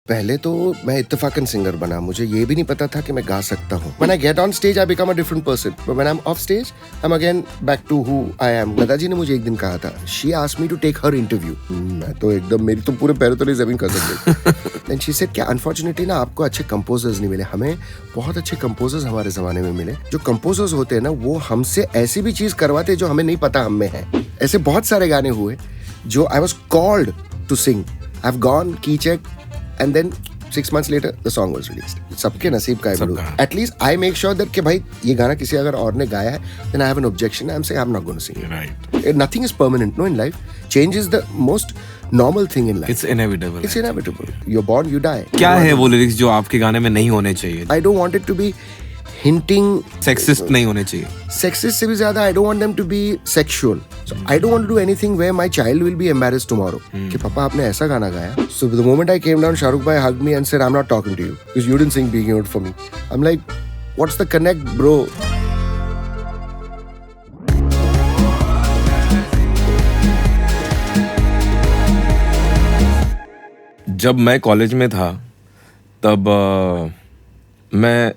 पहले तो मैं इत्तेफाकन सिंगर बना, मुझे ये भी नहीं पता था कि मैं गा सकता हूँ. When I get on stage, I become a different person. But when I'm off stage, I'm again back to who I am. दादाजी ने मुझे एक दिन कहा था, she asked me to take her interview. मैं तो एकदम, मेरी तो पूरे पैरों तले जमीन खसक गई. Then she said कि unfortunately ना आपको अच्छे composers नहीं मिले, हमें बहुत अच्छे composers हमारे जमाने में मिले. जो composers होते हैं ना, वो हमसे ऐसी भी चीज करवाते जो हमें नहीं पता हम में है. ऐसे बहुत सारे गाने हुए जो I was called to sing. I've gone, key check. And then 6 months later, the song was released. सबके नसीब का है. At least I make sure that कि भाई ये गाना किसी अगर और ने गाया है, then I have an objection. I'm saying I'm not going to sing it. Right. Nothing is permanent, no, in life. Change is the most normal thing in life. It's inevitable. It's inevitable. You're born, you die. क्या है वो lyrics जो आपके गाने में नहीं होने चाहिए? I don't want it to be hinting. Sexist नहीं होने चाहिए. Sexist से भी ज़्यादा, I don't want them to be sexual. So I don't want to do anything where my child will be embarrassed tomorrow. कि पापा आपने ऐसा गाना गाया. So the moment I came down, Shahrukh bhai hugged me and said, "I'm not talking to you because you didn't sing Being Out for me." I'm like, what's the connect, bro? जब मैं college में था तब मैं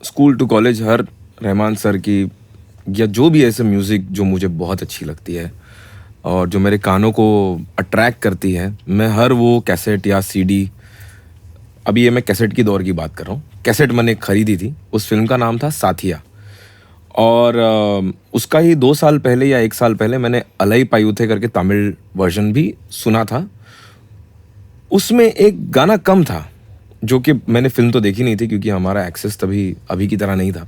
school to college हर Rahman sir की या जो भी ऐसे म्यूज़िक जो मुझे बहुत अच्छी लगती है और जो मेरे कानों को अट्रैक्ट करती है, मैं हर वो कैसेट या सीडी, अभी ये मैं कैसेट की दौर की बात कर रहा हूँ, कैसेट मैंने खरीदी थी. उस फिल्म का नाम था साथिया और उसका ही 2 साल पहले या 1 साल पहले मैंने अलई पायूथे करके तमिल वर्जन भी सुना था. उसमें एक गाना कम था जो कि मैंने फिल्म तो देखी नहीं थी क्योंकि हमारा एक्सेस तभी अभी की तरह नहीं था.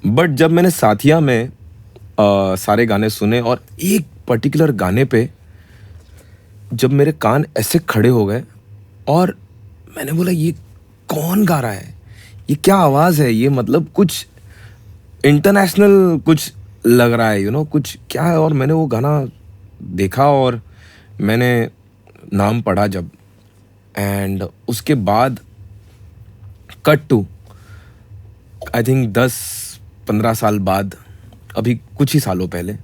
बट जब मैंने साथिया में सारे गाने सुने और एक पर्टिकुलर गाने पे जब मेरे कान ऐसे खड़े हो गए और मैंने बोला ये कौन गा रहा है, ये क्या आवाज़ है, ये मतलब कुछ इंटरनेशनल कुछ लग रहा है, कुछ क्या है. और मैंने वो गाना देखा और मैंने नाम पढ़ा जब, एंड उसके बाद कट टू आई थिंक 10-15 साल बाद, अभी कुछ ही सालों पहले,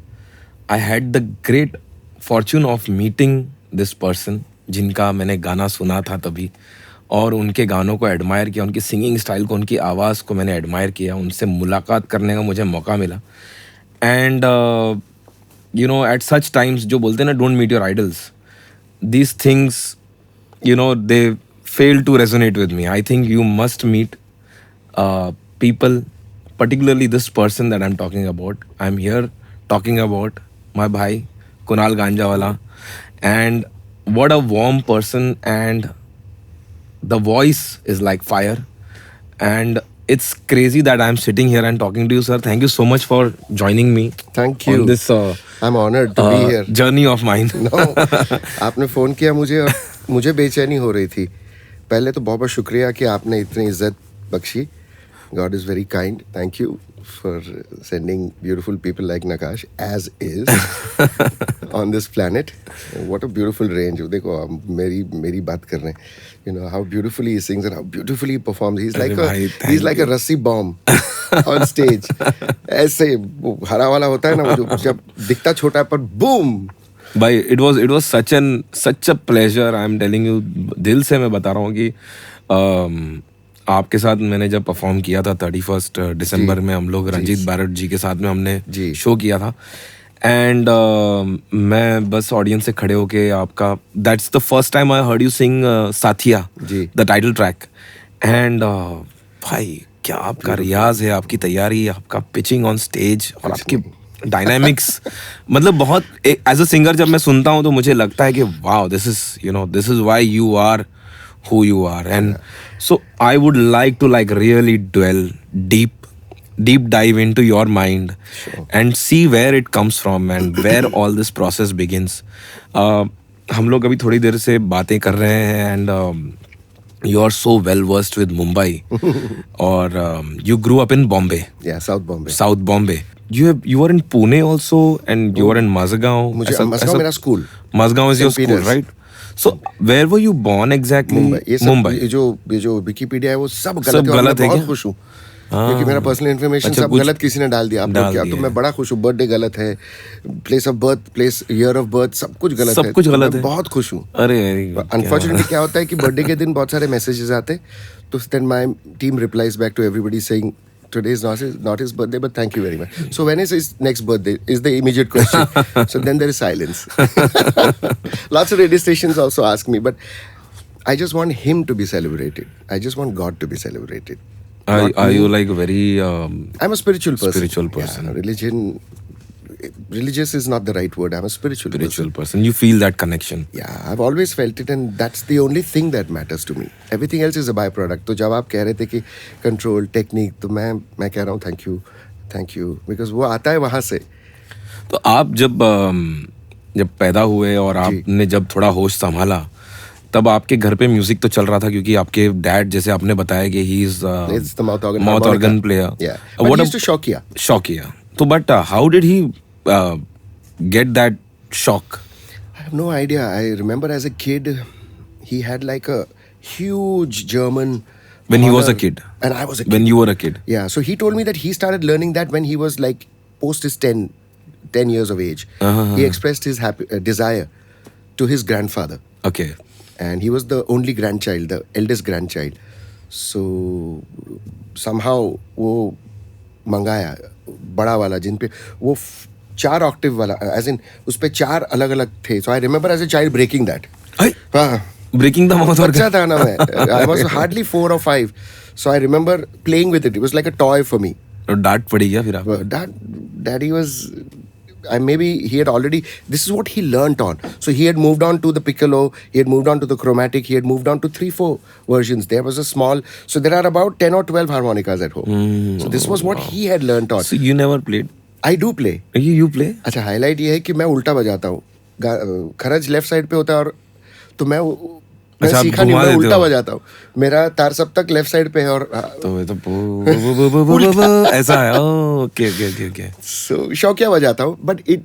I had the great Fortune of meeting this person जिनका मैंने गाना सुना था तभी और उनके गानों को एडमायर किया, उनकी सिंगिंग स्टाइल को, उनकी आवाज़ को मैंने एडमायर किया. उनसे मुलाकात करने का मुझे मौका मिला. एंड एट सच टाइम्स जो बोलते हैं ना, don't meet your idols, these things they fail to resonate with me. I think you must meet people, particularly this person that I'm talking about. I'm here talking about my bhai Kunal Ganjawala, and what a warm person, and the voice is like fire, and it's crazy that I'm sitting here and talking to you, sir. Thank you so much for joining me. Thank you. On this I'm honored to be here. Journey of mine. No, आपने phone किया मुझे और मुझे बेचैनी हो रही थी. पहले तो बहुत बहुत शुक्रिया कि आपने इतनी इज्जत Bakshi. God is very kind. Thank you for sending beautiful people like Nakash as is on this planet. What a beautiful range. देखो आप मेरी बात कर रहे हैं. How beautifully he sings and how beautifully he performs. He's like a रस्सी bomb on stage. ऐसे वो हरा वाला होता है ना, वो जो जब दिखता छोटा है पर boom. भाई it was such a pleasure. I'm telling you, दिल से मैं बता रहा हूँ कि आपके साथ मैंने जब परफॉर्म किया था 31 दिसंबर में, हम लोग रंजीत बारट जी के साथ में हमने शो किया था. एंड मैं बस ऑडियंस से खड़े होके आपका, that's the first time I heard you sing Saathiya, the title track. And भाई क्या आपका रियाज है, आपकी तैयारी, आपका पिचिंग ऑन स्टेज और आपकी डायनामिक्स, मतलब बहुत एज अ सिंगर जब मैं सुनता हूँ तो मुझे लगता है कि wow, this is why you are who you are. And so I would like to really dwell deep dive into your mind. Sure. And see where it comes from and where all this process begins. हम लोग अभी थोड़ी देर से बातें कर रहे हैं and you are so well versed with Mumbai और you grew up in Bombay. Yeah, South Bombay. You were in Pune also and you were in Mazagaon. Mazagaon मेरा school. Mazagaon is your school, right? So where were you born exactly? Mumbai. ये जो Wikipedia है वो सब गलत है. मैं बहुत खुश हूँ क्योंकि मेरा पर्सनल इन्फॉर्मेशन अच्छा, सब कुछ गलत किसी ने डाल दिया अपलोड डाल किया, दिया तो मैं बड़ा खुश हूँ। बर्थडे गलत है, place of birth, place year of birth, सब कुछ गलत है। सब कुछ तो गलत मैं है। बहुत खुश हूँ। अरे क्या अनफॉर्चुनेटली क्या होता है कि बर्थडे के दिन बहुत सारे मैसेजेस आते, तो then my team replies back to everybody saying today is not his birthday, but thank you very much. So when is his next birthday is the immediate question. So then there is silence. Lots of radio stations also ask me, but I just want him to be celebrated. I just want God to be celebrated. Not are me. you like very I'm a spiritual person. spiritual person? Yeah, religious is not the right word. I'm a spiritual person? You feel that connection? Yeah, I've always felt it, and that's the only thing that matters to me. Everything else is a byproduct. तो जब आप कह रहे थे कि control technique, तो मैं कह रहा हूँ थैंक यू बिकॉज वो आता है वहाँ से। तो आप जब पैदा हुए और आपने जब थोड़ा होश संभाला, तब आपके घर पे म्यूजिक तो चल रहा था, क्योंकि आपके डैड, जैसे आपने बताया कि he is It's the mouth organ player. Yeah, but he used to Shokia. Shokia. तो but how did he get that shock? I have no idea. I remember as a kid, he had like a huge German. When he was honor, a kid. and I was a kid. When you were a kid. Yeah, so he told me that he started learning that when he was like post his 10 years of age. He expressed his desire to his grandfather. Okay. And he was the only grandchild, the eldest grandchild. So somehow वो मंगाया बड़ा वाला, जिन पे वो 4 octave वाला, as in उस पे 4 अलग अलग थे. So I remember as a child breaking that. Breaking the mouth organ. बच्चा था ना मैं. I was hardly 4 or 5. So I remember playing with it. It was like a toy for me. और डांट पड़ी क्या फिर आप? Daddy was, maybe he had already, this is what he learnt on. So he had moved on to the piccolo, he had moved on to the chromatic, he had moved on to 3-4 versions. There was a small, so there are about 10 or 12 harmonicas at home. So this was what he had learnt on. So you never played? I do play. You play? अच्छा, highlight ये है कि मैं उल्टा बजाता हूँ. खरज left side पे होता है, और तो मैं अच्छा, सीखा नहीं, मैं उल्टा बजाता हूँ. मेरा तार सब तक लेफ्ट साइड पे है, और तो ये तो ऐसा है. ओके. सो शौकिया बजाता हूँ, but it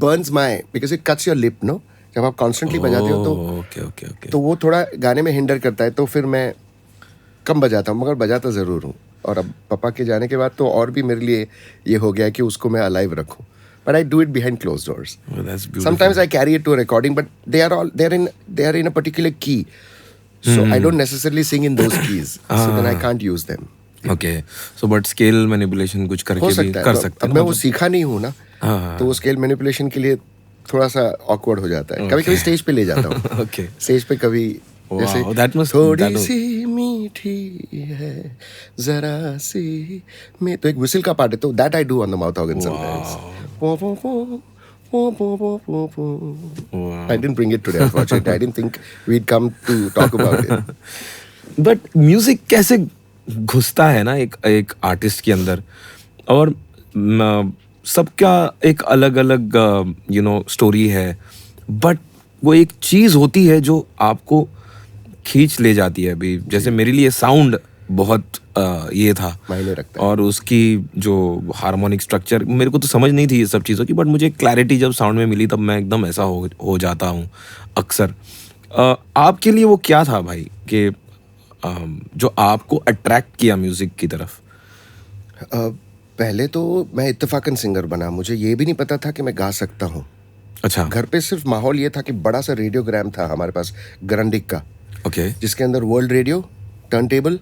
burns my, because it cuts your lip, no. जब आप कॉन्स्टेंटली बजाते हो तो ओके. तो वो थोड़ा गाने में हिंडर करता है, तो फिर मैं कम बजाता हूँ, मगर बजाता ज़रूर हूँ. और अब पापा के जाने के बाद तो और भी मेरे लिए ये हो गया कि उसको मैं अलाइव रखूँ. But I do it behind closed doors. Oh, that's beautiful. Sometimes I carry it to a recording, but they're in a particular key, so I don't necessarily sing in those keys. So then I can't use them. Okay. So but scale manipulation कुछ करके हो भी सकता है. कर सकते अब हैं. मैं वो सीखा नहीं हूँ ना, तो वो स्केल मैनिपुलेशन के लिए थोड़ा सा awkward हो जाता है. कभी कभी स्टेज पे ले जाता हूँ. Okay. स्टेज पे कभी जैसे थोड़ी सी मीठी है जरा सी में, तो एक विसिल का पार्ट है, तो that I do on the mouth organ sometimes. I didn't bring it today, unfortunately. I didn't think we'd come to talk about it. But music कैसे घुसता है ना एक आर्टिस्ट के अंदर, और सबका एक अलग अलग स्टोरी है, बट वो एक चीज होती है जो आपको खींच ले जाती है. अभी जैसे मेरे लिए साउंड बहुत ये था, मायने रखता है. और उसकी जो हार्मोनिक स्ट्रक्चर, मेरे को तो समझ नहीं थी ये सब चीज़ों की, बट मुझे क्लैरिटी जब साउंड में मिली तब मैं एकदम ऐसा हो जाता हूँ अक्सर. आपके लिए वो क्या था भाई कि जो आपको अट्रैक्ट किया म्यूजिक की तरफ? पहले तो मैं इत्तेफाकन सिंगर बना. मुझे ये भी नहीं पता था कि मैं गा सकता हूँ. अच्छा. घर पे सिर्फ माहौल ये था कि बड़ा सा रेडियोग्राम था हमारे पास, ग्रंडिक का, जिसके अंदर वर्ल्ड रेडियो, टर्न टेबल,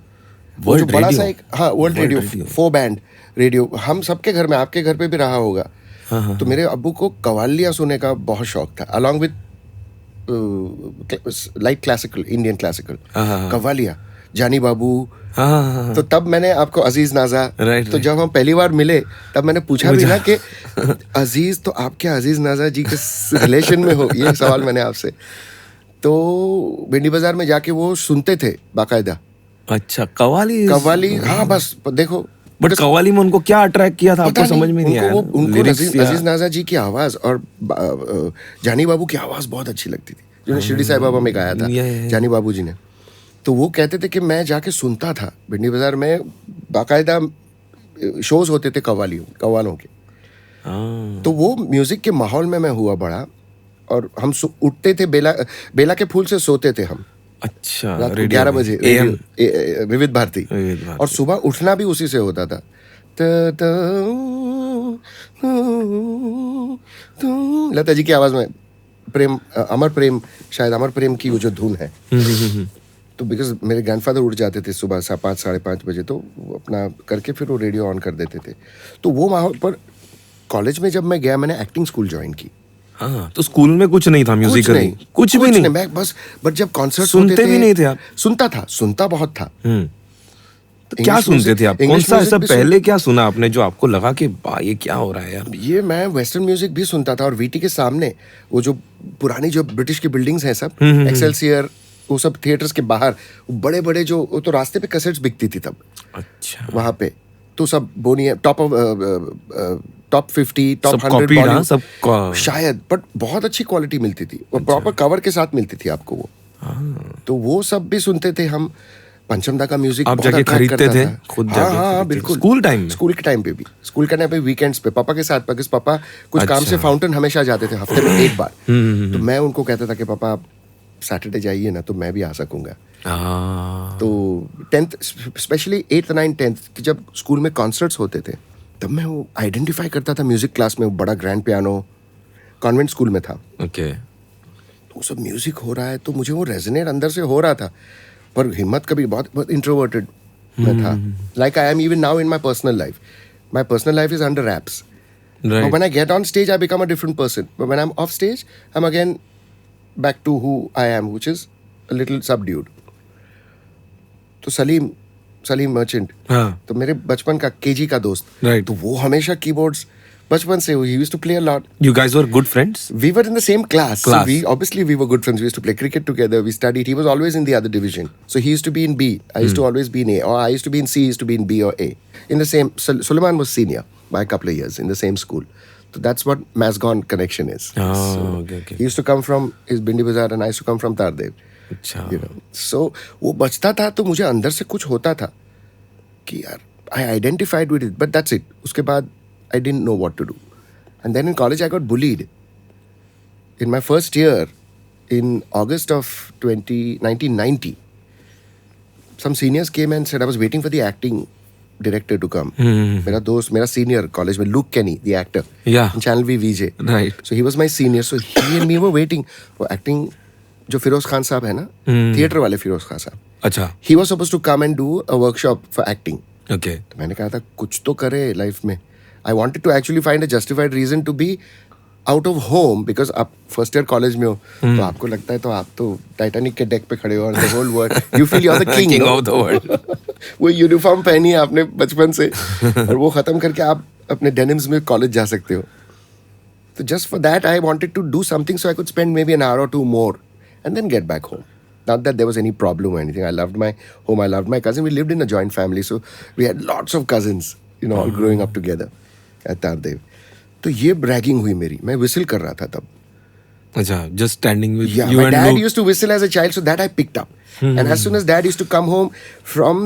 वो जो बड़ा सा एक, हाँ, वर्ल्ड रेडियो 4 बैंड रेडियो, हम सबके घर में, आपके घर पे भी रहा होगा. तो मेरे अब्बू को कव्वालियाँ सुनने का बहुत शौक था, along with like classical, Indian classical कव्वालियाँ, जानी बाबू. तो तब मैंने आपको अजीज नाजा, तो जब हम पहली बार मिले तब मैंने पूछा भी ना कि अजीज, तो आप क्या अजीज नाजा जी के रिलेशन में हो, ये सवाल मैंने आपसे. तो भिंडी बाजार में जाके वो सुनते थे बाकायदा. अच्छा, कव्वाली. हाँ, बस देखो. बट कव्वाली में उनको क्या अट्रैक्ट किया था, आपको समझ में नहीं आया? उनको अजीज नाजा जी की आवाज और जानी बाबू की आवाज बहुत अच्छी लगती थी, जिन्होंने शिरडी साईं बाबा में गाया था, जानी बाबू जी ने. तो वो कहते थे कि मैं जाके सुनता था. भिंडी बाजार में बाकायदा शोज होते थे कव्वालों के. तो वो म्यूजिक के माहौल में मैं हुआ बड़ा, और हम उठते थे, बेला के फूल से सोते थे हम. अच्छा, रात को रेडियो 11 में, बजे AM, विविध भारती। विविध भारती। और सुबह उठना भी उसी से होता था। लता जी की आवाज में प्रेम, अमर प्रेम, शायद अमर प्रेम की वो जो धुन है। तो बिकॉज मेरे ग्रैंडफादर उठ जाते थे सुबह 5, 5:30 बजे, तो वो अपना करके फिर वो रेडियो ऑन कर देते थे। तो वो माहौल पर कॉलेज में जब मैं गया, मैंने एक्टिंग स्कूल ज्वाइन की। हाँ, तो स्कूल में कुछ नहीं था कुछ म्यूजिकल, नहीं, कुछ भी नहीं। मैं बस, बट जब कॉन्सर्ट सुनते होते थे, भी नहीं थे आप? सुनता बहुत था। तो क्या English सुनते music- थे आप? कौन English सा music ऐसा भी पहले क्या सुना आपने जो आपको लगा कि वाह ये क्या हो रहा है यार? ये मैं वेस्टर्न म्यूजिक भी सुनता था, और वीटी के सामने वो जो पुरानी जो ब्रिटिश की बिल्डिंग्स हैं सब, एक्सेलसियर, वो सब थिएटर्स के बाहर बड़े बड़े जो, वो तो रास्ते पे कैसेट्स बिकती थी तब अच्छा, वहां पे। तो सब बोनिए टॉप 50, टॉप सब 100 copied, हाँ, बॉलीवुड, सब शायद, बट बहुत अच्छी क्वालिटी मिलती थी, और प्रॉपर कवर के साथ मिलती थी आपको वो। तो वो सब भी सुनते थे हम। पंचमदा का म्यूजिक आप बहुत जाके attract खरीदते करता थे? था। खुद हाँ जाके हाँ खरीदते थे? बिल्कुल। स्कूल टाइम में? स्कूल के टाइम पे भी, स्कूल के टाइम पे वीकेंड्स पे पापा के साथ, बिकॉज पापा कुछ काम से अच्छा। फाउंटेन हमेशा जाते थे हफ्ते में एक बार। तो मैं उनको कहता था कि पापा आप सैटरडे जाइए ना, तो मैं भी आ सकूंगा। हाँ, तो 10th, specially 8th, 9th, 10th जब स्कूल में कॉन्सर्ट्स होते थे, तब मैं वो आइडेंटिफाई करता था म्यूजिक क्लास में। वो बड़ा ग्रैंड पियानो, कॉन्वेंट स्कूल में था, ओके, तो वो सब म्यूजिक हो रहा है, तो मुझे वो रेजोनेट अंदर से हो रहा था। पर हिम्मत कभी, बहुत बहुत इंट्रोवर्टेड मैं था। Like I am even now in my personal life. My personal life is under raps. But right, when I get on stage, I become a different person. But when I'm off stage, I'm again back to who I am, which is a little subdued. तो Salim merchant, हाँ, तो मेरे बचपन का KG का दोस्त, Right. तो वो हमेशा कीबोर्ड्स बचपन से, he used to play a lot. you guys were good friends? We were in the same class. So Class. we were good friends. We used to play cricket together. We studied. He was always in the other division. So he used to be in B. I used to always be in A. Or I used to be in C. He used to be in B or A. In the same, Suleiman was senior by a couple of years in the same school. So that's what Masgon connection is. Oh, So okay. he used to come from his Bindi Bazaar and I used to come from Tardev. अच्छा, You know. So वो बचता था, तो मुझे अंदर से कुछ होता था कि यार, I identified with it, but that's it. उसके बाद I didn't know what to do. And then in college, I got bullied. In my first year, in August of 1990, some seniors came and said, I was waiting for the acting director to come. मेरा दोस्त, मेरा senior college में, Luke Kenny, the actor, Yeah. in Channel V VJ. Right. So he was my senior. So he and me were waiting for acting. जो फिरोज खान साहब है ना, theatre वाले फिरोज खान साहब, अच्छा, he was supposed to come and do a workshop for acting. Okay, तो मैंने कहा था कुछ तो करे लाइफ में। I wanted to actually find a justified reason to be out of home, because आप फर्स्ट ईयर कॉलेज में हो, तो आपको लगता है तो आप तो टाइटैनिक के डेक पे खड़े हो, the whole world, you feel you are the king King of the world. वो यूनिफॉर्म पहनी है आपने बचपन से, और वो खत्म करके आप अपने डेनिम्स में कॉलेज जा सकते हो। तो just for that I wanted to do something so I could spend maybe an hour और 2 more and then get back home. Not that there was any problem or anything. I loved my home. I loved my cousin. We lived in a joint family, so we had lots of cousins, you know, all growing up together at Tardev. तो ये bragging हुई मेरी. मैं whistle कर रहा था तब. अच्छा, just standing with Yeah, you my and dad Luke. used to whistle as a child, so that I picked up. And as soon as dad used to come home from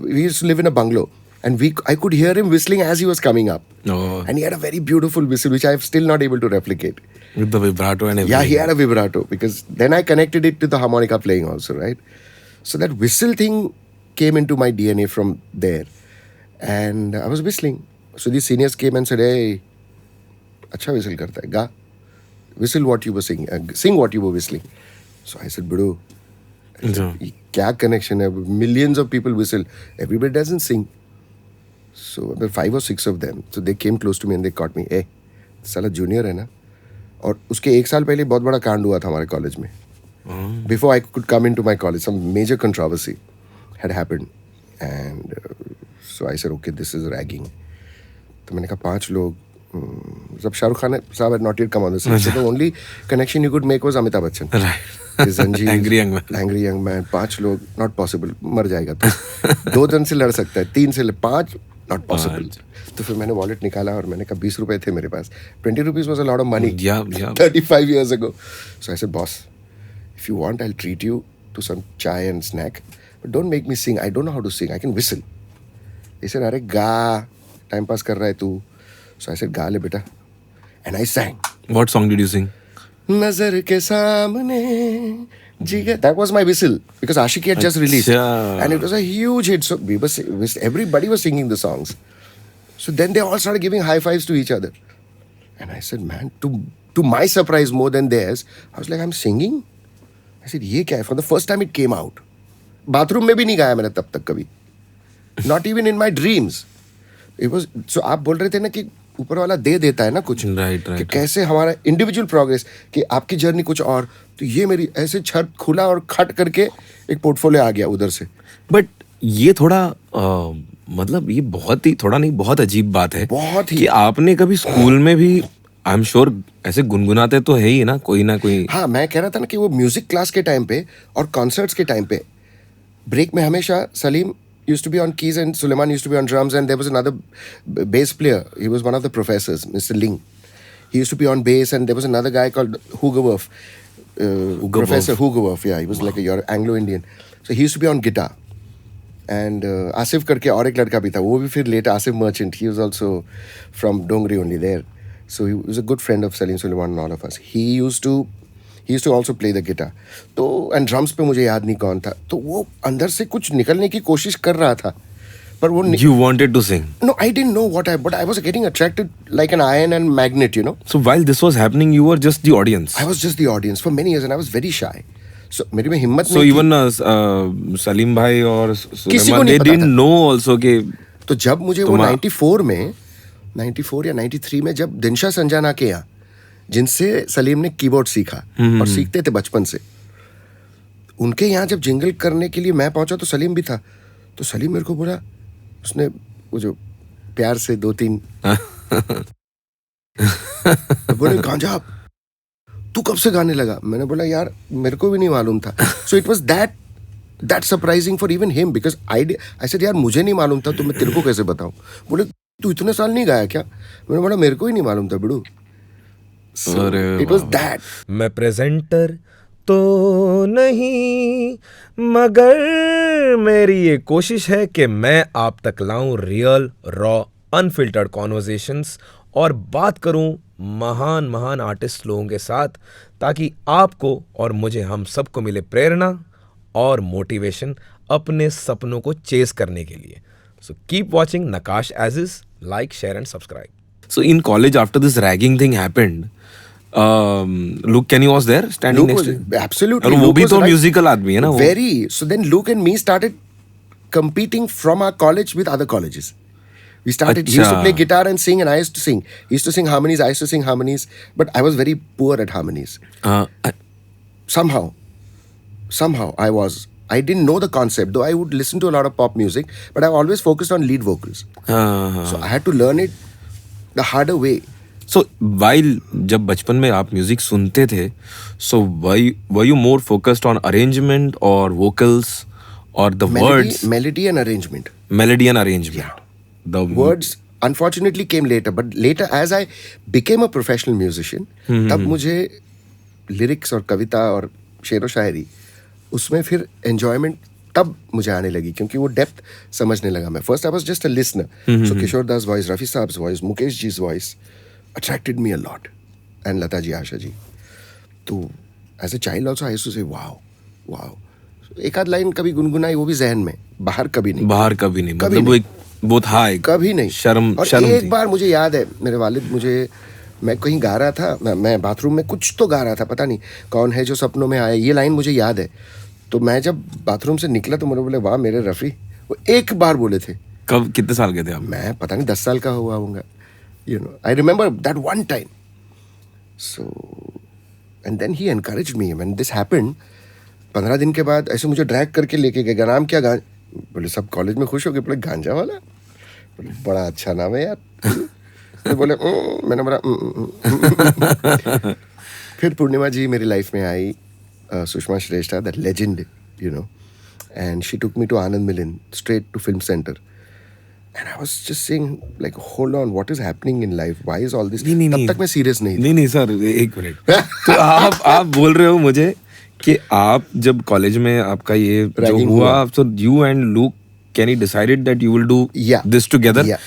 we used to live in a bungalow, and I could hear him whistling as he was coming up. Oh, And he had a very beautiful whistle, which I'm still not able to replicate. with the vibrato and everything. Yeah, he had a vibrato, because then I connected it to the harmonica playing also, right? So that whistle thing came into my DNA from there. And I was whistling. So these seniors came and said, hey, acha whistle karta hai, ga. Whistle what you were singing, sing what you were whistling. So I said, bro, अच्छा, kya connection hai? Millions of people whistle. Everybody doesn't sing. So there were 5 or 6 of them. So they came close to me and they caught me. Hey, साला junior है ना? और उसके 1 साल पहले बहुत बड़ा कांड हुआ था हमारे कॉलेज में. Before I could come into my college, some major controversy had happened. And so I said, okay, this is ragging. तो मैंने कहा 5 लोग, जब शाहरुख खान साहब had not yet come on the scene, so the only connection you could make was Amitabh Bachchan. right. Zanjeer, Angry young man. Angry young man, 5 लोग, not possible, मर जाएगा तो. 2 जन से लड़ सकता है, 3 से 5, not possible. तो फिर मैंने वॉलेट निकाला और मैंने कहा 20 रुपए थे मेरे पास. 20 rupees was a lot of money. Yeah. 35 years ago. So I said, boss, if you want, I'll treat you to some chai and snack. But don't make me sing. I don't know how to sing. I can whistle. He said, अरे गा, time pass कर रहा है तू. So I said, गा ले बेटा. And I sang. What song did you sing? नजर के सामने जिगर. That was my whistle because Ashiki had just released, अच्छा. and it was a huge hit. So everybody was singing the songs. So then they all started giving high fives to each other, and I said, man, to my surprise more than theirs, I was like, I'm singing. I said, ये क्या है? For the first time it came out. Bathroom में भी नहीं गाया मैंने तब तक कभी. Not even in my dreams. It was so आप बोल रहे थे ना कि ऊपर वाला दे देता है ना कुछ. Right, कि right. कैसे हमारा इंडिविजुअल प्रोग्रेस कि आपकी जर्नी कुछ और, तो ये मेरी ऐसे छत खुला और खट करके एक पोर्टफोलियो आ गया उधर से. बट ये थोड़ा मतलब ये बहुत ही थोड़ा नहीं बहुत अजीब बात है बहुत ही. कि आपने कभी स्कूल में भी आई एम श्योर ऐसे गुनगुनाते तो है ही ना कोई. हाँ, मैं कह रहा था ना कि वो म्यूजिक क्लास के टाइम पे और कॉन्सर्ट्स के टाइम पे ब्रेक में हमेशा Salim used to be on keys and Suleiman used to be on drums, and there was another bass player. He was one of the professors, Mr. Ling. He used to be on bass, and there was another guy called Hugoworth. Professor Hugoworth, yeah, he was like a Anglo-Indian. So he used to be on guitar. And Asif करके और एक लड़का भी था, वो भी फिर later Asif Merchant. He was also from Dongri only there. So he was a good friend of Salim Suleiman and all of us. He used to also play the guitar. तो and drums पे मुझे याद नहीं कौन था. तो वो अंदर से कुछ निकलने की कोशिश कर रहा था. पर वो You wanted to sing. No, I didn't know but I was getting attracted like an iron and magnet, you know. So while this was happening, you were just the audience. I was just the audience for many years and I was very shy. So मेरी में हिम्मत So नहीं even Salim भाई और किसी को सुलेमान नहीं they पता didn't था. know also कि तो जब मुझे वो 94 या 93 में जब दिनशा संजाना के यहाँ जिनसे सलीम ने कीबोर्ड सीखा और सीखते थे बचपन से, उनके यहाँ जब जिंगल करने के लिए मैं पहुंचा तो सलीम भी था. तो सलीम मेरे को बोला, उसने वो जो प्यार से 2-3 बोले, गांजा तू कब से गाने लगा? मैंने बोला यार मेरे को भी नहीं मालूम था. So it was that surprising for even him because I said यार मुझे नहीं मालूम था तो मैं तेरे को कैसे बताऊं. बोले तू इतने साल नहीं गाया क्या? मैंने बोला मेरे को ही नहीं मालूम था बिड़ू. So it was that. मैं प्रेजेंटर तो नहीं मगर मेरी ये कोशिश है कि मैं आप तक लाऊं रियल रॉ अनफिल्टर्ड कॉन्वर्सेशंस और बात करूं महान आर्टिस्ट लोगों के साथ ताकि आपको और मुझे हम सबको मिले प्रेरणा और मोटिवेशन अपने सपनों को चेस करने के लिए. So keep watching Nakash Aziz, like, share and subscribe. So in college after this ragging thing happened, Luke Kenny was there standing Luke next to was, him. absolutely. और वो Luke भी was तो right. Musical आदमी है ना वो. Very. So then Luke and me started competing from our college with other colleges. We started, he used to play guitar and sing and I used to sing. He used to sing harmonies, I used to sing harmonies. But I was very poor at harmonies. Somehow I didn't know the concept, though I would listen to a lot of pop music, but I always focused on lead vocals. So I had to learn it the harder way. So while जब बचपन में आप music सुनते थे, so were you more focused on arrangement or vocals or the words? Melody and arrangement. Melody and arrangement. Yeah. The Words unfortunately came later, but later as I became a professional musician, तब मुझे lyrics और कविता और शेर व शायरी उसमें फिर enjoyment तब मुझे आने लगी क्योंकि वो डेप्थ समझने लगा मैं. First I was just a listener. So Kishore Das voice, Rafi Saab's voice, Mukesh ji's voice attracted me a lot, and Lata ji, Asha ji. तो as a child also I used to say wow. एक आध line कभी गुनगुनाई, वो भी जहन में, बाहर कभी नहीं. मतलब वो था कभी नहीं. शर्म एक थी. बार मुझे याद है, मेरे वालिद मैं कहीं गा रहा था, मैं बाथरूम में कुछ तो गा रहा था, पता नहीं कौन है जो सपनों में आया, ये लाइन मुझे याद है. तो मैं जब बाथरूम से निकला तो मुझे बोले वाह मेरे रफ़ी, वो एक बार बोले थे. कब, कितने साल के थे आप? मैं पता नहीं 10 साल का हुआ होऊंगा. I remember that one time. So and then he encouraged me when this happened. 15 दिन के बाद ऐसे मुझे ड्रैग करके लेके गए. नाम क्या? बोले सब कॉलेज में खुश हो गए. बोले गांजा वाला. बोले बड़ा अच्छा नाम है यार. तो बोले मैंने बोला फिर पूर्णिमा जी मेरी लाइफ में आई, Sushma Shrestha, that legend, and she took me to Anand Milan, straight to Film Center. And I was just saying, like, hold on, what is happening in life? Why is all this? तब तक मैं serious नहीं था. नहीं sir, एक minute. तो आप बोल रहे हो मुझे कि आप जब कॉलेज में आपका ये जो हुआ, so you and Luke Kenny decided that you will do this together. Yeah.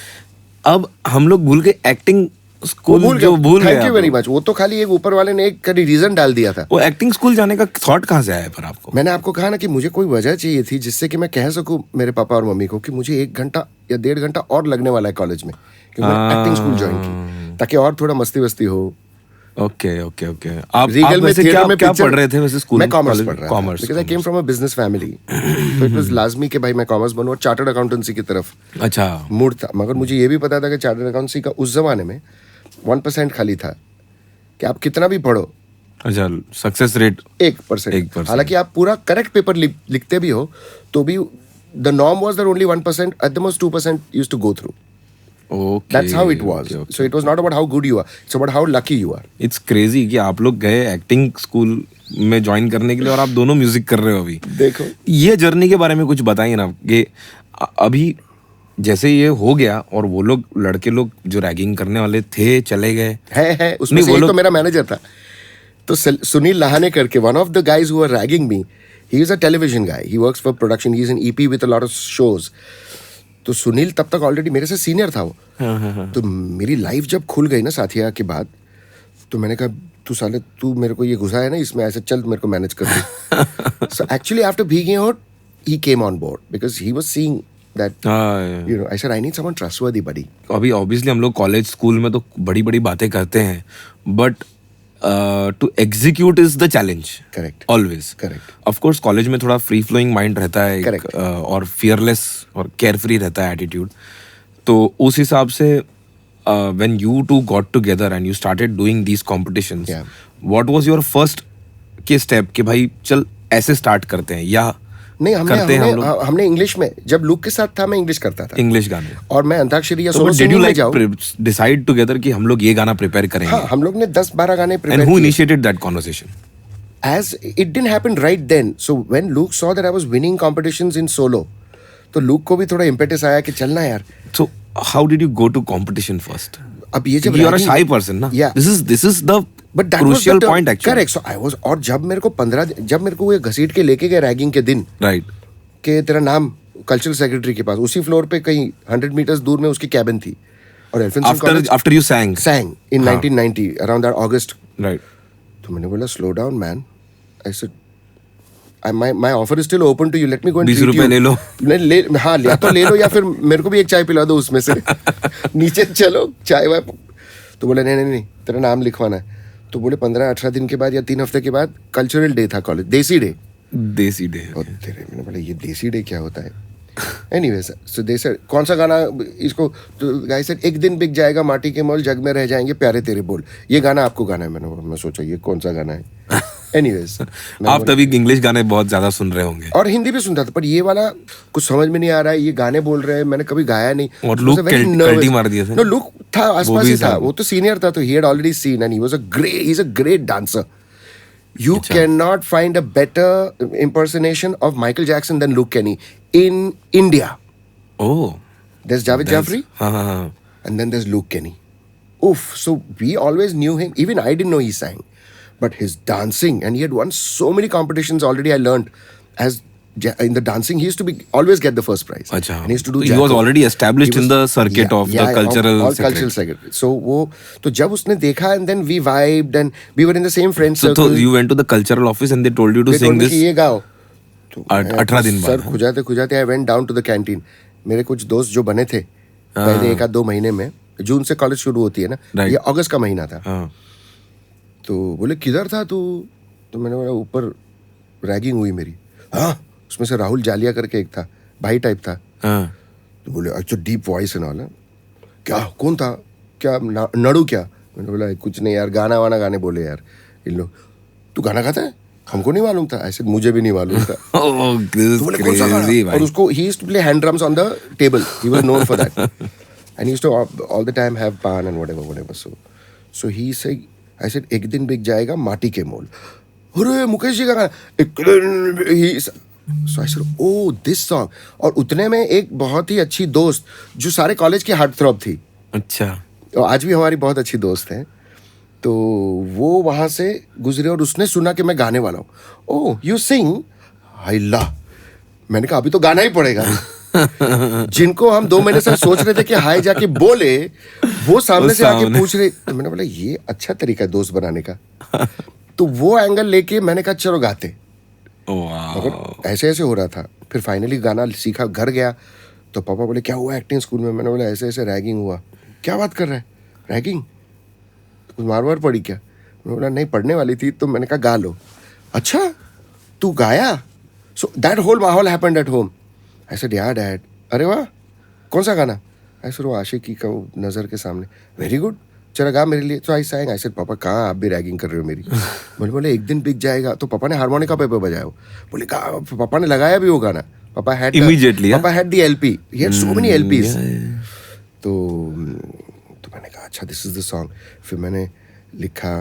अब हम लोग भूल गए एक्टिंग स्कूल जो भूल थैंक गया यू वेरी मच। वो तो खाली एक ऊपर वाले ने एक रीजन डाल दिया था। वो एक्टिंग स्कूल जाने का थॉट कहाँ से आया पर आपको? मैंने आपको कहा ना कि मुझे कोई वजह चाहिए थी जिससे कि मैं कह सकूं मेरे पापा और मम्मी को कि मुझे 1 घंटा या 1.5 घंटा और लगने वाला है कॉलेज में, कि मैंने एक्टिंग स्कूल ज्वाइन की ताकि और थोड़ा मस्ती वस्ती हो। Okay okay okay. आप रीगल में वैसे थिएटर क्या में क्या पिक्चर पढ़ रहे थे वैसे स्कूल? मैं कॉमर्स पढ़ रहा था commerce. Because I came from a business family. तो इट वाज लाजमी कि भाई मैं कॉमर्स बनूं और चार्टर्ड अकाउंटेंसी की तरफ अच्छा। मूड था। मगर मुझे ये भी पता था कि चार्टर्ड अकाउंटेंसी का उस जमाने में 1% खाली था कि आप कितना भी पढ़ो, अच्छा, सक्सेस रेट 1%। 1%। हालांकि आप पूरा करेक्ट पेपर लिखते भी हो तो भी the norm was that only 1%, at the most 2% used to go through. Okay, That's how it was. So it was not about how good you are, it's about how lucky you are. It's crazy कि आप लोग गए acting school में join करने के लिए और आप दोनों म्यूजिक कर रहे हो अभी। देखो ये जर्नी के बारे में कुछ बताइए ना कि अभी जैसे ये हो गया और वो लोग लड़के लोग जो रैगिंग करने वाले थे चले गए है उसमें नहीं, से वो एक तो लोग- मेरा मैनेजर था, तो सुनील लहाने करके, one of the guys who are ragging me, he is a television guy, he works for production, he is in EP with a lot of shows. तो सुनील तब तक ऑलरेडी मेरे से सीनियर था वो। तो मेरी लाइफ जब खुल गई ना साथिया के बाद, तो मैंने कहा तू साले तू मेरे को ये घुसा है ना इसमें, ऐसे चल मेरे को मैनेज कर दे। So actually after being out he came on board because he was seeing that you know, I said I need someone trustworthy buddy. अभी ऑब्वियसली हम लोग कॉलेज स्कूल में तो बड़ी बड़ी बातें करते हैं but to execute is the challenge. Correct always correct. Of course college में थोड़ा फ्री फ्लोइंग माइंड रहता है Correct. और फियरलेस और केयर फ्री रहता है एटीट्यूड। तो उस हिसाब से when you two got together and you started doing these competitions, Yeah. What was your first के स्टेप कि भाई चल ऐसे स्टार्ट करते हैं या नहीं करते हैं हम लोग? हमने इंग्लिश में, जब लूक के साथ था मैं इंग्लिश करता था इंग्लिश गाने। और मैं अंताक्षरी या तो सोलो डिड यू सिंगिंग में लाइक जाऊं। डिसाइड टुगेदर कि हम लोग ये गाना प्रिपेयर करेंगे? हाँ, हम लोग ने 10-12 गाने एंड प्रिपेयर हु किए। Initiated that conversation? As it didn't happen right then, so when Luke saw that I was winning competitions in solo, तो Luke को भी थोड़ा impetus आया कि चलना यार। So how did you go to competition first? अब ये जब You are a ragging- shy person ना? Yeah. This is the But that was crucial the point actually. Correct. So I was, और जब मेरे को जब मेरे को ये घसीट के लेके गए रैगिंग के दिन Right. कि तेरा नाम कल्चरल सेक्रेटरी के पास, उसी फ्लोर पे कहीं 100 मीटर्स दूर में उसकी कैबिन थी और एल्फिंसन college After you sang. sang in 1990 around that August। Right. तो मैंने बोला slow down man, I said my offer is still open to you, let me go and 20 treat रुपए you। ले लो। हाँ या तो ले लो या फिर मेरे को भी एक चाय पिला दो उसमें से। नीचे चलो चाय वाय। तो बोले नहीं नहीं नहीं तेरा नाम लिखवाना है। तो बोले 15-18 दिन के बाद या 3 हफ्ते के बाद कल्चरल डे था कॉलेज, देसी डे। देसी डे। और तेरे मैंने बोला ये देसी डे क्या होता है? एनीवेज सो दे सेड कौन सा गाना इसको, तो गाय सेड एक दिन बिक जाएगा माटी के मोल, जग में रह जाएंगे प्यारे तेरे बोल, ये गाना आपको गाना है। मैं सोचा ये कौन सा गाना है। एनीवेज आप तभी इंग्लिश गाने बहुत ज्यादा सुन रहे होंगे और हिंदी भी सुनता था, पर ये वाला कुछ समझ में नहीं आ रहा है, ये गाने बोल रहे हैं, मैंने कभी गाया नहीं। और लुक कल्टी मार दिए थे। नो लुक था आसपास भी ही था, था। वो तो सीनियर था, तो he had already seen and he was he is a great dancer. You cannot find a better impersonation of Michael Jackson than Luke Kenny in India. Oh. There's Javed Jaffrey हाँ. and then there's Luke Kenny. Oof. So we always knew him. Even I didn't know he sang. But his dancing, and he had won so many competitions already, I learned. As in the dancing, he used to always get the first prize. अच्छा. And he used to do So he was Jacko. already established in the circuit of the cultural all cultural secretary. So वो तो जब उसने देखा and then we vibed and we were in the same friend So circle. you went to the cultural office and they told you to They sing told me this. कि ये गाओ। तो 18 दिन बाद, सर खुजाते I went down to the canteen. मेरे कुछ दोस्त जो बने थे पहले 1-2 महीने में, जून से कॉलेज शुरू होती है ना, Right. ये अगस्त का महीना था। हाँ. तो बोले किधर था तू? तो मैंने बोला ऊपर रैगिंग हुई मेरी। हाँ, उसमें से राहुल जालिया करके एक था, भाई टाइप था। हाँ. तो बोले अच्छा डीप वॉइस एंड ऑल। क्या कौन था? क्या नड़ू क्या? मैंने बोला कुछ नहीं यार, गाना वाना गाने बोले यार इन लोग। तू गाना गाता है? हमको नहीं मालूम था। ऐसे मुझे भी नहीं मालूम था। Oh, this तो बोले is कौन सा गाना? crazy, और भाई. उसको he used to play hand drums on the table. He was known for that. And he used to all the time have pan and whatever. So he said, I said एक दिन बिक जाएगा माटी के मोल। अरे मुकेश जी का गाना। So I said, oh this song. और उतने में एक बहुत ही अच्छी दोस्त जो सारे कॉलेज की हार्ट थ्रॉब थी, अच्छा. और आज भी हमारी बहुत अच्छी दोस्त है, तो वो वहां से गुजरे और उसने सुना कि मैं गाने वाला हूँ। Oh you sing? हाइला। मैंने कहा अभी तो गाना ही पड़ेगा। जिनको हम 2 महीने से सोच रहे थे कि हाय जाके बोले, वो सामने से आके पूछ रहे। तो मैंने बोला ये अच्छा तरीका है दोस्त बनाने का। तो वो एंगल लेके मैंने कहा चलो गाते। वाह। ऐसे ऐसे हो रहा था। फिर फाइनली गाना सीखा, घर गया तो पापा बोले क्या हुआ एक्टिंग स्कूल में? मैंने बोला ऐसे ऐसे रैगिंग हुआ। क्या बात कर रहा है, रैगिंग? कुछ मार पड़ी क्या? मैंने बोला नहीं, पढ़ने वाली थी। तो मैंने कहा गा लो। अच्छा तू गाया? सो दैट होल माहौल happened at home. I said या डैड। अरे वाह, कौन सा गाना? आई सेड वो आशिकी का, वो नज़र के सामने। वेरी गुड, चला गा मेरे लिए। तो आई sang। आई सेड पापा कहाँ आप भी रैगिंग कर रहे हो मेरी? बोले एक दिन बिक जाएगा। तो पापा ने हारमोनिका पे बजाया। बोले कहा, पापा ने लगाया भी वो गाना। पापा हैड Immediately, पापा had the LP, he had so many LPs. तो मैंने कहा अच्छा दिस इज द सॉन्ग। फिर मैंने लिखा,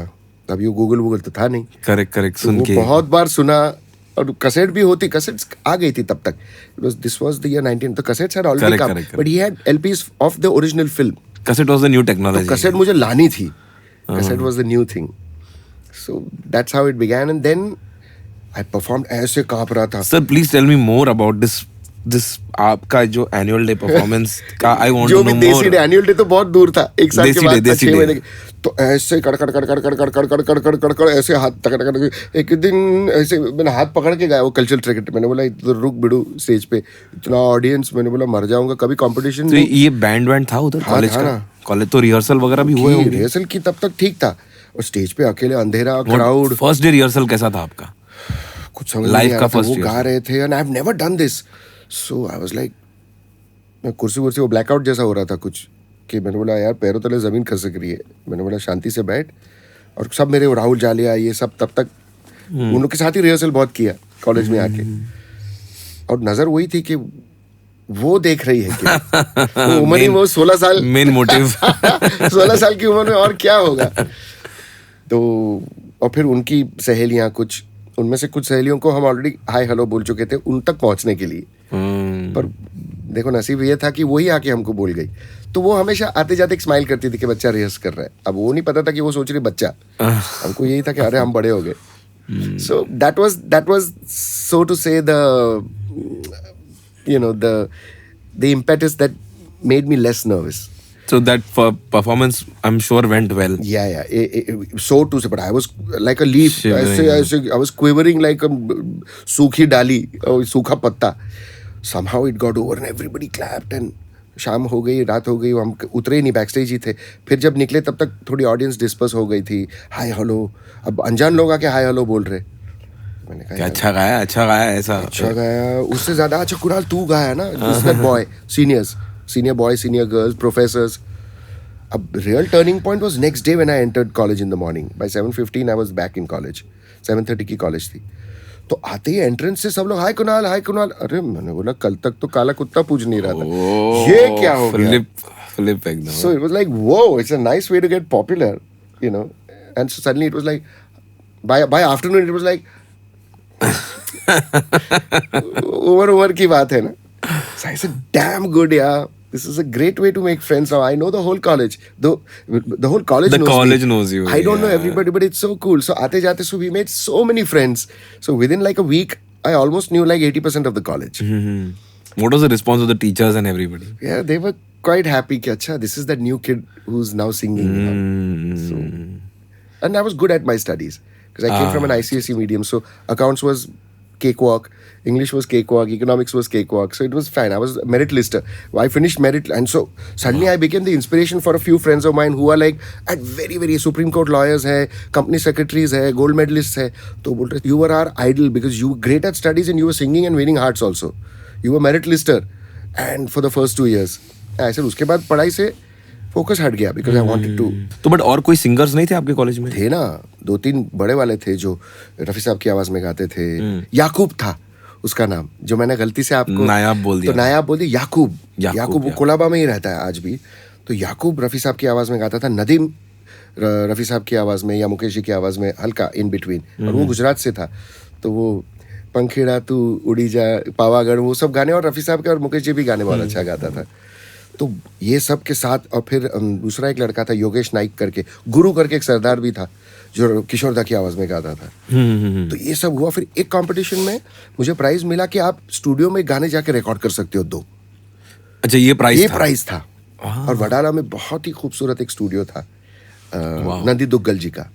तब ये गूगल तो था नहीं। करेक्ट तो सुन वो के बहुत बार सुना। और कैसेट भी होती, कैसेट्स आ गई थी तब तक। दिस वाज द ईयर 19, तो cassettes had already come, but he had LPs of the original film. Cassette was the new तो टेक्नोलॉजी। कैसेट मुझे लानी थी। Cassette was the new thing. So that's how it began and then I performed. ऐसे कांप रहा था। Sir please tell me more about this आपका जो एनुअल डे परफॉर्मेंस का। आई वांट जो टू भी नो देसी मोर। डे, एनुअल डे तो बहुत दूर था, एक साल के देसी बाद डे, था, देसी 6 डे। महीने के। तो ऐसे कड़ ऐसे हाथ तकड़। एक दिन ऐसे मैंने हाथ पकड़ के गाया वो कल्चरल ट्रैक। मैंने बोला इधर रुक बिडू स्टेज पे, इतना ऑडियंस, मैंने बोला मर जाऊंगा। कभी कंपटीशन तो ये बैंड था उधर हाँ, कॉलेज था का? ना। कॉलेज तो रिहर्सल वगैरह भी हुए होंगे। रिहर्सल की तब तक ठीक था, और स्टेज पे अकेले अंधेरा क्राउड। फर्स्ट डे रिहर्सल कैसा था आपका? कुछ समझ Live नहीं आ का रहा था। first वो year गा रहे थे and I have never done this. So I was like, मैं कुर्सी वो ब्लैकआउट जैसा हो रहा था कुछ, कि मैंने बोला यार पैरों तले जमीन खसक रही है। मैंने बोला शांति से बैठ। और सब मेरे राहुल जालिया ये सब तब तक उन लोग के साथ ही रिहर्सल बहुत किया कॉलेज में आके। और नजर वही थी कि वो देख रही है कि वो उम्र ही वो 16 साल मेन मोटिव। 16 साल की उम्र में और क्या होगा। तो और फिर उनकी सहेलियां, कुछ उनमें से कुछ सहेलियों को हम ऑलरेडी हाय हेलो बोल चुके थे उन तक पहुंचने के लिए। पर देखो नसीब ये था कि वही आके हमको बोल गई। तो वो हमेशा आते जाते एक स्माइल करती थी कि बच्चा रिहर्स कर रहा है। अब वो नहीं पता था कि वो सोच रही बच्चा। हमको यही था कि अरे हम बड़े हो गए। So that was so to say the impetus that made me less nervous. So that performance I'm sure went well. Yeah. So to say, but I was like a leaf. I was quivering like a सूखी डाली, सूखा पत्ता. Somehow it got over and everybody clapped and शाम हो गई, रात हो गई, हम उतरे ही नहीं, बैक स्टेज ही थे। फिर जब निकले तब तक थोड़ी ऑडियंस डिस्पर्स हो गई थी। हाय हेलो, अब अनजान लोग आके हाय हेलो बोल रहे। मैंने कहा अच्छा गाया ऐसा। अच्छा गाया, उससे ज्यादा अच्छा कुणाल तू गाया ना। Boy senior boy, senior girls, professors. अब real turning point was next day when I entered college in the morning. By 7:15 I was back in college. 7:30 की कॉलेज थी। तो आते ही एंट्रेंस से सब लोग हाय कुणाल। अरे मैंने बोला कल तक तो काला कुत्ता पूज नहीं रहा था, ये क्या हो गया? फ्लिप एकदम। So it was like, whoa, it's a nice way to get popular, you know. And so suddenly it was like, by afternoon it was like, उम्र की बात है ना। So I said, damn good, yeah. This is a great way to make friends now. I know the whole college. The whole college knows you. I don't know everybody, but it's so cool. So आते जाते, so we made so many friends. So within like a week, I almost knew like 80% of the college. What was the response of the teachers and everybody? Yeah, they were quite happy. Ki, Achha, this is that new kid who's now singing. You know? So, and I was good at my studies because I came from an ICSE medium. So accounts was cakewalk, English was cakewalk, economics was cakewalk. So it was fine. I was a merit lister. I finished merit, and so suddenly I became the inspiration for a few friends of mine who are like at very, very Supreme Court lawyers hai, company secretaries hai, gold medalists hai. तो बोल रहे, you were our idol because you were great at studies and you were singing and winning hearts also. You were merit lister, and for the first 2 years. I said उसके बाद पढ़ाई से focus हट गया because I wanted to. तो but और कोई singers नहीं थे आपके कॉलेज में? थे ना, 2-3 बड़े वाले थे जो रफी साहब की आवाज में गाते थे। याकूब था उसका नाम, जो मैंने गलती से आपको नायाब बोल दिया। तो नायाब बोल दिया। याकूब कोलाबा में ही रहता है आज भी। तो याकूब रफी साहब की आवाज में गाता था, नदीम रफी साहब की आवाज में या मुकेश जी की आवाज में, हल्का इन बिटवीन। और वो गुजरात से था, तो वो पंखेड़ा तू उड़ी जा, पावागढ़, वो सब गाने, और रफी साहब के और मुकेश जी भी गाने बहुत अच्छा गाता था। तो ये सब के साथ, और फिर दूसरा एक लड़का था योगेश नाइक करके, गुरु करके एक सरदार भी था जो किशोर दा की आवाज में गाता था। तो ये सब हुआ। फिर एक कंपटीशन में मुझे प्राइज मिला कि आप स्टूडियो में गाने जाके रिकॉर्ड कर सकते हो 2। अच्छा, ये प्राइस था? प्राइस था। और वडाला में बहुत ही खूबसूरत एक स्टूडियो था नंदी दुग्गल जी का।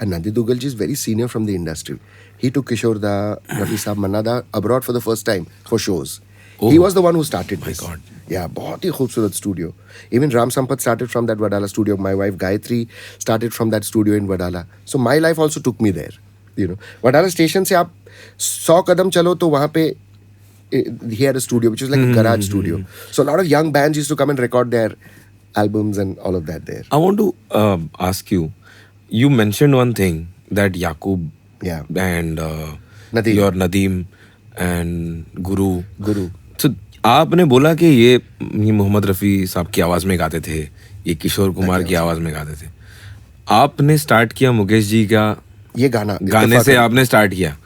And Nandi Duggal ji is very senior from the industry. He took Kishore da, Rafi Sahab, Manna da abroad for the first time for shows. He was the one who started this. God. Yeah, बहुत ही खूबसूरत studio. Even Ram Sampath started from that Wadala studio. My wife Gayatri started from that studio in Wadala. So my life also took me there. You know, Wadala station से आप 100 कदम चलो तो वहाँ पे he had a studio which was like a garage studio. So a lot of young bands used to come and record their albums and all of that there. I want to ask you. You mentioned one thing that Yaqub Yeah. and Nadeem. your Nadeem and Guru. Guru. तो आपने बोला कि ये मोहम्मद रफ़ी साहब की आवाज़ में गाते थे, ये किशोर कुमार की आवाज़ में गाते थे। आपने स्टार्ट किया मुकेश जी का ये गाने से आपने स्टार्ट किया।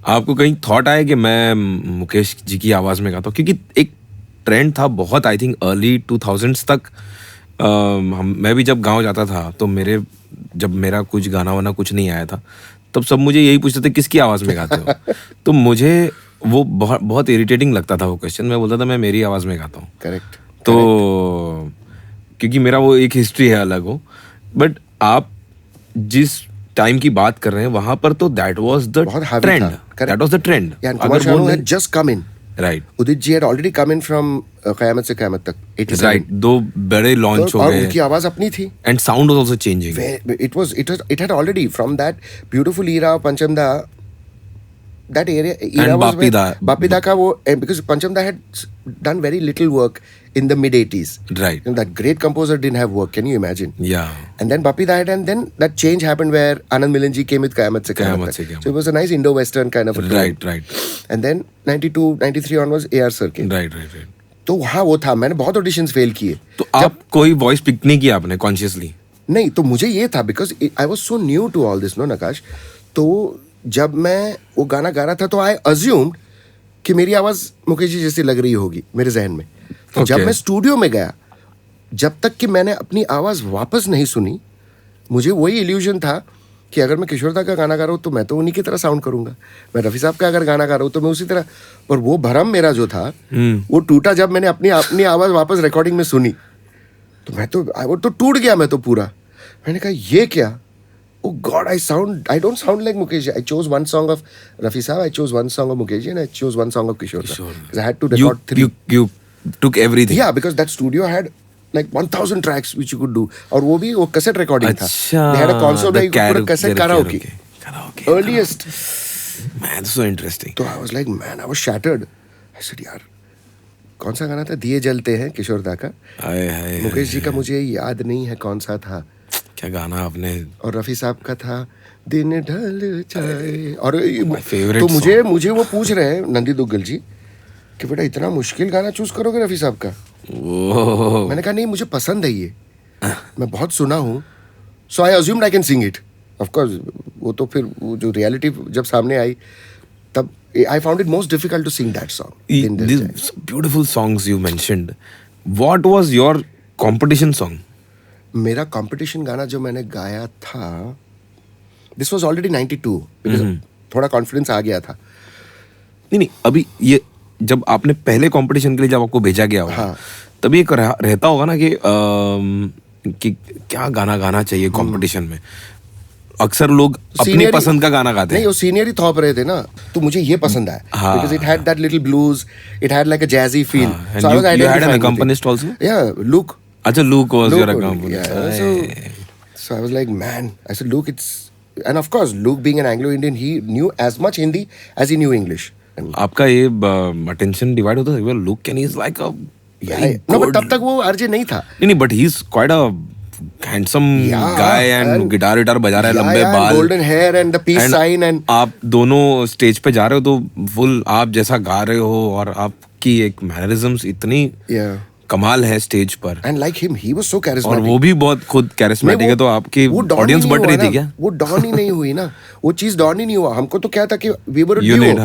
आपको कहीं थॉट आया कि मैं मुकेश जी की आवाज़ में गाता हूँ? क्योंकि एक ट्रेंड था बहुत, आई थिंक अर्ली 2000s तक। मैं भी जब गाँव जाता था तो जब मेरा कुछ गाना वाना कुछ नहीं आया था, तब सब मुझे यही पूछते थे किसकी आवाज़ में गाते हो। तो मुझे वो बहुत इरिटेटिंग लगता था वो क्वेश्चन। मैं बोलता था मैं मेरी आवाज़ में गाता हूँ। करेक्ट। तो क्योंकि मेरा वो एक हिस्ट्री है अलग हो। बट आप जिस टाइम की बात कर रहे हैं वहां पर तो that was the trend. That was the trend. Kumar Sanu had just come in. Right. Udit ji had already come in from क़यामत से क़यामत तक 87. राइट। दो बड़े लॉन्च हो और गए। उनकी आवाज अपनी थी। And sound was also changing. It had already from that beautiful era of Panchamda. That era And was Bapi Da का वो, because Panchamda had done very little work in the mid 80s. Right. And that great composer didn't have work. Can you imagine? Yeah. And then Bapi Da had, and then that change happened where Anand Milan ji came with क़यामत से क़यामत तक. So it was a nice Indo-Western kind of a tone. Right, right. And then 92, 93 onwards AR sir came. Right, right, right. तो वहाँ वो था, मैंने बहुत ऑडिशंस फेल किए। तो आप कोई वॉइस पिक नहीं किया आपने कॉन्शियसली? नहीं, तो मुझे ये था because I was so new to all this, no नकाश। तो जब मैं वो गाना गा रहा था तो आई अज्यूम्ड कि मेरी आवाज़ मुकेश जी जैसी लग रही होगी मेरे जहन में। तो जब मैं स्टूडियो में गया, जब तक कि मैंने अपनी आवाज़ वापस नहीं सुनी, मुझे वही इल्यूजन था कि अगर मैं किशोर दा का गाना गा रहा हूँ तो मैं तो उन्हीं की तरह साउंड करूंगा, मैं रफ़ी साहब का अगर गाना गा रहा हूँ तो मैं उसी तरह। पर वो भरम मेरा जो था वो टूटा जब मैंने अपनी आवाज़ वापस रिकॉर्डिंग में सुनी। तो मैं तो टूट गया, मैं तो पूरा। मैंने कहा ये क्या? Oh God, I don't sound like Mukesh. I chose one song of Rafi Saab, I chose one song of Mukesh, and I chose one song of Kishore. Because I had to record 3. You took everything. Yeah, because that studio had like 1000 tracks which you could do. और वो भी वो cassette recording था. They had a console where you could put a cassette karaoke. Earliest. Man, that's so interesting. So I was like, man, I was shattered. I said, यार, कौन सा गाना था? दिए जलते हैं किशोर दा का। मुकेश जी का मुझे याद नहीं है कौन सा था। क्या गाना आपने? और रफ़ी साहब का था दिन ढल जाए। और तो मुझे वो पूछ रहे हैं नंदी दुग्गल जी कि बेटा इतना मुश्किल गाना चूज करोगे रफ़ी साहब का? मैंने कहा नहीं, मुझे पसंद है ये, मैं बहुत सुना हूँ। So I assumed I can sing it. Of course वो तो फिर वो जो रियलिटी जब सामने आई तब I found it most difficult to sing that song. These beautiful songs you mentioned. What was your competition song? मेरा कंपटीशन गाना जो मैंने गाया था, दिस वाज ऑलरेडी 92, बिकॉज थोड़ा कॉन्फिडेंस आ गया था। नहीं, अभी ये जब आपने पहले कंपटीशन के लिए जब आपको भेजा गया होगा, तभी एक रहता होगा ना कि क्या गाना गाना चाहिए कंपटीशन में। अक्सर लोग अपनी पसंद का गाना गाते हैं। नहीं, वो सीनियर ही थोप रहे थे ना, तो मुझे ये पसंद आया because it had that little blues, it had like a jazzy feel. So you had an accompanist also? Yeah, Luke. अच्छा, Luke was your accompanist. Yeah, so I was like, man, I said, Luke, and of course, Luke being an Anglo-Indian, he knew as much Hindi as he knew English. आपका ये attention divide होता है? Luke Kenny is like a no, but तब तक वो RJ नहीं था। नहीं, but he's quite a handsome guy and guitar बजा रहा है, लंबे बाल, golden hair and the peace sign, and आप दोनों स्टेज पे जा रहे हो तो फुल आप जैसा गा रहे हो और आपकी एक मैनरिज्म्स इतनी कमाल है स्टेज पर। And like him, he was so charismatic. और वो भी बहुत खुद कैरिस्मेटिक है, तो आपकी ऑडियंस बढ़ रही थी क्या? वो डॉन ही नहीं हुई ना, वो चीज डॉन ही नहीं हुआ। हमको तो क्या था कि we were a duo.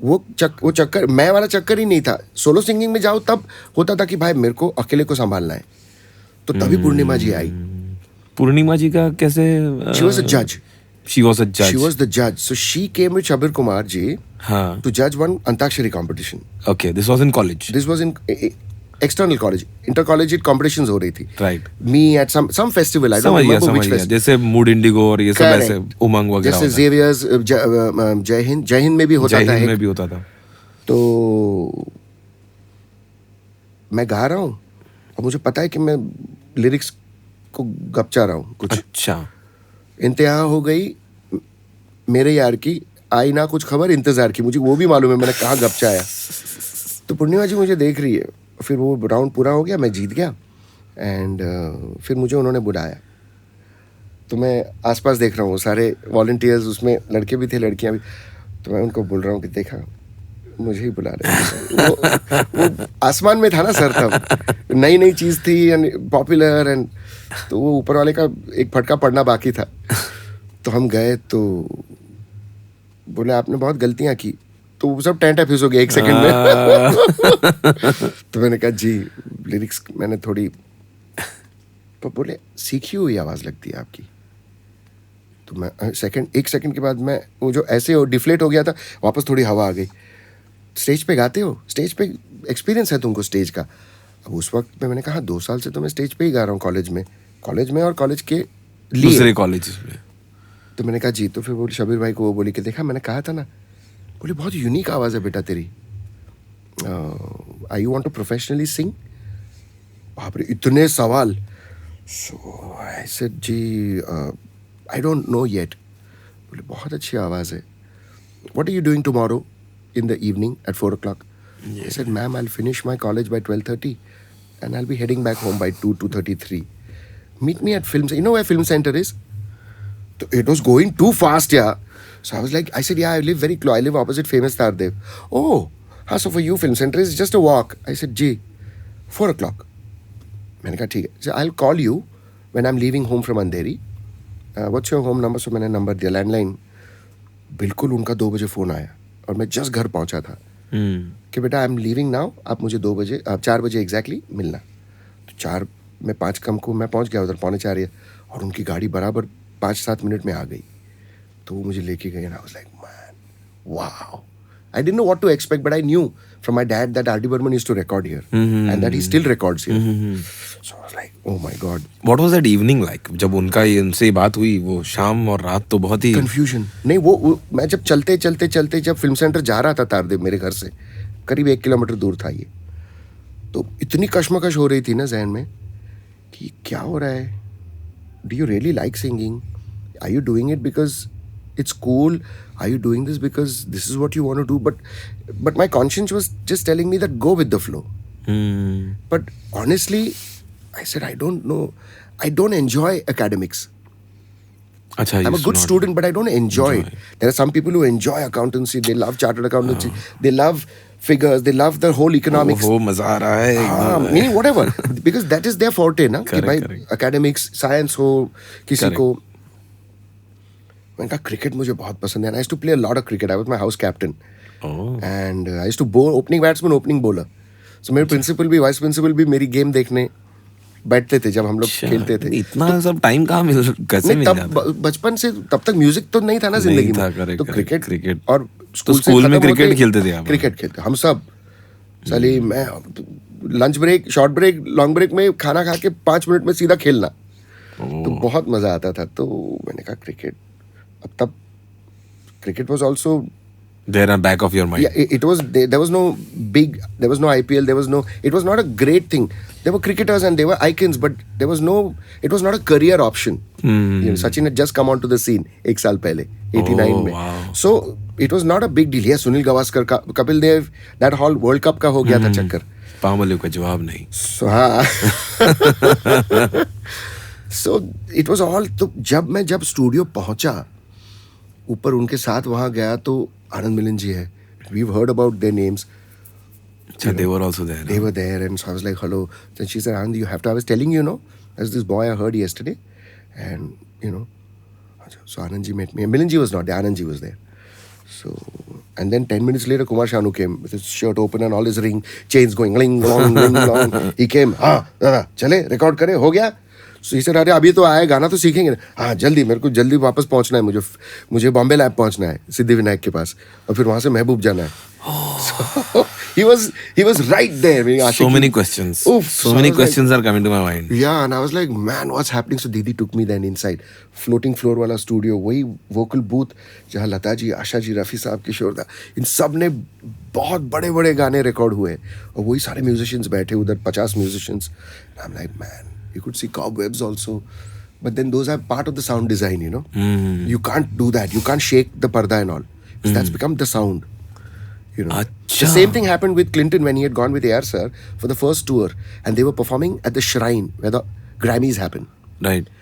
वो चक्कर, मैं वाला चक्कर ही नहीं था। सोलो सिंगिंग में जाओ तब होता था कि भाई मेरे को अकेले को संभालना है, तो तभी पूर्णिमा जी आई। पूर्णिमा जी का कैसे? She was a judge. She was a judge. She was the judge. So she came with Shabir Kumar ji to judge one Antakshari competition. Okay, this was in college. This was in external college, inter college competitions हो रही थी. Right. Me at some festival, I don't समझ गया remember which समझ गया. Festival. जैसे mood Indigo और ये सब ऐसे उमंग वगैरह जैसे होता है. जेवियर्स, जय हिंद में भी होता जय था हिंद में एक. भी होता था. तो मैं गा रहा हूँ और मुझे पता है कि मैं लिरिक्स को गपचा रहा हूँ कुछ. अच्छा. इंतहा हो गई मेरे यार की, आई ना कुछ खबर इंतजार की. मुझे वो भी मालूम है मैंने कहाँ गपचाया. तो पूर्णिमा जी मुझे देख रही है. फिर वो राउंड पूरा हो गया, मैं जीत गया. एंड फिर मुझे उन्होंने बुलाया. तो मैं आसपास देख रहा हूँ, सारे वॉलंटियर्स, उसमें लड़के भी थे लड़कियाँ भी. तो मैं उनको बोल रहा हूँ कि देखा मुझे ही बुला रहे हैं. वो आसमान में था ना सर, तब नई नई चीज़ थी एंड पॉपुलर. एंड तो वो ऊपर वाले का एक फटका पड़ना बाकी था. तो हम गए तो बोले आपने बहुत गलतियां की. तो वो सब टेंट हो गया 1 सेकंड में. तो मैंने कहा जी लिरिक्स मैंने थोड़ी. तो बोले सीखी हुई आवाज़ लगती है आपकी. तो मैं 1 सेकंड के बाद मैं वो जो ऐसे डिफ्लेट हो गया था, वापस थोड़ी हवा आ गई. स्टेज पे गाते हो, स्टेज पे एक्सपीरियंस है तुमको स्टेज का. अब उस वक्त में मैंने कहा 2 साल से तो मैं स्टेज पे ही गा रहा हूँ कॉलेज में और कॉलेज के लिए दूसरे कॉलेज में. तो मैंने कहा जी. तो फिर बोली शबीर भाई को वो बोली कि देखा मैंने कहा था ना. बोली बहुत यूनिक आवाज़ है बेटा तेरी. I you want to professionally sing. बाप रे इतने सवाल. So I said ji I don't know yet. बोले बहुत अच्छी आवाज़ है. What are you doing tomorrow in the evening at 4 o'clock? I said, ma'am, I'll finish my college by 12:30 and I'll be heading back home by 2:33. Meet me at you know where Film Center is? So it was going too fast, yeah. So I was like, I said, yeah, I live very close. I live opposite Famous Tardev. Oh, so for you Film Center is just a walk. I said, gee, 4 o'clock. मैंने कहा ठीक है. So I'll call you when I'm leaving home from Andheri. What's your home number? So मैंने number दिया landline. बिल्कुल उनका 2 बजे phone आया और मैं जस्ट घर पहुंचा था कि बेटा आई एम लीविंग नाउ, आप मुझे 4 बजे एग्जैक्टली मिलना. तो 4 में 5 कम को मैं पहुंच गया उधर 3:45 है. और उनकी गाड़ी बराबर 5-7 मिनट में आ गई. तो वो मुझे लेके गए. I was like man wow. I didn't know what to expect but I knew from my dad that RD. Burman used to record here and that he still records here. So I was like oh my god. What was that evening like जब उनसे बात हुई. वो शाम और रात तो बहुत ही कंफ्यूजन. नहीं वो मैं जब चलते जब फिल्म सेंटर जा रहा था तारदेव मेरे घर से करीब 1 किलोमीटर दूर था ये. तो इतनी कश्मकश हो रही थी ना जहन में कि क्या हो रहा है. Do you really like singing? Are you doing it because it's cool? Are you doing this because this is what you want to do? But my conscience was just telling me that go with the flow. But honestly, I said I don't know. I don't enjoy academics. Achha, I'm a good student, but I don't enjoy it. There are some people who enjoy accountancy. They love chartered accountancy. They love figures. They love the whole economics. वो मजा आ रहा है. Meaning whatever, because that is their forte, na? कि भाई academics, science हो किसी को. मैंने कहा क्रिकेट मुझे बहुत पसंद है. I used to play a lot of cricket. I was my house captain and I used to bowl opening batsman opening bowler. So मेरे प्रिंसिपल भी वाइस प्रिंसिपल भी मेरी गेम देखने बैठते थे जब हम लोग खेलते थे. इतना सब टाइम कहाँ कैसे मिल जाता. बचपन से तब तक म्यूजिक तो नहीं था ना जिंदगी में. तो क्रिकेट और स्कूल में क्रिकेट खेलते थे. क्रिकेट खेलते हम सब. चलिए मैं lunch break, short break, long break में खाना खा के 5 मिनट में सीधा खेलना. तो बहुत मजा आता था. तो मैंने कहा क्रिकेट. अब तब cricket was also there in the back of your mind. Yeah, it was there was no IPL, it was not a great thing. There were cricketers and they were icons, but it was not a career option. You know, Sachin had just come onto the scene 1 साल पहले 89 में. Wow. So it was not a big deal. Yeah, Sunil Gavaskar का, Kapil Dev, that whole World Cup का हो गया था चक्कर. पामलिव का जवाब नहीं. So हाँ. So it was all. तो जब स्टूडियो पहुंचा ऊपर उनके साथ वहाँ गया तो आनंद मिलन जी है. We've heard about their names. They were also there. They were there and so I was like, hello. Then she said, Anand, you have to. I was telling you, there's this boy I heard yesterday and so Anand ji met me. Milan ji was not there. Anand ji was there. So, and then 10 minutes later, Kumar Sanu came with his shirt open and all his chains going, ling, long, ling, long. He came, दादा, चले, record करे, हो गया. So he said, अरे अभी तो आया, गाना तो सीखेंगे. हाँ जल्दी, मेरे को जल्दी वापस पहुंचना है. मुझे बॉम्बे लैब पहुंचना है, सिद्धि विनायक के पास, और फिर वहाँ से महबूब जाना है. So he was right there. मेरी आशिकी. So many questions. Oof, So I many was questions are coming to my mind. Yeah, and I was like, man, what's happening? So Didi took me then inside. Floating floor वाला studio, वही vocal booth जहाँ लता जी, आशा जी, रफ़ी साहब, किशोर दा, इन सब ने बहुत बड़े बड़े गाने रिकॉर्ड हुए और वही सारे musicians बैठे उधर 50 musicians. And I'm like, man, you could see cobwebs also. But then those are part of the sound design, you know. You can't do that. You can't shake the parda and all. That's become the sound. You know. Achha. The same thing happened with Clinton when he had gone with AR Sir for the first tour, and they were performing at the Shrine where the Grammys happen. Right.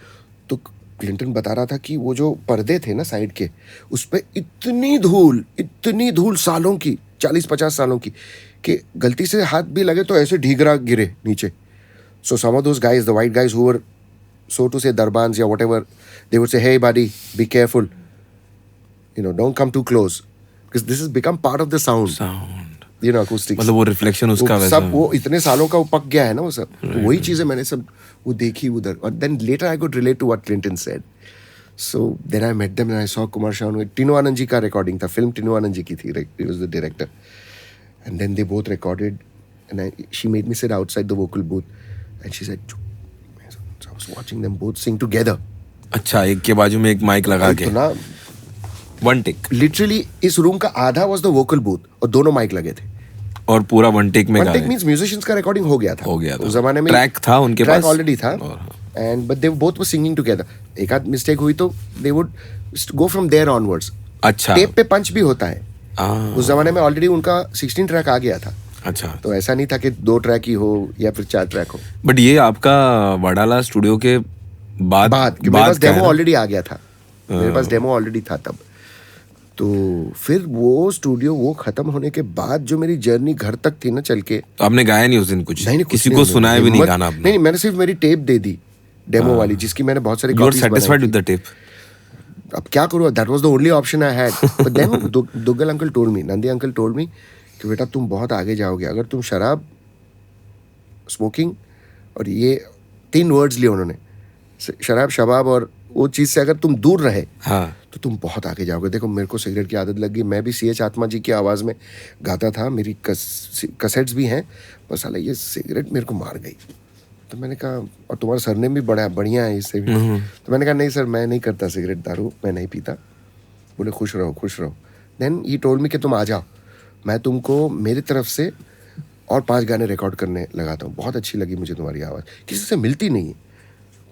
तो Clinton बता रहा था कि वो जो पर्दे थे ना साइड के, उस पे इतनी धूल सालों की, 40-50 सालों की, कि गलती से हाथ भी लगे तो ऐसे ढीगरा गिरे नीचे. So some of those guys, the white guys who were, so to say, darbans or whatever, they would say, hey buddy, be careful. You know, don't come too close. Because this has become part of the sound. You know, acoustics. मतलब वो reflection उसका वैसा सब वो इतने सालों का वो पक गया है ना वो सब. तो वही चीजें मैंने सब वो देखी उधर. और then later I could relate to what Clinton said. So then I met them and I saw Kumar Sanu. Tinu Anand ji का recording था. Film Tinu Anand ji की थी. He was the director. And then they both recorded. And she made me sit outside the vocal booth. And she said, so I was watching them both sing together. अच्छा, एक के बाजू में एक mic लगा के तो ना वन टेक लिटरली इस रूम का आधा वाज द वोकल बूथ और दोनों माइक लगे थे और पूरा वन टेक में वन गा टेक रहे. मींस म्यूजिशियंस का रिकॉर्डिंग हो गया था उस जमाने में. ट्रैक था उनके ट्रैक पास ऑलरेडी था and but they both were singing together. एक आध मिस्टेक हुई तो they would go from there onwards. अच्छा. टेप पे पंच भी होता है. उस जमाने में ऑलरेडी उनका 16 ट्रैक आ गया था. अच्छा. तो ऐसा नहीं था कि 2 ट्रैक ही हो या फिर 4 ट्रैक हो. बट ये आपका वडाला स्टूडियो के बाद मेरे पास डेमो ऑलरेडी आ गया था. मेरे पास डेमो ऑलरेडी था तब. तो फिर वो स्टूडियो वो खत्म होने के बाद जो मेरी जर्नी घर तक थी ना चल के. तो आपने गाया नहीं उस दिन कुछ? नहीं, किसी को सुनाया भी नहीं गाना आपने? नहीं, मैंने सिर्फ मेरी टेप दे दी डेमो वाली जिसकी मैंने बहुत सारी कॉपीज बनाई. You are satisfied with the tape? अब क्या करूँ, that was the only option I had. But then Duggal uncle told me, Nandi uncle told me कि बेटा तुम बहुत आगे जाओगे अगर तुम शराब, स्मोकिंग और ये 3 वर्ड्स लिए उन्होंने, शराब, शबाब और वो चीज़ से अगर तुम दूर रहे तो तुम बहुत आगे जाओगे. देखो मेरे को सिगरेट की आदत लग गई. मैं भी CH आत्मा जी की आवाज़ में गाता था. मेरी कैसेट्स भी हैं. बस साला ये सिगरेट मेरे को मार गई. तो मैंने कहा और तुम्हारा सरनेम भी बढ़िया है इससे भी. तो मैंने कहा नहीं सर मैं नहीं करता सिगरेट दारू, मैं नहीं पीता. बोले खुश रहो. देन ही टोल्ड मी कि तुम आ जाओ, मैं तुमको मेरी तरफ से और 5 गाने रिकॉर्ड करने लगाता हूँ. बहुत अच्छी लगी मुझे तुम्हारी आवाज़, किसी से मिलती नहीं है.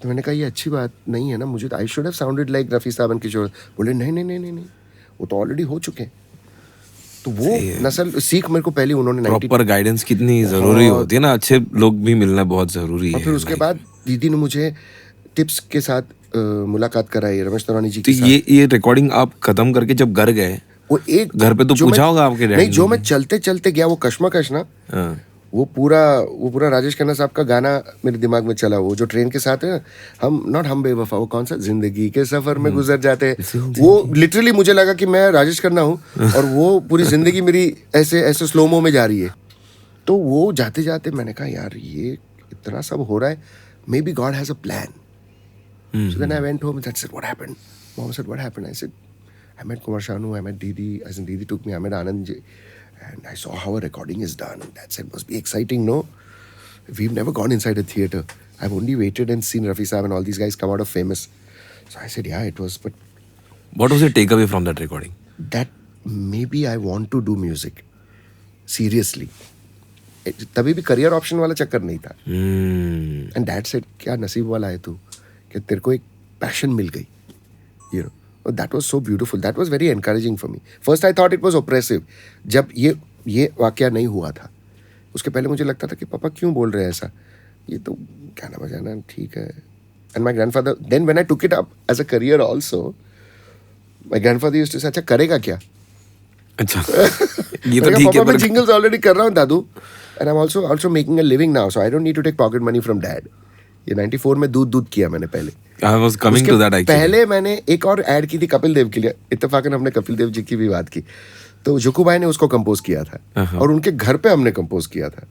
तो मैंने कहा ये अच्छी बात नहीं है ना, मुझे I should have sounded like Rafi साहब एंड किशोर. बोले नहीं वो तो ऑलरेडी हो चुके हैं. तो वो नस्ल सीख मेरे को पहले उन्होंने प्रॉपर गाइडेंस कितनी जरूरी होती है ना. अच्छे लोग भी मिलना बहुत जरूरी है. और फिर उसके बाद दीदी ने मुझे टिप्स के साथ मुलाकात कराई रमेश तरानी जी के साथ. ये रिकॉर्डिंग आप खत्म करके जब घर गए, वो एक घर पे तो पूछा होगा आपके डैडी? नहीं, जो मैं चलते गया वो कश्मकश ना, वो पूरा राजेश खन्ना साहब का गाना मेरे दिमाग में चला. वो जो ट्रेन के साथ है, हम बेवफा, वो कौन सा, जिंदगी के सफर में गुजर जाते हैं. वो लिटरली मुझे लगा कि मैं राजेश खन्ना हूँ और वो पूरी जिंदगी मेरी ऐसे स्लोमो में जा रही है. तो वो जाते जाते मैंने कहा यार ये इतना सब हो रहा है, may be God has a plan. So then I went home and said, what happened? Mom said, what happened? I said, I met Kumar Sanu, I met Didi, as in Didi took me, I met Anand ji, and I saw how a recording is done. That said, must be exciting, no? We've never gone inside a theater. I've only waited and seen Rafi Saab and all these guys come out of Famous. So I said, yeah, it was, but... What was your takeaway from that recording? That maybe I want to do music. Seriously. तभी भी career option वाला चक्कर नहीं था. And that said क्या नसीब वाला है तू कि तेरे को एक पैशन मिल गई. You know, that was so beautiful. That was very encouraging for me. First I thought it was oppressive जब ये वाकया नहीं हुआ था. उसके पहले मुझे लगता था कि पापा क्यों बोल रहे हैं ऐसा, ये तो गाना बजाना ठीक है. And my grandfather, then when I took it up as a career also, my grandfather used to say, अच्छा करेगा क्या? अच्छा ये तो ठीक है, मैं जिंगल्स ऑलरेडी कर रहा हूँ दादू, and I am also making a living now, so I don't need to take pocket money from dad. ये 94 में दूध किया मैंने पहले. I was coming to that actually. पहले मैंने एक और ऐड की थी कपिल देव के लिए. इत्तेफाकन हमने कपिल देव जी की भी बात की. तो जुकू भाई ने उसको कंपोज किया था और उनके घर पे हमने कंपोज किया था.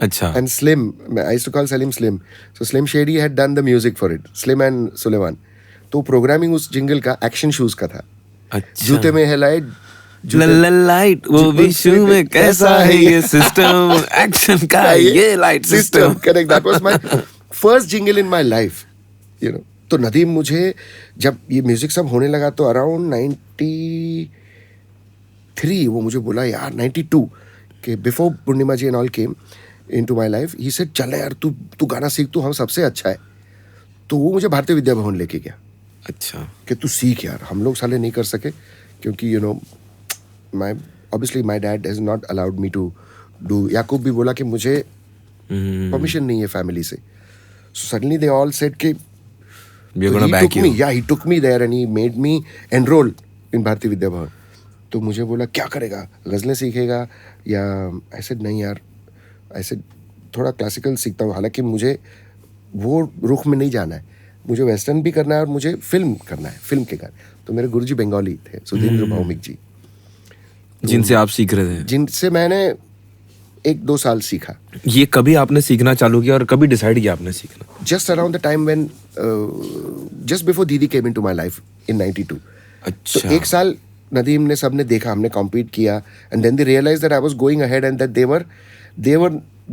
अच्छा. And slim, I used to call Salim slim, so Slim Shady had done the music for it, slim and Sulaiman. तो प्रोग्रामिंग उस जिंगल का एक्शन शूज का था. अच्छा. जूते में है लाइट, लाइट वो भी शू में कैसा है ये सिस्टम, एक्शन का ये light system. Correct, that was my first jingle in my life, you know. तो नदीम मुझे जब ये म्यूजिक सब होने लगा तो अराउंड 93 वो मुझे बोला यार, 92 के before Purnima ji and all came into my life, he said चल यार तू गाना सीख, तू हम सबसे अच्छा है। तो वो मुझे भारतीय विद्या भवन लेके गया। अच्छा। कि तू सीख यार, हम लोग साले नहीं कर सके क्योंकि you know obviously my dad has not allowed me to do. Yakub भी बोला कि मुझे परमिशन नहीं है फैमिली से। So suddenly they all said कि We're gonna back you. he took me there and he made me enroll in भारतीय विद्या भवन। तो मुझे बोला क्या करेगा, गज़लें सीखेगा या ऐसे? नहीं यार, ऐसे थोड़ा क्लासिकल सीखता हूँ। हालांकि मुझे वो रुख में नहीं जाना है, मुझे वेस्टर्न भी करना है और मुझे फिल्म करना है, फिल्म के गाने। तो मेरे गुरुजी बंगाली थे, सुधींद्र भौमिक जी, जिनसे आप सीख रहे थे। जिनसे मैंने 1-2 साल सीखा। ये कभी आपने सीखना चालू किया और कभी डिसाइड किया आपने सीखना? Just around the time when just before दीदी came into my life in 92। अच्छा। तो 1 साल नदीम ने, सबने देखा, हमने कॉम्पीट किया and then they realized that I was going ahead and that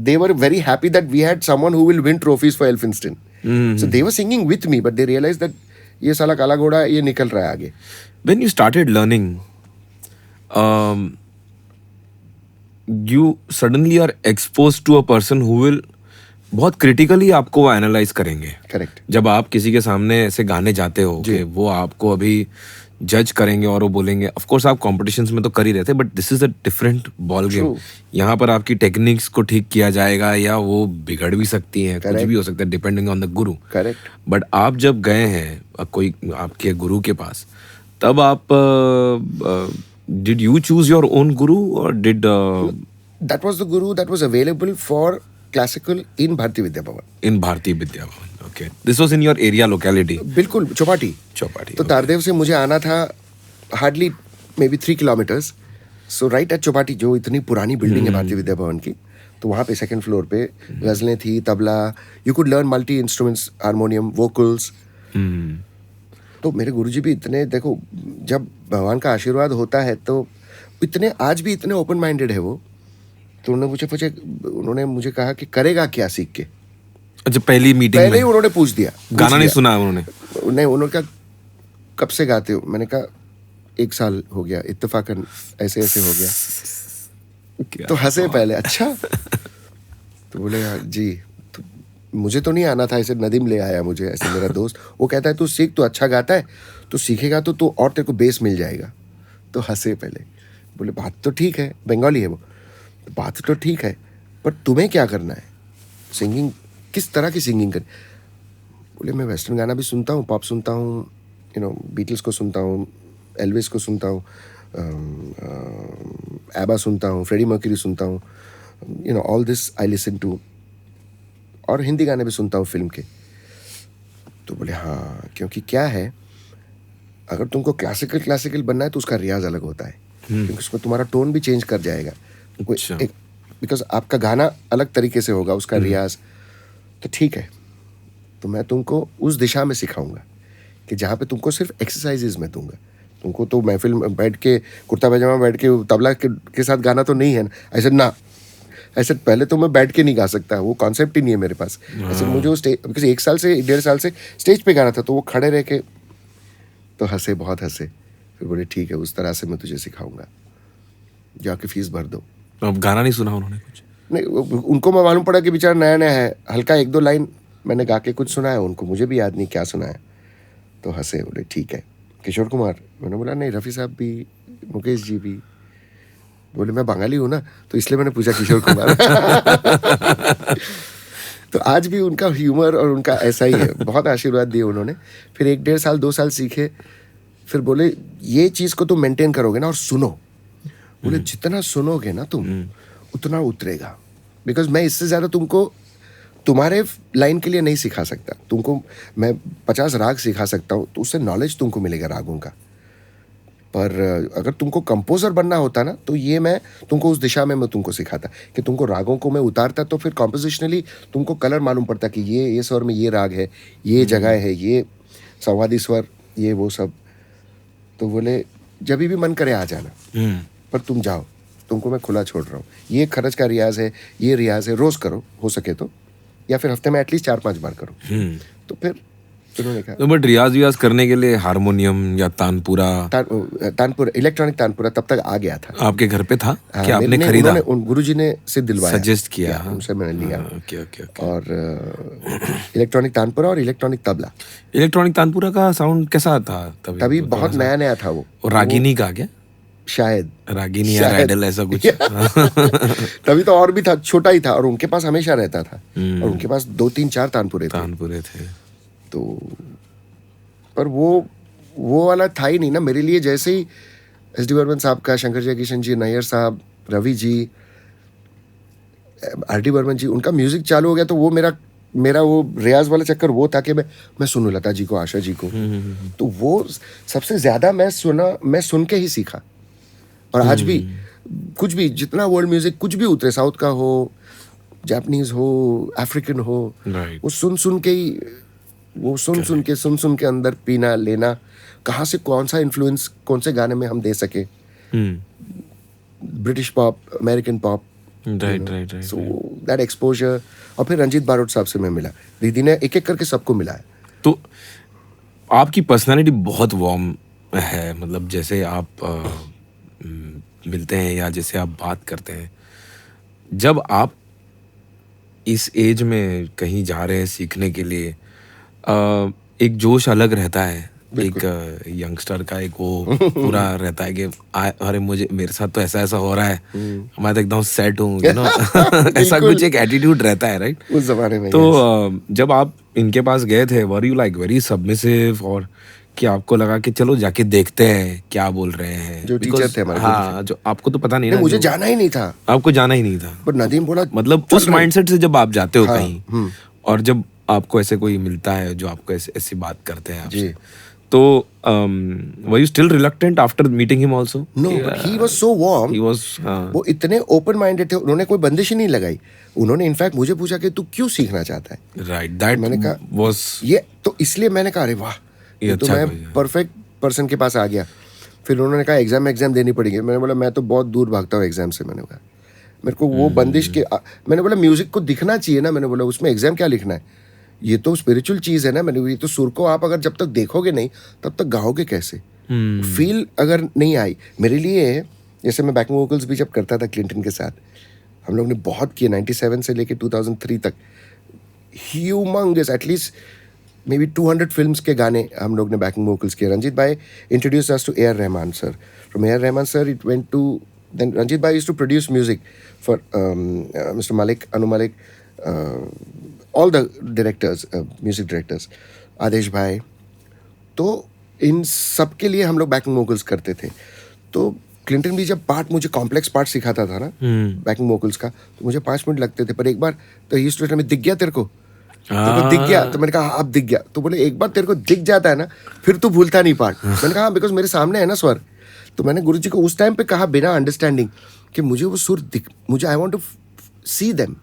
they were very happy that we had someone who will win trophies for Elphinstone। So they were singing with me but they realized that ये साला काला घोड़ा ये निकल रहा है आगे। When you started learning, you suddenly are exposed to a person who will बहुत क्रिटिकली आपको एनालाइज करेंगे। करेक्ट। जब आप किसी के सामने ऐसे गाने जाते हो कि वो आपको अभी जज करेंगे और वो बोलेंगे, ऑफ कोर्स आप कॉम्पिटिशन्स में तो कर ही रहे थे, but this is a different ball game. यहाँ पर आपकी टेक्निक्स को ठीक किया जाएगा या वो बिगड़ भी सकती हैं, कुछ भी हो सकता है depending on the Guru. Correct. But आप जब गए हैं कोई आपके गुरु के पास, तब आप did you choose your own guru और did that was the guru that was available for classical in Bharatiya Vidya Bhavan. In Bharatiya Vidya Bhavan, okay. This was in your area locality? बिल्कुल, चौपाटी। तो तारदेव से मुझे आना था hardly may be 3 kilometres. So right at Chowpatty, जो इतनी पुरानी बिल्डिंग है भारतीय विद्या भवन की, तो वहाँ पे सेकंड फ्लोर पे गजलें थी, tabla, you could learn multi instruments, harmonium, vocals. तो मेरे गुरुजी भी इतने, देखो जब भगवान का आशीर्वाद होता है तो इतने, आज भी इतने ओपन माइंडेड है वो। तो उन्होंने मुझे कहा कि करेगा क्या सीख के। अच्छा, पहली मीटिंग पहले ही उन्होंने पूछ दिया, गाना नहीं सुना उन्होंने? नहीं, उन्होंने कहा कब से गाते हो? मैंने कहा 1 साल हो गया, इत्तेफाकन ऐसे ऐसे हो गया। तो हंसे पहले, अच्छा। तो बोले यार जी, तो मुझे तो नहीं आना था, ऐसे नदीम ले आया मुझे, ऐसे मेरा दोस्त। वो कहता है तू सीख, तू अच्छा गाता है, तू सीखेगा तो तू और तेरे को बेस मिल जाएगा। तो हंसे पहले, बोले बात तो ठीक है, बंगाली है वो, बात तो ठीक है, पर तुम्हें क्या करना है? सिंगिंग किस तरह की सिंगिंग कर? बोले मैं वेस्टर्न गाना भी सुनता हूँ, पॉप सुनता हूँ, यू नो बीटल्स को सुनता हूँ, एल्विस को सुनता हूँ, एबा सुनता हूँ, फ्रेडी मर्क्यूरी सुनता हूँ, you know all this I listen to, और हिंदी गाने भी सुनता हूँ फिल्म के। तो बोले हाँ, क्योंकि क्या है, अगर तुमको क्लासिकल बनना है तो उसका रियाज अलग होता है, क्योंकि उसमें तुम्हारा टोन भी चेंज कर जाएगा। अच्छा। बिकॉज आपका गाना अलग तरीके से होगा, उसका रियाज। तो ठीक है, तो मैं तुमको उस दिशा में सिखाऊंगा कि जहाँ पे तुमको सिर्फ एक्सरसाइजेज में दूंगा। तुमको तो महफिल में बैठ के, कुर्ता पैजामा बैठ के तबला के साथ गाना तो नहीं है ना। ऐसे ना, ऐसे पहले तो मैं बैठ के नहीं गा सकता, वो कॉन्सेप्ट ही नहीं है मेरे पास। ऐसे मुझे वो स्टेज, बिकॉज 1 साल से 1.5 साल से स्टेज पे गाना था, तो वो खड़े रह के, तो हंसे, बहुत हंसे। फिर बोले ठीक है, उस तरह से मैं तुझे सिखाऊंगा, जाके फीस भर दो। अब गाना नहीं सुना उन्होंने कुछ? नहीं, उनको मैं मालूम पड़ा कि बेचारा नया नया है, हल्का 1-2 लाइन मैंने गा के कुछ सुना है उनको, मुझे भी याद नहीं क्या सुना है। तो हंसे, बोले ठीक है। किशोर कुमार? मैंने बोला नहीं, रफ़ी साहब भी, मुकेश जी भी। बोले मैं बंगाली हूँ ना, तो इसलिए मैंने पूछा किशोर कुमार। तो आज भी उनका ह्यूमर और उनका ऐसा ही है, बहुत आशीर्वाद दिए उन्होंने। फिर 1-1.5 साल 2 साल सीखे, फिर बोले ये चीज़ को तुम मेंटेन करोगे ना, और सुनो। बोले जितना सुनोगे ना तुम, उतना उतरेगा। बिकॉज मैं इससे ज़्यादा तुमको तुम्हारे लाइन के लिए नहीं सिखा सकता। तुमको मैं 50 राग सिखा सकता हूँ, तो उससे नॉलेज तुमको मिलेगा रागों का। पर अगर तुमको कंपोजर बनना होता ना, तो ये मैं तुमको उस दिशा में मैं तुमको सिखाता कि तुमको रागों को मैं उतारता, तो फिर कॉम्पोजिशनली तुमको कलर मालूम पड़ता कि ये स्वर में ये राग है, ये जगह है, ये संवादी स्वर, ये वो सब। तो बोले जब भी मन करे आ जाना, पर तुम जाओ, तुमको मैं खुला छोड़ रहा हूँ। ये खरज का रियाज है, ये रियाज है, रोज करो हो सके तो, या फिर हफ्ते में एटलीस्ट 4-5 बार करो। तो फिर उन्होंने कहा तो बट रियाज वियाज करने के लिए हारमोनियम या तानपुरा तानपुरा, इलेक्ट्रॉनिक तानपुरा तब तक आ गया था। आपके घर पे था हाँ, कि आपने खरीदा? गुरुजी ने से दिलवाया, सजेस्ट किया, उनसे मैंने लिया। Okay okay okay. और इलेक्ट्रॉनिक तानपुरा और इलेक्ट्रॉनिक तबला, इलेक्ट्रॉनिक तानपुरा का साउंड कैसा था तभी? तभी बहुत नया नया था वो। और रागिनी का क्या? शायद रागिनी या रैडल ऐसा कुछ। तभी तो और भी था, छोटा ही था, और उनके पास हमेशा रहता था, और उनके पास 2-3-4 तानपुरे थे। तो पर वो वाला था ही नहीं ना मेरे लिए। जैसे ही एस.डी. बर्मन साहब का, शंकर जयकिशन जी, नैयर साहब, रवि जी, आर.डी. बर्मन जी, उनका म्यूजिक चालू हो गया, तो वो मेरा वो रियाज वाला चक्कर वो था कि मैं सुनूं लता जी को, आशा जी को। तो वो सबसे ज्यादा मैं सुन के ही सीखा। और आज भी कुछ भी, जितना वर्ल्ड म्यूजिक कुछ भी उतरे, साउथ का हो, जापानीज हो, अफ्रीकन हो, वो सुन के ही, वो सुन के अंदर पीना लेना, कहाँ से कौन सा इन्फ्लुएंस कौन से गाने में हम दे सके, British pop, American pop, right. So that exposure. और फिर रंजीत बारोट साहब से मैं मिला, दीदी ने एक एक करके सबको मिलाया। तो आपकी पर्सनालिटी बहुत वार्म है, मतलब जैसे आप मिलते हैं या जैसे आप बात करते हैं, जब आप इस एज में कहीं जा रहे हैं सीखने के लिए, एक जोश अलग रहता है, एक यंगस्टर का एक वो पूरा रहता है कि अरे मेरे साथ तो ऐसा हो रहा है, मैं तो एकदम सेट हूँ, यू नो। ऐसा कुछ एक एटीट्यूड रहता है, राइट? उस जमाने में। तो जब आप इनके पास गए थे, were you like very submissive, और कि आपको लगा कि चलो जाके देखते हैं क्या बोल रहे हैं? जो टीचर थे हमारे, हाँ, जो आपको तो पता नहीं ना, मुझे जाना ही नहीं था। आपको जाना ही नहीं था, पर नदीम बोला, मतलब उस माइंडसेट से जब आप जाते हो कहीं, और जब आपको ऐसे कोई मिलता है जो आपको ऐसी बात करते हैं आपसे, तो were you still reluctant after meeting him also? No, but he was so warm. He was, वो इतने ओपन माइंडेड थे, उन्होंने कोई बंदिश ही नहीं लगाई। उन्होंने इनफैक्ट मुझे पूछा कि तू क्यों सीखना चाहता है? Right, that मैंने कहा was, ये तो इसलिए मैंने कहा अरे वाह, ये तो मैं परफेक्ट पर्सन के पास आ गया। फिर उन्होंने कहा एग्जाम देनी पड़ेगी। मैंने बोला मैं तो बहुत दूर भागता हूँ एग्जाम से। मैंने कहा मेरे को वो बंदिश के, मैंने बोला म्यूजिक को दिखना चाहिए ना, मैंने बोला उसमें एग्जाम क्या लिखना है, ये तो स्पिरिचुअल चीज है ना। मैंने ये तो सुर को आप अगर जब तक देखोगे नहीं तब तक गाओगे कैसे? फील अगर नहीं आई मेरे लिए, जैसे मैं बैकिंग वोकल्स भी जब करता था क्लिंटन के साथ, हम लोग ने बहुत किए 97 से लेके 2003 तक, humongous, at least may be 200 films के गाने हम लोग ने बैकिंग वोकल्स किए। Ranjit bhai introduce us to A R. Rahman sir, from A R. Rahman sir it went to, then Ranjit bhai used to produce music for mister Malik, Anu Malik, all the directors, music directors, Adesh bhai, तो इन सब के लिए हम लोग बैकिंग वोकल्स करते थे। तो क्लिंटन भी जब मुझे कॉम्प्लेक्स पार्ट सिखाता था ना बैकिंग वोकल्स का, तो मुझे 5 मिनट लगते थे, पर एक बार तो ही स्टूडेंट में दिख गया तेरे को, दिख गया, तो मैंने कहा अब दिख गया। तो बोले एक बार तेरे को दिख जाता है ना, फिर तू भूलता नहीं पार्ट। मैंने कहा बिकॉज मेरे सामने है ना स्वर। तो मैंने गुरुजी को उस टाइम पे कहा बिना अंडरस्टैंडिंग कि मुझे वो सुर मुझे I want to see them.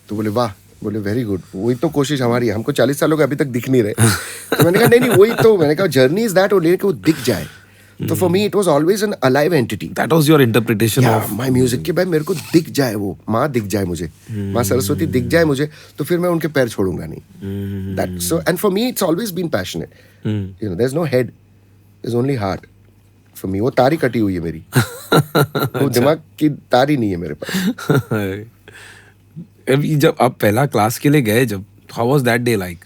तो बोले वाह, बोले वेरी गुड, वही तो कोशिश हमारी है, हमको 40 साल हो गए अभी तक दिख नहीं रहे। तो मैंने कहा नहीं वही तो, मैंने कहा जर्नी इज दैट, वो लेके वो दिख जाए। तो for me it was always an alive entity. That was your interpretation of my music कि भाई मेरे को दिख जाए, वो माँ दिख जाए मुझे, माँ सरस्वती दिख जाए मुझे, तो फिर मैं उनके पैर छोड़ूंगा नहीं। That so, and for me it's always been passionate, you know, there is no head, there is only heart for me. वो तारी कटी हुई है मेरी, वो दिमाग की तारी नहीं है मेरे पास। अभी जब आप पहला क्लास के लिए गए, जब how was that day like?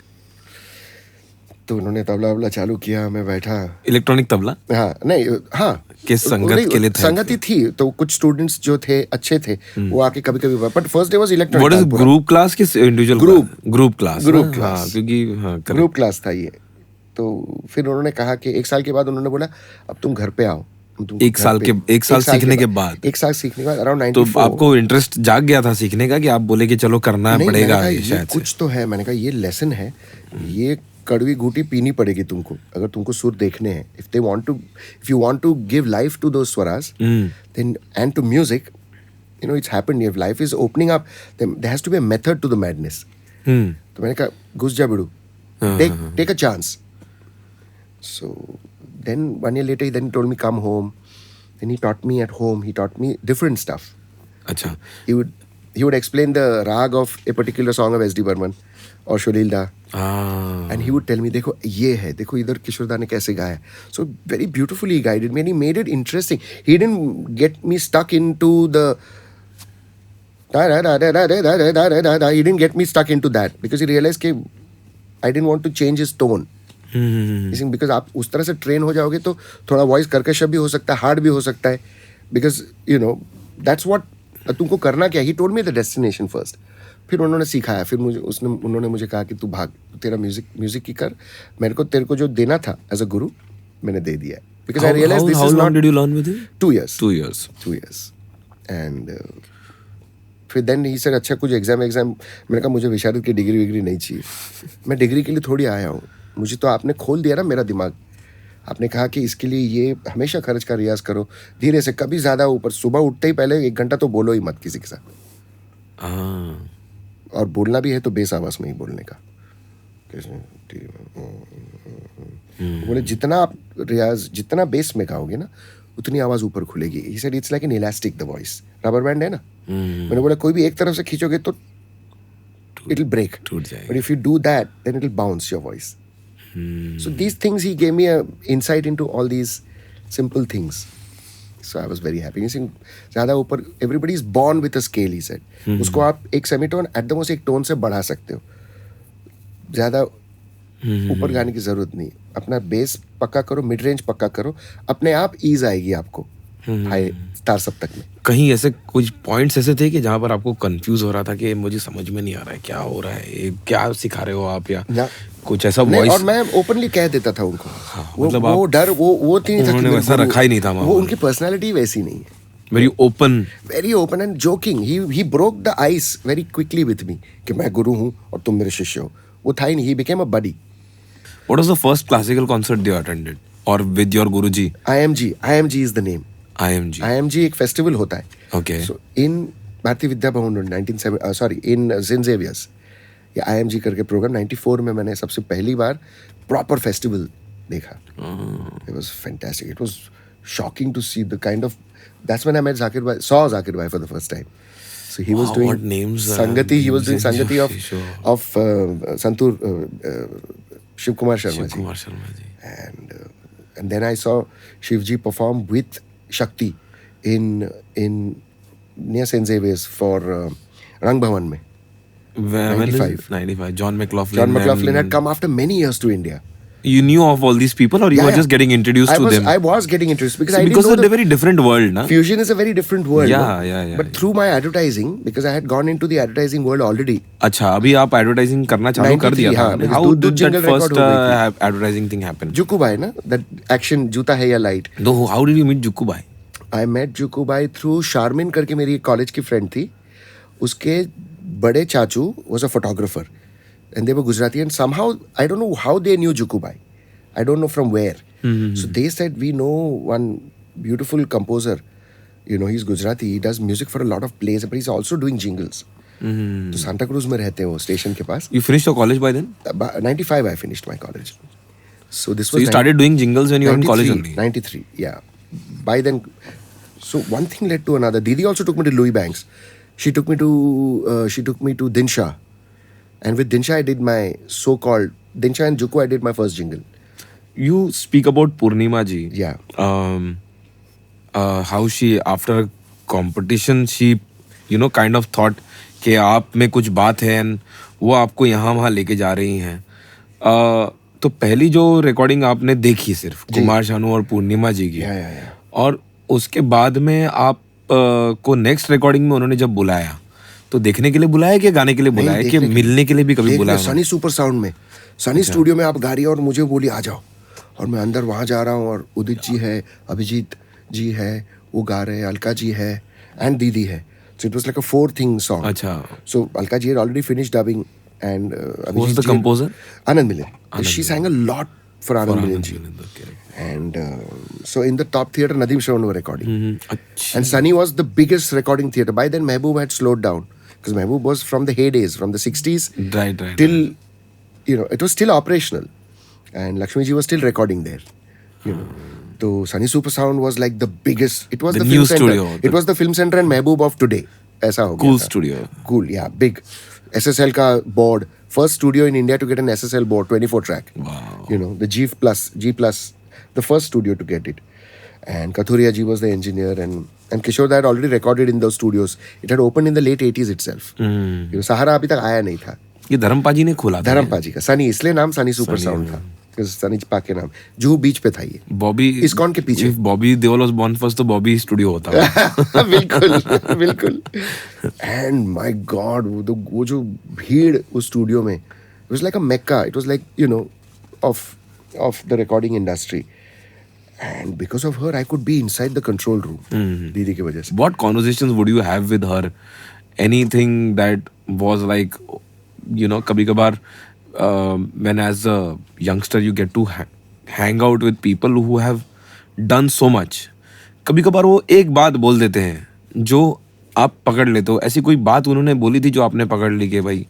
तो उन्होंने तबला वबला चालू किया, मैं बैठा। इलेक्ट्रॉनिक तबला? हाँ, नहीं, हाँ, किस संगत के लिए थे? संगति थी, तो कुछ स्टूडेंट्स जो थे अच्छे थे, वो आके कभी कभी, but first day was electronic. What is group class कि इंडिविजुअल? ग्रुप क्लास, क्योंकि ग्रुप क्लास था ये। तो फिर उन्होंने कहा कि 1 साल के बाद उन्होंने बोला अब तुम घर पे आओ। एक साल सीखने के बाद, 1 साल सीखने के बाद अराउंड 94। तो आपको इंटरेस्ट जाग गया था सीखने का कि आप बोले कि चलो करना पड़ेगा? शायद कुछ तो है, मैंने कहा ये लेसन है, ये कड़वी घूटी पीनी पड़ेगी तुमको अगर तुमको सुर देखने हैं। If you want to give life to those स्वरास, then and to music, you know, it's happened, if life is opening up, there has to be a method to the madness. तो मैंने कहा घुस जा बिड़ू, take a chance. So then 1 year later, he told me come home. Then he taught me at home. He taught me different stuff. अच्छा. He would explain the rag of a particular song of S.D. Burman or Sholil Da. And he would tell me, देखो ये है, देखो इधर किशोर दा ने कैसे गाया. So very beautifully he guided me and he made it interesting. He didn't get me stuck into the he didn't get me stuck into that because he realized कि I didn't want to change his tone. Because आप उस तरह से train हो जाओगे तो थोड़ा voice कर्कश भी हो सकता है, हार्ड भी हो सकता है. Because you know that's what तुमको करना क्या. He told me the destination first. फिर उन्होंने सिखाया. फिर उन्होंने मुझे कहा कि तू भाग, तेरा म्यूजिक की कर. तेरे को जो देना था एज अ गुरु मैंने दे दिया. Because I realize this is not. Did you learn with him? 2 years. 2 years. 2 years. And फिर देन ही सर अच्छा कुछ एग्जाम. मैंने कहा मुझे विशारद की डिग्री विग्री नहीं चाहिए. मैं डिग्री के लिए थोड़ी आया हूँ. मुझे तो आपने खोल दिया ना मेरा दिमाग. आपने कहा कि इसके लिए ये हमेशा खर्च का रियाज करो धीरे से, कभी ज़्यादा ऊपर. सुबह उठते ही पहले 1 घंटा तो बोलो ही मत किसी के साथ. और बोलना भी है तो बेस आवाज़ में ही बोलने का. बोले जितना आप रियाज जितना बेस में गाओगे ना उतनी आवाज़ ऊपर खुलेगी. He said it's like an elastic the voice. Rubber band है ना. मैंने बोला कोई भी एक तरफ से खींचोगे तो it will break. But if you do that then it will bounce your voice. So these things, he gave me a insight into all these simple things. So I was very happy. You see, ज़्यादा ऊपर everybody is born with a scale, he said. उसको आप एक semitone at the most एक tone से बढ़ा सकते हो. ज़्यादा ऊपर गाने की जरूरत नहीं. अपना बेस पक्का करो, मिड रेंज पक्का करो, अपने आप ईज आएगी आपको हाई स्टार सब तक में. कहीं ऐसे कुछ पॉइंट्स ऐसे थे कि जहाँ पर आपको कंफ्यूज हो रहा था कि मुझे समझ में नहीं आ रहा है क्या हो रहा है, ये क्या सिखा रहे हो आप, या कुछ ऐसा वॉइस? और मैं ओपनली कह देता था उनको. मतलब वो डर वो नहीं था. उन्होंने वैसा रखा ही नहीं था. वो उनकी पर्सनालिटी वैसी नहीं है. Very open and joking. He broke the ice very quickly with me कि मैं गुरु हूँ और तुम मेरे शिष्य हो. वो था ही नहीं. He became a buddy. What was the first classical concert you attended or with your Guruji? IMG is the name. IMG एक फेस्टिवल होता है. Okay. So in भारतीय विद्या भवन in St. Xavier's या IMG करके प्रोग्राम 94 में मैंने सबसे पहली बार प्रॉपर फेस्टिवल देखा. It was fantastic. It was shocking to see the kind of. That's when I met saw Zakir Bhai for the first time. So he was doing what names, Sangati. He was doing Sangati of Santur Shiv Kumar Sharma ji. And then I saw Shivji perform with Shakti in near St. Xavier's for Rang Bhavan mein. 95. John McLaughlin had come after many years to India. You knew of all these people, or you were just getting introduced to them? I was getting introduced because I didn't because know it's a very different world, na? Fusion is a very different world. Yeah. But through my advertising, because I had gone into the advertising world already. अच्छा, अभी आप advertising करना चालू कर दिया था. How did that first advertising thing happen? Juku Bhai, na? That action Juta Hai Ya Light. No, how did you meet Juku Bhai? I met Juku Bhai through Charmin करके मेरी कॉलेज की friend थी. उसके बड़े चाचू was a photographer, and they were Gujarati, and somehow I don't know how they knew Juku Bhai. I don't know from where. So they said, we know one beautiful composer. You know, he's Gujarati. He does music for a lot of plays, but he's also doing jingles. तो Santa Cruz में रहते हैं वो station के पास. You finished your college by then? 95 I finished my college. So this was. So you started doing jingles when you were in college only? 93, yeah. By then, so one thing led to another. Didi also took me to Louis Banks. She took me to Dinsha, and with Dinsha I did my so-called Dinsha and Juku. I did my first jingle. You speak about Purnima ji. Yeah. How she, after competition, she, kind of thought कि आप में कुछ बात है and वो आपको यहाँ वहाँ लेके जा रही हैं. तो पहली जो रिकॉर्डिंग आपने देखी सिर्फ कुमार शानू और पूर्णिमा जी की, और उसके बाद में आप को नेक्स्ट रिकॉर्डिंग में उन्होंने जब बुलाया तो देखने के लिए बुलाया कि गाने के लिए बुलाया कि मिलने के लिए भी कभी बुलाया? सनी सुपर साउंड में, सनी स्टूडियो में आप गा रही है और मुझे बोली आ जाओ, और मैं अंदर वहाँ जा रहा हूँ और उदित जी है, अभिजीत जी है, वो गा रहे हैं, अलका जी है एंड दीदी है. So it was like a 4-thing song. अच्छा. So Alka ji had already finished dubbing and who was the composer? Anand Milan. She sang a lot for Anand Milan ji. And so in the top theatre Nadeem Shravan were recording. And Sunny was the biggest recording theatre. By then Mehboob had slowed down because Mehboob was from the heydays, from the 60s right till it was still operational, and Lakshmi ji was still recording there. you know. So Sunny Super Sound was like the biggest. It was The the new film center. studio. It was the film center and Mehboob of today. ऐसा हो गया Cool था. studio. Cool, yeah, big. SSL का board. First studio in India to get an SSL board, 24 track. Wow. You know, the G plus, the first studio to get it. And Kathuria ji was the engineer, and Kishore Da had already recorded in those studios. It had opened in the late 80s itself. You know, Sahara अभी तक आया नहीं था. ये धर्मपाजी ने खोला था. धर्मपा जी का सनी, इसलिए नाम सनी सुपर साउंड था. सनी पा के नाम. जुहू बीच पे था ये. बॉबी इस्कॉन के पीछे. Bobby Deol was born first तो बॉबी स्टूडियो होता है. बिल्कुल बिल्कुल. एंड माय गॉड वो जो भीड़ उस स्टूडियो में, it was like a Mecca. It was like you know of the recording industry. And because of her I could be inside the control room. दीदी की वजह से. What conversations would you have with her? Anything that was like, you know, कभी कभार when as a youngster you get to hang out with people who have done so much. कभी कभार वो एक बात बोल देते हैं जो आप पकड़ लेते हो. ऐसी कोई बात उन्होंने बोली थी जो आपने पकड़ ली कि भाई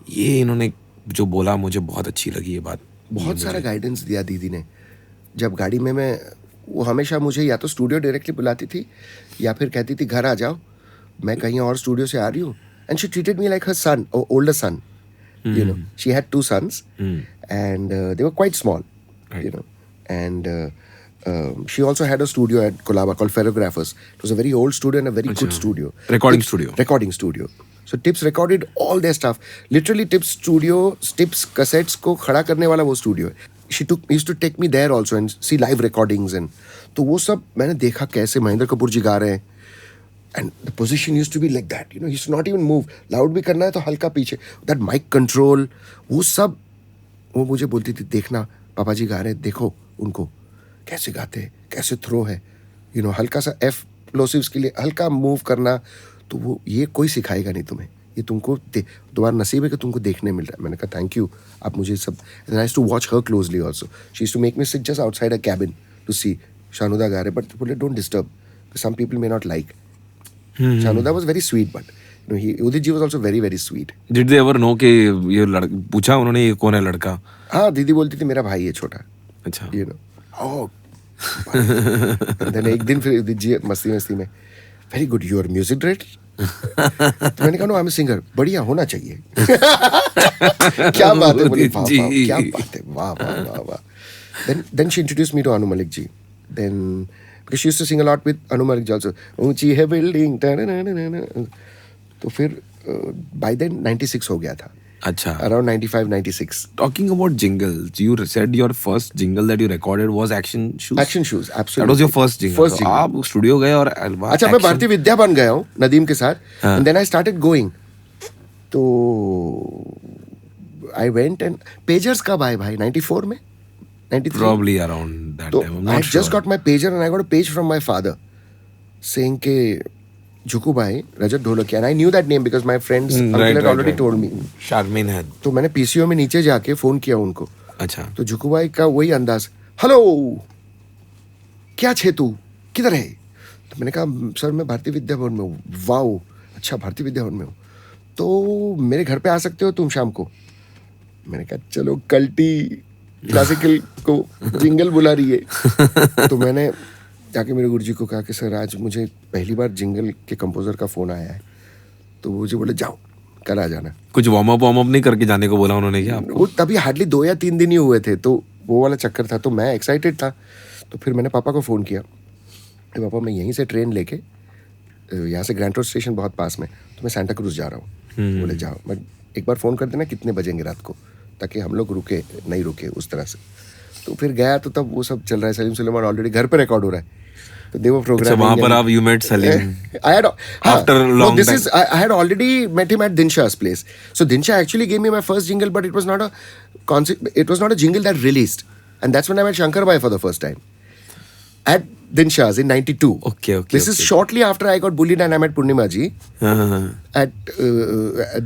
ये इन्होंने जो बोला मुझे बहुत अच्छी लगी ये बात. बहुत सारा गाइडेंस दिया दीदी ने. जब गाड़ी में मैं, वो हमेशा मुझे या तो स्टूडियो डायरेक्टली बुलाती थी या फिर कहती थी घर आ जाओ, मैं कहीं और स्टूडियो से आ रही हूँ. And she treated me like her son, older son. You know, she had 2 sons, and they were quite small. Right. You know, and she also had a studio at Colaba called Ferrographers. It was a very old studio and a very good studio. Recording studio. Recording studio. So Tips recorded all their stuff. Literally Tips studio, Tips cassettes को खड़ा करने वाला वो studio है. She used to take me there also and see live recordings and तो वो सब मैंने देखा कैसे महेंद्र कपूर जी गा रहे हैं. And the position used to be like that, you know, he used to not even move. Loud भी करना है तो हल्का पीछे. That mic control, वो सब, वो मुझे बोलती थी देखना पापा जी गा रहे हैं, देखो उनको कैसे गाते हैं, कैसे थ्रो है, you know, हल्का सा F प्लोसिव्स के लिए हल्का मूव करना. तो वो ये कोई सिखाएगा नहीं तुम्हें, ये तुमको तुम्हारा नसीब है कि तुमको देखने मिल रहा है. मैंने कहा थैंक यू, आप मुझे सब. And I used to watch her closely also. She used to make me sit just outside a cabin to see Shanuda गा रहे, but बोले don't disturb, some people may not like. Shanuda was very sweet, but you know, Udit ji was also very very sweet. Did they ever know कि ये पूछा उन्होंने ये कौन है लड़का? हाँ, दीदी बोलती थी मेरा भाई है छोटा. अच्छा. You know, oh. And then एक दिन फिर उदित जी मस्ती में very good, you are a music director. तो मैंने कहा no, I'm a singer. बढ़िया होना चाहिए. क्या बात है, बोली वाह क्या बात है, वाह वाह वाह वाह. Then she introduced me to Anu Malik ji. Then because she used to sing a lot with Anu Malik ji also. ऊंची है बिल्डिंग. तो फिर by then 96 हो गया था. अच्छा. Around 95, 96. Talking about jingles, you said your first jingle that you recorded was Action Shoes. Action Shoes, absolutely. That was your first jingle. First jingle. आप studio गए और अच्छा, मैं भारतीय विद्या बन गया हूँ नदीम के साथ. And then I started going. तो I went and pagers कब आए भाई? 94 में? 93? Probably around that time. I'm I not sure. just got my pager and I got a page from my father saying के झुकू भाई रजत Dholakia. And I knew that name because my friends uncle had already told me. Sharmin है. तो मैंने PCO में नीचे जाके phone किया उनको. अच्छा. तो झुकू भाई का वही अंदाज, हेलो क्या छे तू, किधर है? तो मैंने कहा सर मैं भारतीय विद्या भवन में हूँ. वाओ, अच्छा भारतीय विद्या भवन में हूँ, तो मेरे घर पे आ सकते हो तुम शाम को? मैंने कहा चलो कल्टी क्लासिकल को जिंगल बुला रही है. तो मैंने जाके मेरे गुरुजी को कहा कि सर आज मुझे पहली बार जिंगल के कंपोजर का फोन आया है. तो मुझे बोले जाओ कल आ जाना. कुछ वार्म अप नहीं करके जाने को बोला उन्होंने क्या आपको? वो तभी हार्डली 2 या 3 दिन ही हुए थे, तो वो वाला चक्कर था. तो मैं एक्साइटेड था. तो फिर मैंने पापा को फ़ोन किया, पापा मैं यहीं से ट्रेन लेके यहाँ से ग्रैंड रोड स्टेशन बहुत पास में, तो मैं सांता क्रूज जा रहा हूँ. तो बोले जाओ, मैं एक बार फ़ोन कर देना कितने बजेंगे रात को, ताकि हम लोग नहीं रुके उस तरह से. तो फिर गया तो तब वो सब चल रहा है. सलीम सुलेमान ऑलरेडी घर पे रिकॉर्ड हो रहा है. तो they were programming. वहाँ पर आप you met Salim. I had after a long this time. is I had already met him at Dinsha's place. So Dinsha actually gave me my first jingle, but it was not a concept. It was not a jingle that released, and that's when I met Shankar Bhai for the first time at Dinsha's in '92. Okay. This is shortly after I got bullied and I met Purnima ji. At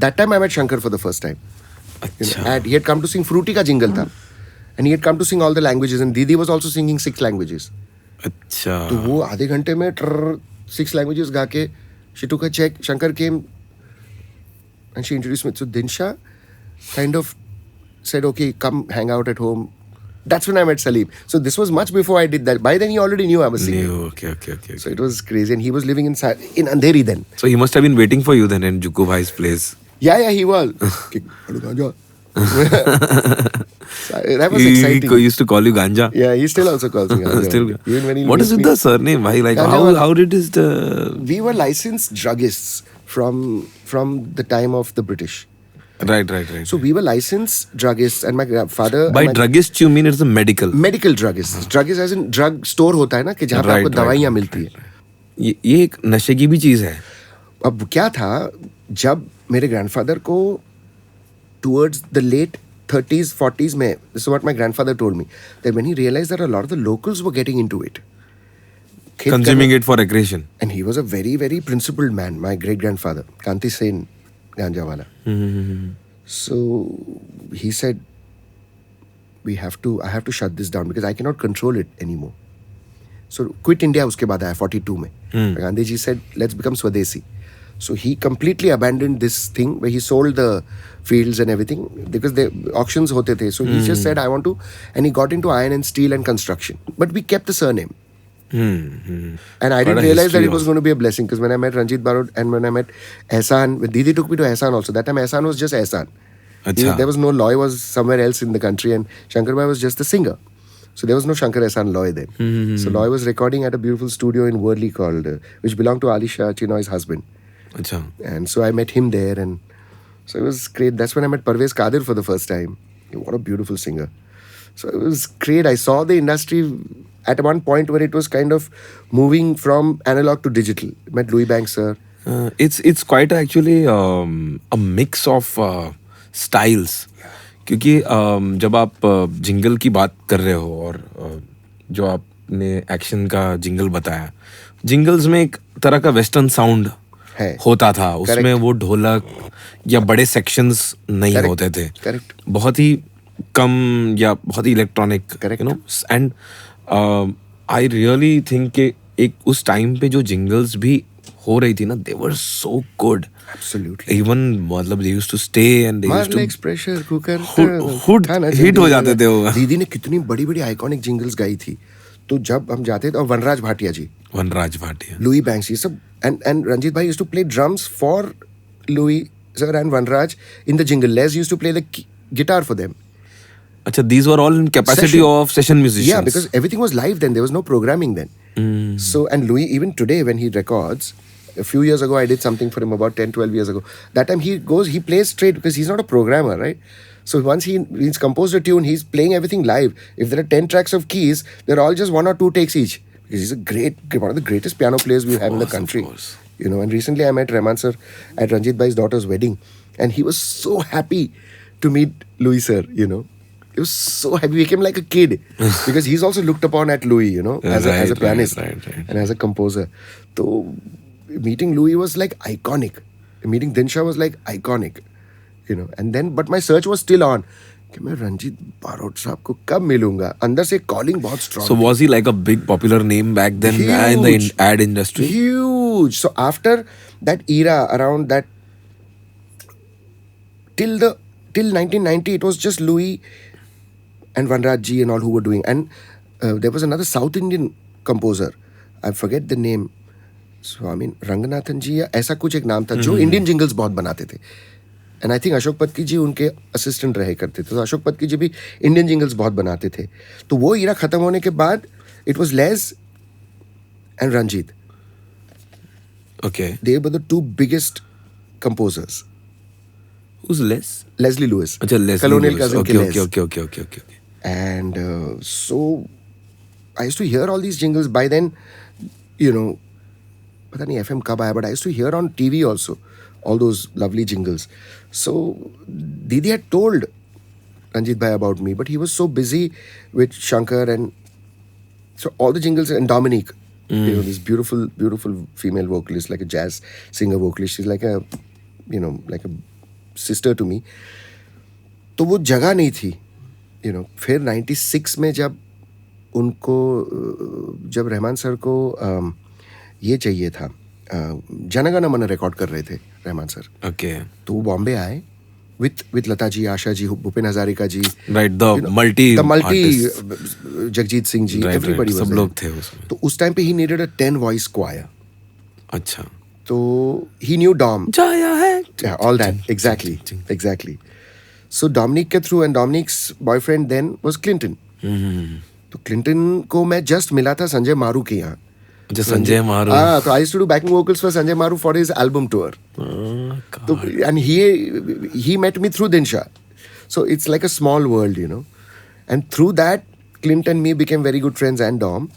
that time I met Shankar for the first time. You know, and he had come to sing Fruity ka jingle tha, and he had come to sing all the languages, and Didi was also singing 6 languages. अच्छा. तो वो आधे घंटे में 6 languages गा के she took a check. Shankar came and she introduced me. So Dinsha kind of said, okay, come hang out at home. That's when I met Salim. So this was much before I did that. By then he already knew I was singing. Okay. So it was crazy, and he was living in Andheri then. So he must have been waiting for you then in Juku Bhai's place. Yeah, he was. That was exciting. He used to call you Ganja. Yeah, he still also calls me Ganja. Still. Even when he What is meets with me- the surname? Bhai? Like Ganja how did is the We were licensed druggists from the time of the British. right. So we were licensed druggists, and my father. By druggist you mean it's a medical. Medical druggist druggist as in drug store होता है ना कि जहाँ पे आपको दवाइयाँ मिलती है. ये एक नशे की भी चीज है. अब क्या था, जब मेरे ग्रैंडफादर को towards the late 30s 40s में, this is what my grandfather told me, that when he realized that a lot of the locals were getting into it, Consuming it for recreation. and he was a very very principled man, my great grandfather Kanti Sen Ganjawala. So he said, I have to shut this down because I cannot control it anymore. So quit India uske baad aaya 42 mein. Gandhi ji said, let's become Swadesi. So he completely abandoned this thing where he sold the fields and everything because the auctions hote the. So he just said, I want to, and he got into iron and steel and construction. But we kept the surname. And I didn't realize that it was going to be a blessing, because when I met Ranjit Barot and when I met Ehsan, Didi took me to Ehsan also. That time Ehsan was just Ehsan. Achha. There was no Loy, was somewhere else in the country, and Shankar Bhai was just the singer. So there was no Shankar Ehsan Loy then. So Loy was recording at a beautiful studio in Worli called, which belonged to Ali Shah Chinoy's husband. अच्छा. And so I met him there, and so it was great. That's when I met Parvez Qadir for the first time. What a beautiful singer. So it was great. I saw the industry at one point where it was kind of moving from analog to digital. I met Louis Banks, sir. It's quite actually a mix of styles. क्योंकि जब आप jingle की बात कर रहे हो और जो आपने एक्शन का जिंगल बताया, जिंगल्स में एक तरह का वेस्टर्न साउंड है. होता था. उसमें वो ढोलक या बड़े सेक्शंस नहीं Correct. होते थे. Correct. बहुत ही कम या बहुत ही electronic. Correct. You know. And I really think कि एक उस टाइम पे जो जिंगल्स भी हो रही थी ना, they were so good. Absolutely. Even मतलब they used to stay and they used मार two legs pressure cooker hit हो जाते थे वो. दीदी ने कितनी बड़ी बड़ी आइकॉनिक जिंगल्स गाई थी. तो जब हम जाते थे, और वनराज भाटिया जी, वनराज भाटिया, लुई बैंक्स, ये सब, and Ranjit bhai used to play drums for Louis sir and Vanraj in the jingle. Les used to play the guitar for them. अच्छा, these were all in capacity Session. of session musicians. Yeah, because everything was live then. There was no programming then. So, and Louis, even today when he records, a few years ago I did something for him about 10-12 years ago. That time he plays straight because he's not a programmer, right? So once he's composed a tune, he's playing everything live. If there are 10 tracks of keys, they're all just 1 or 2 takes each. Because he's one of the greatest piano players we have in the country. course. You know, and recently I met Rahman sir at Ranjit bhai's daughter's wedding, and he was so happy to meet Louis sir, you know. He was so happy. He became like a kid because he's also looked upon at Louis, you know, as a pianist right. and as a composer. So meeting Louis was like iconic. Meeting Dinsha was like iconic, you know. And then, but my search was still on. कि मैं रंजीत बारोट साहब को कब मिलूंगा. अंदर से calling बहुत strong. So was he like a big popular name back then in the ad industry? Huge. So after that era, around that, till 1990, it was just Louis and Vanraj ji and all who were doing. And there was another South Indian composer. I forget the name. स्वामी रंगनाथन जी या ऐसा कुछ एक नाम था, जो Indian jingles बहुत बनाते थे. And I think Ashok Patki ji उनके असिस्टेंट रहे करते थे. तो अशोक पत्की जी भी इंडियन जिंगल्स बहुत बनाते थे. तो वो ईरा खत्म होने के बाद it was less and Ranjit. Okay. They were the 2 biggest composers. Who's Les? Leslie Lewis. अच्छा, Leslie Colonial Lewis. cousin Okay, के Les. okay. And so I used to hear all these jingles. By then, you know, पता नहीं FM कब आया, but I used to hear on TV also all those lovely jingles. So Didi had told Ranjit bhai about me, but he was so busy with Shankar, and so all the jingles, and Dominique, you know, this beautiful female vocalist, like a jazz singer vocalist. She's like a, you know, like a sister to me. तो वो जगह नहीं थी, you know. फिर 96 में जब उनको, जब रहमान सर को ये चाहिए था, जनगण मन रिकॉर्ड कर रहे थे रहमान सर. Okay. तो वो बॉम्बे आए with Lata ji, Asha ji, Bhupen Hazarika ji, Right, the you know, multi the multi artists. Jagjeet Singh ji, Right, everybody right, was सब there. लोग थे उसमें. तो उस टाइम पे he needed a 10 voice choir. अच्छा. तो he knew Dom. जाया है. Yeah, all that. Exactly. So Dominic के through, and Dominic's boyfriend then was Clinton. तो Clinton को मैं just मिला था संजय मारू के यहाँ. जो संजय मारू. हाँ, तो I used to do backing vocals for Sanjay Maru for his album tour. तो and he met me through Dinsha. So it's like a small world, you know. And through that, Clint and me became very good friends, and Dom.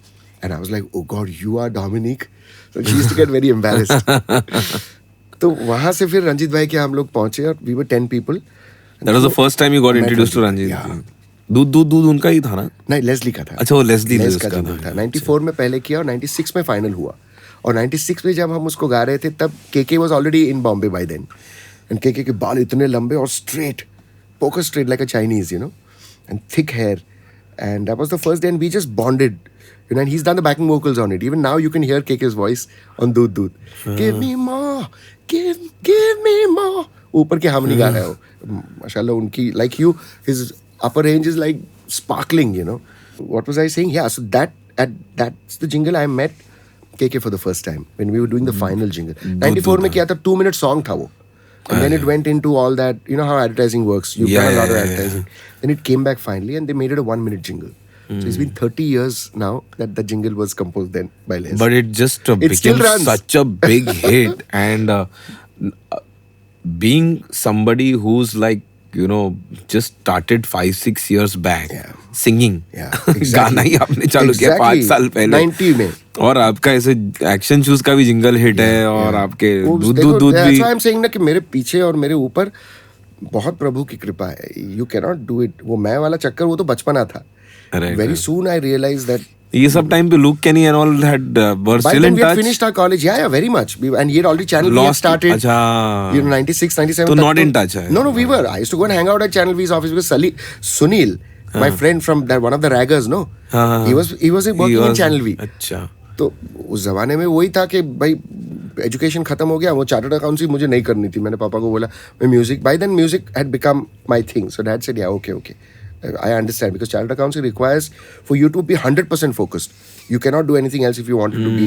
And I was like, oh God, you are Dominic. So she used to get very embarrassed. तो वहाँ से फिर रंजीत भाई के हम लोग पहुँचे और we were 10 people. That was the first time you got introduced to Ranjit. Yeah. दूध उनका ही था ना. नहीं, लेस्ली का था. अच्छा, वो लेस्ली का jingle था. 94 में पहले किया और 96 में फाइनल हुआ. और 96 में जब हम उसको गा रहे थे तब KK was already in Bombay by then. And KK के बाल इतने लंबे और straight, poker straight like a Chinese, you know, and thick hair. And that was the first day and we just bonded. You know, and he's done the backing vocals on it. Even now you can hear KK's voice on Doodh Doodh. Give me more, give me more. ऊपर के harmony गा रहा है वो. माशाल्लाह उनकी, like you, his upper range is like sparkling, you know. What was I saying? Yeah, so that's the jingle I met KK for the first time when we were doing the final jingle. 94 में किया था, 2-minute song था वो. And then it went into all that, you know how advertising works. You've done a lot of advertising. Then it came back finally and they made it a 1-minute jingle. So it's been 30 years now that the jingle was composed then by Les. But it just still became runs. such a big hit. And being somebody who's like, you know, just started 5-6 years back singing. Yeah, exactly. गाना ही आपने चालू किया 5 साल पहले 90 में. और आपका ऐसे एक्शन शूज का भी जिंगल हिट है और आपके दूध भी. That's why I'm saying ना कि मेरे पीछे और मेरे ऊपर बहुत प्रभु की कृपा है. You cannot do it. वो मैं वाला चक्कर वो तो बचपना था. Very soon I realized that ये सब टाइम पे Luke Kenny and all had were by still then in we had touch. finished our college. Yeah, very much. And he had already Channel V had started. अच्छा. You know, 96, 97. तो not in touch है. No, we were. I used to go and hang out at Channel V's office with Sunil, my friend from one of the raggers, no? He was working in Channel V. अच्छा. तो उस जमाने में वही था कि भाई एजुकेशन खत्म हो गया, वो चार्टर्ड अकाउंटेंसी मुझे नहीं करनी थी. मैंने पापा को बोला मैं music, by then music had become my thing. So dad said yeah okay. I understand because chartered accountancy requires for you to be 100% focused. You cannot do anything else if you wanted to be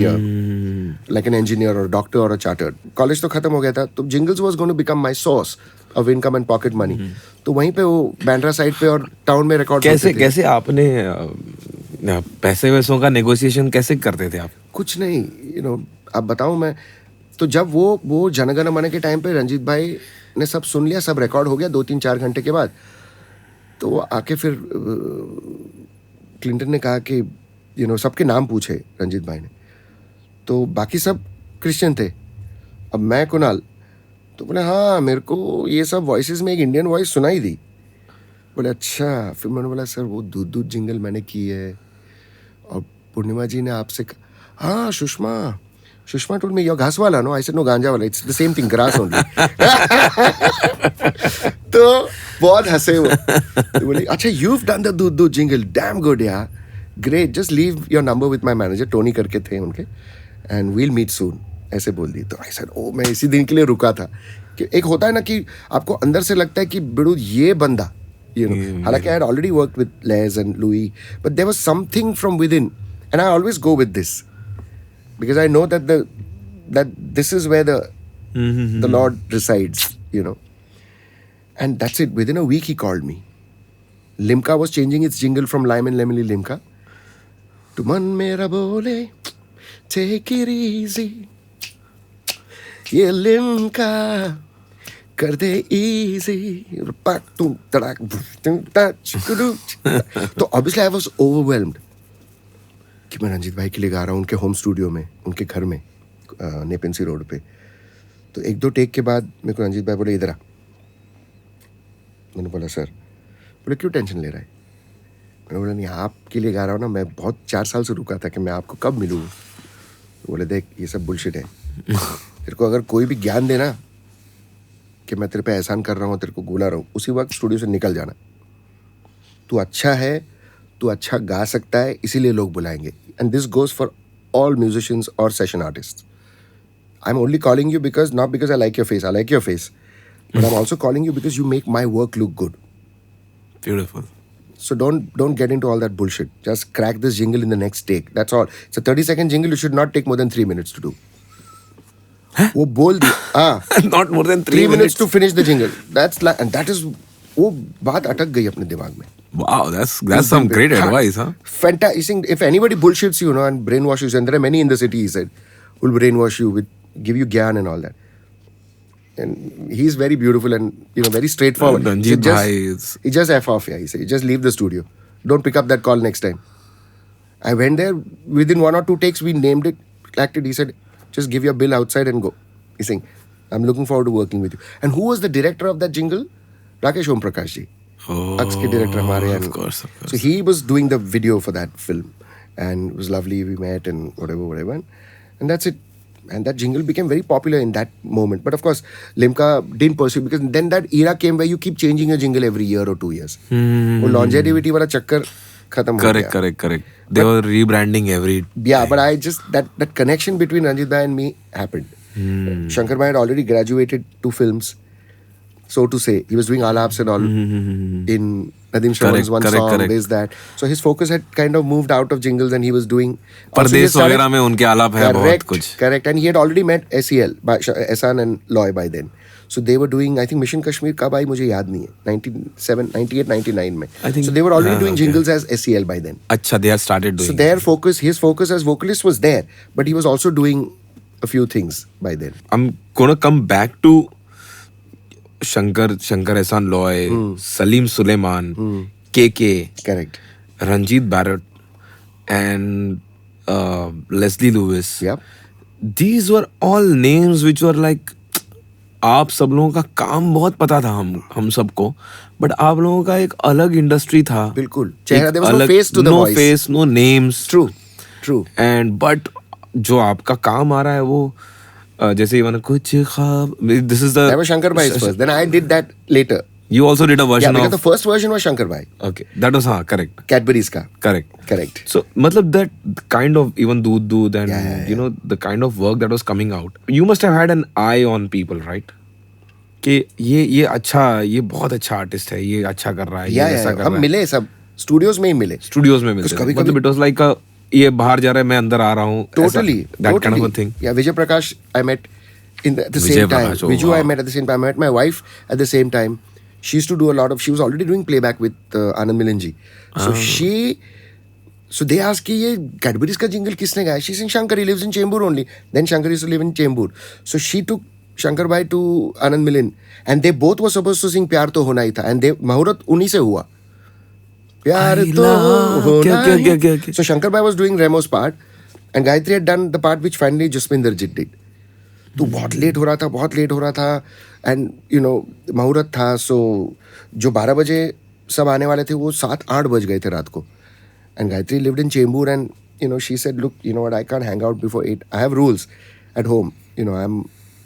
like an engineer or a doctor or a chartered. College तो खत्म हो गया था, तो jingles was going to become my source of income and pocket money. तो वहीं पे वो बैंड्रा साइड पे और टाउन में रिकॉर्ड कैसे आपने पैसे वैसों का नेगोशिएशन कैसे करते थे आप? कुछ नहीं, you know, अब बताऊं मैं. तो जब वो जनगण मन के टाइम पे रंजीत भाई ने सब सुन लिया, सब रिकॉर्ड हो गया 2-3-4 घंटे के बाद, तो वो आके फिर क्लिंटन ने कहा कि यू नो सबके नाम पूछे रंजीत भाई ने, तो बाकी सब क्रिश्चियन थे, अब मैं कुणाल, तो बोले हाँ मेरे को ये सब वॉइसेस में एक इंडियन वॉइस सुनाई दी. बोले अच्छा. फिर मैंने बोला सर वो दूध दूध जिंगल मैंने की है और पूर्णिमा जी ने आपसे हाँ सुषमा told me you're घास वाला. No, I said no, गांजा वाला. It's the same thing, grass only. तो बहुत हंसे वो. तो बोले अच्छा you've done the दूध दूध jingle, damn good यार, great, just leave your number with my manager, Tony करके थे उनके, and we'll meet soon. ऐसे बोल दी. तो I said oh, मैं इसी दिन के लिए रुका था. कि एक होता है ना कि आपको अंदर से लगता है कि बिड़ू ये बंदा, you know, हालांकि I had already worked with Les and Louis, but there was something from within, and I always go with this. Because I know that this is where the Lord resides, you know. And that's it. Within a week, he called me. Limca was changing its jingle from Lime and Lemony Limca to Man Mera Bole, take it easy. Ye Limca, kar de easy. So obviously I was overwhelmed. कि मैं रंजीत भाई के लिए गा रहा हूँ उनके home studio में, उनके घर में, नेपेंसी रोड पे. तो 1-2 टेक के बाद मेरे को रंजीत भाई बोले इधर आ. मैंने बोला सर. बोले क्यों टेंशन ले रहा है? मैंने बोला नहीं आपके लिए गा रहा हूँ ना, मैं बहुत 4 साल से रुका था कि मैं आपको कब मिलूँ. तो बोले देख ये सब बुलशिट है. तेरे को अगर कोई भी ज्ञान देना कि मैं तेरे पे एहसान कर रहा हूँ, तेरे को गोला रहा हूँ, उसी वक्त स्टूडियो से निकल जाना. तू अच्छा है, तू अच्छा गा सकता है, इसीलिए लोग बुलाएंगे. And this goes for all musicians और session artist. I am only calling you because not because I like your face. but I'm also calling you because you make my work look good. Beautiful. So don't get into all that bullshit. Just crack this jingle in the next take. That's all. It's a 30-second jingle. You should not take more than 3 minutes to do. वो बोल दिया. Not more than 3 minutes to finish the jingle. And that is वो बात अटक गई अपने दिमाग में. Wow, that's some great advice, huh? Fantastic. If anybody bullshits you, and brainwashes you, and there are many in the city, he said, who will brainwash you with give you gyan and all that. And he's very beautiful and very straightforward. Ranjit bhai he just F off, yeah. He said, just leave the studio. Don't pick up that call next time. I went there within 1 or 2 takes. We named it, clacked it. He said, just give your bill outside and go. He's saying, I'm looking forward to working with you. And who was the director of that jingle? Rakesh Om Prakash ji. Oh, Aks ke director hamare. of course. So he was doing the video for that film, and it was lovely. We met and whatever, and that's it. And that jingle became very popular in that moment. But of course, Limca didn't pursue because then that era came where you keep changing your jingle every year or 2 years. वो longevity वाला चक्कर खत्म हो गया. Correct. They were rebranding every. Yeah, but I just that connection between Ranjit bhai and me happened. Shankar bhai had already graduated to films, so to say. He was doing alaps and all in Nadeem Shravan's one song. There's that. So his focus had kind of moved out of jingles and he was doing. परदेश वगैरह में उनके आलाप है बहुत कुछ. Correct. And he had already met SEL, Ehsan and Loy by then. So they were doing, I think Mission Kashmir कब आई मुझे याद नहीं है. 98, 99 में. So they were already doing jingles as SEL by then. अच्छा, they had started doing. So his focus as vocalist was there, but he was also doing a few things by then. I'm gonna come back to Shankar Ehsan Loy, Salim Suleiman, KK, Correct. Ranjit Barrett, and Leslie Lewis. Yep. These were all names which were like, आप सब लोगों का काम बहुत पता था हम सबको, बट आप लोगों का एक अलग इंडस्ट्री था. बिल्कुल. चेहरा, there was no face to the voice. No face, no names. True. And but जो आपका काम आ रहा है वो जैसे इवन कुछ ख्वाब. This is the. That was Shankar Bhai's first. Then I did that later. You also did a version because of. the first version was Shankar Bhai. Okay, that was correct. Cadbury's का. Correct. So मतलब that kind of even Doodh and the kind of work that was coming out. You must have had an eye on people, right? कि ये अच्छा, ये बहुत अच्छा artist है, ये अच्छा कर रहा है, ये ऐसा कर रहा है. हम मिले सब स्टूडियोज में ही मिले. मतलब it was like ये बाहर जा रहा है, मैं अंदर आ रहा हूँ. Totally. That kind of a thing. Yeah, Vijay Prakash I met at the same time. Viju I met at the same time. I met my wife at the same time. She used to do she was already doing playback with Anand Milanji. So they asked कि ये Cadbury's का jingle किसने गाया? She's in Shankar, he lives in Chembur only. Then Shankar used to live in Chembur. So she took Shankar Bhai to Anand Milan and they both were supposed to sing प्यार तो होना ही था, and मुहूर्त उन्हीं से हुआ. प्यार तो होना ही. So Shankar Bhai was doing Remo's part and Gayatri had done the part which finally Jasminder Jit did. तो बहुत लेट हो रहा था and मुहूर्त था. So जो 12 बजे सब आने वाले थे वो 7-8 बज गए थे रात को. And Gayatri lived in Chembur and she said, look, you know what, I can't hang out before 8. I have rules at home.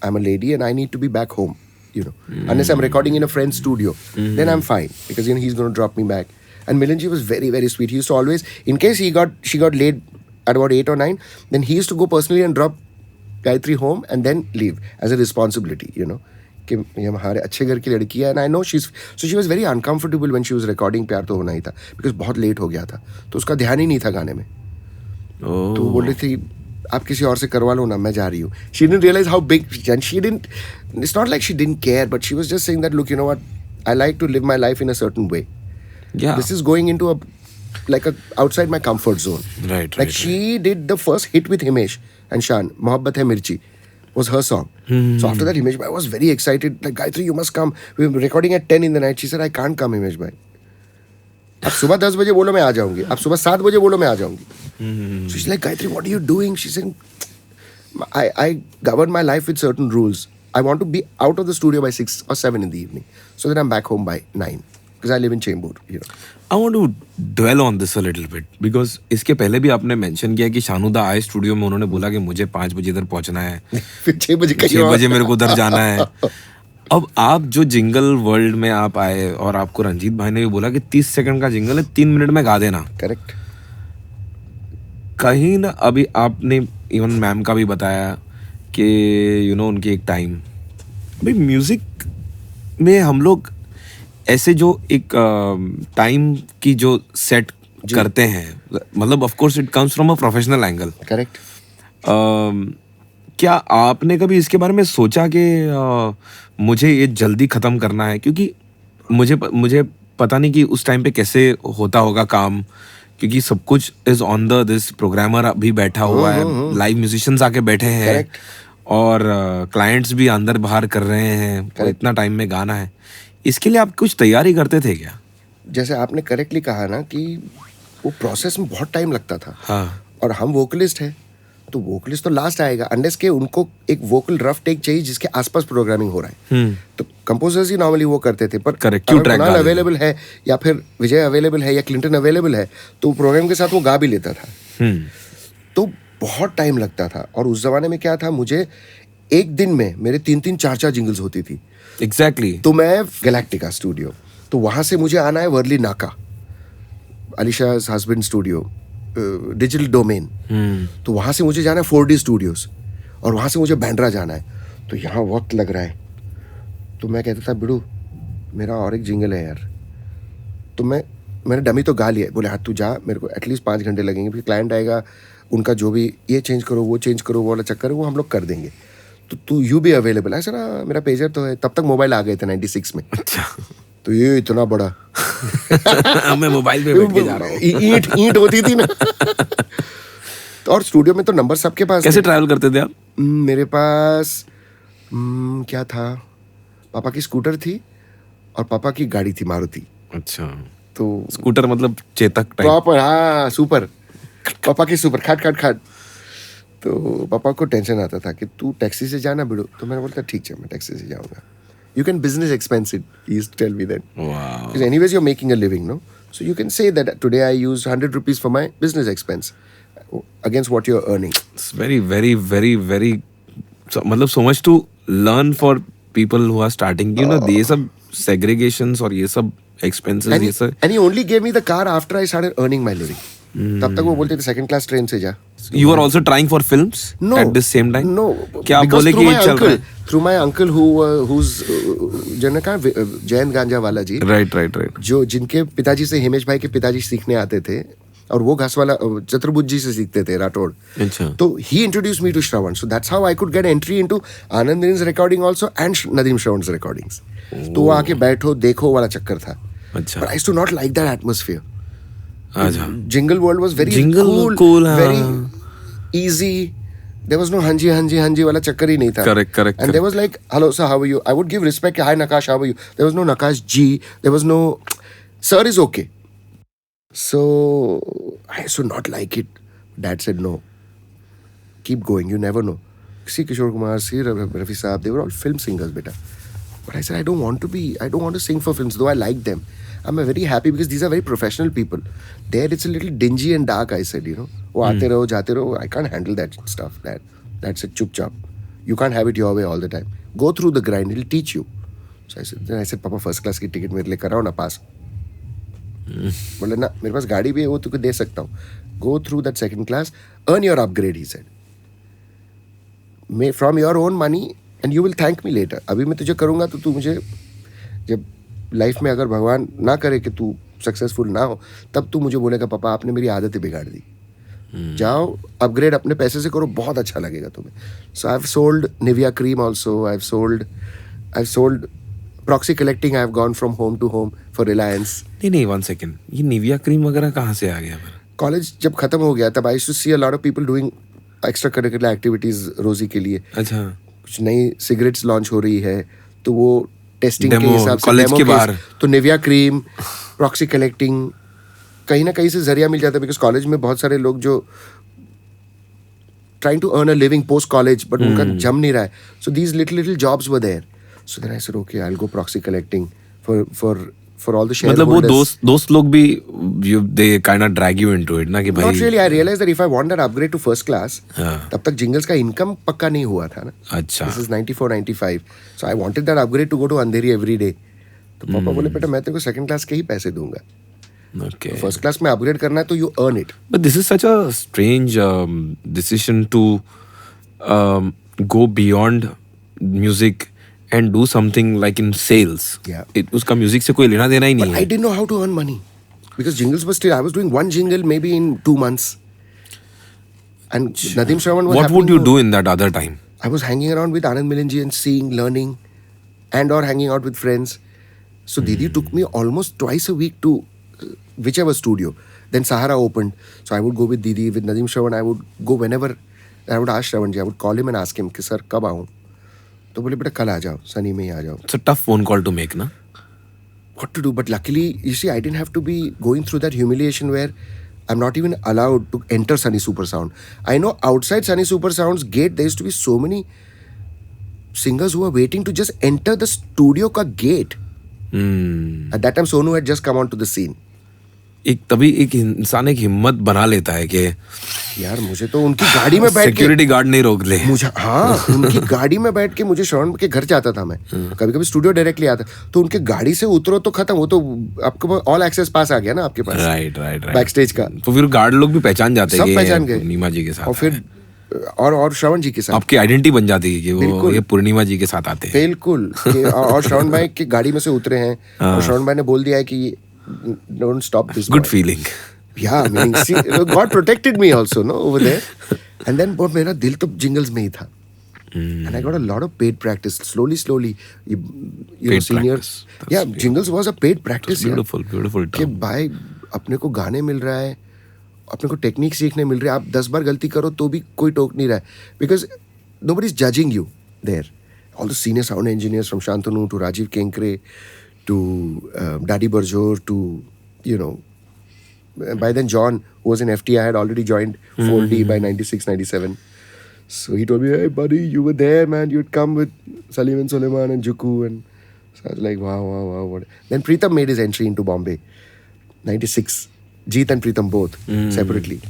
I'm a lady and I need to be back home. Unless I'm recording in a friend's studio, then I'm fine because he's going to drop me back. And Milanji was very, very sweet. He used to always, in case she got late at about 8 or 9, then he used to go personally and drop Gayatri home and then leave as a responsibility, कि ये हमारे अच्छे घर की लड़की है. And I know she was very uncomfortable when she was recording प्यार तो होना ही था because बहुत लेट हो गया था, तो उसका ध्यान ही नहीं था गाने में. तो वो बोल रही थी आप किसी और से करवा लो ना, मैं जा रही हूँ. She didn't realize how big, and it's not like she didn't care, but she was just saying that, look, you know what, I like to live my life in a certain way. Yeah. This is going into a outside my comfort zone. Right. She did the first hit with Himesh and Shan, Mohabbat Hai Mirchi was her song. So after that, Himesh Bhai was very excited, like, Gayatri, you must come. We were recording at 10 in the night. She said, I can't come, Himesh Bhai. आप सुबह 10 बजे बोलो मैं आ जाऊंगी, आप सुबह 7 बजे बोलो मैं आ जाऊंगी. So she's like, Gayatri, what are you doing? She said, I govern my life with certain rules. I want to be out of the studio by 6 or 7 in the evening, so that I'm back home by 9 because I live in Chembur. I want to dwell on this a little bit because इसके पहले भी आपने mention किया कि शानुदा आए studio में, उन्होंने बोला कि मुझे 5 बजे इधर पहुंचना है, फिर 6 बजे मेरे को उधर जाना है. अब आप जो जिंगल वर्ल्ड में आप आए और आपको रंजीत भाई ने भी बोला कि 30 सेकंड का जिंगल है, 3 मिनट में गा देना. करेक्ट. कहीं ना अभी आपने इवन मैम का भी बताया कि उनकी एक टाइम भाई म्यूजिक में हम लोग ऐसे जो एक टाइम की जो सेट करते हैं, मतलब of course it comes from a professional angle. Correct. क्या आपने कभी इसके बारे में सोचा कि मुझे ये जल्दी ख़त्म करना है? क्योंकि मुझे पता नहीं कि उस टाइम पे कैसे होता होगा काम, क्योंकि सब कुछ is on the this programmer अभी बैठा हुआ है, लाइव म्यूजिशियंस आके बैठे हैं, Correct. और क्लाइंट्स भी अंदर बाहर कर रहे हैं, और इतना टाइम में गाना है। इसके लिए आप कुछ तैयारी करते थे क्या? जैसे आपने करेक्टली कहा ना कि वो प्रोसेस में बहुत टाइम लगता था। हाँ। और हम वोकलिस्ट हैं, तो वोकलिस्ट तो लास्ट आएगा अनलेस के उनको एक वोकल रफ टेक चाहिए जिसके आसपास प्रोग्रामिंग हो रहा है। तो कंपोजर्स ही नॉर्मली वो करते थे, पर Correct, क्यों track गा देते? अवेलेबल है या फिर विजय अवेलेबल है या क्लिंटन अवेलेबल है, तो प्रोग्राम के साथ वो गा भी लेता था। तो बहुत टाइम लगता था। और उस जमाने में क्या था, मुझे एक दिन में मेरे 3-3 4-4 जिंगल्स होती थी। एग्जैक्टली। तो मैं गैलेक्टिका स्टूडियो, तो वहां से मुझे आना है वर्ली नाका, Alisha husband studio, digital domain, तो वहां से मुझे जाना है 4D स्टूडियोज, और वहां से मुझे बैंड्रा जाना है। तो यहाँ वक्त लग रहा है। तो मैं कहता था बिड़ू मेरा और एक जिंगल है यार। तो मैंने डमी तो गा लिया। बोले हाँ तू जा, मेरे को एटलीस्ट 5 घंटे लगेंगे, फिर क्लाइंट आएगा, उनका जो भी ये चेंज करो वो चेंज करो वो वाला चक्कर है, वो हम लोग कर देंगे। तो तू यू भी अवेलेबल है? सर मेरा पेजर तो है। तब तक मोबाइल आ गए थे 96 में। अच्छा। तो ये इतना बड़ा मैं मोबाइल पे बैठ के जा रहा हूँ। ईंट होती थी ना। और स्टूडियो में तो नंबर सबके पास। कैसे ट्रैवल करते थे आप? मेरे पास क्या था, पापा की स्कूटर थी और पापा की गाड़ी थी मारुति। अच्छा। तो स्कूटर मतलब चेतक टाइप? प्रॉपर, हाँ सुपर, पापा की सुपर, खाट खाट खाट। तो पापा को टेंशन आता था कि तू टैक्सी से जाना बिड़ू। तो मैंने बोलता ठीक है मैं टैक्सी से जाऊंगा। You can business expense it. He used to tell me that. Wow. Because anyways, you're making a living, no? So you can say that today I used 100 rupees for my business expense against what you're earning. It's very, very, very, very. मतलब so much to learn for people who are starting. You know, ये सब segregations और ये सब expenses ये सब. And he only gave me the car after I started earning my living. तब तक वो बोलते थे सेकंड क्लास ट्रेन से जा. You were also trying for films at this same time? No. क्या आप बोले कि ये चल रहा है? Through my uncle who's जन का जयंत गांजा वाला जी. Right. जो जिनके पिताजी से हिमेश भाई के पिताजी सीखने आते थे, और वो घास वाला चतुर्भुज जी से सीखते थे राठौड़. अच्छा. तो he introduced me to Shravan. So that's how I could get entry into Anand Nir's recording also and Nadeem Shravan's recordings. तो वो आके बैठो देखो वाला चक्कर था. अच्छा. But I used to not like that atmosphere. अच्छा. Jingle world was very cool, very easy. There was no hanji वाला चक्कर ही नहीं था. Correct. And there was like, hello sir, how are you? I would give respect. Hi Nakash, how are you? There was no Nakash ji. There was no sir is okay. So I used to not like it. Dad said no. Keep going. You never know. See Kishore Kumar, see Rafi Saab. They were all film singers, beta. But I said I don't want to sing for films, though I like them. I'm very happy because these are very professional people. There it's a little dingy and dark, I said, वो आते रहो जाते रहो. I can't handle that stuff. That's a chup chop. You can't have it your way all the time. Go through the grind, it'll teach you. So I said Papa first class की ticket मेरे लिए कराओ ना पास. बोले ना मेरे पास गाड़ी भी है, वो तुझे दे सकता हूँ. Go through that second class, earn your upgrade, he said. From your own money and you will thank me later. अभी मैं तुझे करूँगा तो तू मुझे जब लाइफ में अगर भगवान ना करे कि तू सक्सेसफुल ना हो, तब तू मुझे बोलेगा पापा आपने मेरी आदतें बिगाड़ दी. जाओ अपग्रेड अपने पैसे से करो, बहुत अच्छा लगेगा तुम्हें. So I have sold Nivea cream also. I have sold proxy collecting. I have gone from home to home for Reliance. नहीं 1 सेकेंड, ये निविया क्रीम वगैरह कहाँ से आ गया? कॉलेज जब खत्म हो गया तब I to see a lot of people doing extra curricular activities रोजी के लिए. अच्छा. कुछ नई सिगरेट्स लॉन्च हो रही है तो वो टेस्टिंग के हिसाब से कॉलेज के बाहर तो निविया क्रीम, प्रॉक्सी कलेक्टिंग कहीं ना कहीं से जरिया मिल जाता है. बिकॉज कॉलेज में बहुत सारे लोग जो trying to earn a living post college but उनका जम नहीं रहा है. So these little jobs were there. So then I said okay I will go proxy collecting for all the share. मतलब वो दोस्त लोग भी they kind of drag you into it ना कि भाई. Not really. I realize that if I want that upgrade to first class, तब तक जिंगल्स का इनकम पक्का नहीं हुआ था ना. अच्छा. This is 94-95. So I wanted that upgrade to go to Andheri every day. तो पापा बोले बेटा मैं तेरे को सेकंड क्लास के ही पैसे दूंगा. Okay. फर्स्ट क्लास में अपग्रेड करना है तो you earn it. But this is such a strange decision to go beyond music and do something like in sales. Yeah. उसका म्यूजिक से कोई लेना देना ही नहीं But I है. didn't know how to earn money because jingles were still. I was doing one jingle maybe in 2 months, and Nadeem Shravan was. What would happening you to- do in that other time? I was hanging around with Anand Milanji and seeing, learning, and or hanging out with friends. So Didi took me almost twice a week to whichever studio. Then Sahara opened, so I would go with Didi, with Nadeem Shravan. I would go whenever. I would ask Shravan ji. I would call him and ask him, कि sir कब आऊँ? तो बोले बेटा कल आ जाओ, सनी में ही आ जाओ. It's a tough phone call to make, na? What to do? But luckily, you see, I didn't have to be going through that humiliation where I'm not even allowed to enter Sunny Super Sound. I know outside Sunny Super Sound's gate, there used to be so many singers who were waiting to just enter the studio ka gate. At that time, Sonu had just come onto the scene. एक तभी एक इंसान एक हिम्मत बना लेता है कि यार मुझे तो उनकी गाड़ी में बैठ के सिक्योरिटी गार्ड नहीं रोक ले. मुझे उनकी गाड़ी में बैठ के मुझे श्रवण के घर जाता था मैं. कभी कभी स्टूडियो डायरेक्टली आता तो उनके गाड़ी से उतरो तो खत्म. वो तो आपको ऑल एक्सेस पास आ गया ना आपके पास. राइट बैक स्टेज का. तो फिर गार्ड लोग भी पहचान जाते हैं सब कि पहचान गए. पूर्णिमा जी के साथ और फिर और श्रवण जी के साथ आपकी आइडेंटिटी बन जाती है कि वो बिल्कुल. ये पूर्णिमा जी के साथ आते हैं. बिल्कुल. और श्रवण भाई की गाड़ी में से उतरे हैं और श्रवण भाई ने बोल दिया है कि don't stop this. Good feeling. Yeah, I mean, see, God protected me also, no, over there. And then, but मेरा दिल तो jingles में ही था. And I got a lot of paid practice. Slowly, you know, Paid senior. practice. That's Yeah, beautiful. jingles was a paid practice. यार. beautiful कि term. भाई अपने को गाने मिल रहा है, अपने को टेक्निक सीखने मिल रही है. आप 10 बार गलती करो तो भी कोई टोक नहीं रहा है. Because nobody is judging you there. All the senior sound engineers from Shantanu to Rajiv Kenkre to Daddy Barjor to, you know, by then John, who was in FT, I had already joined 4D by 96, 97. So he told me, hey buddy, you were there, man. You'd come with Salim and Suleiman and Juku. And so I was like, wow. What? Then Pritam made his entry into Bombay, 96. Jeet and Pritam both, separately.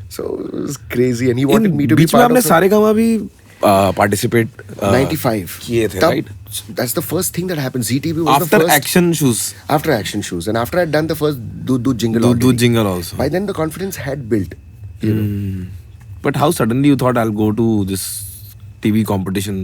So it was crazy. And he wanted me to be बीच में part आपने of सारे gamma भी participate 95. किए थे, तब- right? That's the first thing that happened. ZTV was the after first. Action shoes. After action shoes. And after I'd done the first Dood jingle Do already. jingle also. By then the confidence had built. You know. But how suddenly you thought I'll go to this TV competition?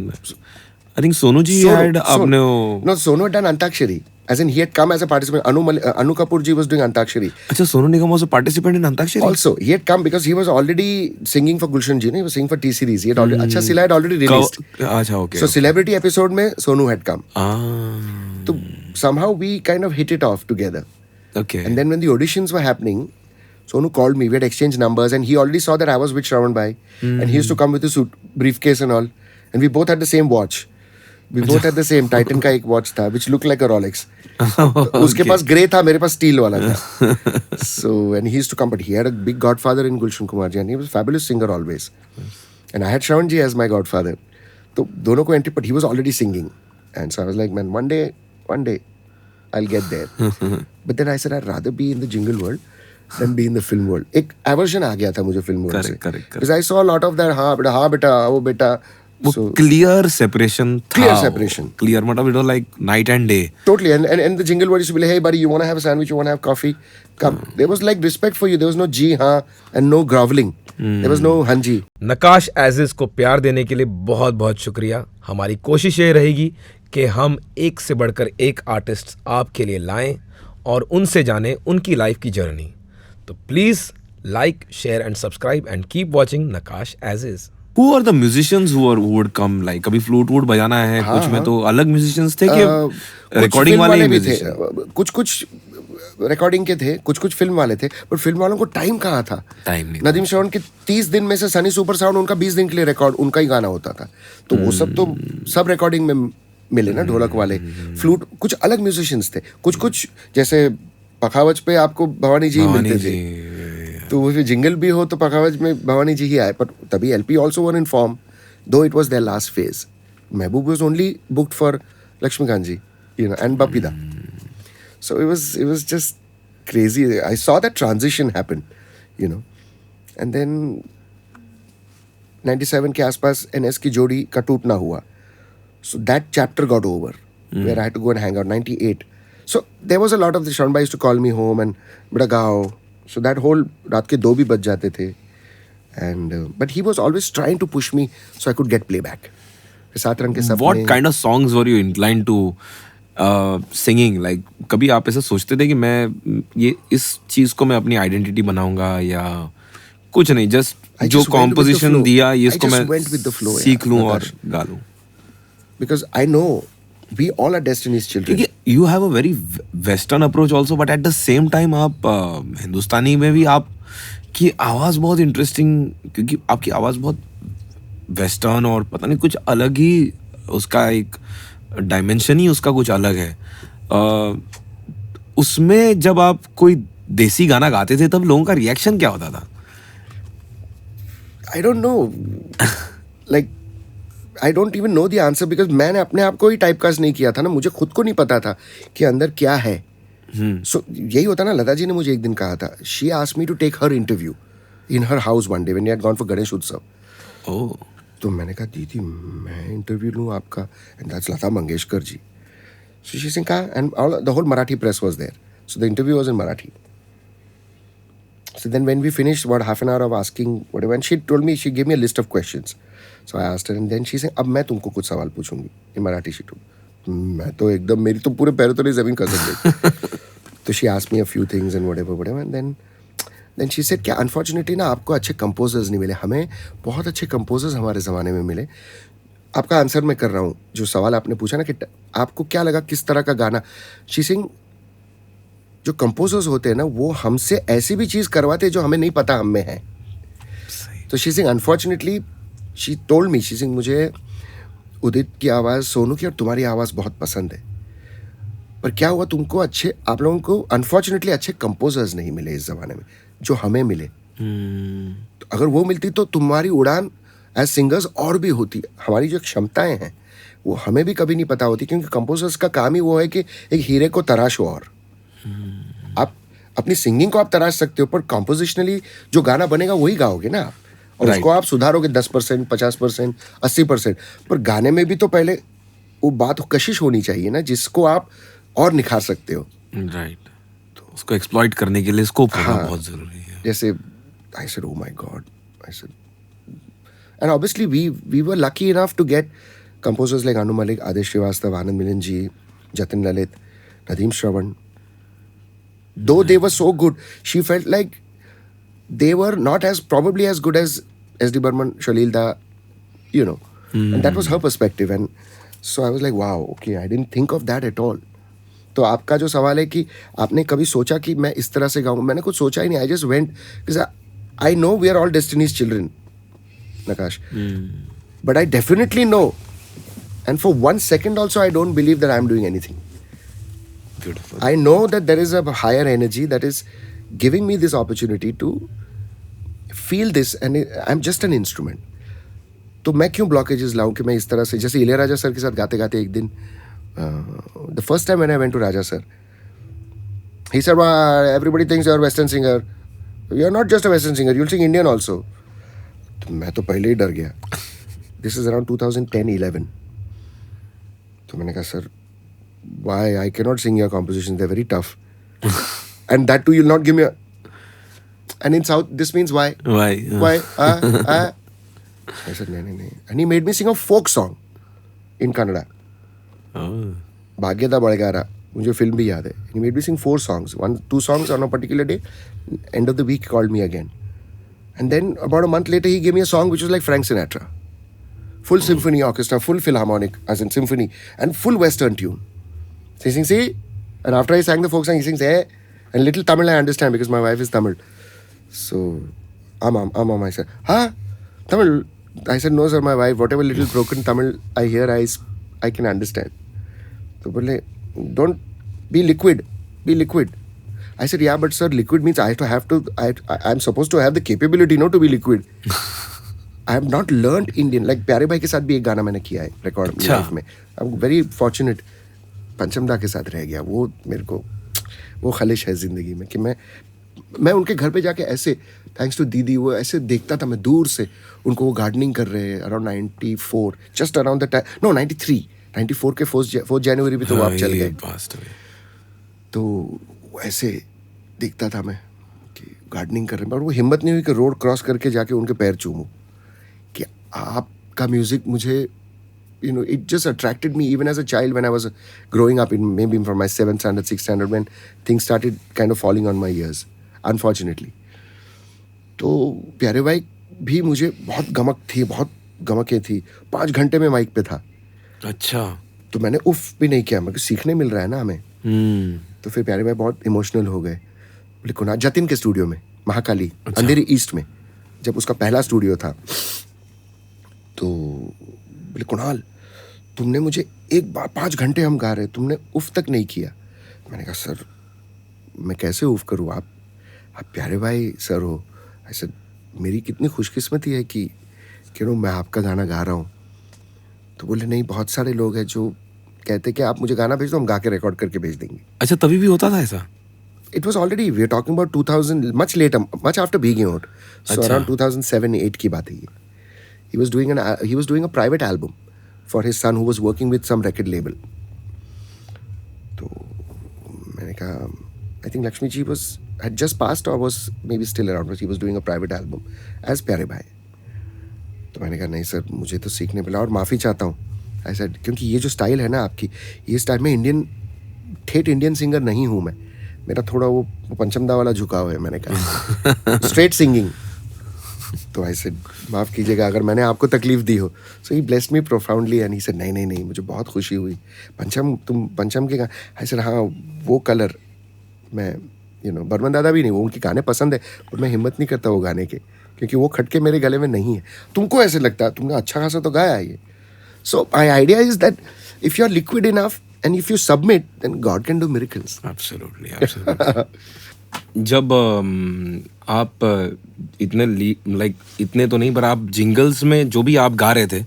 I think Sonu ji had अपने वो. No, Sonu had done Antakshari. As in, he had come as a participant. Anu Kapoor ji was doing Antakshari. अच्छा, Sonu Nigam was a participant in Antakshari. Also, he had come because he was already singing for Gulshan ji. He was singing for T series. He had already. Acha Sila had already released. अच्छा, okay. So celebrity episode में Sonu had come. Ah, So somehow we kind of hit it off together. okay. And then when the auditions were happening, Sonu called me. We had exchanged numbers, and he already saw that I was with Shravan Bhai, and he used to come with a suit, briefcase, and all. And we both had the same watch. We both had the same Titan का एक watch था, which looked like a Rolex. उसके पास grey था, मेरे पास steel वाला था. So and he used to come, but he had a big godfather in Gulshan Kumar ji, and he was a fabulous singer always. And I had Shravan ji as my godfather. तो दोनों को entry, but he was already singing, and so I was like, man, one day, I'll get there. But then I said I'd rather be in the jingle world than be in the film world. एक aversion आ गया था मुझे film world से. Correct. Because I saw a lot of that. हाँ बेटा, वो बेटा. वो So clear separation था. Clear separation. Clear मतलब it was like night and day. totally, and the jingle world used to be like, hey buddy, you want to have a sandwich? You want to have coffee? Come. There was like respect for you. There was no जी हाँ and no groveling. There was no हाँ जी. नकाश edges को प्यार देने के लिए बहुत बहुत शुक्रिया. हमारी कोशिश ये रहेगी कि हम एक से बढ़कर एक आर्टिस्ट आपके लिए लाएं और उनसे जानें उनकी लाइफ की जर्नी. तो please like, share and subscribe and keep watching Nakash edges. Who are the musicians who would come, like कभी फ्लूट वूट बजाना है कुछ में तो अलग musicians थे कि रिकॉर्डिंग वाले ही भी थे. musician? कुछ रिकॉर्डिंग के थे, कुछ फिल्म वाले थे, पर फिल्म वालों को टाइम कहाँ था. टाइम नहीं. नदीम श्रवण के 30 दिन में से सनी सुपर साउंड उनका 20 दिन के लिए रिकॉर्ड उनका ही गाना होता था. तो वो सब तो सब रिकॉर्डिंग में मिले ना, ढोलक वाले, फ्लूट, कुछ अलग म्यूजिशियंस थे. कुछ जैसे पखावज पे आपको भवानी जी ही मिलते थे. तो वो जिंगल भी हो तो पखावज में भवानी जी ही आए. पर तभी LP also one in form, though it was their last phase. Mehboob was only booked for Laxmikant ji, you know, and Bapida. So it was just crazy. I saw that transition happen, you know. And then 97 के आसपास NS की जोड़ी का टूटना हुआ. So that chapter got over, where I had to go and hang out. 98. So there was a lot of the Shaun Bhai used to call me home and beta gao. So that whole रात के 2 भी बज जाते थे. And but he was always trying to push me so I could get playback. सात रंग के सपने. What kind of songs were you inclined to singing? Like कभी आप ऐसा सोचते थे कि मैं ये इस चीज को मैं अपनी आइडेंटिटी बनाऊंगा या कुछ नहीं, जस्ट I जो just went with the composition flow. दिया ये I इसको just मैं went with the flow, सीख यार, लूं और नकाश. गा लूं. Because I know we all are Destiny's children. क्योंकि you have a very western approach also, but at the same time आप हिंदुस्तानी में भी आपकी आवाज़ बहुत इंटरेस्टिंग, क्योंकि आपकी आवाज़ बहुत वेस्टर्न और पता नहीं कुछ अलग ही, उसका एक डायमेंशन ही उसका कुछ अलग है. उसमें जब आप कोई देसी गाना गाते थे तब लोगों का रिएक्शन क्या होता था? I don't know. Like, I don't even know the answer because मैंने अपने आप को ही टाइपकास्ट नहीं किया था ना, मुझे खुद को नहीं पता था कि अंदर क्या है. So यही होता ना, लता जी ने मुझे एक दिन कहा था, she asked me to take her interview in her house one day when we had gone for Ganesh Utsav. ओह, तो मैंने कहा दीदी मैं इंटरव्यू लूँ आपका, and that's Lata Mangeshkar ji. So she said, and the whole Marathi press was there. So the interview was in Marathi. So then when we finished about half an hour of asking whatever, and she told me, she gave me a list of questions. So I asked her and then she said, अब मैं तुमको कुछ सवाल पूछूंगी. In Marathi she told. मैं तो एकदम, मेरी तो पूरे पैरों तले ज़मीन खसक गई. तो she asked me a few things and whatever and then she said कि unfortunately ना आपको अच्छे composers नहीं मिले, हमें बहुत अच्छे composers हमारे ज़माने में मिले. आपका आंसर मैं कर रहा हूँ, जो सवाल आपने पूछा ना कि आपको क्या लगा किस तरह का गाना. शी सिंग, जो कंपोजर्स होते हैं ना वो हमसे ऐसी भी चीज़ करवाते हैं जो हमें नहीं पता हम में है. तो she Singh unfortunately she told me, she सिंग मुझे उदित की आवाज़, सोनू की और तुम्हारी आवाज़ बहुत पसंद है, पर क्या हुआ तुमको अच्छे, आप लोगों को अनफॉर्चुनेटली अच्छे कंपोजर्स नहीं मिले इस ज़माने में जो हमें मिले. तो अगर वो मिलती तो तुम्हारी उड़ान एज सिंगर्स और भी होती. हमारी जो क्षमताएं हैं वो हमें भी कभी नहीं पता होती, क्योंकि कंपोजर्स का काम ही वो है कि एक हीरे को तराशो. और आप अपनी सिंगिंग को आप तराश सकते हो, पर कॉम्पोजिशनली जो गाना बनेगा वही गाओगे ना आप, और उसको आप सुधारोगे 10%, 50%, 80%. पर गाने में भी तो पहले वो बात कशिश होनी चाहिए ना जिसको आप और निखार सकते हो. राइट. तो उसको एक्सप्लॉइट करने के लिए स्कोप होना बहुत जरूरी है. जैसे I said, oh my God, I said, and obviously we were lucky enough to get composers like Anu Malik, Adesh Shrivastava, Anand Milan ji, Jatin Lalit, Nadeem Shravan. Though they were so good, she felt like they were not as probably as good as S.D. Burman, Shalil Da, you know. And that was her perspective. And so I was like, wow, okay, I didn't think of that at all. तो आपका जो सवाल है कि आपने कभी सोचा कि मैं इस तरह से गाऊँ, मैंने कुछ सोचा ही नहीं. I just went because I know we are all Destiny's children, Nakash. But I definitely know. And for 1 second also, I don't believe that I'm doing anything. Beautiful. I know that there is a higher energy that is giving me this opportunity to feel this, and I'm just an instrument. तो मैं क्यों blockages लाऊं कि मैं इस तरह से, जैसे इलैयाराजा सर के साथ गाते गाते एक दिन, the first time when I went to Raja sir, he said, well, everybody thinks you're a Western singer. You're not just a Western singer, you'll sing Indian also. तो मैं तो पहले ही डर गया. This is around 2010-11. तो मैंने कहा sir, why I cannot sing your compositions, they're very tough. And that too you'll not give me a, and in South this means why I said no. And he made me sing a folk song in Kannada. Bhagyada Balgara, मुझे film भी याद है. He made me sing 4 songs, 2 songs on a particular day. End of the week he called me again, and then about a month later he gave me a song which was like Frank Sinatra, full symphony orchestra, full philharmonic as in symphony, and full western tune. So he sings, see? And after I sang the folk song, he sings, hey. And little Tamil I understand because my wife is Tamil. So, Amma, I said, huh? Tamil? I said, no sir, my wife, whatever little broken Tamil I hear, I can understand. So, don't be liquid. Be liquid. I said, yeah, but sir, liquid means I'm supposed to have the capability, not to be liquid. I have not learned Indian. Like, प्यारे भाई के साथ भी एक गाना मैंने किया है रिकॉर्ड लाइफ में. I'm very fortunate. पंचमदा के साथ रह गया. वो मेरे को वो खलिश है ज़िंदगी में कि मैं उनके घर पे जाके ऐसे, थैंक्स टू दीदी, वो ऐसे देखता था मैं दूर से उनको, वो गार्डनिंग कर रहे हैं around 94, just around the time, no 94 के 4 जनवरी भी तो आप चल गए. तो ऐसे देखता था मैं कि गार्डनिंग कर रहे हैं, और वो हिम्मत नहीं हुई कि रोड क्रॉस करके जाके उनके पैर चूमूं कि आपका म्यूज़िक मुझे you know, it just attracted me even as a child when I was growing up, in maybe from my 7th standard, 6th standard, when things started kind of falling on my ears, unfortunately. तो प्यारे भाई भी मुझे बहुत गमकें थी. 5 घंटे में mic पे था. अच्छा. तो मैंने उफ भी नहीं किया, मेरे को सीखने मिल रहा है ना हमें. तो फिर प्यारे भाई बहुत इमोशनल हो गए. बोले कुणाल, जतिन के स्टूडियो में, महाकाली, अंधेरी ईस्ट में, जब उसका पहला स्टूडियो था. तो बोले कुणाल, तुमने मुझे एक बार 5 घंटे हम गा रहे, तुमने उफ तक नहीं किया. मैंने कहा सर मैं कैसे उफ करूँ, आप प्यारे भाई सर हो. ऐसे मेरी कितनी खुशकिस्मती है कि मैं आपका गाना गा रहा हूँ. तो बोले नहीं, बहुत सारे लोग हैं जो कहते कि आप मुझे गाना भेज दो, हम गा के रिकॉर्ड करके भेज देंगे. अच्छा, तभी भी होता था ऐसा? It was already, we are talking about 2000, much later, much after Bhigi Hot. So अच्छा. around 2007-8 की बात है ये. He was doing a private album for his son who was working with some record label. तो मैंने कहा, I think Lakshmi ji had just passed or was maybe still around, but he was doing a private album as प्यारे भाई. तो मैंने कहा नहीं sir, मुझे तो सीखने मिला और माफ़ी चाहता हूँ. I said क्योंकि ये जो स्टाइल है ना आपकी, ये स्टाइल में ठेठ इंडियन सिंगर नहीं हूँ मैं. मेरा थोड़ा वो पंचमदा वाला झुकाव है. मैंने कहा स्ट्रेट सिंगिंग. तो आई सेड माफ़ कीजिएगा अगर मैंने आपको तकलीफ दी हो. So he blessed me profoundly and he said नहीं, मुझे बहुत खुशी हुई. तुम पंचम के आई सेड हाँ, वो कलर मैं बर्मन दादा भी नहीं, वो उनके गाने पसंद है पर मैं हिम्मत नहीं करता वो गाने के, क्योंकि वो खटके मेरे गले में नहीं है. तुमको ऐसे लगता है, तुमने अच्छा खासा तो गाया है ये. So my idea is that if you are liquid enough and if you submit, then God can do miracles. Absolutely. जब आप इतने तो नहीं, पर आप जिंगल्स में जो भी आप गा रहे थे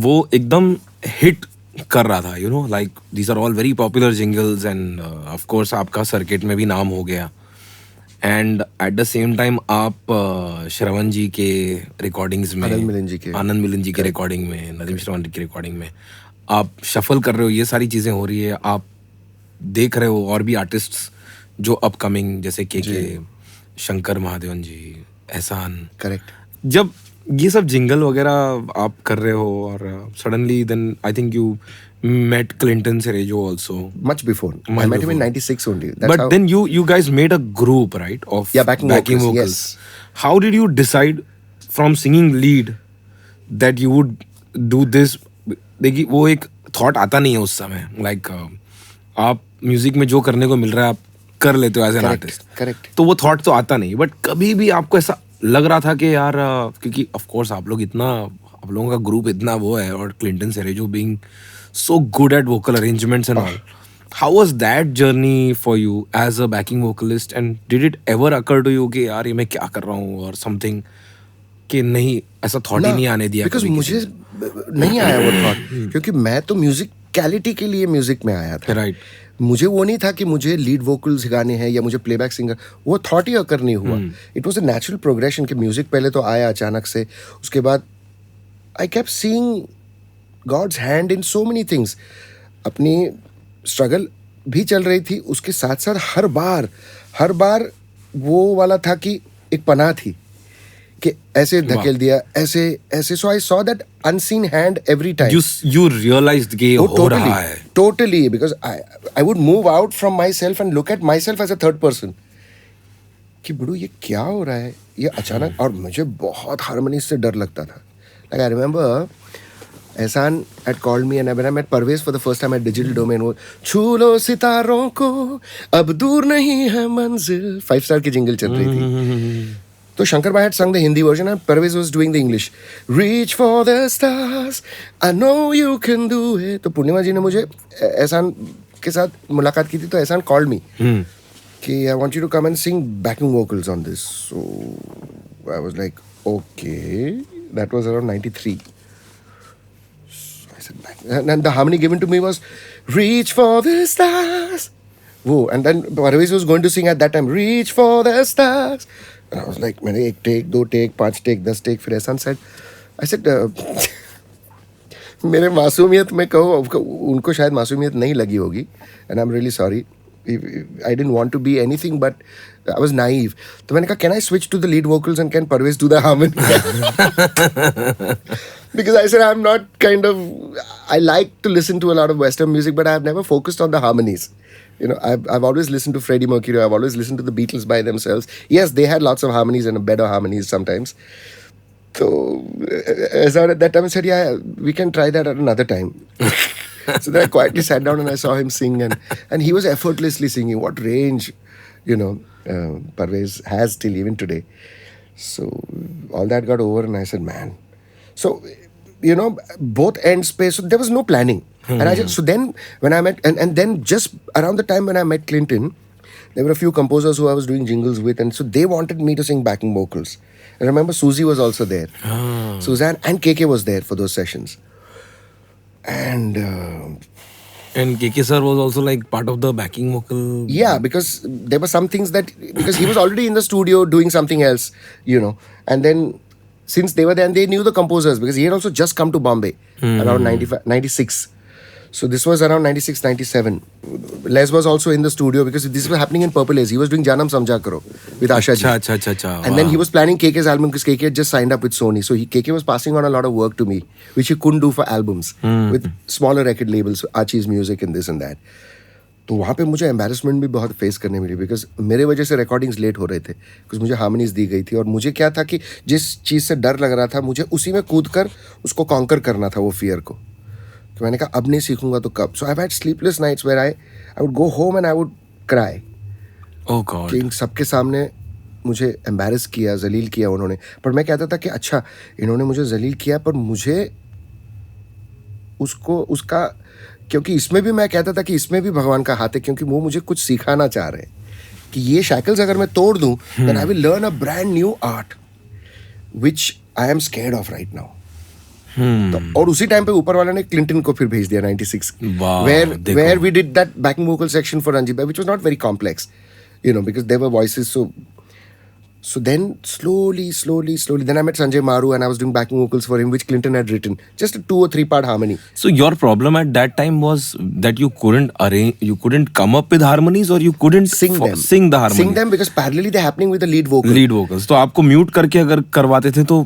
वो एकदम हिट कर रहा था. Like these are all very popular jingles and of course आपका सर्किट में भी नाम हो गया. And at the same time आप श्रवण जी के रिकॉर्डिंग्स में, आनंद मिलन जी के रिकॉर्डिंग में, नदीम श्रवण की रिकॉर्डिंग में आप शफल कर रहे हो. ये सारी चीज़ें हो रही है, आप देख रहे हो और भी आर्टिस्ट्स जो अपकमिंग, जैसे के शंकर महादेवन जी, एहसान. करेक्ट. जब ये सब जिंगल वगैरह आप कर रहे हो और suddenly then I think you met Clinton Cerejo also much before. I met him in 96 only. But then you guys made a group, right, of backing vocals. Yes. How did you decide from singing lead that you would do this? देखिए वो एक thought आता नहीं है उस समय. Like आप music में जो करने को मिल रहा है आप कर लेते हो एज एन आर्टिस्ट. करेक्ट. तो वो थॉट तो आता नहीं, बट कभी भी आपको ऐसा लग रहा था कि यार, क्योंकि ऑफ कोर्स आप लोगों का ग्रुप इतना वो है, और Clinton Cerejo being so good at vocal arrangements and all. How was that journey for you as a backing vocalist, and did it ever occur to you कि यार ये मैं क्या कर रहा हूँ और something, कि नहीं ऐसा थॉट ही नहीं आने दिया? Because मुझे नहीं आया वो थॉट, क्योंकि मैं तो म्यूजिकलिटी के लिए म्यूजिक में आया था. राइट. मुझे वो नहीं था कि मुझे लीड वोकल्स गाने हैं या मुझे प्लेबैक सिंगर, वो थॉट ही अकर नहीं हुआ. It was a natural progression कि म्यूजिक पहले तो आया अचानक से, उसके बाद I kept seeing God's hand in so many things. अपनी स्ट्रगल भी चल रही थी, उसके साथ साथ हर बार वो वाला था कि एक पनाह थी कि ऐसे धकेल दिया, ऐसे. So I saw that unseen hand every time. You realized कि हो रहा है. Totally, because I would move out from myself and look at myself as a third person. कि बड़ू ये क्या हो रहा है ये अचानक. और मुझे बहुत हारमोनी से डर लगता था. Like I remember एहसान had called me and when I met Parvez for the first time at Digital Domain, वो छू लो सितारों को अब दूर नहीं है मंजिल, 5 स्टार की जिंगल चल रही थी. तो शंकर भाई had sung the Hindi version and Parvez was doing the English. Reach for the stars, I know you can do it. तो पूर्णिमा जी ने मुझे एहसान के साथ मुलाकात की थी, तो एहसान called me कि I want you to come and sing backing vocals on this. So I was like, okay. That was around 93. And the harmony given to me was reach for the stars. Whoa. And then Parvez was going to sing at that time, reach for the stars. And I was like, मैंने 1 take, 2 take, 5 take, 10 take. फिर एहसान I said मेरे मासूमियत में कहो, उनको शायद मासूमियत नहीं लगी होगी, and I'm really sorry. I didn't want to be anything, but I was naive. तो मैंने कहा, can I switch to the lead vocals and can Parvez do the harmony? Because I said I'm not I like to listen to a lot of Western music, but I've never focused on the harmonies. I've always listened to Freddie Mercury. I've always listened to the Beatles by themselves. Yes, they had lots of harmonies and better harmonies sometimes. So Azhar at that time said, yeah, we can try that at another time. So then I quietly sat down and I saw him sing, and he was effortlessly singing. What range, Parvez has till even today. So all that got over, and I said, man. So, both ends pay. So there was no planning. And so then when I met, and then just around the time when I met Clinton, there were a few composers who I was doing jingles with, and so they wanted me to sing backing vocals. I remember Susie was also there. Suzanne and KK was there for those sessions. And KK sir was also like part of the backing vocal. Yeah, because there were some things because he was already in the studio doing something else, and then since they were there and they knew the composers, because he had also just come to Bombay around 96. So this was around 96, 97. Les was also in the studio because this was happening in Purple Haze. He was doing Janam Samjha Karo with Asha ji. Acha. And then he was planning KK's album because KK had just signed up with Sony. So KK was passing on a lot of work to me, which he couldn't do for albums with smaller record labels, Archie's Music and this and that. तो वहाँ पे मुझे embarrassment भी बहुत face करने मिली because मेरे वजह से रिकॉर्डिंग्स लेट हो रहे थे बिकॉज मुझे हार्मनीज दी गई थी और मुझे क्या था कि जिस चीज़ से डर लग रहा था मुझे उसी में कूद कर उसको कॉन्कर करना था वो फियर को. तो मैंने कहा अब नहीं सीखूंगा तो कब. So I had sleepless nights where I would go home and I would cry. Oh God. कि सबके सामने मुझे एम्बैरेस किया, जलील किया उन्होंने. पर मैं कहता था कि अच्छा इन्होंने मुझे जलील किया पर मुझे उसका क्योंकि इसमें भी मैं कहता था कि इसमें भी भगवान का हाथ है क्योंकि वो मुझे कुछ सिखाना चाह रहे हैं कि ये शैकल्स अगर मैं तोड़ दूं then I will learn a brand new art which I am scared of right now. तो और उसी टाइम पे ऊपर वाला ने क्लिंटन को फिर भेज दिया 96 where we did that backing vocal section for Ranjit Bhai which was not very complex because there were voices. So then slowly then I met Sanjay Maru and I was doing backing vocals for him which Clinton had written, just a 2 or 3 part harmony. So your problem at that time was that you couldn't come up with harmonies or you couldn't sing the harmonies. Sing them because parallelly they're happening with the lead vocals. तो आपको mute करके अगर करवाते थे तो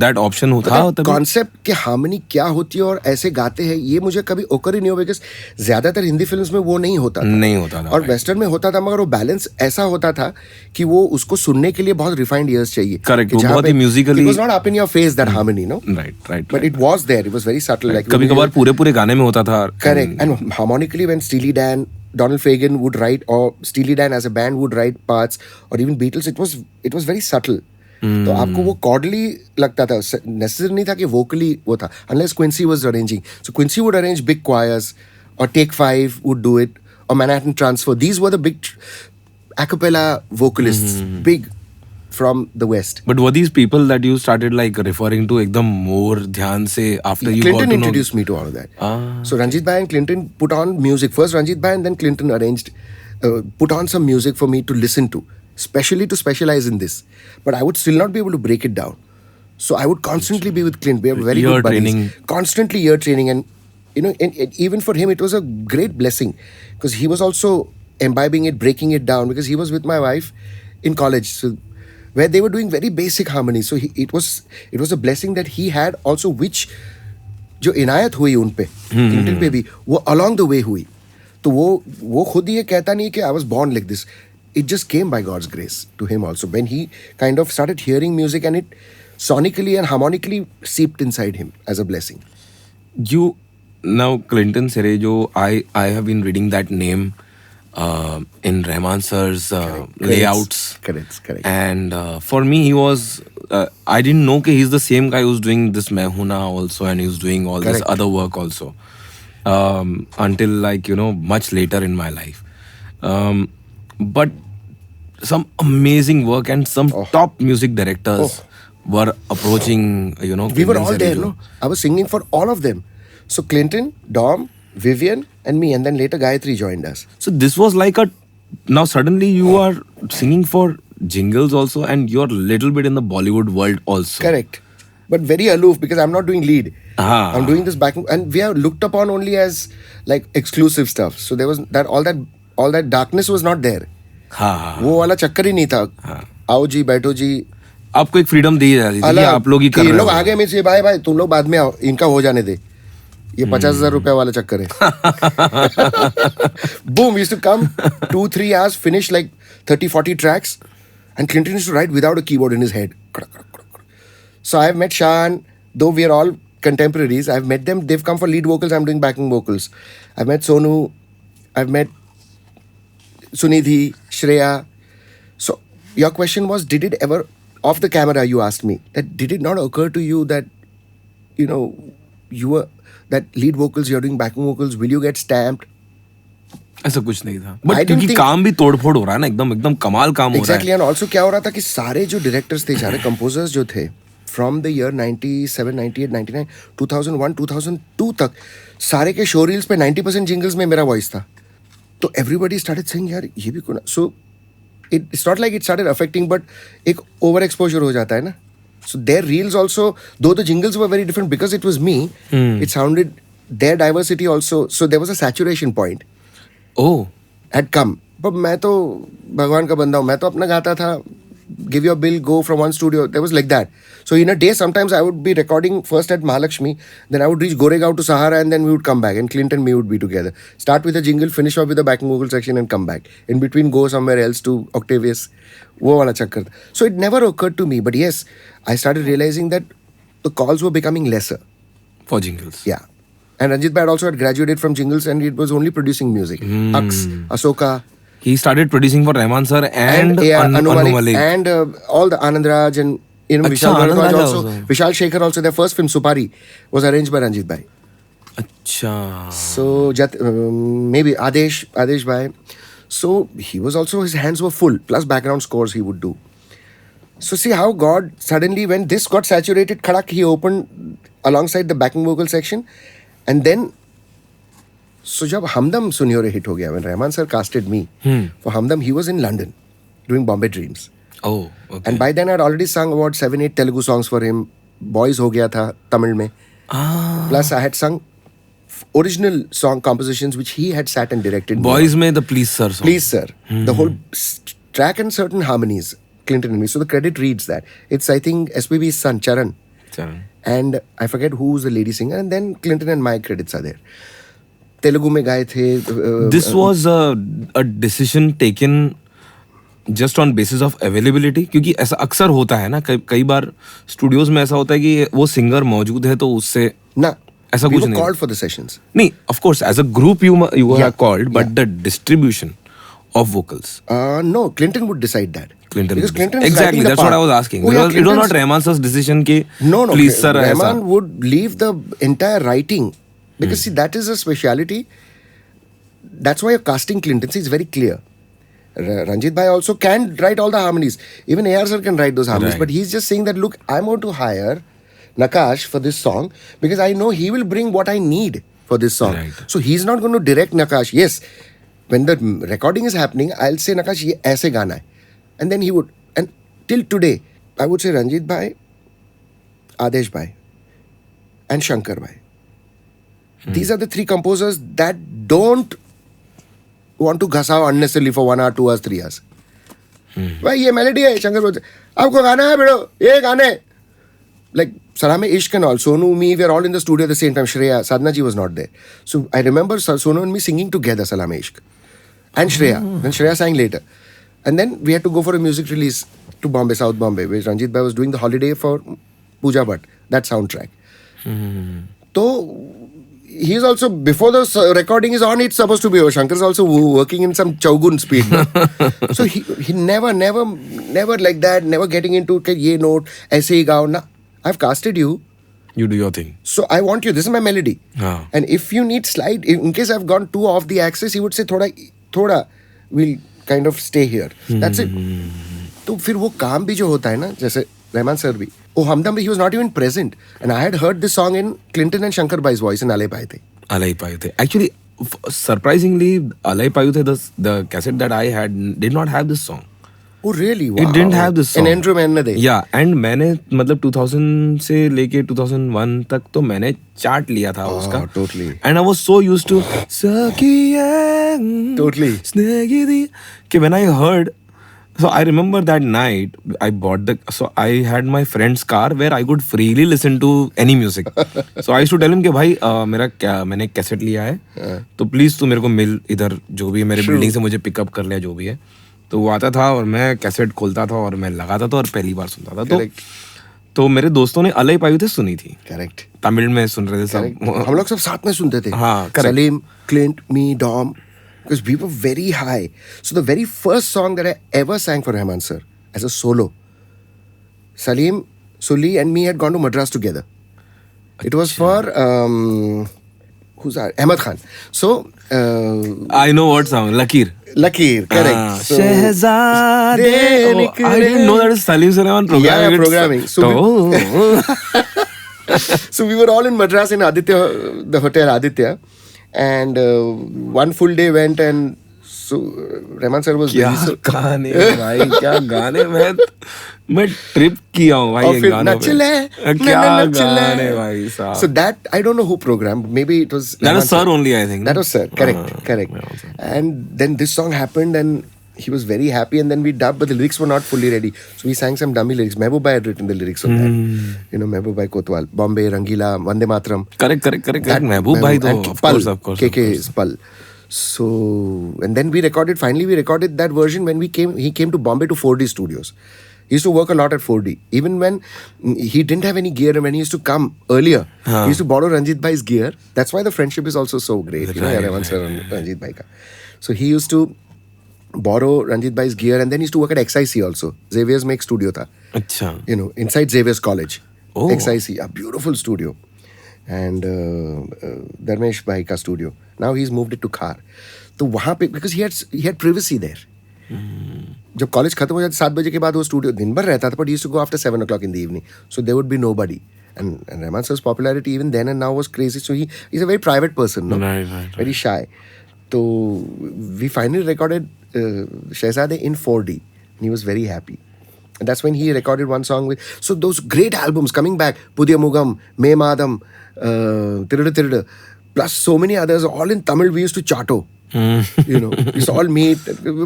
that option होता तभी. Concept कि हार्मनी क्या होती है और ऐसे गाते हैं ये मुझे कभी ओकर ही नहीं हुआ बिकॉज ज्यादातर हिंदी फिल्म्स में वो नहीं होता था और वेस्टर्न में होता था मगर वो बैलेंस ऐसा होता था कि वो उसको सुनने के लिए बहुत रिफाइंड ईयर्स चाहिए. करेक्ट. बहुत ही Musically. It was not up in your face that harmony, no? Right. But it was there. It was very subtle. Like कभी-कभार पूरे गाने में होता था. Correct. And harmonically when Steely Dan, Donald Fagen would write or Steely Dan as a band would write parts or even Beatles, it was very subtle. तो आपको वो cordially लगता था. नेसेसरी नहीं था कि वोकली वो था unless Quincy was arranging. So Quincy would arrange big choirs or Take 5 would do it or Manhattan Transfer. These were the big a cappella vocalists. Big from the West. But were these people that you started like referring to एकदम more ध्यान से after you Clinton got to know? introduced me to all of that. So Ranjit Bhai and Clinton put on music. First Ranjit Bhai and then Clinton arranged, put on some music for me to listen to, especially to specialize in this. But I would still not be able to break it down. So I would constantly be with Clint. We have very good buddies. Training. Constantly ear training. And, and even for him, it was a great blessing because he was also imbibing it, breaking it down because he was with my wife in college. So where they were doing very basic harmony. So it was a blessing that he had also which जो इनायत हुई उन पे Clinton पे भी वो along the way हुई. तो वो खुद ये कहता नहीं कि I was born like this. It just came by God's grace to him also when he kind of started hearing music and it sonically and harmonically seeped inside him as a blessing. You now Clinton Cerejo, I have been reading that name in Rahman sir's layouts. Correct. And for me, he was. I didn't know that he's the same guy who's doing this Mehuna also, and he's doing all this other work also. Until much later in my life. But some amazing work and some top music directors were approaching. We were all there, no? I was singing for all of them. So Clinton, Dom, Vivian and me, and then later Gayatri joined us. So this was like now suddenly you are singing for jingles also and you're a little bit in the Bollywood world also. Correct. But very aloof because I'm not doing lead. I'm doing this backing and we are looked upon only as like exclusive stuff. So there was that all that darkness was not there. हाँ हाँ वो वाला चक्कर ही नहीं था. आओ जी बैठो जी. आपको एक फ्रीडम दी जाती थी कि अलग आप लोग ही कर कि रहे लोग हो. आगे में से भाई तुम लोग बाद में आओ, इनका हो जाने दे. ये 50,000 रुपए वाला चक्कर है. Boom, we used to come 2-3 hours, finish like 30-40 tracks, and Clinton used to write without a keyboard in his head. So I've met Shan, though we are all contemporaries. I've met them. They've come for lead vocals. I'm doing backing vocals. I've met Sonu. I've met Sunidhi, Shreya. So your question was, did it ever, off the camera you asked me, that did it not occur to you that, you know, you were, that lead vocals, you're doing backing vocals, will you get stamped? ऐसा कुछ नहीं था. I but didn't क्योंकि think- काम भी तोड़फोड़ हो रहा है ना, एकदम एकदम कमाल काम हो रहा Exactly, है. and also क्या हो रहा था कि सारे जो directors थे, सारे composers जो थे, from the year 97, 98, 99, 2001, 2002 तक, सारे के show reels पे 90% jingles में मेरा voice था. तो everybody started saying यार ये भी कौन. So it's not like it started affecting, but एक over exposure हो जाता है ना. So their reels also, though the jingles were very different because it was me, it sounded their diversity also. So there was a saturation point. Oh, Had come. पर मैं तो भगवान का बंदा हूँ. मैं तो अपना गाता था. Give your bill, go from one studio. There was like that. So in a day, sometimes I would be recording first at Mahalakshmi, then I would reach Goregaon to Sahara, and then we would come back. And Clint and me would be together. Start with a jingle, finish off with the backing vocal section, and come back. In between, go somewhere else to Octavius. वो वाला चक्कर. So it never occurred to me. But yes, I started realizing that the calls were becoming lesser. for jingles. Yeah. And Ranjit Bhai also had graduated from jingles, and it was only producing music. Aks, Asoka, He started producing for Rahman sir and Anu Anu Malik, Malik. and all the Anand Raj and Vishal Anand Bharadwaj Raj also. also. Vishal Shekhar also. Their first film Supari was arranged by Ranjit Bhai. अच्छा. So maybe Adesh Bhai. So he was also, his hands were full. Plus background scores he would do. So see how God suddenly, when this got saturated, Khadak, he opened alongside the backing vocal section, and then. So जब हमदम सुनियोरे hit हो गया, when Rahman sir casted me for Hamdam, he was in London doing Bombay Dreams. Oh, okay. And by then I'd already sung about 7-8 Telugu songs for him. Boys हो गया था Tamil में. Plus I had sung original song compositions which he had sat and directed. Boys में the Please Sir song. Please Sir. The whole track and certain harmonies, Clinton and me. So the credit reads that. It's, I think, SPB's son, Charan. Charan. And I forget who's the lady singer. And then Clinton and my credits are there. Telugu में गाए थे. This was a decision taken just on basis of availability, क्योंकि ऐसा अक्सर होता है ना, कई बार स्टूडियोज में ऐसा होता है कि वो सिंगर मौजूद है तो उससे ना, ऐसा we कुछ were नहीं. called for the sessions. नहीं, of course as a group you were Yeah. called, but Yeah. the distribution of vocals. No, Clinton would decide that. Clinton Because would Clinton decide. is writing Exactly, the that's what part. I was asking. Oh, yeah, It was not Clinton's- Rahman sir's decision कि No, please sir Rahman ऐसा. would leave the entire writing because see that is a speciality. That's why you're casting Clinton. See, it's very clear. Ranjit Bhai also can write all the harmonies. Even A.R. sir can write those harmonies. Right. But he's just saying that, look, I'm going to hire Nakash for this song because I know he will bring what I need for this song. Right. So he's not going to direct Nakash. Yes, when the recording is happening, I'll say, Nakash, ye aise gana hai. And then he would. And till today, I would say Ranjit Bhai, Adesh Bhai, and Shankar Bhai. These are the three composers that don't want to घसाओ unnecessarily for 1 hour, 2 hours, 3 hours. भाई ये melody है, शंकर बोलते आपको गाना है बेड़ो, ये गाने. Like Salame Ishq and all, Sonu, me, we are all in the studio at the same time. Shreya, Sadhna ji was not there. So I remember Sonu and me singing together Salame Ishq. And Shreya. Then Shreya sang later. And then we had to go for a music release to Bombay, South Bombay, where Ranjit Bhai was doing the holiday for Pooja Bhatt, that soundtrack. So he's also, before the recording is on, it's supposed to be over. Shankar's also working in some chaugun speed. So he never like that, never getting into ye note, aise hi gao. Na, I've casted you. You do your thing. So I want you. This is my melody. हाँ. And if you need slide, in case I've gone too off the axis, he would say thoda, we'll kind of stay here. That's it. तो फिर वो काम भी जो होता है ना, जैसे रहमान सर भी, वो हमदम भी, he was not even present. And I had heard this song in Clinton and Shankar Bhai's voice in Alai Paye The. Alai Payuthe. Actually, surprisingly, Alai Payuthe, the cassette that I had, did not have this song. Oh really? Wow. It didn't have this song. An Endrum Ennade. Yeah, and मैंने मतलब 2000 से लेके 2001 तक तो मैंने chart लिया था उसका. Totally. And I was so used to Totally. कि when I heard, so I remember that night I bought so I had my friend's car where I could freely listen to any music. So I used to tell him कि भाई मैंने cassette लिया है तो please तू मेरे को मिल इधर, जो भी है मेरे बिल्डिंग से मुझे पिकअप कर लिया जो भी है. तो वो आता था और मैं कैसेट खोलता था और मैं लगाता था और पहली बार सुनता था. तो मेरे दोस्तों ने अलई पायु थे सुनी थी. करेक्ट. तमिल में सुन रहे थे सब. हम लोग सब साथ में सुनते थे. हाँ, Salim, Clint, me, Dom, because we were very high. So the very first song that I ever sang for Rahman sir as a solo, Salim, Sully and me had gone to Madras together. It was for who's that? Ahmed Khan. So I know what song. Lakeer, correct. So, Shehzade. I didn't know that is Salim Sulaiman programming. Yeah, programming. So we were all in Madras in Aditya, the hotel Aditya, and one full day went and so Rahman sir was क्या busy. So, गाने भाई, क्या गाने. मैं trip किया हूँ भाई और ये फिर गानों नचले, पे. क्या नचले. गाने भाई साहब. So that I don't know who programmed. Maybe it was That Rahman was sir only, I think. That was sir. Correct. And then this song happened and he was very happy and then we dubbed, but the lyrics were not fully ready. So we sang some dummy lyrics. Mehboob Bhai had written the lyrics of that. You know, Mehboob Bhai Kotwal, Bombay, Rangila, Vande Mataram. Correct. महबूब भाई तो of course. KK's Pal. So, and then finally we recorded that version when he came to Bombay to 4D Studios. He used to work a lot at 4D. Even when he didn't have any gear and when he used to come earlier, he used to borrow Ranjit Bhai's gear. That's why the friendship is also so great. You know, Rahman sir and Ranjit Bhai ka. So he used to borrow Ranjit Bhai's gear and then he used to work at XIC also. Xavier's make studio tha. अच्छा. You know, inside Xavier's College. Oh. XIC, a beautiful studio. And Dharmesh Bhai ka studio. Now he's moved it to Khar. तो वहाँ पे because he had privacy there. जब college खत्म हो जाता 7 बजे के बाद वो स्टूडियो दिन भर रहता था, but he used to go after 7 o'clock in the evening. So there would be nobody. And Rahman sir's popularity even then and now was crazy. So he's a very private person, no? Right. Very shy. So we finally recorded Shehzade in 4D. And he was very happy. And that's when he recorded one song with... So those great albums coming back, Pudhiya Mugam, May Madam, Tirada Tirada, plus so many others, all in Tamil, we used to chato. You know, we used to all meet,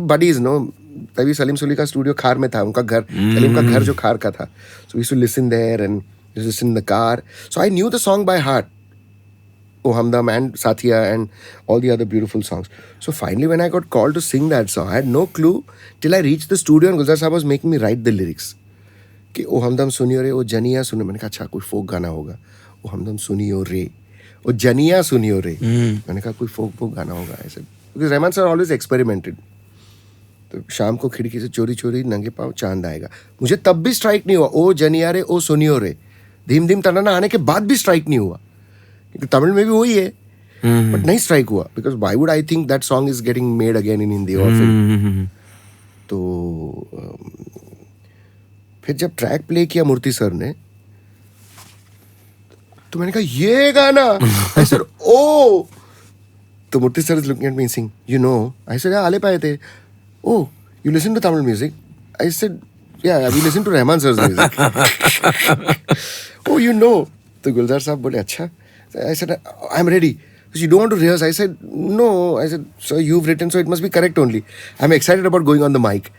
buddies, no? तभी सलीम सुली का studio खार में था, उनका घर, सलीम का घर जो खार का था. So we used to listen there and listen in the car. So I knew the song by heart. O Hamdam and Sathiya and all the other beautiful songs. So finally when I got called to sing that song, I had no clue till I reached the studio and Gulzar Sahab was making me write the lyrics. कि O Hamdam सुनियो रे, O जनिया सुनियो. मैंने कहा अच्छा कोई folk गाना होगा. O Hamdam सुनियो रे, O जनिया सुनियो रे. मैंने कहा कोई folk गाना होगा. I said, because Rahman sir always experimented. तो शाम को खिड़की से चोरी चोरी नंगे पाँव चांद आएगा. मुझे तब भी स्ट्राइक नहीं हुआ. ओ जनिया रे, ओ सुनियो रे. धीम धीम तराना आने के बाद भी स्ट्राइक नहीं हुआ. तमिल में भी वही है, बट नहीं स्ट्राइक हुआ. Because why would I think that song is getting made again in Hindi और फिर जब ट्रैक प्ले किया मूर्ति सर ने तो मैंने कहा ये गाना. I said oh. तो Murthy sir is looking at me sing, you know. I said आले पाए थे. Oh you listen to Tamil music. I said yeah, we listen to Rahman sir's music. Oh, you know. तो गुलजार साहब बोले अच्छा. I said, I'm ready. So you don't want to rehearse? I said, no. I said, so you've written, so it must be correct only. I'm excited about going on the mic.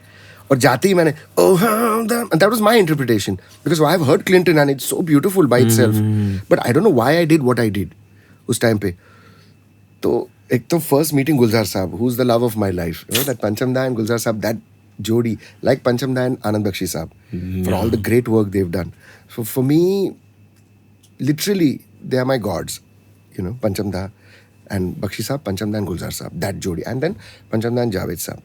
और जाते ही मैंने, oh, and that was my interpretation. Because I've heard Clinton and it's so beautiful by itself. But I don't know why I did what I did उस time पे. तो एक तो first meeting Gulzar Saab, who's the love of my life. You know, that Pancham Da and Gulzar Saab, that jodi, like Pancham Da and Anand Bakshi Saab, for all the great work they've done. So for me, literally, they are my gods, you know, Pancham Da and Bakshi Saab, Pancham Da and Gulzar Saab, that jodi. And then Pancham Da and Javed Saab.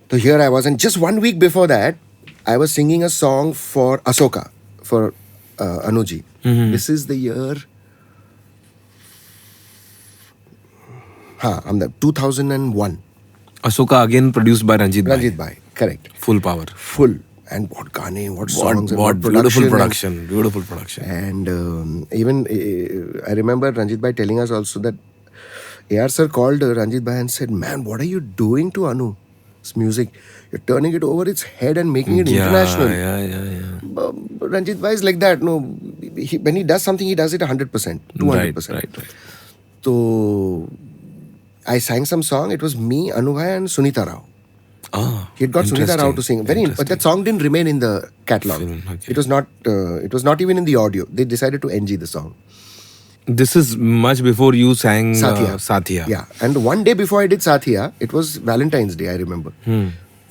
So here I was, and just 1 week before that, I was singing a song for Asoka, for Anuji. This is the year... I'm the 2001. Asoka again produced by Ranjit Bhai. Ranjit Bhai, correct. Full power. Full. And what gaane, what songs, and what beautiful production. Beautiful production. And even I remember Ranjit Bhai telling us also that AR sir called Ranjit Bhai and said, man, what are you doing to Anu? It's music. You're turning it over its head and making it international. Yeah. Ranjit Bhai is like that. No, when he does something, he does it 100%, 200%. Right. So I sang some song. It was me, Anu Bhai, and Sunita Rao. He had got Sunita Rao to sing. But that song didn't remain in the catalog. Okay. It was not even in the audio. They decided to NG the song. This is much before you sang Sathiya. Yeah, and one day before I did Sathiya, it was Valentine's Day, I remember.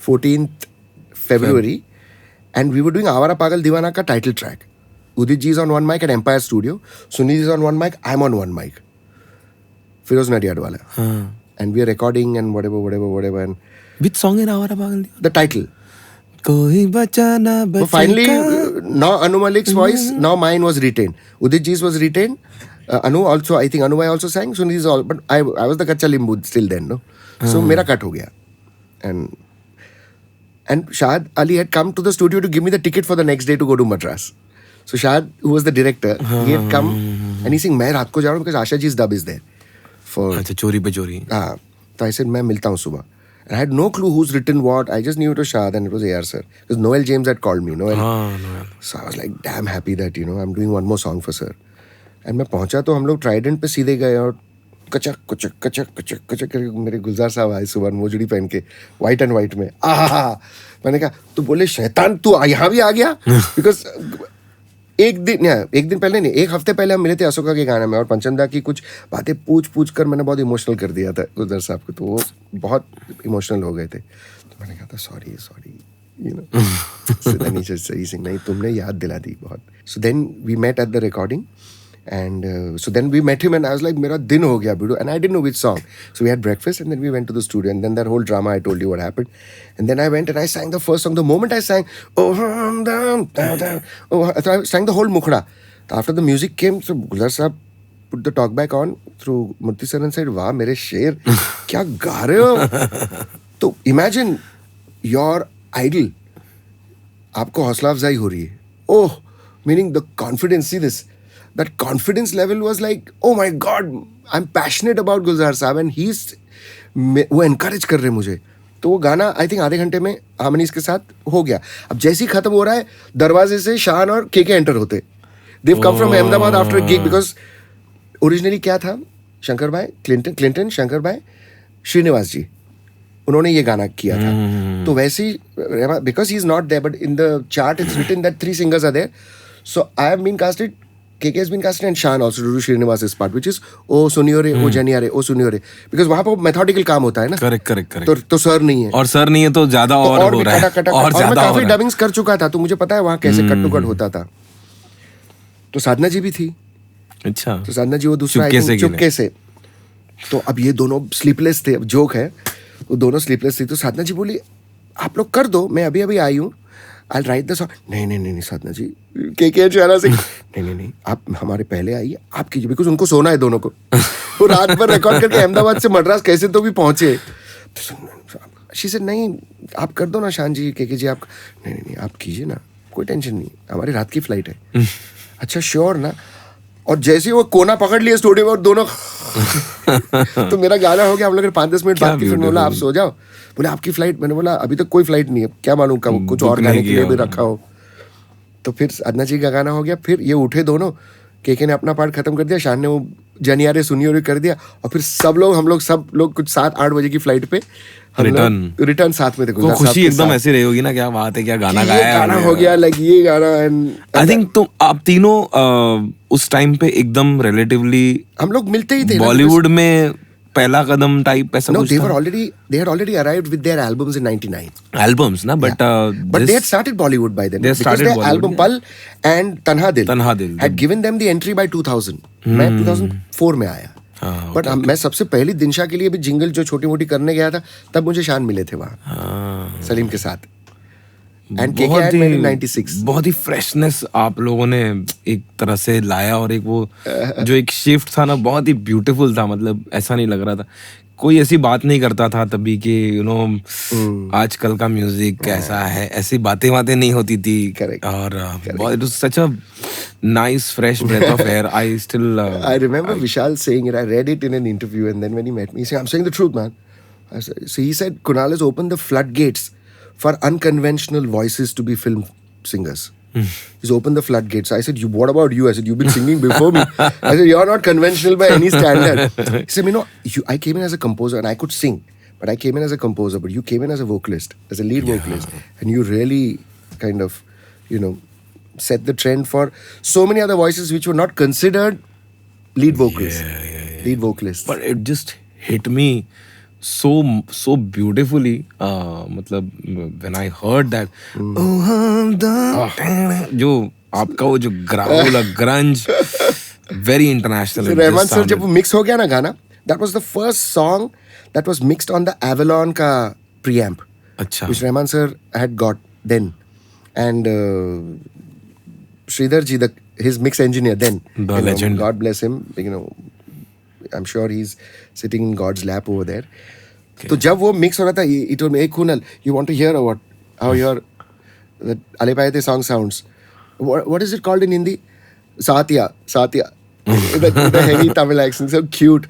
14th February. And we were doing Awara Pagal Divana ka title track. Udit ji is on one mic at Empire Studio. Sunil is on one mic. I'm on one mic. Firoz Nadiadwala. And we are recording and whatever. And Which song in Awara Pagal Divana? the title. Koi bachana bacheka. So finally, now Anu Malik's voice, now mine was retained. Udit ji's was retained. Anu also, I think Anu Bhai also sang. Sunil is all, but I was the Kacha Limbu still then, no? So mera cut ho gaya. And Shahad Ali had come to the studio to give me the ticket for the next day to go to Madras. So Shahad, who was the director, he had come and he saying, "मैं रात को जा रहा हूँ because Asha ji's dub is there." अच्छा चोरी पे चोरी. So I said, मैं मिलता हूँ सुबह. And I had no clue who's written what. I just knew it was Shahad and it was AR sir. Because Noel James had called me. Noel. So I was like, damn happy that, I'm doing one more song for sir. And मैं पहुंचा तो हम लोग Trident पे सीधे गए और कचक कचक कचक कचक कचक करके मेरे गुलजार साहब आए सुबह मोजड़ी पहन के व्हाइट एंड व्हाइट में मैंने कहा तो बोले शैतान तू यहाँ भी आ गया बिकॉज एक दिन पहले नहीं, एक हफ्ते पहले हम मिले थे अशोका के गाने में और पंचमदा की कुछ बातें पूछ कर मैंने बहुत इमोशनल कर दिया था गुलजार साहब को, तो वो बहुत इमोशनल हो गए थे. तो मैंने कहा था सॉरी नहीं तुमने याद दिला दी बहुत. So then we met at the recording and so then we met him and I was like mera din ho gaya bidu, and I didn't know which song. So we had breakfast and then we went to the studio and then that whole drama I told you what happened. And then I went and I sang the first song. The moment I sang I sang the whole Mukhda. After the music came, so Gulzar Saab put the talk back on through Murthy sir and said, "Wow, mere sher kya ga rahe ho?" So imagine your idol aapko hausla afzai ho rahi hai. Oh, meaning the confidence. See this. That confidence level was like, oh my God, I'm passionate about Gulzar Saab and वो encourage कर रहे मुझे. तो वो गाना I think आधे घंटे में हार्मनीज के साथ हो गया. अब जैसे ही खत्म हो रहा है दरवाजे से शान और केके एंटर होते. They've come from Ahmedabad after a gig because originally क्या था, शंकर भाई क्लिंटन शंकर भाई श्रीनिवास जी उन्होंने ये गाना किया था. तो वैसे ही because he is not there but in the chart it's written that 3 singers are there. So I have been casted, KK has been casted and Shan also to do Srinivas's part, which is O Suniore, O Janiare, O Suniore. Because वहाँ पर methodical काम होता है ना. Correct. तो sir नहीं है. और सर नहीं है तो ज्यादा और हो रहा है. और मैं काफी डबिंग्स कर चुका था तो मुझे पता है वहाँ कैसे कट टू कट होता था. तो साधना जी भी थी. अच्छा. तो साधना जी वो दूसरा चुपके से. तो अब ये दोनों स्लीपलेस थे. अब जोक है, वो दोनों स्लीपलेस थे. तो साधना जी बोली आप लोग कर दो, मैं अभी आई हूँ, I'll write the song. नहीं साधना जी, के चेहरा से नहीं आप हमारे पहले आइए, आप कीजिए, बिकॉज उनको सोना है दोनों को. वो रात भर रिकॉर्ड करके अहमदाबाद से मद्रास कैसे तो भी पहुंचे. शी से नहीं आप कर दो ना शान जी, के जी आप नहीं आप कीजिए ना, कोई टेंशन नहीं, हमारी रात की फ्लाइट है. अच्छा श्योर ना. और जैसे ही वो कोना पकड़ लिया स्टूडियो में और दोनों तो मेरा गाना हो गया. हम लोग 5-10 मिनट बाद की फिल्म, बोला आप सो जाओ, बोले आपकी फ्लाइट. मैंने बोला अभी तक कोई फ्लाइट नहीं है, क्या मालूम कब कुछ और गाने के लिए भी रखा हो. तो फिर अदना जी का गाना हो गया. फिर ये उठे दोनों, केके ने अपना पार्ट खत्म कर दिया, शान ने वो जनियारे सुनियोरे कर दिया. और फिर हम लोग कुछ 7-8 बजे की फ्लाइट पे रिटर्न साथ में थे. तो खुशी एकदम ऐसी रही होगी ना, क्या बात है, क्या गाना गाया, गाना हो गया, लाइक ये गाना. एंड आई थिंक तुम आप तीनों उस टाइम पे एकदम रिलेटिवली हम लोग मिलते ही थे बॉलीवुड में पहला कदम टाइप ऐसा कुछ. they had already arrived with their albums in 99. Albums ना, but they had started Bollywood by then. Because their album Pal and Tanha Dil had given them the entry by 2000. मैं 2004 में आया. बट मैं सबसे पहली दिनशा के लिए भी जिंगल जो छोटी मोटी करने गया था, तब मुझे शान मिले थे वहाँ सलीम के साथ. And KK had made in 96. बहुत ही फ्रेशनेस आप लोगों ने एक तरह से लाया, और एक वो जो एक शिफ्ट था ना, बहुत ही ब्यूटीफुल था. मतलब ऐसा नहीं लग रहा था, कोई ऐसी बात नहीं करता था तभी कि आजकल का म्यूजिक कैसा है, ऐसी बातें नहीं होती थी. और it was such a nice fresh breath of air. I still I remember Vishal saying it. I read it in an interview and then when he met me, he said, I'm saying the truth, man. So he said Kunal has opened the floodgates for unconventional voices to be film singers. He's opened the floodgates. I said, what about you? I said, you've been singing before me. I said, you're not conventional by any standard. He said, I came in as a composer and I could sing. But I came in as a composer, but you came in as a vocalist, as a lead vocalist. And you really kind of, set the trend for so many other voices which were not considered lead vocalists. Lead vocalists. But it just hit me so beautifully. मतलब when I heard that, जो आपका वो जो growl grunge, very international. So Rahman sir जब वो mix हो गया ना गाना, that was the first song that was mixed on the Avalon का preamp. अच्छा. Which Rahman sir had got then. And Sridhar ji, his mix engineer then. The legend. God bless him. I'm sure he's sitting in God's lap over there. तो जब वो mix हो रहा था, he told me, hey Kunal, you want to hear how your Alepayate song sounds? What is it called in Hindi? Satya. The heavy Tamil accent, so cute.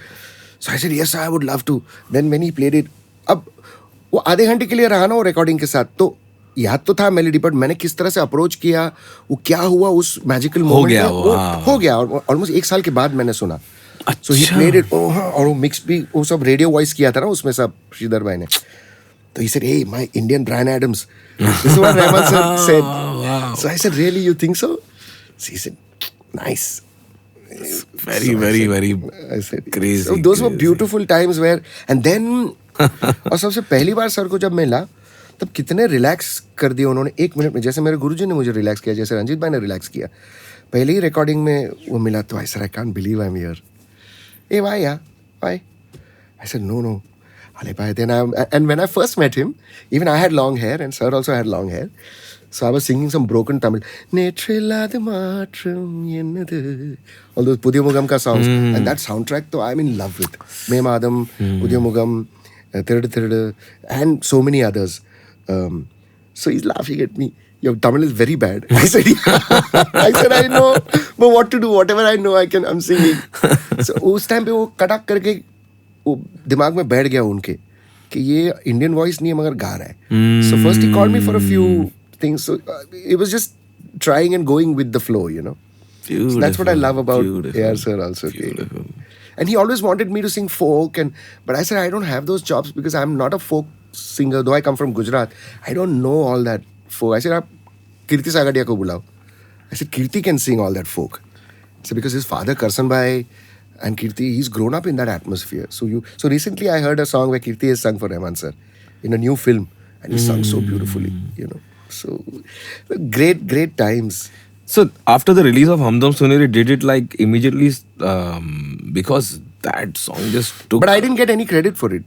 So I said, yes, I would love to. Then when he played it, अब वो आधे घंटे के लिए रहा ना वो recording के साथ, तो याद तो था मेलोडी, बट मैंने किस तरह से अप्रोच किया, वो क्या हुआ उस मैजिकल मोमेंट में, हो गया ऑलमोस्ट 1 साल के बाद मैंने सुना. सो ही प्लेड इट, और वो मिक्स भी वो सब रेडियो वॉइस किया था ना उसमें सब श्रीधर भाई ने. तो he said, hey, my Indian Bryan Adams. This is what Rahman sir said. Wow. So I said, really, you think so? So he said, nice. Very, very, very I said, crazy. So those were beautiful times where, and then, और सबसे पहली बार sir को जब मिला, तब कितने relax कर दिया उन्होंने 1 मिनट में, जैसे मेरे गुरुजी ने मुझे रिलैक्स किया, जैसे रंजीत भाई ने रिलैक्स किया. पहले ही रिकॉर्डिंग में वो मिला तो I sir, I can't believe I am here. Hey, why? I said, no. And when I first met him, even I had long hair and sir also had long hair. So I was singing some broken Tamil. All those Pudiyamugam ka songs. And that soundtrack, though, I'm in love with. Me Madam, Pudiyamugam, Thirudu, and so many others. So he's laughing at me. Your Tamil is very bad. I said, I know. But what to do? Whatever I know, I'm singing. So उस time पे वो कटाक करके वो दिमाग में बैठ गया उनके कि ये इंडियन वॉइस नहीं है मगर गा रहा है. So first he called me for a few things. So it was just trying and going with the flow, So that's what I love about AR sir also. And he always wanted me to sing folk, but I said I don't have those chops because I'm not a folk singer. Though I come from Gujarat, I don't know all that folk. I said, आप कीर्ति सागड़िया को बुलाओ. I said, Kirti can sing all that folk. So because his father, Karsan Bhai, and Kirti, he's grown up in that atmosphere. So recently I heard a song where Kirti has sung for Rahman sir in a new film, and he sung so beautifully, So great times. So after the release of Humdum Suneri, did it like immediately because that song just took. But I didn't get any credit for it.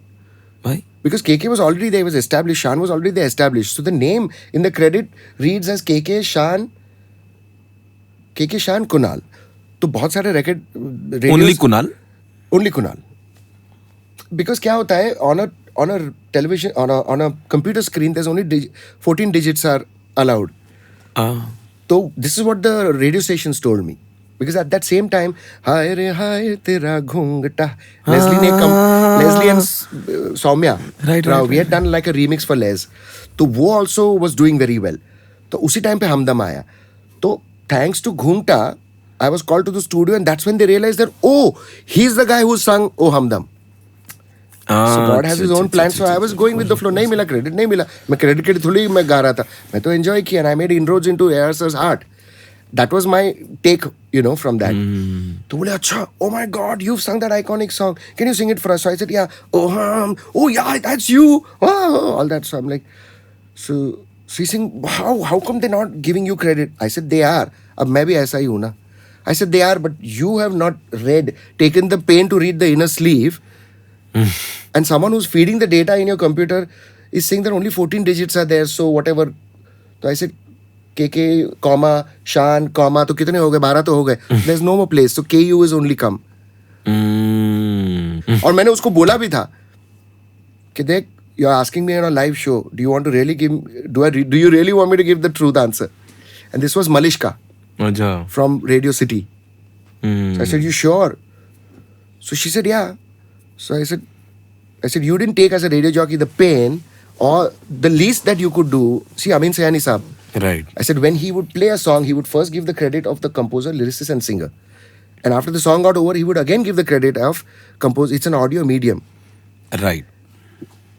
Why? Because KK was already there, was established. Shan was already there, established. So the name in the credit reads as KK Shan Kunal. तो बहुत सारे record Only Kunal? Only Kunal. Because क्या होता है, on a television, on a computer screen, there's only 14 digits are allowed. So this is what the radio stations told me. Because at that same time, Hai re hai tera ghungta, Leslie and Soumya, right. We had done like a remix for Les. So वो also was doing very well. तो उसी time पे हमदम आया. तो thanks to Ghungta, I was called to the studio, and that's when they realized that, he's the guy who sung Oh Hamdam. So God has his own plans. So I was going with the flow. नहीं मिला credit, नहीं मिला. मैं credit के लिए थोड़ी मैं गा रहा था. मैं तो enjoy किया, and I made inroads into AR sir's heart. That was my take, from that. तो बोले, अच्छा, oh my God, you've sung that iconic song. Can you sing it for us? So I said, yeah. Oh yeah, that's you. All that. So I'm like, so he's saying, how come they're not giving you credit? I said, they are. अब मैं भी ऐसा ही हूँ ना. I said, they are, but you have not taken the pain to read the inner sleeve. And someone who's feeding the data in your computer is saying that only 14 digits are there, so whatever. So I said, KK, comma, Shan, comma, तो कितने हो गए? 12 तो हो गए. There's no more place. So KU is only come. और मैंने उसको बोला भी था कि देख, you're asking me on a live show. Do you want to really give? Do you really want me to give the truth answer? And this was Malishka from Radio City. So I said, you sure? So she said, yeah. So I said, I said, you didn't take as a radio jockey the pain or the least that you could do. See, Amin Sayani Saab. Right. I said, when he would play a song, he would first give the credit of the composer, lyricist, and singer. And after the song got over, he would again give the credit of composer. It's an audio medium. Right.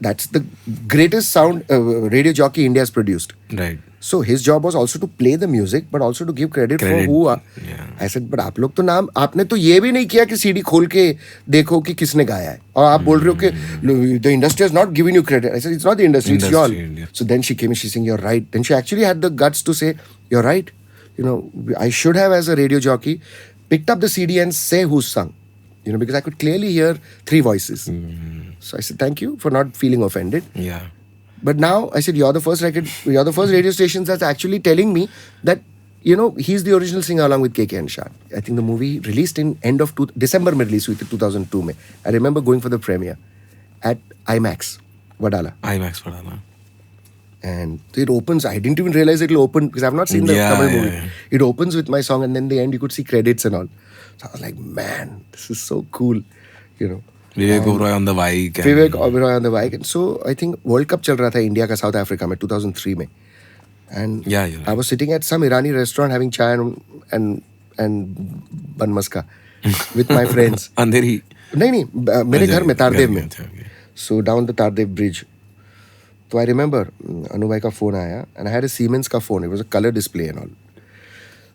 That's the greatest sound radio jockey India has produced. Right. So his job was also to play the music, but also to give credit for Credit, who. yeah. I said, but आप लोग तो नाम आपने तो ये भी नहीं किया कि सीडी खोल के देखो कि किसने गाया है और आप बोल रहे हो कि the industry has not given you credit. I said, it's not the industry, it's y'all. Industry, yeah. So then she came and she saying, you're right. Then she actually had the guts to say, you're right. You know, I should have, as a radio jockey, picked up the CD and say who sung. You know, because I could clearly hear three voices. So I said, thank you for not feeling offended. Yeah. But now I said, you're the first radio station that's actually telling me that, you know, he's the original singer along with KK and Shad. I think the movie released in end of December में release हुई थी 2002 में. I remember going for the premiere at IMAX, Wadala. IMAX Wadala. And it opens, I didn't even realize it'll open because I've not seen the Tamil movie. Yeah. It opens with my song and then the end you could see credits and all. So I was like, man, this is so cool, you know. Vivek Oberoi on the bike. Vivek Oberoi on the bike. And so I think World Cup चल रहा था India का South Africa में 2003 में. And Yeah, you're right. I was sitting at some Irani restaurant having chai and bun maska with my friends. अंधेरी. नहीं मेरे घर में तारदेव में. अच्छा, okay. So down the Tardev bridge. So I remember Anu bhai ka phone आया and I had a Siemens ka phone. It was a color display and all.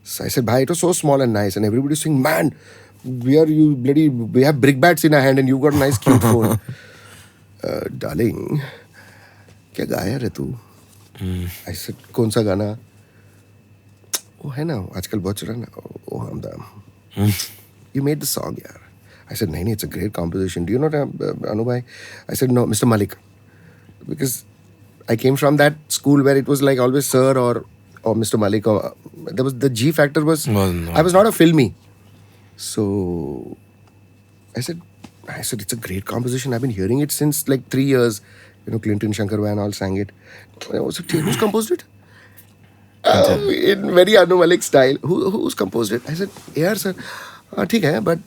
So I said, bhai, it was so small and nice. And everybody was saying, man, we have brick bats in our hand and you've got a nice cute phone. Darling, क्या गाया रे तू? I said, कौन सा गाना? वो है ना आजकल बहुत चल रहा है ना ओ हमदम. You made the song, yaar. I said, nahi, it's a great composition. Do you know Anu bhai? I said, no, Mr. Malik. Because I came from that school where it was like always sir or Mr. Malik. Or, there was the G factor was. No. I was not a filmy. So I said, it's a great composition. I've been hearing it since like 3 years. You know, Clinton Shankar and all sang it. I was like, who's composed it? In very Anu Malik style. Who's composed it? I said, यार sir, ठीक है, but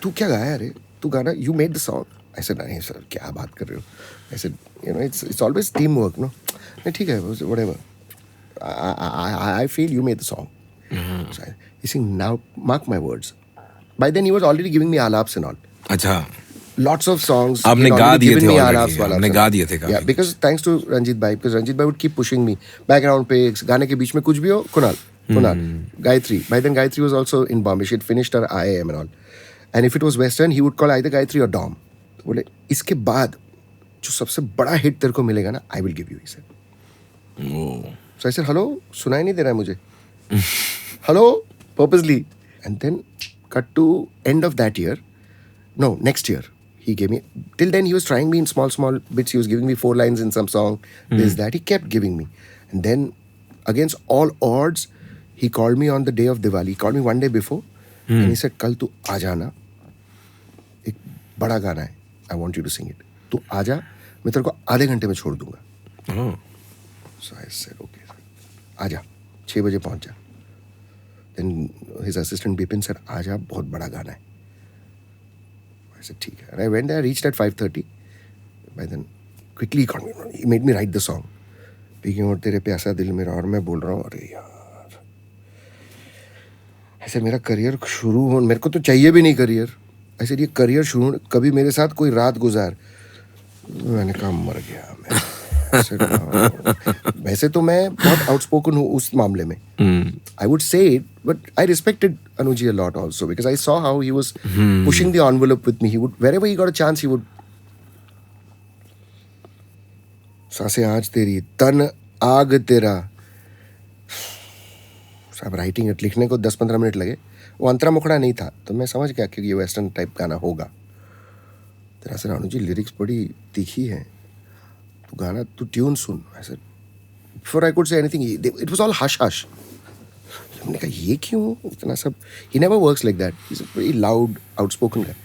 तू क्या गाया रे? तू गाना, you made the song. I said, नहीं sir, क्या बात कर रहे हो? I said, you know, it's always teamwork, no? नहीं ठीक है, whatever. I feel you made the song. So he said, now mark my words. By then he was already giving me alaps and all. अच्छा. Lots of songs. आपने he'd गा already दिए given थे me already. alaps, आपने गा दिए थे काफी. Yeah, because thanks to Ranjit bhai, because Ranjit bhai would keep pushing me. Background पे गाने के बीच में कुछ भी हो, Kunal, Gayatri. By then Gayatri was also in Bombay. She had finished her IIM and all. And if it was Western, he would call either Gayatri or Dom. तो बोले इसके बाद जो सबसे बड़ा हिट तेरे को मिलेगा ना, I will give you, he said. So I said, hello, सुनाई नहीं दे रहा है मुझे. Hello, purposely. And then cut to end of that year. No, next year. He gave me, till then he was trying me in small bits. He was giving me 4 lines in some song, this, that. He kept giving me. And then, against all odds, he called me on the day of Diwali. He called me one day before. And he said, कल तू आ जाना. एक बड़ा गाना है. I want you to sing it. तू आ जा, मैं तेरे को आधे घंटे में छोड़ दूंगा. So I said, okay, आ जा, 6 बजे पहुंच जा. Then his assistant Bipin said, आ जा, बहुत बड़ा गाना है. I said, ठीक है. And I went there, reached at 5:30. By then, quickly he made me write the song. Speaking और तेरे प्यासा दिल मेरा और मैं बोल रहा हूँ अरे यार ऐसे मेरा करियर शुरू हो मेरे को तो चाहिए भी नहीं करियर ऐसे ये करियर शुरू कभी मेरे साथ कोई रात गुजार मैंने कहा मर गया मैं वैसे तो मैं बहुत आउटस्पोकन हूँ उस मामले में I would say it but I respected Anuji a lot also because I saw how he was pushing the envelope with me. He would wherever he got a chance he would सांसें आज तेरी तन आग तेरा सब writing it लिखने को 10-15 minute लगे वो अंतरा मुखड़ा नहीं था तो मैं समझ गया कि ये वेस्टर्न टाइप गाना होगा तेरा सर अनुजी लिरिक्स बड़ी तीखी है तू गाना तू ट्यून सुन ऐसे before I could say anything it was all hush hush हमने कहा ये क्यों इतना सब he never works like that he is a very loud outspoken guy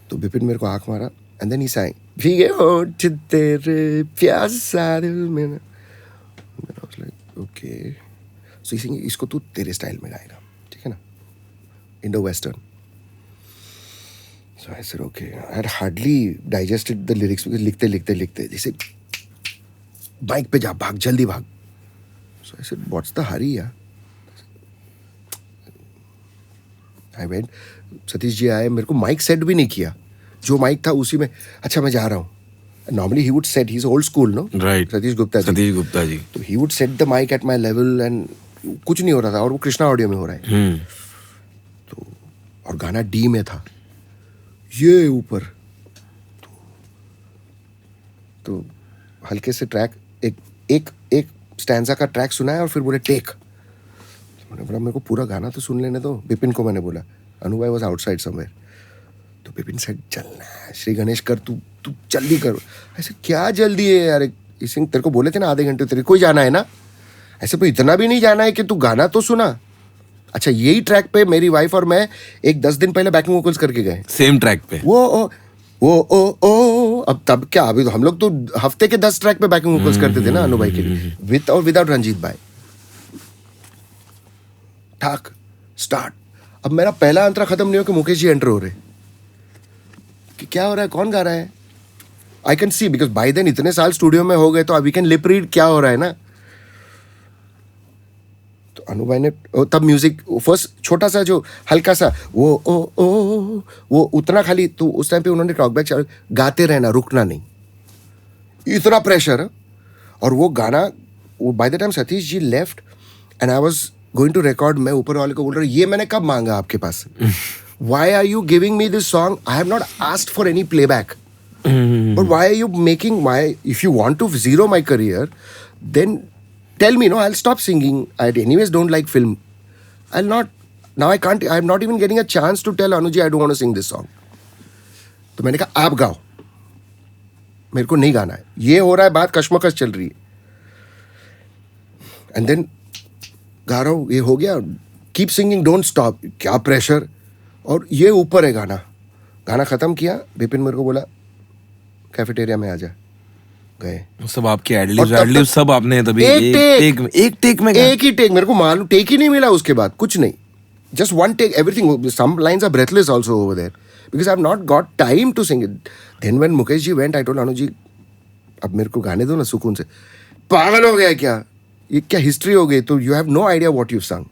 तो बिपिन मेरे को आंख मारा एंड देन ही sang भीगे होठ तेरे प्यासा दिल में I was like okay so he saying इसको तू तेरे स्टाइल में गाएगा ठीक है ना Indo western So I said, okay. I had hardly digested the lyrics because लिखते जैसे बाइक पे जा, भाग, जल्दी भाग. So I said, what's the hurry, यार? I went. सतीश जी आए, मेरे को माइक सेट भी नहीं किया. जो माइक था उसी में, अच्छा मैं जा रहा हूँ. Normally he would set, he's old school, no? Right. Satish Gupta ji. Satish Gupta ji. तो he would set the mic at my level and कुछ नहीं हो रहा था और वो कृष्णा ऑडियो में हो रहा है. तो और गाना डी में था, ये ऊपर. तो हल्के से ट्रैक एक स्टैंजा का ट्रैक सुना है और फिर बोले टेक. मैंने बोला मेरे को पूरा गाना तो सुन लेने दो. बिपिन को मैंने बोला, अनु भाई वाज आउटसाइड समवेयर. तो बिपिन सेड चलना है, श्री गणेश कर, तू जल्दी कर. ऐसे क्या जल्दी है यार, सिंह तेरे को बोले थे ना आधे घंटे तेरे को ही जाना है ना. ऐसे तो इतना भी नहीं जाना है कि तू गाना तो सुना. अच्छा यही ट्रैक पे मेरी वाइफ और मैं एक 10 दिन पहले बैकिंग वोकल्स करके गए. सेम ट्रैक पे. वो अब तब क्या, अभी तो हम लोग तो हफ्ते के 10 ट्रैक पे बैकिंग वोकल्स करते थे ना अनु भाई के लिए, विद और विदाउट रंजीत भाई. ठाक स्टार्ट. अब मेरा पहला अंतरा खत्म नहीं हो कि मुकेश जी एंटर हो रहे कि क्या हो रहा है, कौन गा रहा है. I can see because by then इतने साल स्टूडियो में हो गए तो वी कैन लिप रीड क्या हो रहा है ना. तो अनु भाई ने तब म्यूजिक फर्स्ट छोटा सा जो हल्का सा वो उतना खाली, तो उस टाइम पे उन्होंने टॉकबैक गाते रहना, रुकना नहीं, इतना प्रेशर. और वो गाना by the time Satish ji left and I was going to record, मैं ऊपर वाले को बोल रहा हूँ ये मैंने कब मांगा आपके पास. Why are you giving me this song? I have not asked for any playback. But why are you making if you want to zero my career, then tell me, no, I'll stop singing. I anyways don't like film. I'll not, now I can't, I'm not even getting a chance to tell Anuji I don't want to sing this song. तो मैंने कहा आप गाओ, मेरे को नहीं गाना है. ये हो रहा है बात, कश्मकश चल रही है. एंड देन गा रहा हूँ, ये हो गया, कीप सिंगिंग डोंट स्टॉप. क्या प्रेशर. और ये ऊपर है गाना खत्म किया. बिपिन मेरे को बोला कैफेटेरिया में आ जा. गए सब आपके एडलिब्स सब आपने तभी एक टेक में एक ही टेक. मेरे को मालूम टेक ही नहीं मिला उसके बाद, कुछ नहीं, just one take. Everything, some lines are breathless also over there because I have not got time to sing it. Then when Mukesh ji went, I told Anu ji अब मेरे को गाने दो ना सुकून से. पागल हो गया क्या, ये क्या हिस्ट्री हो गई. तो you have no idea what you sang.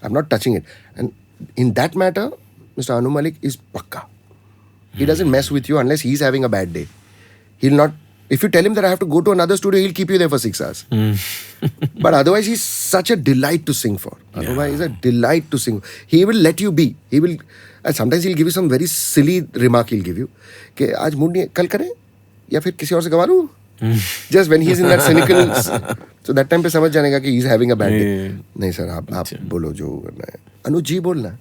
I am not touching it. And in that matter Mr. Anu Malik is pakka. He doesn't mess with you unless he's having a bad day. He'll not, if you tell him that I have to go to another studio, he'll keep you there for 6 hours. But otherwise, he's such a delight to sing for. Otherwise, he's a delight to sing. He will let you be. He will, and sometimes he'll give you some very silly remark he'll give you. कि आज mood नहीं, कल करें या फिर किसी और से गवा लूं. Just when he's in that cynical, so that time पे समझ जाने का कि he's having a bad day. नहीं सर, आप बोलो जो करना है. अनु जी बोलना.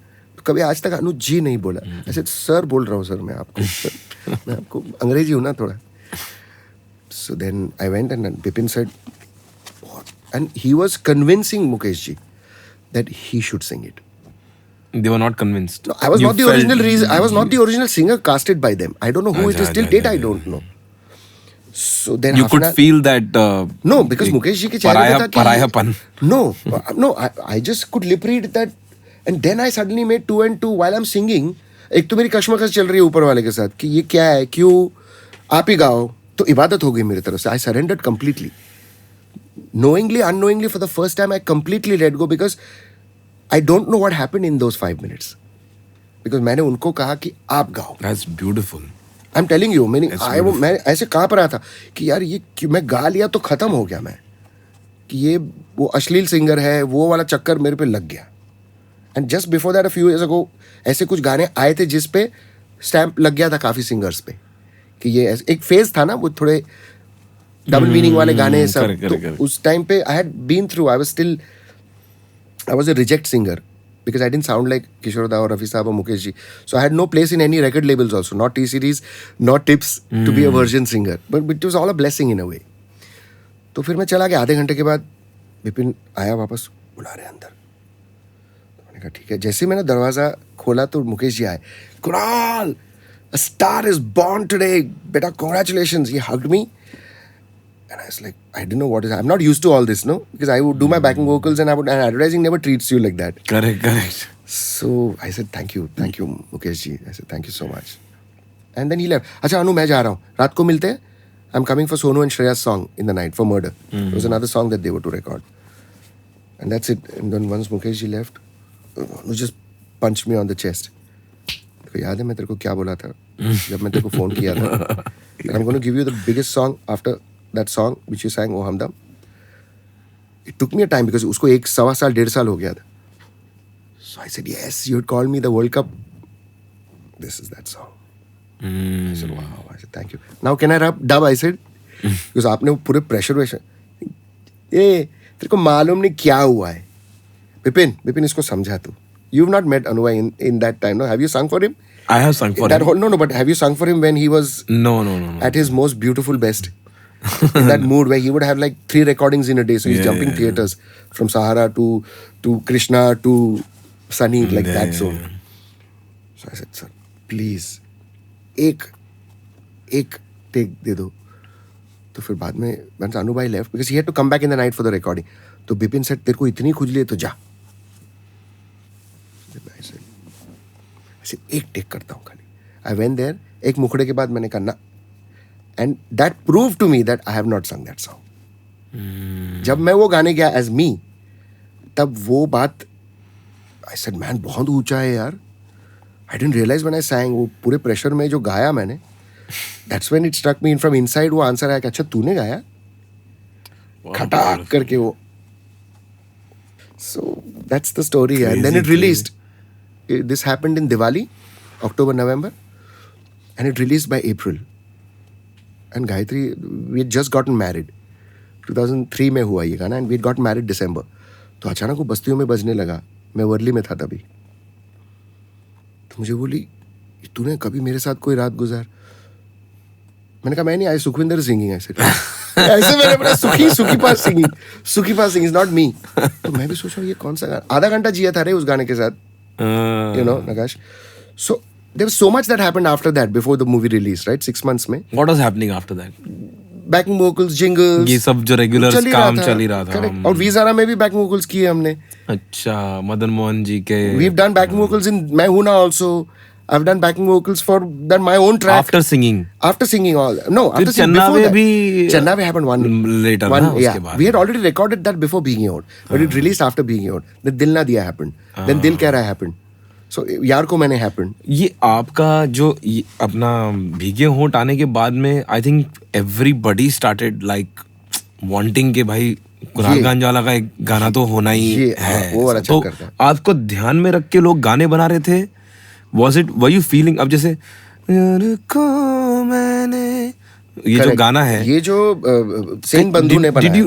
कभी आज तक अनु जी नहीं बोला. ऐसे सर बोल रहा हूँ सर मैं आपको अंग्रेजी हूँ ना थोड़ा. So then I went and Bipin said, and he was convincing Mukesh ji that he should sing it. They were not convinced. No, I was not the original reason. I was not the original singer casted by them. I don't know who it is till date. I don't know. So then you could feel that. No, because Mukesh ji के चेहरे पे था कि परायापन. No. I just could lip read that. And then I suddenly made 2 and 2 while I'm singing. एक तो मेरी कश्मकश चल रही है ऊपर वाले के साथ कि ये क्या है, क्यों, आप ही गाओ. तो इबादत हो गई मेरी तरफ से. I surrendered completely. Knowingly, unknowingly, for the first time, I completely let go because I don't know what happened in those 5 minutes. Because मैंने उनको कहा कि आप गाओ. That's beautiful. I'm telling you, मैं ऐसे कांप रहा था कि यार ये मैं गा लिया तो खत्म हो गया मैं, कि ये वो अश्लील सिंगर है, वो वाला चक्कर मेरे पे लग गया. And just before that, a few years ago, ऐसे कुछ गाने आए थे जिस पे स्टैम्प लग गया था काफी सिंगर्स पे कि ये एक फेज था ना, वो थोड़े डबल मीनिंग वाले गाने सब. तो उस टाइम पे I had been through, I was a reject singer because I didn't sound like Kishore Da or Rafi Saab or Mukesh ji. So I had no place in any record labels also, not T-Series, not tips to be a version singer. But it was all a blessing in a way. तो फिर मैं चला गया. आधे घंटे के बाद विपिन आया वापस, बुला रहे अंदर. मैंने कहा ठीक है. जैसे मैंने दरवाज़ा खोला तो मुकेश जी आए. Kunal, a star is born today. बेटा congratulations. He hugged me. And I was like, I didn't know what is. I'm not used to all this, no, because I would do my backing vocals and and advertising never treats you like that. Correct. So I said, thank you, Mukesh ji. I said, thank you so much. And then he left. अच्छा अनु मैं जा रहा हूँ, रात को मिलते हैं. I am coming for Sonu and Shreya's song in the night for Murder. It was another song that they were to record. And that's it. And then once Mukesh ji left, Anu just punched me on the chest. देखो याद है मैं तेरे को क्या बोला था जब मैं तेरे को फोन किया था. I'm going to give you the biggest song after that song which you sang, O Hamdam. It took me a time because उसको 1.25 साल 1.5 साल हो गया था. So I said, yes, you had called me the World Cup. This is that song. I said, wow. I said, thank you. Now can I dub? I said, because आपने वो पूरे pressure तेरे को मालूम नहीं क्या हुआ है. Bipin इसको समझा तू. You've not met Anubai in that time, no? Have you sung for him? I have sung for him. No, but have you sung for him when he was No. at his most beautiful best? In that mood where he would have like 3 recordings in a day. So he's jumping theaters from Sahara to Krishna to Sunny, like that zone. So I said, sir, please, एक take दे दो. तो फिर बाद में once Anubai left because he had to come back in the night for the recording. तो Bipin said, तेरे को इतनी खुजली है तो जा. I said, एक टेक करता हूँ खाली. I went there. एक मुखड़े के बाद मैंने कहा ना. And that proved to me that I have not sung that song. जब मैं वो गाने गया as me, तब वो बात I said, man, बहुत ऊंचा है यार. I didn't realize when I sang, वो पूरे प्रेशर में जो गाया मैंने, that's when it struck me from inside. वो आंसर आया कि अच्छा तूने गाया खटाक करके वो. So that's the story. Crazy, and then it released. This happened in Diwali, October, November, and it released by April. And Gayatri, we had just gotten married. 2003 में हुआ ये गाना and we had gotten married December. तो अचानक वो बस्तियों में बजने लगा. मैं वर्ली में था तभी. तो मुझे बोली तूने कभी मेरे साथ कोई रात गुजार. मैंने कहा मैं नहीं. आई सुखविंदर सिंगिंग. ऐसे मैंने अपना सुखी पास सिंगिंग नॉट मी. तो मैं भी सोच रहा हूँ ये कौन सा गाना. आधा घंटा जिया था रे उस गाने के साथ. You know, Nakash. So there was so much that happened after that before the movie released, right? 6 months में. What was happening after that? Backing vocals, jingles. ये सब जो रेगुलर काम चल ही रहा था. Correct. और वीज़ारा में भी backing vocals किए हमने. अच्छा मदन मोहन जी के. We've done backing vocals in मैं हूं ना also. I've done backing vocals for my own track. After singing all. No, after singing before that. Chennave happened one later. Yeah, we had already recorded that before Being Out, but it released after Being Out. Then Dil Na Diya happened. Then Dil Keh Raha happened. So यार को मैंने happened. ये आपका जो अपना भीगे होंठ आने के बाद में I think everybody started like wanting के भाई कुरान गांजाला का एक गाना तो होना ही है. वो वाला तो चक्कर था. आपको ध्यान में रख के लोग गाने बना रहे थे. were you feeling अब जैसे को मैंने ये जो गाना है ये जो सेन बंधु ने बनाया.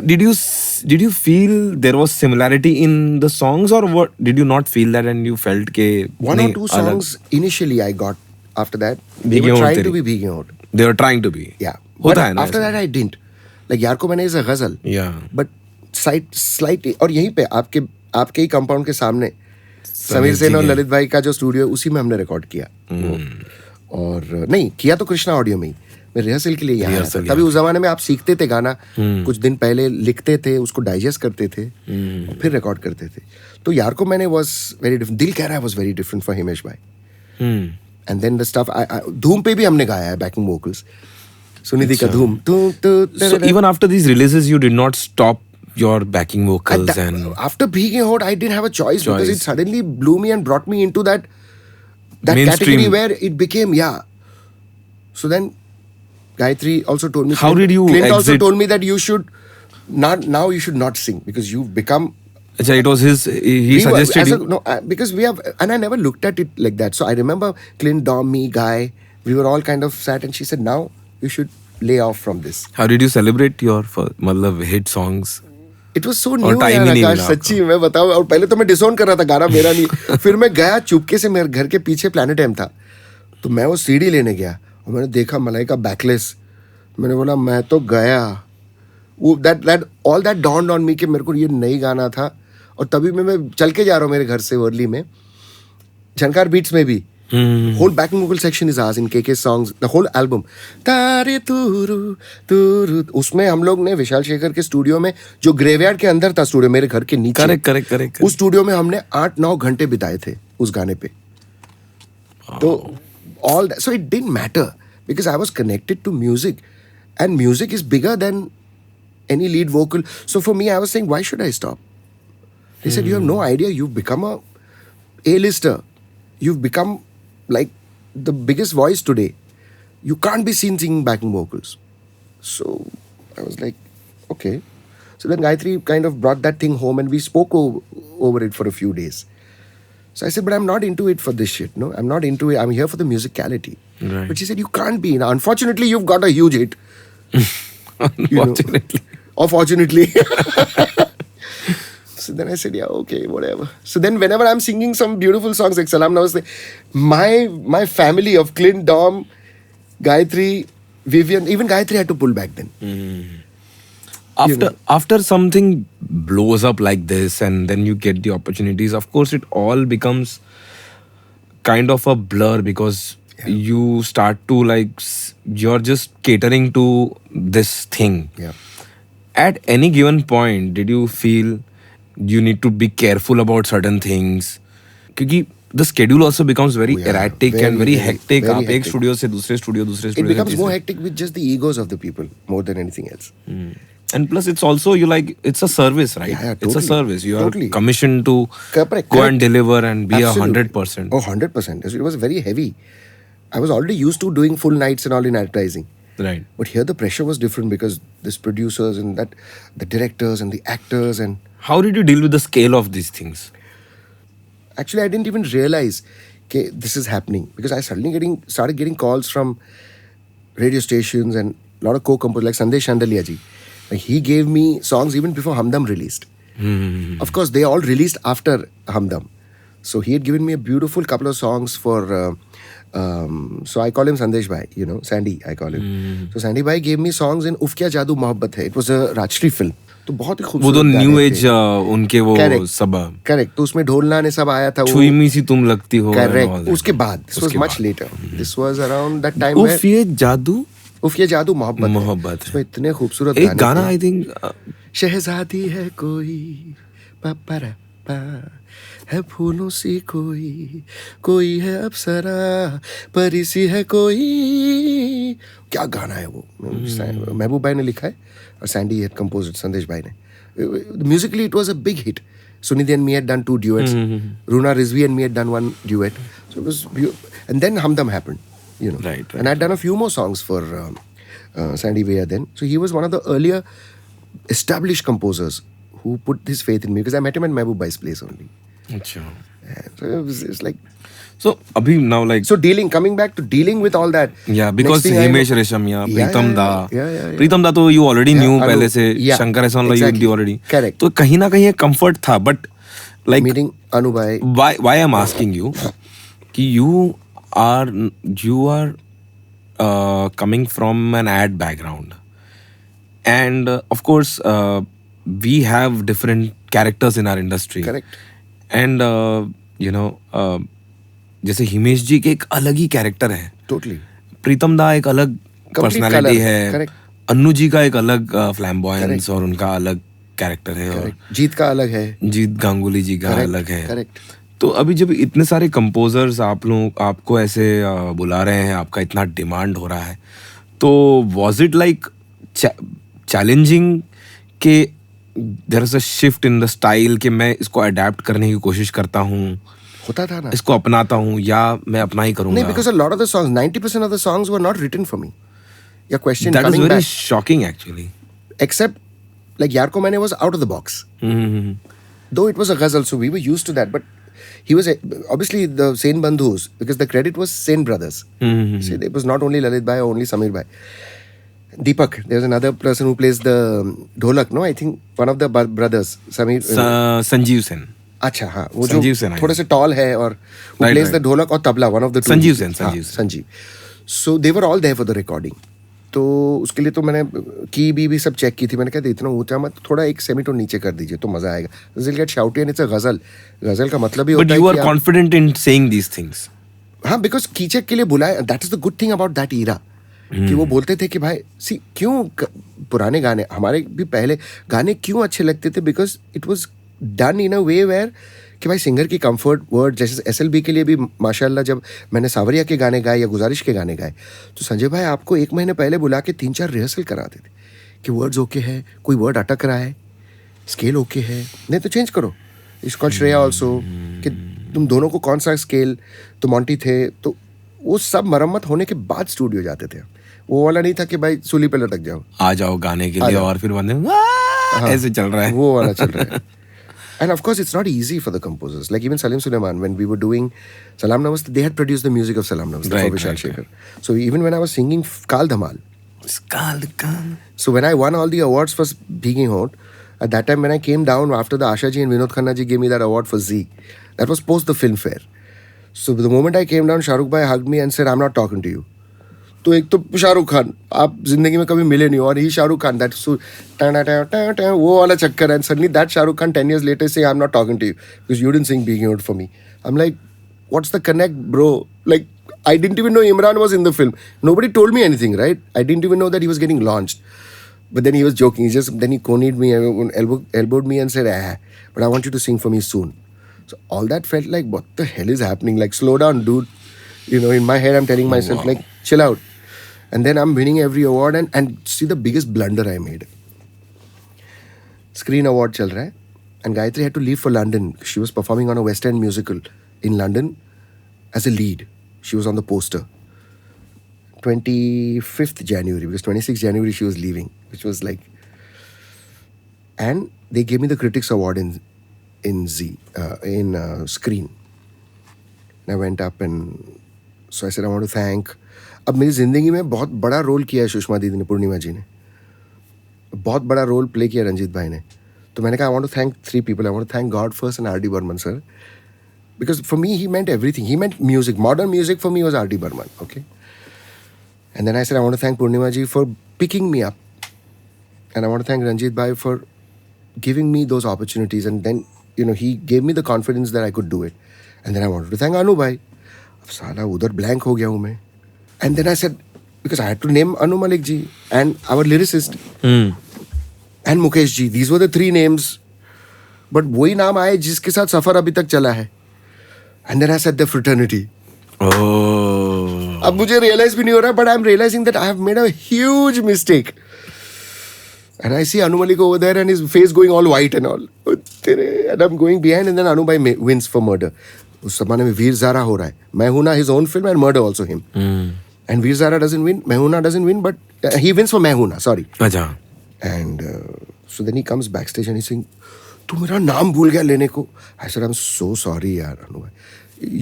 Did you feel there was similarity in the songs or what? Did you not feel that and you felt के one or two songs initially I got after that they were trying to be Bheege Hoth. They were trying to be. Yeah. होता है ना. After that I didn't. Like यार को मैंने is a ghazal. Yeah. But slightly और यहीं पे आपके ही कंपाउंड के सामने समीर सेन और ललित भाई का जो स्टूडियो उसी में हमने रिकॉर्ड किया. और नहीं किया तो कृष्णा ऑडियो में ही. मैं रिहर्सल के लिए यहाँ आया था. तभी उस जमाने में आप सीखते थे गाना. कुछ दिन पहले लिखते थे उसको डाइजेस्ट करते थे और फिर रिकॉर्ड करते थे. तो यार को मैंने वाज वेरी डिफरेंट. दिल कह रहा है was very different for Himesh भाई. एंड देन द स्टफ धूम पे भी हमने गाया है बैकिंग वोकल्स. सुनिधि का धूम. So even after these releases you did not stop your backing vocals and after Bheege Hoth I didn't have a choice because it suddenly blew me and brought me into that category where it became so then Gayatri also told me. How did you Clint exit? also told me that you should not sing because you've become. Achha, it was he suggested you. No, because we have, and I never looked at it like that. So I remember Clint, Dom, me, Guy, we were all kind of sat and she said, now you should lay off from this. How did you celebrate your hit songs? It was so new यार आकाश. सच्ची मैं बताऊं. और पहले तो मैं डिसोन कर रहा था गाना मेरा नहीं. फिर मैं गया चुपके से मेरे घर के पीछे प्लैनेट एम था तो मैं वो सीडी लेने गया और मैंने देखा मलाइका बैकलेस. मैंने बोला मैं तो गया. वो that all that dawned on me कि मेरे को ये नई गाना था. और तभी मैं चल के जा रहा हूँ मेरे घर से वर्ली में. झनकार बीट्स में भी whole backing vocal section is ours in KK songs, the whole album. तारे तुरु तुरु उसमें हम लोग ने विशाल शेखर के स्टूडियो में जो ग्रेवयार्ड के अंदर था स्टूडियो मेरे घर के नीचे. करेक्ट. उस स्टूडियो में हमने 8-9 घंटे बिताए थे उस गाने पे. तो all that, so it didn't matter. because I was connected to music, and music is bigger than any lead vocal. So for me, I was saying, why should I stop? They said, you have no idea. You've become a A-lister. You've become like the biggest voice today. You can't be seen singing backing vocals. So I was like, okay. So then Gayatri kind of brought that thing home, and we spoke over it for a few days. So I said, but I'm not into it for this shit. No, I'm not into it. I'm here for the musicality. Right. But she said, you can't be. Now, unfortunately, you've got a huge hit. Unfortunately. Or fortunately. So then I said, yeah, okay, whatever. So then whenever I'm singing some beautiful songs like Salam Namaste, my family of Clint, Dom, Gayatri, Vivian, even Gayatri had to pull back then. After something blows up like this and then you get the opportunities, of course it all becomes kind of a blur, because you start to you're just catering to this thing. Yeah. At any given point, did you feel you need to be careful about certain things? Because the schedule also becomes very erratic and very hectic. very आप एक hectic. studio से दूसरे studio It becomes more hectic with just the egos of the people more than anything else. And plus, it's also it's a service, right? Yeah, It's a totally. service. You are Totally. commissioned to Correct, go and correct. deliver and be Absolutely. 100%. Oh, 100%. It was very heavy. I was already used to doing full nights and all in advertising. Right. But here the pressure was different because this producers and that the directors and the actors, and How did you deal with the scale of these things? actually I didn't even realize okay, this is happening because I suddenly started getting calls from radio stations and a lot of co-composers like Sandesh Chandaliya ji. Like he gave me songs even before Hamdam released. Of course, they all released after Hamdam. So he had given me a beautiful couple of songs for. So I call him Sandesh Bhai, Sandy. I call him. So Sandy Bhai gave me songs in Uf Kya Jadoo Mohabbat Hai. It was a Rajshri film. तो बहुत ही वो खूबसूरत तो गाने new थे। As उनके वो Correct. सब करेक्ट तो उसमें ढोलना ने सब आया था छुईमी सी तुम लगती हो and all करेक्ट that. उसके बाद दिस वाज उसके मच बाद. Later this was around that time उफ ये जादू उफ ये जादू मोहब्बत मोहब्बत है. उसमें इतने खूबसूरत एक गाने गाना थे। आई थिंक शहजादी है कोई पापरा पा है फूलों सी कोई है अप्सरा परी सी है कोई क्या गाना है वो महबूब भाई ने लिखा है और सैंडी हैड कंपोज्ड संदेश भाई ने musically it was a big hit. Sunidhi and me had done 2 duets. Runa Rizvi and me had done 1 duet. So it was and then Hamdam happened, Right. And I'd done a few more songs for Sandy Veya then. So he was one of the earlier established composers who put his faith in me because I met him at Mehboob Bhai's place only. अच्छा. And so it's like So अभी now like so coming back to dealing with all that. yeah, because next thing I Himesh know- Reshammiya Yeah, प्रीतम दा yeah. प्रीतम दा तो you already knew Anu, पहले से yeah, Shankar एहसान ला you exactly. knew already. Correct. तो कहीं ना कहीं एक comfort था, but like Meeting Anu Bhai. why I'm asking you कि you are coming from an ad background, and of course we have different characters in our industry. Correct. And जैसे हिमेश जी के एक अलग ही कैरेक्टर है, Totally. प्रीतम दा एक अलग पर्सनालिटी color, है, correct. अन्नू जी का एक अलग फ्लैम्बॉयंस Correct. और उनका अलग कैरेक्टर है, और Correct. जीत का अलग है. जीत गांगुली जी का Correct, अलग है. correct. तो अभी जब इतने सारे कंपोजर्स आपको ऐसे बुला रहे हैं, आपका इतना डिमांड हो रहा है, तो वॉज इट लाइक चैलेंजिंग कि there is a shift in the style कि मैं इसको अडेप्ट करने की कोशिश करता हूँ, होता था ना. इसको अपनाता हूँ, या मैं अपना ही करूँगा? No, because a lot of the songs, 90% of the songs were not written for me. Your question That is coming very back, shocking actually. except like Yaar Ko Maine was out of the box. Though it was a ghazal, so we were used to that. But he was obviously the Sen Bandhus because the credit was Sen brothers. See, it was not only Lalit Bhai or only Samir Bhai. Deepak, there's another person who plays the dholak. No, I think one of the brothers, Samir. Sanjeev Sen. अच्छा हाँ वो संजीव जो सेन, थोड़े से toll है और who Right, plays right. the ढोलक और tabla one of the two. Sanjeev Sen, हाँ, Sanjeev Sen. Sanjeev. So they were all there for the recording. तो उसके लिए तो मैंने की भी सब चेक की थी. मैंने कहा इतना ऊंचा मत, थोड़ा एक सेमीटोन नीचे कर दीजिए तो मजा आएगा. They'll get shouty and it's a गजल का मतलब ही But होता है you कि are आप- confident in saying these things. हाँ बिकॉज कीचक के लिए बुलाए. That is the good thing about that era कि वो बोलते थे कि भाई सी क्यों पुराने गाने हमारे भी पहले गाने क्यों अच्छे लगते थे because it was done in a way where कि भाई सिंगर की कंफर्ट वर्ड, जैसे SLB के लिए भी माशाल्लाह जब मैंने सावरिया के गाने गाए या गुजारिश के गाने गाए, तो संजय भाई आपको 1 महीने पहले बुला के 3-4 रिहर्सल कराते थे कि वर्ड्स ओके है, कोई वर्ड अटक रहा है, स्केल ओके है, नहीं तो चेंज करो। इट्स कॉल्ड श्रेया ऑल्सो, कि तुम दोनों को कौन सा स्केल, तो मॉन्टी थे, तो वो सब मरम्मत होने के बाद स्टूडियो जाते थे। वो वाला नहीं था कि भाई सूली पे लटक जाओ, आ जाओ गाने के लिए और फिर बंदे ऐसे चल रहा है। वो वाला चल रहा है। And of course, it's not easy for the composers. Like even Salim Sulaiman, when we were doing Salam Namaste, they had produced the music of Salam Namaste Right, for Vishal right, Shekhar. So even when I was singing Kaal Dhamal, Skal. so when I won all the awards for Bhigi Hont, at that time when I came down after the Asha ji and Vinod Khanna ji gave me that award for Z, that was post the film fair. So the moment I came down, Shahrukh bhai hugged me and said, "I'm not talking to you." तो एक तो शाहरुख खान, आप जिंदगी में कभी मिले नहीं, और ही शाहरुख खान, दैट वो वाला चक्कर है, suddenly that Shahrukh Khan 10 years later say I'm not talking to you because you didn't sing Being Out for me. I'm like, what's the connect, bro? Like, I didn't even know Imran was in the film. Nobody told me anything, right? I didn't even know that he was getting launched. But then he was joking. Then he conied me, elbowed me and said, but I want you to sing for me soon. So all that felt like, what the hell is happening? Like, slow down, dude. You know, in my head, I'm telling myself, like, chill out. And then I'm winning every award, and see the biggest blunder I made. Screen award chal raha hai, and Gayatri had to leave for London. She was performing on a West End musical in London as a lead. She was on the poster. 25th January, because 26th January she was leaving, which was like, and they gave me the Critics Award in Screen. And I went up and so I said, I want to thank. अब मेरी ज़िंदगी में बहुत बड़ा role किया है सुषमा दीदी ने, पूर्णिमा जी ने बहुत बड़ा रोल प्ले किया रंजीत भाई ने. तो मैंने कहा, I want to thank 3 people. I want to thank God first and R.D. Burman sir, because for me he meant everything. He meant music. Modern music for me was R.D. Burman. Okay. And then I said, I want to thank Purnima ji for picking me up, and I want to thank Ranjit bhai for giving me those opportunities, and then he gave me the confidence that I could do it. And then I wanted to thank Anu bhai. अब साला उधर blank हो गया हूँ मैं. And then I said, because I had to name Anu Malik ji and our lyricist and Mukesh ji. These were the 3 names. But वही नाम आए जिसके साथ सफर अभी तक चला है. And then I said the fraternity. Oh. अब मुझे realize भी नहीं हो रहा, but I'm realizing that I have made a huge mistake. And I see Anu Malik over there and his face going all white and all. And I'm going behind, and then Anu bhai wins for Murder. उस जमाने में वीर ज़ारा हो रहा है. मैं हूं ना, his own film, and Murder also him. And Veer Zara doesn't win, Mehuna doesn't win, but he wins for Mehuna, sorry. अच्छा. And so then he comes backstage and he's saying, तू मेरा नाम भूल गया लेने को. I said, I'm so sorry यार Anu bhai.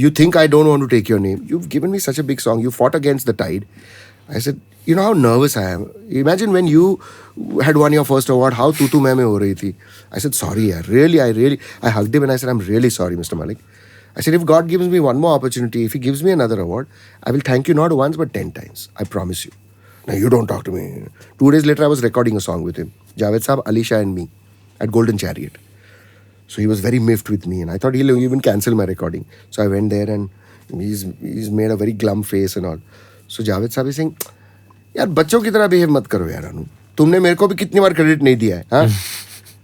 You think I don't want to take your name? You've given me such a big song. You fought against the tide. I said, you know how nervous I am. Imagine when you had won your first award, how tutu मैं हो रही थी. I said, sorry yaar. Really, I hugged him and I said, I'm really sorry, Mr. Malik. I said, if God gives me one more opportunity, if he gives me another award, I will thank you not once but 10 times. I promise you. Now you don't talk to me. 2 days later, I was recording a song with him. Javed Saab, Alisha and me at Golden Chariot. So he was very miffed with me, and I thought he'll even cancel my recording. So I went there and he's made a very glum face and all. So Javed Saab is saying, यार बच्चों की तरह behave मत करो यार अनु. तुमने मेरे को भी कितनी बार क्रेडिट नहीं दिया है. हाँ,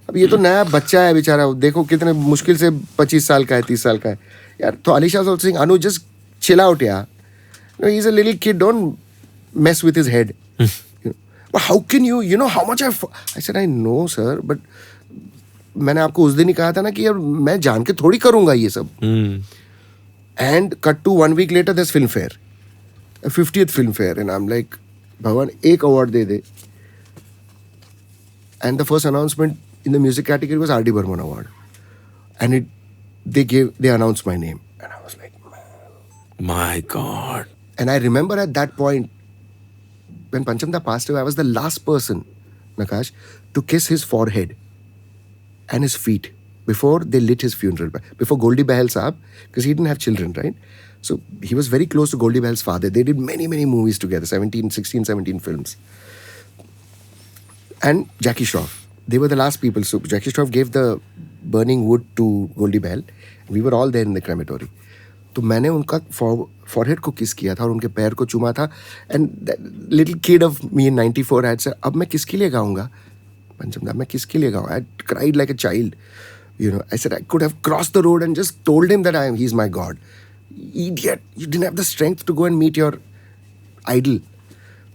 अब ये तो नया बच्चा है बेचारा, देखो कितने मुश्किल से 25 साल का है, 30 साल का है यार. तो Alisha was also saying, Anu, just chill out यार. No, he's a little kid, don't mess with his head. But how can you know how much I said, I know sir, but मैंने आपको उस दिन ही कहा था ना कि यार मैं जान के थोड़ी करूंगा ये सब. And cut to 1 week later, there's film fair, a 50th film fair, and I'm like, भगवान एक award they they. And the first announcement in the music category was R.D. Burman Award, and they announced my name, and I was like, man. My God. And I remember at that point, when Panchamda passed away, I was the last person, Nakash, to kiss his forehead and his feet before they lit his funeral, before Goldie Bahel Saab, because he didn't have children, right? So he was very close to Goldie Bahel's father. They did many, many movies together, 16, 17 films. And Jackie Shroff. They were the last people. So Jackie Shroff gave the burning wood to Goldie Bahel. We were all there in the crematory. तो मैंने उनका forehead को किस किया था और उनके पैर को चूमा था. And that little kid of me in 94 had said, अब मैं किसके लिए गाऊंगा पंचमदा, मैं किसके लिए गाऊँ. I cried like a child. You know, I said I could have crossed the road and just told him that he's my God. Idiot, you didn't have the strength to go and meet your idol.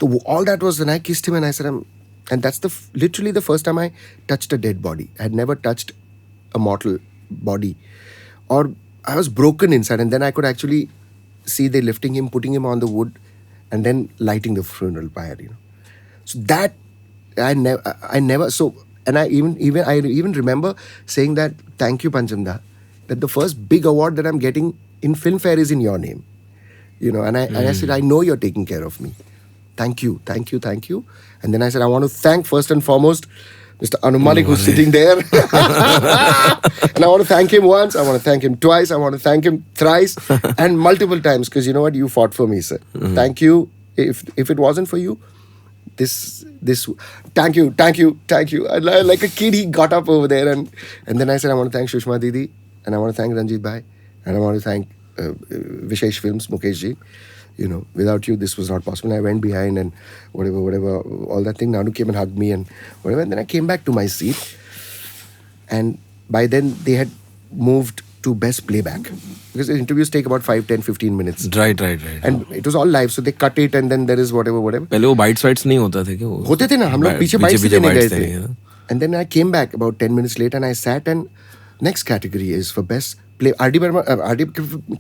So all that was when I kissed him and I said, and that's literally the first time I touched a dead body. I had never touched a mortal body. Or I was broken inside, and then I could actually see they lifting him, putting him on the wood, and then lighting the funeral pyre, you know. So that I never. So, and I even remember saying that, thank you, Panchamda, that the first big award that I'm getting in Filmfare is in your name, you know. And I said, I know you're taking care of me. Thank you, thank you, thank you. And then I said, I want to thank first and foremost Mr. Anu Malik, who's sitting there. And I want to thank him once, I want to thank him twice, I want to thank him thrice, and multiple times, because you know what, you fought for me, sir. Thank you. If it wasn't for you, this thank you. And like a kid, he got up over there, and then I said, I want to thank Shushma Didi, and I want to thank Ranjit Bhai, and I want to thank Vishesh Films, Mukesh ji. You know, without you, this was not possible. And I went behind and whatever, all that thing. Nanu came and hugged me and whatever. And then I came back to my seat. And by then, they had moved to best playback. Because the interviews take about 5, 10, 15 minutes. Right. And it was all live. So they cut it and then there is whatever. पहले वो bites नहीं होता थे क्या वो? होते थे ना, हम लोग पीछे bites देने गए थे. थे. And then I came back about 10 minutes later and I sat, and next category is for best play. R.D.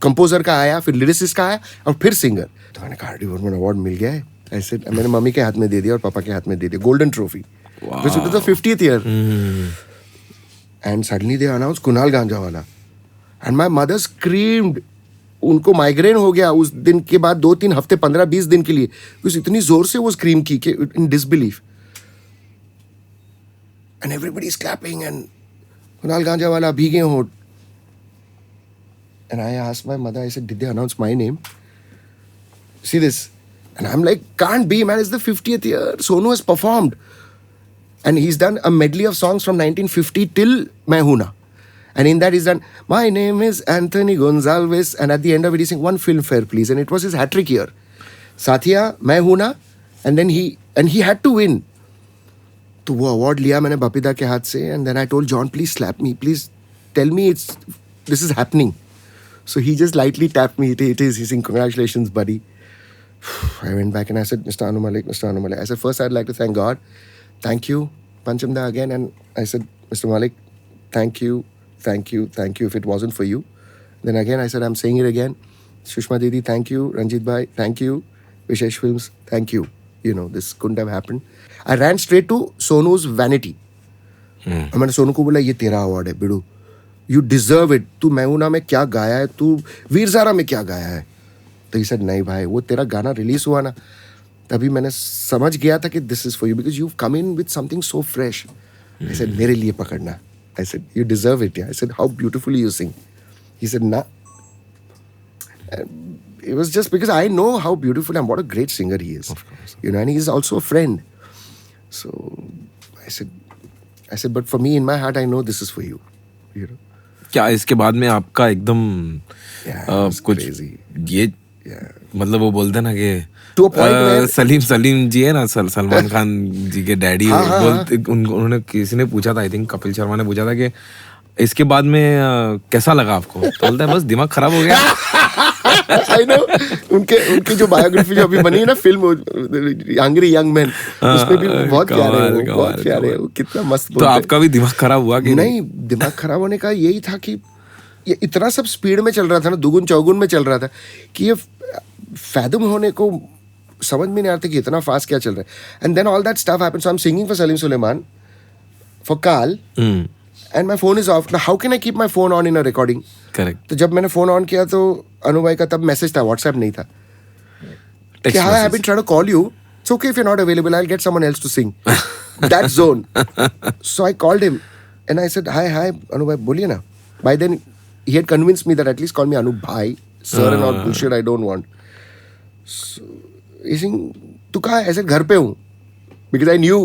Composer का आया, फिर लिरिसिस्ट का आया और फिर सिंगर. तो मैंने कहा R.D. बर्मन अवार्ड मिल गया है. ऐसे मैंने मम्मी के हाथ में दे दिया और पापा के हाथ में दे दिया, golden trophy. Because it was the 50th year. And suddenly they announced Kunal Ganjawala. And my mother screamed. उनको माइग्रेन हो गया उस दिन के बाद 2-3 हफ्ते 15-20 दिन के लिए, because इतनी जोर से वो स्क्रीम की कि in disbelief. And everybody is clapping and Kunal Ganjawala, भीगे होठ. And I asked my mother, I said, did they announce my name? See this. And I'm like, can't be, man, it's the 50th year. Sonu has performed. And he's done a medley of songs from 1950 till Main Hoon Na. And in that he's done, my name is Anthony Gonzalez. And at the end of it, he's saying, one Filmfare, please. And it was his hat-trick year. Satya, Main Hoon Na. And then he had to win. तो वो award लिया मैंने बपीदा के हाथ से. And then I told John, please slap me. Please tell me this is happening. So he just lightly tapped me. It is. He's saying, congratulations, buddy. I went back and I said, Mr. Anu Malik. I said, first I'd like to thank God. Thank you, Panchamda again. And I said, Mr. Malik, thank you. If it wasn't for you. Then again, I said, I'm saying it again. Shushma Didi, thank you. Ranjit Bhai, thank you. Vishesh Films, thank you. You know, this couldn't have happened. I ran straight to Sonu's vanity. और मैंने सोनू को बोला, ये तेरा award है बिडू. You deserve it. तू मैं हूं ना में क्या गाया है, तू वीर ज़ारा में क्या गाया है. तो he said, नहीं भाई, वो तेरा गाना रिलीज हुआ ना, तभी मैंने समझ गया था कि this is for you because you've come in with something so fresh. I said, मेरे लिए पकड़ना. I said, you deserve it. I said, how beautifully you sing. He said, nah. It was just because I know how beautiful and what a great singer he is. Of course. You know, and he's also a friend. So I said, but for me, in my heart, I know this is for you. You know. क्या इसके बाद में आपका एकदम कुछ crazy. ये मतलब वो बोलते ना कि To a point where Salim जी है ना, सलमान खान जी के डैडी, उन्होंने किसी ने पूछा था, आई थिंक कपिल शर्मा ने पूछा था कि इसके बाद में कैसा लगा आपको, तो बोलता है बस दिमाग खराब हो गया. I know. उनकी जो बायोग्राफी जो अभी बनी है ना, फिल्म हंग्री यंग मैन, उसमें भी बहुत प्यारे हैं वो कितना मस्त. तो आपका भी दिमाग खराब हुआ कि नहीं? दिमाग खराब होने का यही था कि ये इतना सब स्पीड में चल रहा था ना, दुगुन चौगुन में चल रहा था कि ये फैदम होने को समझ में नहीं आ रहा था कि इतना फास्ट क्या चल रहा है. And then all that stuff happened. So I am singing for Salim Sulaiman, for Kaal, and my phone is off. How can I keep my phone on in a recording? Correct. तो जब मैंने फोन ऑन किया तो अनु भाई का तब मैसेज था, WhatsApp नहीं था. कि hi, I have been trying to call you, it's okay if you are not available, I will get someone else to sing. That zone. So I called him and I said, hi Anu भाई, बोलिए ना. By then he had convinced me that at least call me Anu Bhai, sir, and all bullshit I don't want. So he saying, "Tu kahan hai?" I said, "Ghar pe hu." Because I knew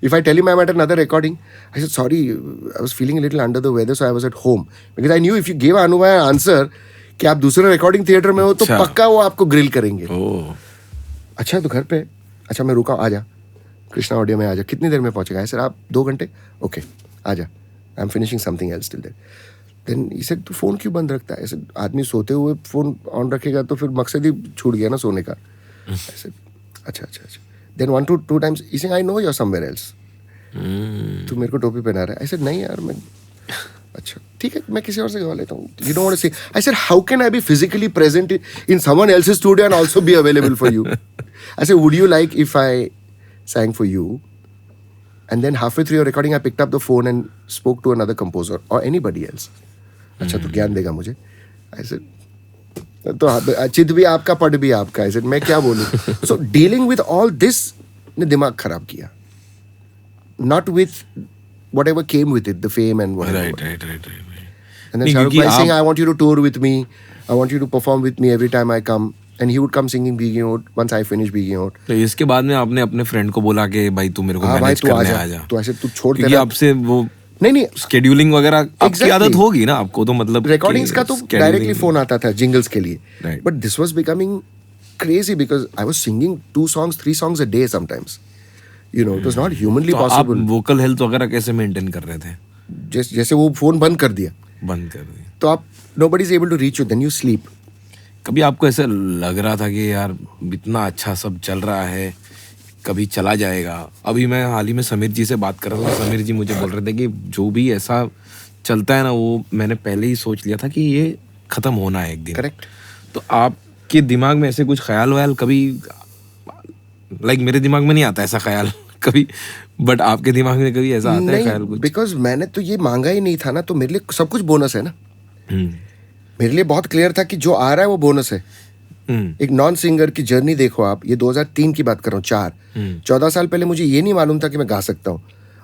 if I tell him I'm at another recording, I said, "Sorry, I was feeling a little under the weather, so I was at home." Because I knew if you gave Anu Bhai an answer कि आप दूसरे recording theatre में हो तो पक्का वो आपको grill करेंगे. अच्छा तो घर पे, अच्छा मैं रुका, आ जा कृष्णा ऑडियो में, आ जा. कितनी देर में पहुंचेगा? सर आप 2 घंटे. ओके आ जा. I am finishing something else till that. Then he said तू फोन क्यों बंद रखता है? ऐसे आदमी सोते हुए फोन ऑन रखेगा तो फिर मकसद ही छूट गया ना सोने का. ऐसे अच्छा. Then 1 to 2 times he said I know you're somewhere else. तू मेरे को टोपी पहना रहा है. I said नहीं यार मैं अच्छा ठीक है मैं किसी और से गवा लेता हूँ. You don't want to see. I said how can I be physically present in someone else's studio and also be available for you? I said would you like if I sang for you? And then halfway through your recording I picked up the phone and spoke to another composer or anybody else. अच्छा तो ज्ञान देगा मुझे. I said तो चित भी आपका पट भी आपका. I said मैं क्या बोलूँ. So dealing with all this ने दिमाग खराब किया. Not with whatever came with it, the fame and whatever. Right. And then Shahrukh Bhai saying, I want you to tour with me. I want you to perform with me every time I come. And he would come singing Bhigi Oat once I finish Bhigi Oat. तो इसके बाद में आपने अपने friend को बोला कि भाई तू मेरे को हाँ भाई मैनेज तू करने आ आ जा. जा. तो ऐसे तू छोड़ क्योंकि देना. आपसे वो नहीं स्केड्यूलिंग वगैरह आपकी Exactly. आदत होगी ना आपको. तो मतलब रिकॉर्डिंग्स का तो scheduling- डायरेक्टली फोन आता था जिंगल्स के लिए. Right. But this was becoming crazy because I was singing 2 songs, 3 songs a day sometimes. You know, it was not humanly तो आप possible. वोकल हेल्थ वगैरह कैसे मेंटेन कर रहे थे? जैसे वो फोन बंद कर दिया बंद कर दी. तो आप nobody is able to reach you, then you sleep. कभी आपको ऐसा लग रहा था कि यार इतना अच्छा सब चल रहा है कभी चला जाएगा? अभी मैं हाल ही में समीर जी से बात कर रहा था. समीर जी मुझे बोल रहे थे कि जो भी ऐसा चलता है ना वो मैंने पहले ही सोच लिया था कि ये खत्म होना है एक दिन. Correct. तो आपके दिमाग में ऐसे कुछ ख्याल वयाल कभी लाइक मेरे दिमाग में नहीं आता ऐसा ख्याल कभी, बट आपके दिमाग में कभी ऐसा आता है ख्याल कुछ? बिकॉज मैंने तो ये मांगा ही नहीं था ना. तो मेरे लिए सब कुछ बोनस है ना. हम्म, मेरे लिए बहुत क्लियर था कि जो आ रहा है वो बोनस है. एक नॉन सिंगर की जर्नी देखो आप. ये 2003 की बात कर रहा हूँ. 14 साल पहले मुझे ये नहीं मालूम था कि मैं गा सकता हूँ.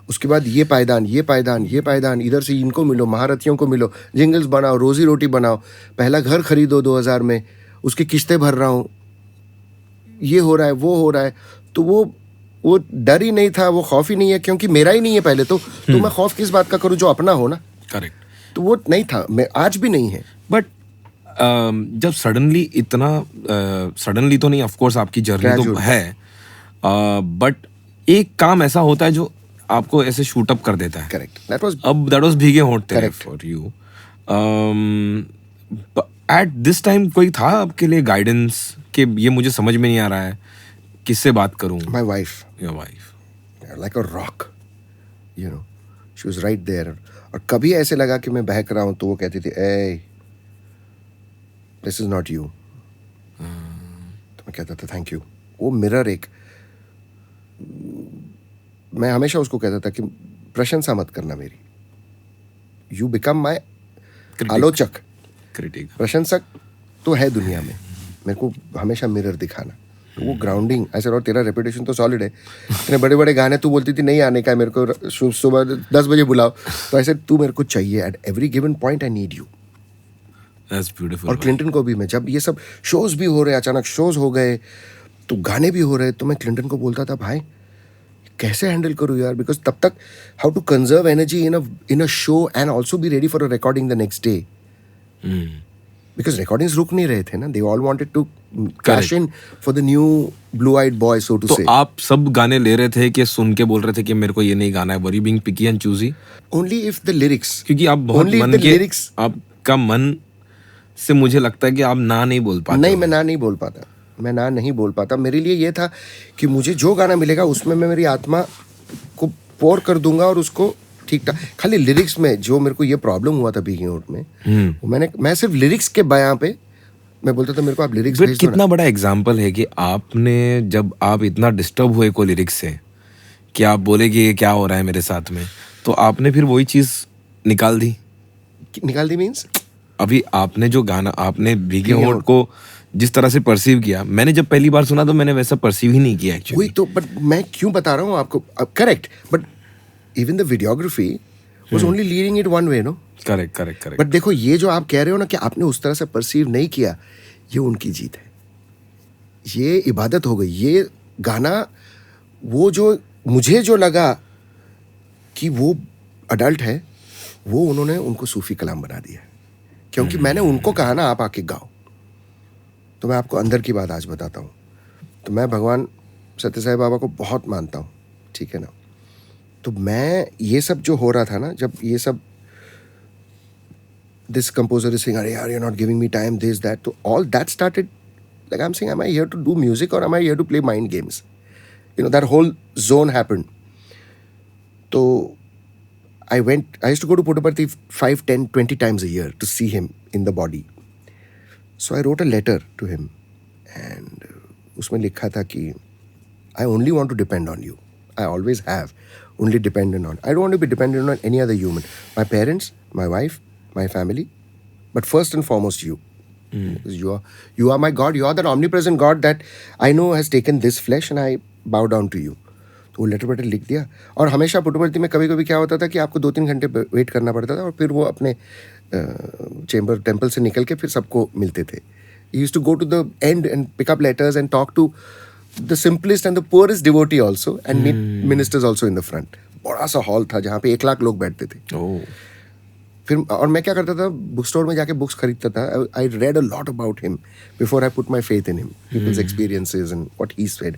उसके बाद ये पायदान इधर से इनको मिलो, महारथियों को मिलो, जिंगल्स बनाओ, रोजी रोटी बनाओ, पहला घर खरीदो 2000 में, उसकी किस्तें भर रहा हूँ, ये हो रहा है वो हो रहा है. तो वो डर ही नहीं था, वो खौफ ही नहीं है क्योंकि मेरा ही नहीं है पहले तो मैं खौफ किस बात का करूँ जो अपना हो ना. करेक्ट. तो वो नहीं था, मैं आज भी नहीं है. बट जब सडनली इतना सडनली तो नहीं, ऑफ कोर्स आपकी जर्नी तो Gradual. है, बट एक काम ऐसा होता है जो आपको ऐसे शूट अप कर देता है. करेक्ट. दैट वाज भीगे होंठ Correct. For you. At this time कोई था आपके लिए गाइडेंस कि ये मुझे समझ में नहीं आ रहा है, किससे बात करूं? My wife, your wife. Like a rock, you know, she was right there. और कभी ऐसे लगा कि मैं बहक रहा हूं तो वो कहती थी ए दिस इज नॉट यू. तो मैं कहता था थैंक यू. वो मिरर एक, मैं हमेशा उसको कहता था कि प्रशंसा मत करना मेरी. यू बिकम माय आलोचक. क्रिटिक. प्रशंसक तो है दुनिया में, मेरे को हमेशा मिरर दिखाना. तो वो ग्राउंडिंग ऐसे. और तेरा रेपुटेशन तो सॉलिड है, इतने बड़े बड़े गाने तू बोलती थी नहीं आने का है मेरे को, सुबह 10 बजे बुलाओ. तो ऐसे तू मेरे को चाहिए at every given point. I need you. That's beautiful. और क्लिंटन को भी मैं, जब ये सब शोज भी हो रहे, अचानक शोज हो गए तो गाने भी हो रहे, तो मैं क्लिंटन को बोलता था भाई कैसे हैंडल करूँ यार. बिकॉज तब तक how to conserve energy in a show and also be ready for a recording the next day. Because recordings रुक नहीं रहे थे ना. They all wanted to cash in for the new blue eyed boy, so to say. तो आप सब गाने ले रहे थे कि सुन के बोल रहे थे कि मेरे को ये नहीं गाना है? Were you being picky and choosy? Only if the lyrics, क्योंकि आप बहुत Only if मन the के lyrics- आपका मन से मुझे लगता है कि आप ना नहीं बोल पाते. नहीं, मैं ना नहीं बोल पाता. मैं ना नहीं बोल पाता. मेरे लिए ये था कि मुझे जो गाना मिलेगा उसमें मैं मेरी आत्मा को पोर कर दूंगा और उसको ठीक ठाक. खाली लिरिक्स में जो मेरे को ये प्रॉब्लम हुआ था भीगी होंठ में, मैं सिर्फ लिरिक्स के बयां पे मैं बोलता था मेरे को आप लिरिक्स बट भेज दो ना. कितना बड़ा एग्जाम्पल है कि आपने जब आप इतना डिस्टर्ब हुए को लिरिक्स से कि आप बोले कि ये क्या हो रहा है मेरे साथ में, तो आपने फिर वही चीज निकाल दी. निकाल दी मीन्स अभी आपने जो गाना, आपने भीगे होंठ को जिस तरह से परसीव किया, मैंने जब पहली बार सुना तो मैंने वैसा परसीव ही नहीं किया वही एक्चुअली. तो. बट मैं क्यों बता रहा हूँ आपको. Correct. But even the videography was only leading it one way, no. Correct. But देखो ये जो आप कह रहे हो ना कि आपने उस तरह से परसीव नहीं किया, ये उनकी जीत है. ये इबादत हो गई. ये गाना वो जो मुझे जो लगा कि वो अडल्ट है, वो उन्होंने उनको सूफी कलाम बना दिया. क्योंकि मैंने उनको कहा ना आप आके गाओ. तो मैं आपको अंदर की बात आज बताता हूँ. तो मैं भगवान सत्य साई बाबा को बहुत मानता हूँ, ठीक है ना. तो मैं ये सब जो हो रहा था ना, जब ये सब this composer is saying, "Arey yaar, you're not giving me time, this, that." So all that started, like I'm saying, am I here to do music or am I here to play mind games? You know, that whole zone happened. So I used to go to Puttaparthi 5, 10, 20 times a year to see him in the body. So I wrote a letter to him and उसमें लिखा था कि I only want to depend on you. I always have only dependent on. I don't want to be dependent on any other human. My parents, my wife, my family, but first and foremost you. Because you are my God. You are that omnipresent God that I know has taken this flesh, and I bow down to you. तो वो letter waiter लिख दिया. और हमेशा पुट्टपर्थी में कभी कभी क्या होता था कि आपको 2-3 घंटे वेट करना पड़ता था और फिर वो अपने चेंबर टेम्पल से निकल के फिर सबको मिलते थे. He used to go to the end and pick up letters and talk to the simplest and the poorest devotee also and meet ministers also in the front. बड़ा सा हॉल था जहाँ पे 1 लाख लोग बैठते थे. फिर और मैं क्या करता था, बुक स्टोर में जाके बुक्स खरीदता था. I read a lot about him before I put my faith in him, people's experiences and what he said.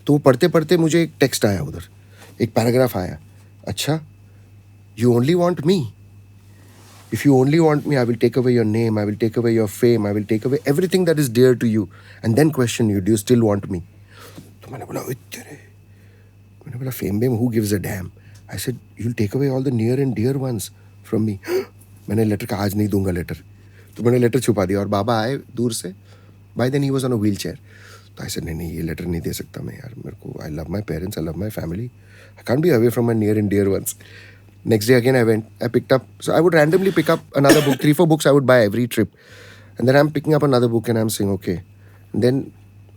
तो वो पढ़ते पढ़ते मुझे एक टेक्स्ट आया उधर, एक पैराग्राफ आया. अच्छा, you only want me. If you only want me, I will take away your name, I will take away your fame, I will take away everything that is dear to you, and then question you, do you still want me? तो मैंने बोला मैंने बोला fame बेम, who gives a damn? I said, you'll take away all the near and dear ones from me. मैंने letter का आज नहीं दूंगा लेटर. तो मैंने लेटर छुपा दिया और बाबा आए दूर से. By then he was on a wheelchair. तो I said, नहीं ये लेटर नहीं दे सकता मैं यार, मेरे को I love my parents, I love my family, I can't be away from my near and dear ones. Next day again I went, I picked up, so I would randomly pick up another book, 3-4 books I would buy every trip. And then I'm picking up another book and I'm saying, okay. And then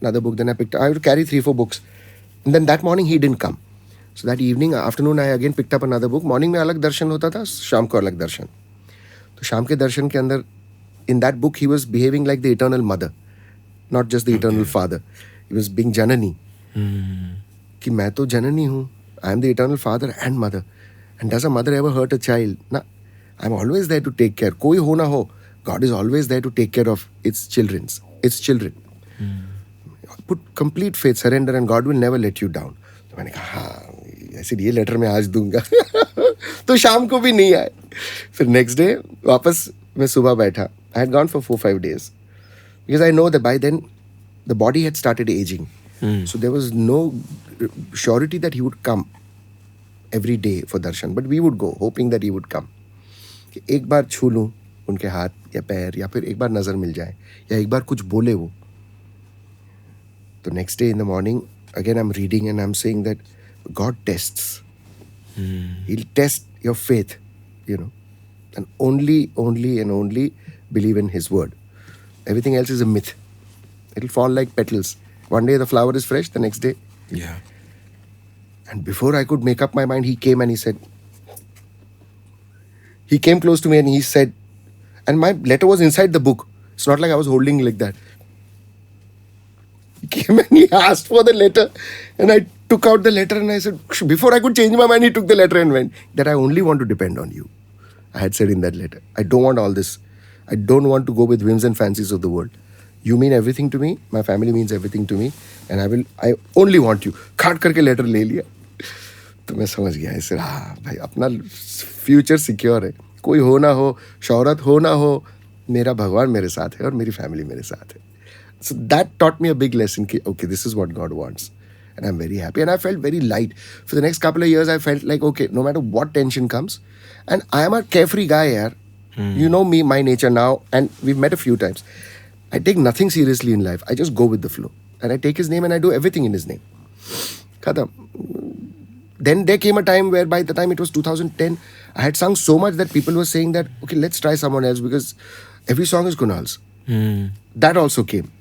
another book, then I would carry 3-4 books. And then that morning he didn't come. So that evening, afternoon I again picked up another book. Morning में अलग दर्शन होता था, शाम को अलग दर्शन. तो शाम के दर्शन के अंदर, in that book he was behaving like the eternal mother, not just the eternal father. He was being Janani. कि मैं तो जननी हूँ, I am the eternal father and mother. And does a mother ever hurt a child? Nah, I'm always there to take care. कोई हो ना हो, God is always there to take care of its children. Put complete faith, surrender, and God will never let you down. तो मैंने कहा हाँ, ऐसे ये लेटर मैं आज दूंगा. तो शाम को भी नहीं आए. फिर नेक्स्ट डे वापस मैं सुबह बैठा. I had gone for 4-5 days because I know that by then the body had started aging. So there was no surety that he would come every day for darshan, but we would go hoping that he would come. कि एक बार छू लूं उनके हाथ या पैर, या फिर एक बार नजर मिल जाए, या एक बार कुछ बोले वो. तो next day in the morning again I'm reading and I'm saying that God tests. He'll test your faith, you know, and only and only believe in his word. Everything else is a myth. It'll fall like petals. One day the flower is fresh, the next day. Yeah. And before I could make up my mind, he came and he came close to me and he said, and my letter was inside the book. It's not like I was holding like that. He came and he asked for the letter, and I took out the letter and I said, before I could change my mind, he took the letter and went, that I only want to depend on you. I had said in that letter, I don't want all this. I don't want to go with whims and fancies of the world. You mean everything to me. My family means everything to me. And I only want you. काट करके letter ले लिया. तो मैं समझ गया ऐसे, हाँ भाई अपना फ्यूचर सिक्योर है. कोई हो ना हो, शौहरत हो ना हो, मेरा भगवान मेरे साथ है और मेरी फैमिली मेरे साथ है. So that taught me a big lesson कि okay, this is what God wants. And I'm very happy. And I felt very light. For the next couple of years, I felt like, okay, no matter what tension comes, and I am a carefree guy yaar. You know me, my nature now, and we've met a few times. I take nothing seriously in life. I just go with the flow. And I take his name and I do everything in his name. Khatam. Then there came a time where by the time it was 2010, I had sung so much that people were saying that, okay, let's try someone else because every song is Kunal's. That also came.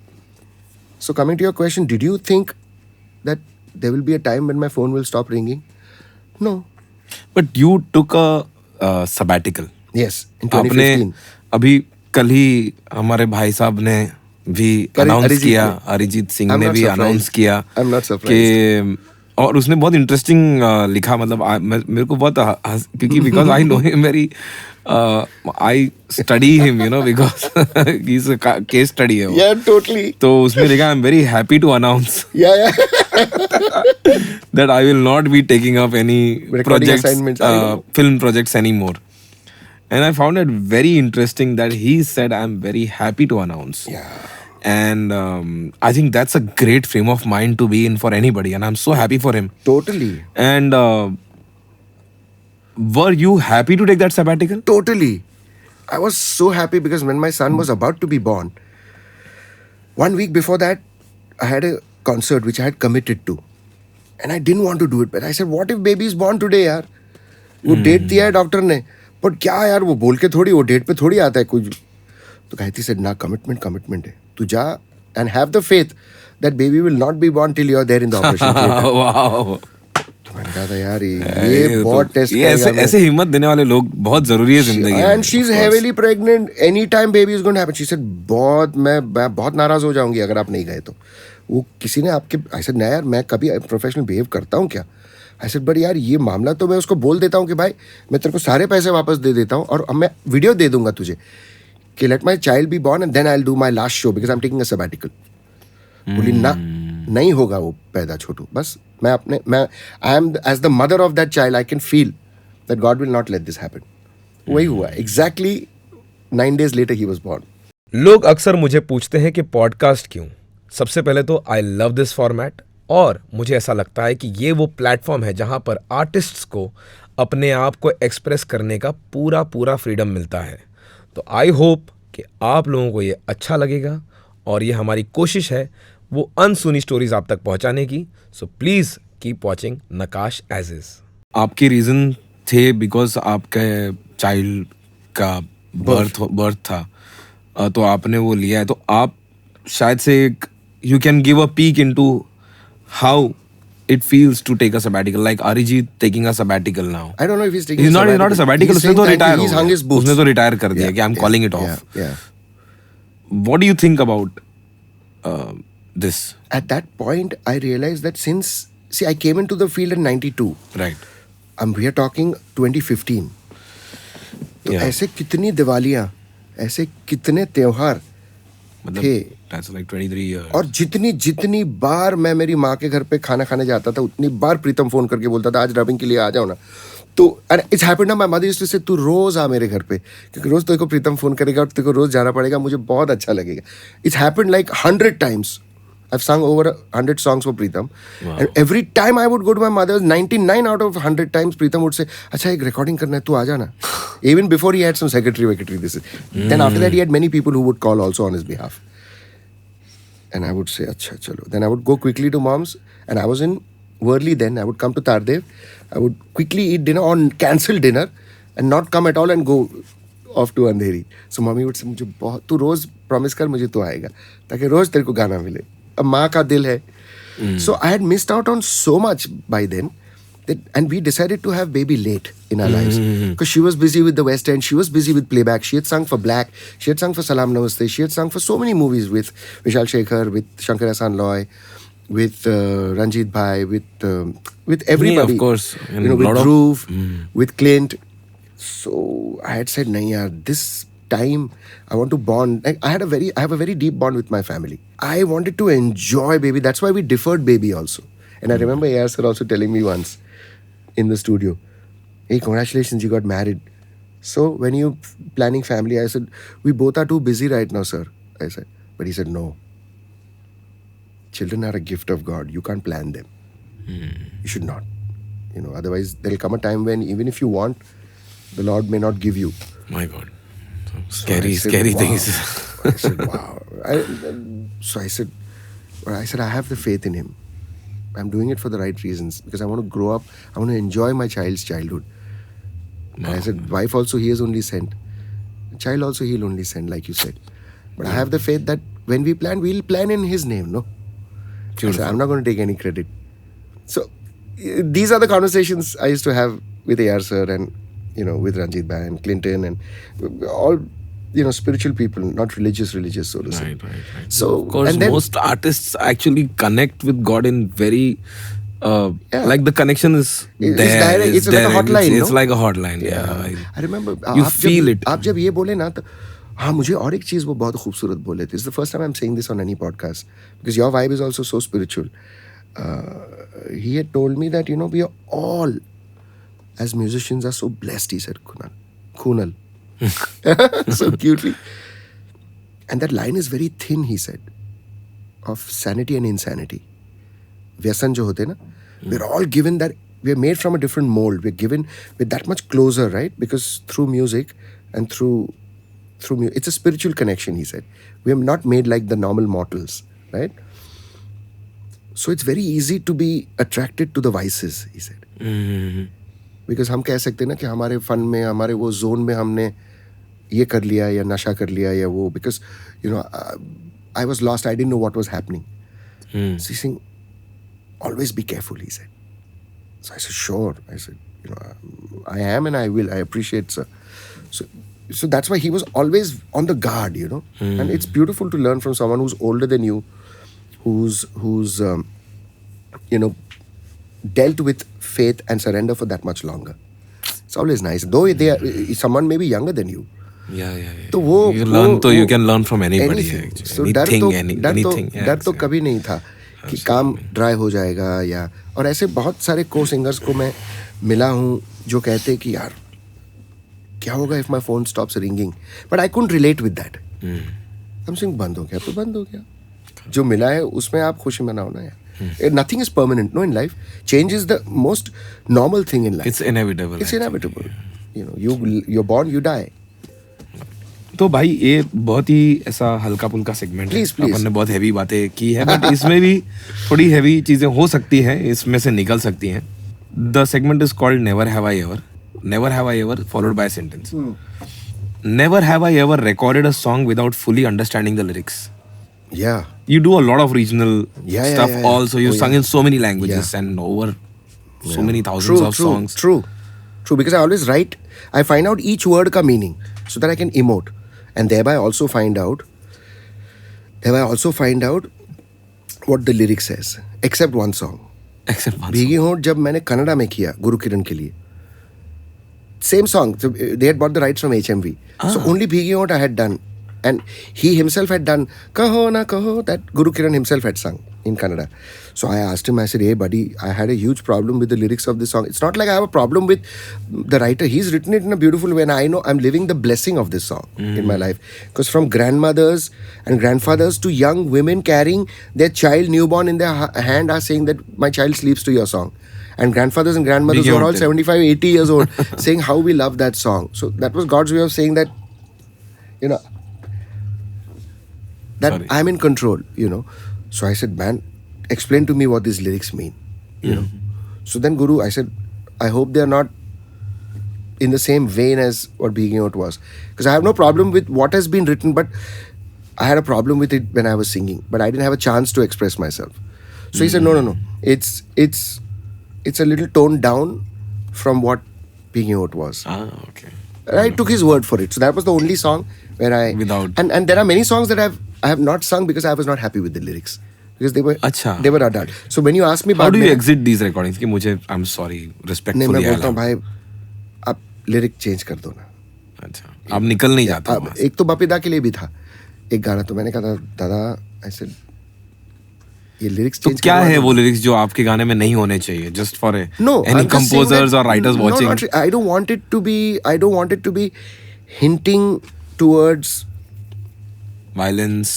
So coming to your question, did you think that there will be a time when my phone will stop ringing? No. But you took a sabbatical. Yes, in 2015. अभी कल ही हमारे भाई साहब ने भी announce किया, अरिजीत सिंह ने भी अनाउंस किया I'm not surprised. कि और उसने बहुत इंटरेस्टिंग लिखा, मतलब मेरे को बहुत क्योंकि because I know him very, I study him, you know, because he is a case study है वो. Yeah, totally. तो उसमें लिखा, I am very happy to announce Yeah, yeah. that I will not be taking up any Recording assignments, I know. film projects anymore. And I found it very interesting that he said, I'm very happy to announce. Yeah. And I think that's a great frame of mind to be in for anybody. And I'm so happy for him. Totally. And were you happy to take that sabbatical? Totally. I was so happy because when my son was about to be born, 1 week before that, I had a concert which I had committed to. And I didn't want to do it. But I said, what if baby is born today, यार? वो date दिया है doctor ने, but क्या यार, वो बोल के थोड़ी, वो डेट पे थोड़ी आता है कुछ. तो कहती said, ना, कमिटमेंट है. तू जा and have the faith that baby will not be born till you are there in the operation theater. Wow. तो मैंने कहा था यार ये बहुत टेस्ट ये ऐसे हिम्मत देने वाले लोग बहुत जरूरी है जिंदगी में. And she's heavily pregnant. Anytime baby is going to happen. She said, मैं बहुत नाराज हो जाऊंगी अगर आप नहीं गए तो. वो किसी ने आपके, I said, नहीं यार, मैं कभी प्रोफेशनल बिहेव करता हूँ क्या? I said, बट यार ये मामला तो मैं उसको बोल देता हूँ कि भाई मैं तेरे को सारे पैसे वापस दे देता हूँ और अब मैं वीडियो दे दूंगा तुझे कि let my child be born and then I will do my last show because I am taking a sabbatical. बोली ना, नहीं होगा वो पैदा छोटू. बस मैं I am as the mother of that child, I can feel that God will not let this happen. वही हुआ exactly 9 days later he was born. लोग अक्सर मुझे पूछते हैं कि पॉडकास्ट क्यों. सबसे पहले तो आई लव दिस फॉर्मेट, और मुझे ऐसा लगता है कि ये वो प्लेटफॉर्म है जहाँ पर आर्टिस्ट्स को अपने आप को एक्सप्रेस करने का पूरा फ्रीडम मिलता है. तो आई होप कि आप लोगों को ये अच्छा लगेगा, और ये हमारी कोशिश है वो अनसुनी स्टोरीज आप तक पहुंचाने की. So please keep watching Nakash as is. आपके रीजन थे बिकॉज आपके चाइल्ड का बर्थ था, तो आपने वो लिया है. तो आप शायद से you can give a peak into how it feels to take a sabbatical, like Arijit taking a sabbatical now. I don't know if he's taking he's not a sabbatical. He's उसने तो saying retire he's हो hung गया. his boots. उसने तो retire कर दिया कि I'm calling it off. Yeah. What do you think about this? At that point, I realized that I came into the field in 92. Right. We are talking 2015. तो Yeah. ऐसे कितनी दिवालियां, ऐसे कितने त्योहार थे. That's like 23 years. और जितनी बार मैं मेरी माँ के घर पे खाना खाने जाता था, उतनी बार प्रीतम फोन करके बोलता था आज रबिंग के लिए आ जाओ ना. तो इट्स हैपेंड ना, माय मदर यूज्ड टू से तू रोज आ मेरे घर पे, क्योंकि रोज तेरे को प्रीतम फोन करेगा और तेरे को रोज जाना पड़ेगा, मुझे बहुत अच्छा लगेगा. It's happened like 100 times. I've sung over 100 songs for Pritam. Wow. And every time I would go to my mother's, 99 out of 100 times Pritam would say, अच्छा एक recording करना है, तू आ जाना. Even before he had some secretary. Then after that he had many people who would call also on his behalf. And I would say, अच्छा चलो. Then I would go quickly to mom's, and I was in Worli then. I would come to Tardev. I would quickly eat dinner or cancel dinner and not come at all and go off to Andheri. So mommy would say, मुझे बहुत, तू रोज promise कर मुझे तू आएगा ताकि रोज तेरे को गाना मिले. अब माँ का दिल है. So I had missed out on so much by then. And we decided to have baby late in our lives because she was busy with the West End, she was busy with playback, she had sung for Black, she had sung for Salam Namaste, she had sung for so many movies with Vishal Shekhar, with Shankar Ehsaan Loy, with Ranjit Bhai, with everybody. Yeah, of course. And with Dhruv, with Clint. So I had said, nahi yaar, this time I want to bond. I have a very deep bond with my family. I wanted to enjoy baby. That's why we deferred baby also. And I remember A.R. sir also telling me once in the studio, hey, congratulations, you got married. So when you planning family, I said, we both are too busy right now, sir. I said, but he said, no. Children are a gift of God. You can't plan them. You should not. Otherwise there'll come a time when even if you want, the Lord may not give you. My God. Scary things. I said, wow. I said, I have the faith in him. I'm doing it for the right reasons because I want to grow up. I want to enjoy my child's childhood. And I said, wife also he has only sent. Child also he'll only send, like you said. But I have the faith that when we plan, we'll plan in his name, no? I said, I'm not going to take any credit. So these are the conversations I used to have with A.R. sir and, with Ranjit Bhai and Clinton and all, spiritual people, not religious, so to say. Right. So, of course, most artists actually connect with God in very Yeah. like the connection is It's there. direct, it's like a hotline, It's no? like a hotline. Yeah. I remember You feel it. आप जब ये बोले ना तो हाँ मुझे और एक चीज वो बहुत खूबसूरत बोले थे. It's the first time I'm saying this on any podcast because your vibe is also so spiritual. He had told me that we are all as musicians are so blessed. He said, Kunal, so cutely, and that line is very thin. He said, of sanity and insanity. व्यसन जो होते हैं ना, we're all given that, we're made from a different mold, we're given, we're that much closer, right? Because through music and through it's a spiritual connection, he said. We are not made like the normal mortals, right? So it's very easy to be attracted to the vices, he said. Because हम कह सकते हैं ना कि हमारे fun में, हमारे वो जोन में हमने ये कर लिया या नशा कर लिया या वो, because I was lost, I didn't know what was happening. So he's saying, always be careful, he said. So I said, sure. I said, I am and I will. I appreciate, sir. So that's why he was always on the guard, And it's beautiful to learn from someone who's older than you, who's dealt with faith and surrender for that much longer. It's always nice. Though someone may be younger than you. Yeah. तो वो you can learn from anybody. Actually. So anything. डर तो कभी नहीं था कि काम dry हो जाएगा या, और ऐसे बहुत सारे को सिंगर्स को मैं मिला हूँ जो कहते कि यार क्या होगा if my phone stops ringing, but I couldn't relate with that. I'm saying बंद हो गया तो बंद हो गया, जो मिला है उसमें आप खुशी मनाओ ना यार. Nothing is permanent, no, in life. Change is the most normal thing in life. It's inevitable. It's inevitable. You're born, you die. तो भाई ये बहुत ही ऐसा हल्का पुल्का सेगमेंट है. अपन ने बहुत हैवी बातें की है, बट इसमें भी थोड़ी हैवी चीजें हो सकती हैं, इसमें से निकल सकती हैं. The segment is called never have I ever. Never have I ever followed by sentence. Never have I ever recorded a song without fully understanding the lyrics. Yeah. You do a lot of regional stuff also. You sung in so many languages and over so many thousands of songs. True. Because I always write, I find out each word ka meaning so that I can emote. And thereby also find out what the lyric says. Except one song. भीगी होंठ जब मैंने कन्नड़ा में किया गुरु किरण के लिए. Same song. So they had bought the rights from HMV. So only Bhigi Hont I had done. And he himself had done Kaho Na Kaho, that Guru Kiran himself had sung in Kannada. So I asked him, I said, hey buddy, I had a huge problem with the lyrics of this song. It's not like I have a problem with the writer. He's written it in a beautiful way and I know I'm living the blessing of this song in my life. Because from grandmothers and grandfathers to young women carrying their child newborn in their hand are saying that my child sleeps to your song. And grandfathers and grandmothers who are all 75, 80 years old saying how we love that song. So that was God's way of saying that, that I'm in control, So I said, man, explain to me what these lyrics mean, So then Guru, I said, I hope they're not in the same vein as what Bhigi Hont was. Because I have no problem with what has been written, but I had a problem with it when I was singing. But I didn't have a chance to express myself. So he said, no. It's a little toned down from what Bhigi Hont was. Okay. I took his word for it. So that was the only song where I... And there are many songs that I have not sung because I was not happy with the lyrics. Because they were adult. So when you ask me about... How do you exit these recordings? कि मुझे, I'm sorry, respectfully. नहीं, मैं बोलता हूँ भाई, आप lyric change कर दो ना. अच्छा, आप निकल नहीं जाता. एक तो बापीदा के लिए भी था. एक गाना तो मैंने कहा दादा, I said, ये lyrics change. तो क्या है वो lyrics जो आपके गाने में नहीं होने चाहिए? Just for any composers or writers watching. No, I don't want it to be hinting towards violence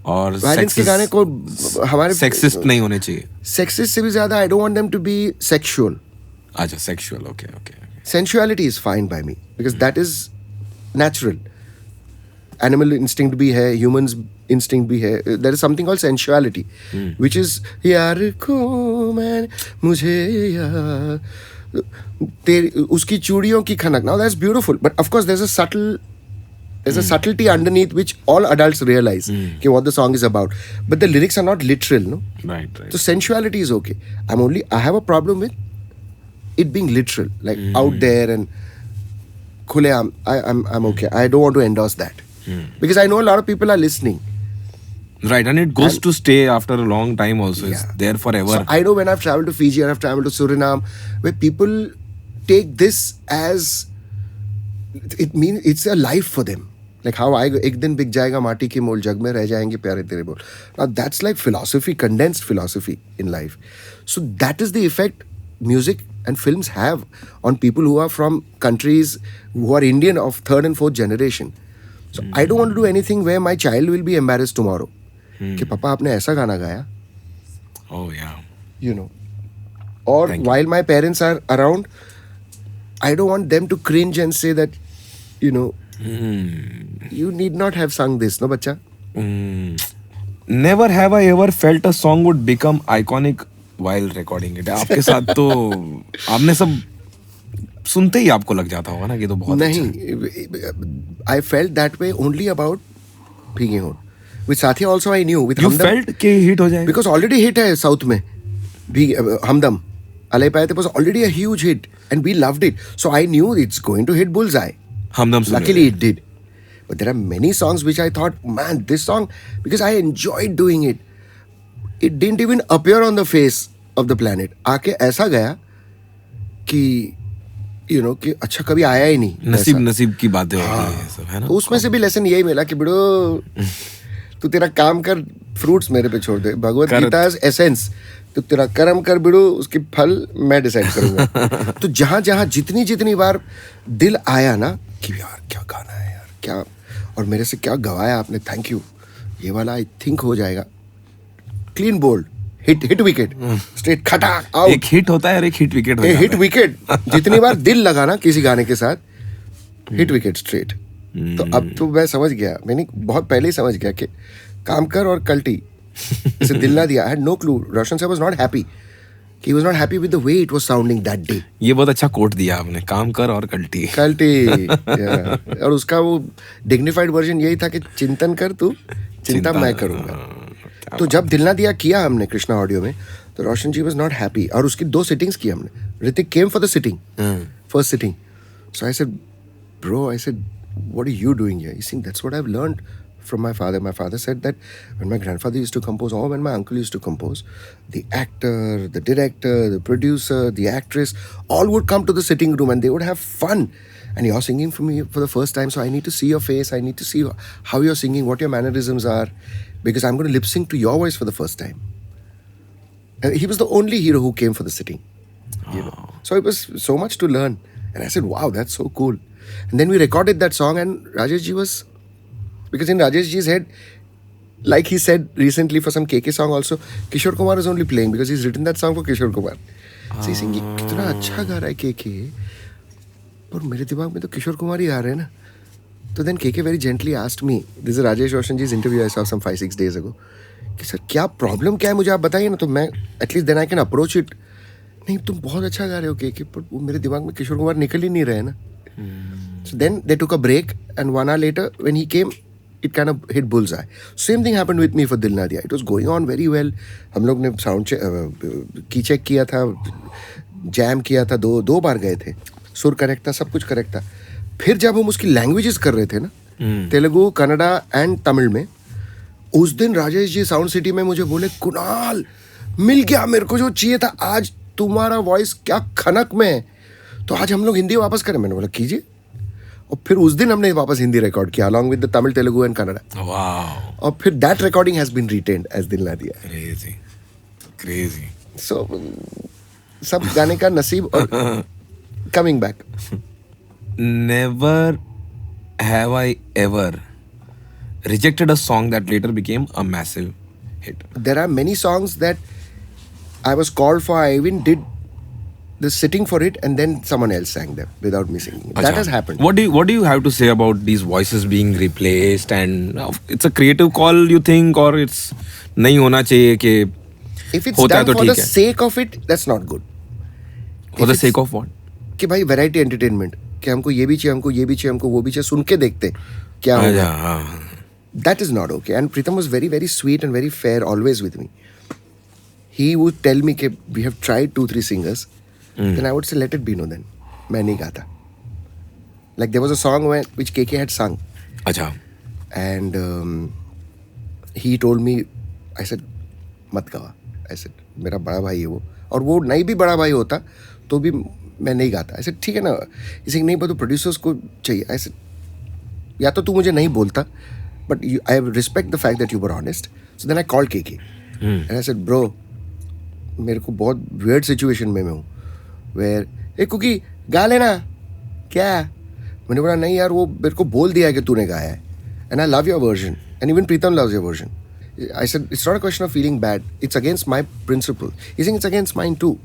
और के गाने को हमारे sexist नहीं होने चाहिए. Sexist से भी ज़्यादा I don't want them to be sexual. अच्छा, sexual, okay. Sensuality is fine by me because that is natural. Animal instinct भी है, humans instinct भी है. There is something called sensuality, which is यार को मैं मुझे यार उसकी चूड़ियों की खनक. Now that's beautiful, but of course there's a subtlety underneath which all adults realize what the song is about. But the lyrics are not literal, no? Right. So sensuality is okay. I have a problem with it being literal, like out there and khule. I'm okay. I don't want to endorse that because I know a lot of people are listening. Right, and it goes to stay after a long time also. It's Yeah. there forever. So I know when I've traveled to Fiji and I've traveled to Suriname, where people take this as it means it's a life for them. Like how I एक दिन बिक जाएगा माटी की मोल जग में रह जाएंगे प्यारे तेरे बोल. Now that's like philosophy, condensed philosophy in life. So that is the effect music and films have on people who are from countries who are Indian of third and fourth generation. So I don't want to do anything where my child will be embarrassed tomorrow. कि पापा आपने ऐसा गाना गाया, Oh yeah. you know. Or Thank you. while my parents are around, I don't want them to cringe and say that, you know, you need not have sung this, no bachcha? Never have I ever felt a song would become iconic while recording it. आपके साथ तो आपने सब सुनते ही आपको लग जाता होगा ना कि तो बहुत अच्छा है. नहीं, I felt that way only about भीगे हों. With Satya also I knew. With You Hamdam, felt कि hit हो जाएगा. because already hit है South में. Hamdam. Alay Payat was already a huge hit and we loved it. So I knew it's going to hit bullseye. हमदम सुने. Luckily it did. But there are many songs which I thought, man, this song, because I enjoyed doing it. It didn't even appear on the face of the planet. आके ऐसा गया कि you know कि अच्छा कभी आया ही नहीं. नसीब ऐसा. नसीब की बातें होती हैं ये सब है ना. तो उसमें से भी लेसन यही मिला कि बिड़ो तू तेरा काम कर, फ्रूट्स मेरे पे छोड़ दे. भगवत कर- गीता एसेंस. तू तेरा कर्म कर बिड़ो, उसके फल मैं डिसाइड करूंगा. तो जहां जहां जितनी जितनी बार दिल आया ना कि यार क्या गाना है यार, क्या और मेरे से क्या गवाया आपने, थैंक यू, ये वाला आई थिंक हो जाएगा. Clean bold hit wicket straight खटाक एक आउट. हिट होता है और एक हिट विकेट हो जाता हिट है. विकेट जितनी बार दिल लगा ना किसी गाने के साथ, हिट विकेट स्ट्रेट. तो अब तो मैं समझ गया, मैंने बहुत पहले ही समझ गया कि काम कर और कल्टी इसे दिल ना दिया. I had no clue. Roshan साहब was not happy. He was not happy with the way it was sounding that day. ये बहुत अच्छा कोट दिया आपने, काम कर और कल्टी. कल्टी. yeah. और उसका वो डिग्निफाइड वर्जन यही था कि चिंतन कर तू, चिंता मैं करूंगा. तो जब दिल ना दिया किया हमने कृष्णा ऑडियो में, तो रोशन जी वाज नॉट हैप्पी. और उसकी 2 सिटिंग्स की हमने. Hrithik came for the sitting, first sitting. So I said bro, I said what are you doing here? He's saying that's what I've learned from my father. My father said that when my grandfather used to compose or when my uncle used to compose, the actor, the director, the producer, the actress, all would come to the sitting room and they would have fun. And you're singing for me for the first time, so I need to see your face. I need to see how you're singing, what your mannerisms are, because I'm going to lip sync to your voice for the first time. And he was the only hero who came for the sitting. You know? So it was so much to learn. And I said, wow, that's so cool. And then we recorded that song and Rajesh ji was, because in Rajesh ji's head, like he said recently for some KK song also, Kishore Kumar is only playing because he's written that song for Kishore Kumar. So he's saying, कितना अच्छा गा रहा है KK, और मेरे दिमाग में तो किशोर कुमार ही आ रहे हैं ना. तो then KK very gently asked me, this is Rajesh Roshan ji's interview I saw some 5-6 days ago, कि सर क्या प्रॉब्लम क्या है मुझे आप बताइए ना, तो मैं at least then I can approach it. नहीं तुम बहुत अच्छा गा रहे हो KK, पर वो मेरे दिमाग में किशोर कुमार निकल ही नहीं रहे ना. So then they took a break and 1 hour later when he came, it kind of hit bullseye. Same thing happened with me for Dil Na Diya. It was going on very well. हम लोग ने sound की check किया था, jam किया था, दो बार गए थे, सुर करेक्ट था, सब कुछ करेक्ट था. फिर जब हम उसकी लैंग्वेजेस कर रहे थे ना, तेलुगु, कन्नड़ा एंड तमिल में, उस दिन राजेश जी साउंड सिटी में मुझे बोले, कुणाल मिल गया मेरे को जो चाहिए था, आज तुम्हारा वॉइस क्या खनक में है, तो आज हम लोग हिंदी वापस करें. मैंने बोला कीजिए. और फिर उस दिन हमने वापस हिंदी रिकॉर्ड किया along with the Tamil, Telugu and Kannada. Wow. और फिर that recording has been retained as दिल ना दिया. Crazy. Crazy. So सब गाने का नसीब. और coming back, Never have I ever rejected a song that later became a massive hit. there are many songs that I was called for. I even did the sitting for it and then someone else sang them without me singing. That Acha. has happened. What do you have to say about these voices being replaced? And it's a creative call, you think, or it's नहीं होना चाहिए कि If it's होता है done तो for the ठीक है. sake of it, that's not good. For the If sake it's- of what? कि भाई वैरायटी एंटरटेनमेंट, कि हमको ये भी चाहिए, हमको ये भी चाहिए, हमको वो भी चाहिए, सुन के देखते क्या होगा. हाँ. That is not okay. And Pritam was very, very sweet and very fair always with me. He would tell me कि we have tried 2-3 singers. Then I would say let it be, no then. मैं नहीं गाता. Like there was a song which KK had sung. अच्छा. And he told me, I said, मत गवा. I said, मेरा बड़ा भाई है वो, और वो नहीं भी बड़ा भाई होता तो भी मैं नहीं गाता. I said, ठीक है ना. इसे नहीं तो प्रोड्यूसर्स को चाहिए. I said, या तो तू मुझे नहीं बोलता, but I respect the fact that you were honest. So then I called KK. And I said, bro, मेरे को बहुत weird situation में मैं हूँ, where ए कुकी गा लेना क्या. मैंने बोला नहीं यार, वो मेरे को बोल दिया है कि तूने गाया है, and I love your version, and even Pritam loves your version. I said, it's not a question of feeling bad, it's against my principle. He's saying it's against mine too,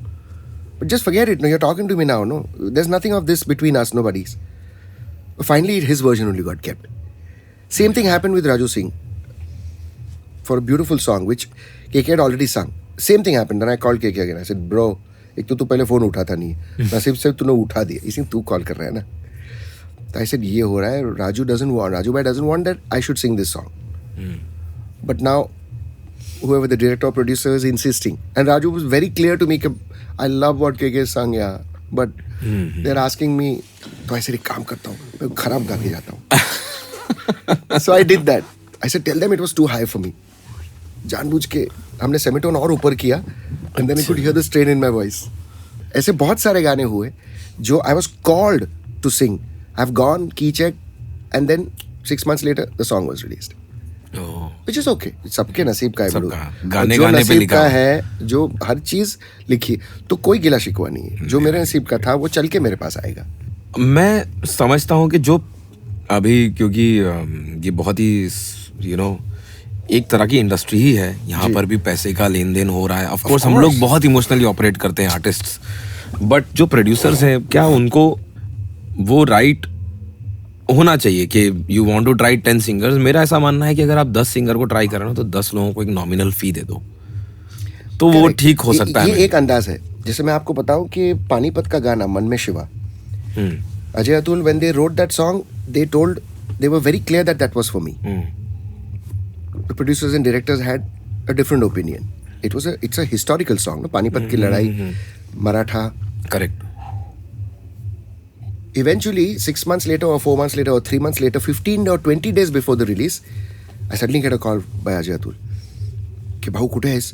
but just forget it. No, you're talking to me now. No, there's nothing of this between us, nobody's. But finally his version only got kept. Same thing happened with Raju Singh for a beautiful song which KK had already sung. Same thing happened. Then I called KK again. I said, bro, एक तो तू पहले phone उठाता नहीं, नसीब से तूने उठा दिया, इसी तू कॉल कर रहा है ना. तो I said, ये हो रहा है. Raju Bhai doesn't want that I should sing this song. But now whoever the director or producer is insisting, and Raju was very clear to me कि I love what KK sang, yeah, but they're asking me. तो I said, एक काम करता हूँ, मैं खराब गा के जाता हूँ. So I did that. I said, tell them it was too high for me. जानबूझ के हमने सेमीटोन और ऊपर किया, and then I could hear the strain in my voice. ऐसे बहुत सारे गाने हुए जो I was called to sing. I've gone, key check, and then 6 months later the song was released. Oh. Which is okay. सबके नसीब का है बड़ू. गाने जो गाने पे नसीब लिखा का है, जो हर चीज लिखी, तो कोई गिला शिकवा नहीं है. जो मेरे नसीब का था वो चल के मेरे पास आएगा. मैं समझता हूँ कि जो अभी, क्योंकि ये बहुत ही एक तरह की इंडस्ट्री ही है, यहाँ पर भी पैसे का लेन देन हो रहा है. ऑफ कोर्स हम लोग बहुत इमोशनली ऑपरेट करते हैं आर्टिस्ट्स, बट जो प्रोड्यूसर्स हैं, क्या उनको वो राइट होना चाहिए कि you want to try 10 singers. मेरा ऐसा मानना है कि अगर आप 10 सिंगर को ट्राई कर रहे हो तो 10 लोगों को एक नॉमिनल फी दे दो, तो वो ठीक हो सकता है. ये एक अंदाज है. जैसे मैं आपको बताऊं कि पानीपत का गाना मन में Shiva, Ajay Atul, when they wrote that song, they were very clear that that was for me. The producers and directors had a different opinion. It's a historical song, no? Panipat की लड़ाई, Maratha. Correct. Eventually, 6 months later or 4 months later or 3 months later, 15 or 20 days before the release, I suddenly get a call by Ajay Atul कि भाऊ कुठे आहेस,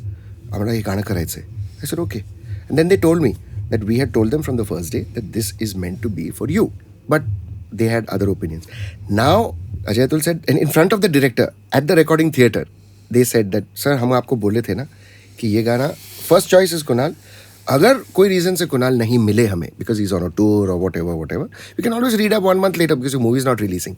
आम्हाला हे गाणं करायचंय. I said okay, and then they told me that we had told them from the first day that this is meant to be for you, but they had other opinions. Now Ajay Atul said, and in front of the director at the recording theater, they said that sir, हम आपको बोले थे ना कि ये गाना first choice is Kunal. अगर कोई रीजन से कुणाल नहीं मिले हमें, because he's on a tour or whatever, we can always read up 1 month later because the movie is not releasing.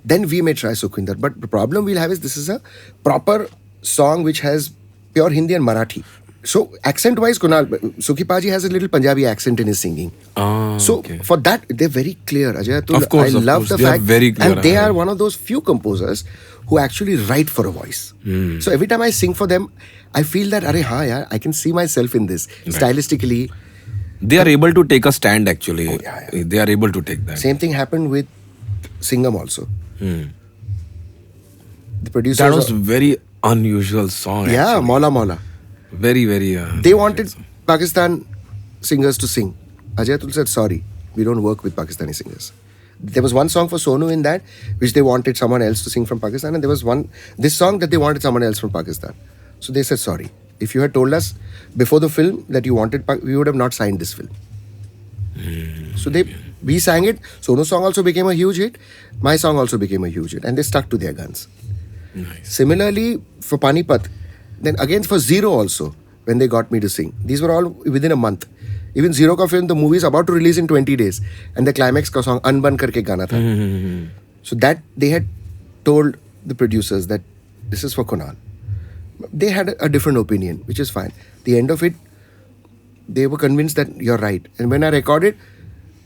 Then we may try Sukhvinder. But the problem we'll have is this is a proper song which has pure Hindi and Marathi. So accent-wise, Kunal, Sukhi Paji has a little Punjabi accent in his singing. So okay. For that, they're very clear. Ajay Atul, Of course, I love the fact, very clear, and they are one of those few composers who actually write for a voice. So every time I sing for them, I feel that, arey haan yaar, I can see myself in this. Right. Stylistically. They are able to take a stand actually. Oh, yeah. They are able to take that. Same thing happened with Singham also. The producers. That was very unusual song. Yeah, actually. Maula Maula. Very, very. They wanted Pakistan singers to sing. Ajay Atul said, sorry, we don't work with Pakistani singers. There was one song for Sonu in that, which they wanted someone else to sing from Pakistan, and there was this song that they wanted someone else from Pakistan. So they said, sorry, if you had told us before the film that you wanted, we would have not signed this film. So we sang it. Sonu's song also became a huge hit. My song also became a huge hit, and they stuck to their guns. Nice. Similarly, for Panipat, then again for Zero also, when they got me to sing. These were all within a month. Even Zero ka film, the movie is about to release in 20 days. And the climax ka song, Unban karke gana tha. So that they had told the producers that this is for Kunal. They had a different opinion, which is fine. The end of it, they were convinced that you're right. And when I recorded,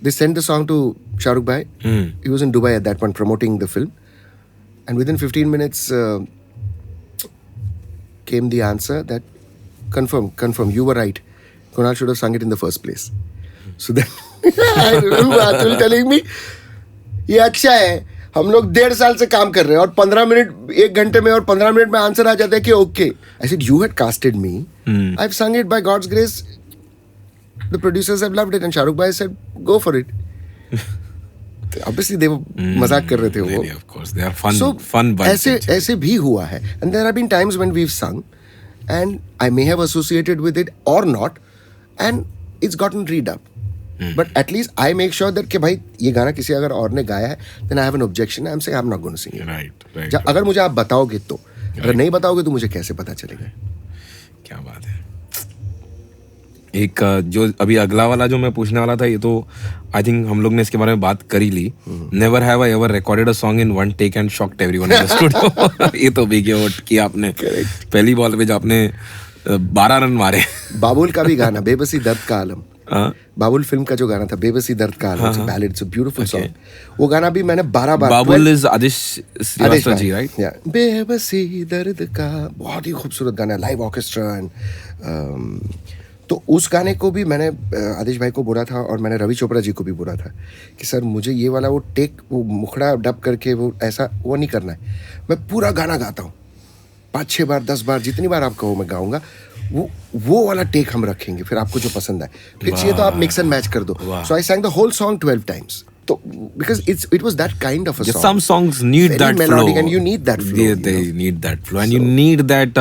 they sent the song to Shah Rukh Bhai. He was in Dubai at that point promoting the film. And within 15 minutes came the answer that confirm, you were right. Kunal should have sung it in the first place. So then I remember Atul telling me, ये अच्छा है, हम लोग 1.5 साल से काम कर रहे हैं और 15 मिनट 1 घंटे में और 15 मिनट में आंसर आ जाता है कि okay. I said, you had casted me. I've sung it by God's grace. The producers have loved it, and Shah Rukh Bhai said, go for it. obviously they were मजाक कर रहे थे वो. Really, of course, they are fun, So, fun bunch. ऐसे भी हुआ है. And there have been times when we've sung and I may have associated with it or not and it's gotten redubbed. But at least I make sure that कि भाई ये गाना किसी अगर और ने गाया है then I have an objection. I'm saying I'm not going to sing it. Right. अगर मुझे आप बताओगे तो, अगर नहीं बताओगे तो मुझे कैसे पता चलेगा? क्या बात है. एक जो अभी अगला वाला जो मैं पूछने वाला था, ये तो आई थिंक हम लोग ने इसके बारे में बात कर ही ली. Never have I ever recorded a song in one take and shocked everyone in the studio. ये तो बिग आउट किया आपने. पहली बॉल पे जो आपने 12 रन मारे. बाबुल का भी गाना बेबसी दर्द का आलम, बाबुल फिल्म का जो गाना था बेबसी दर्द का आलम, it's a ballad, it's a beautiful song. वो गाना भी मैंने 12 बार. Babul is Aadish Shrivastava ji, right? या बेबसी दर्द का, बहुत ही खूबसूरत गाना, लाइव ऑर्केस्ट्रा एंड तो उस गाने को भी मैंने आदिश भाई को बोला था और मैंने रवि चोपड़ा जी को भी बोला था कि सर मुझे ये वाला वो टेक, वो मुखड़ा डब करके वो ऐसा वो नहीं करना है. मैं पूरा गाना गाता हूँ 5-6 बार 10 बार जितनी बार आप कहो मैं गाऊंगा. वो वाला टेक हम रखेंगे, फिर आपको जो पसंद आए फिर चाहिए तो आप मिक्स एंड मैच कर दो. सो आई sang the whole song 12 times. So because it was that kind of a song. Some songs need very that melodic flow. And you need that flow. They need that flow and you need that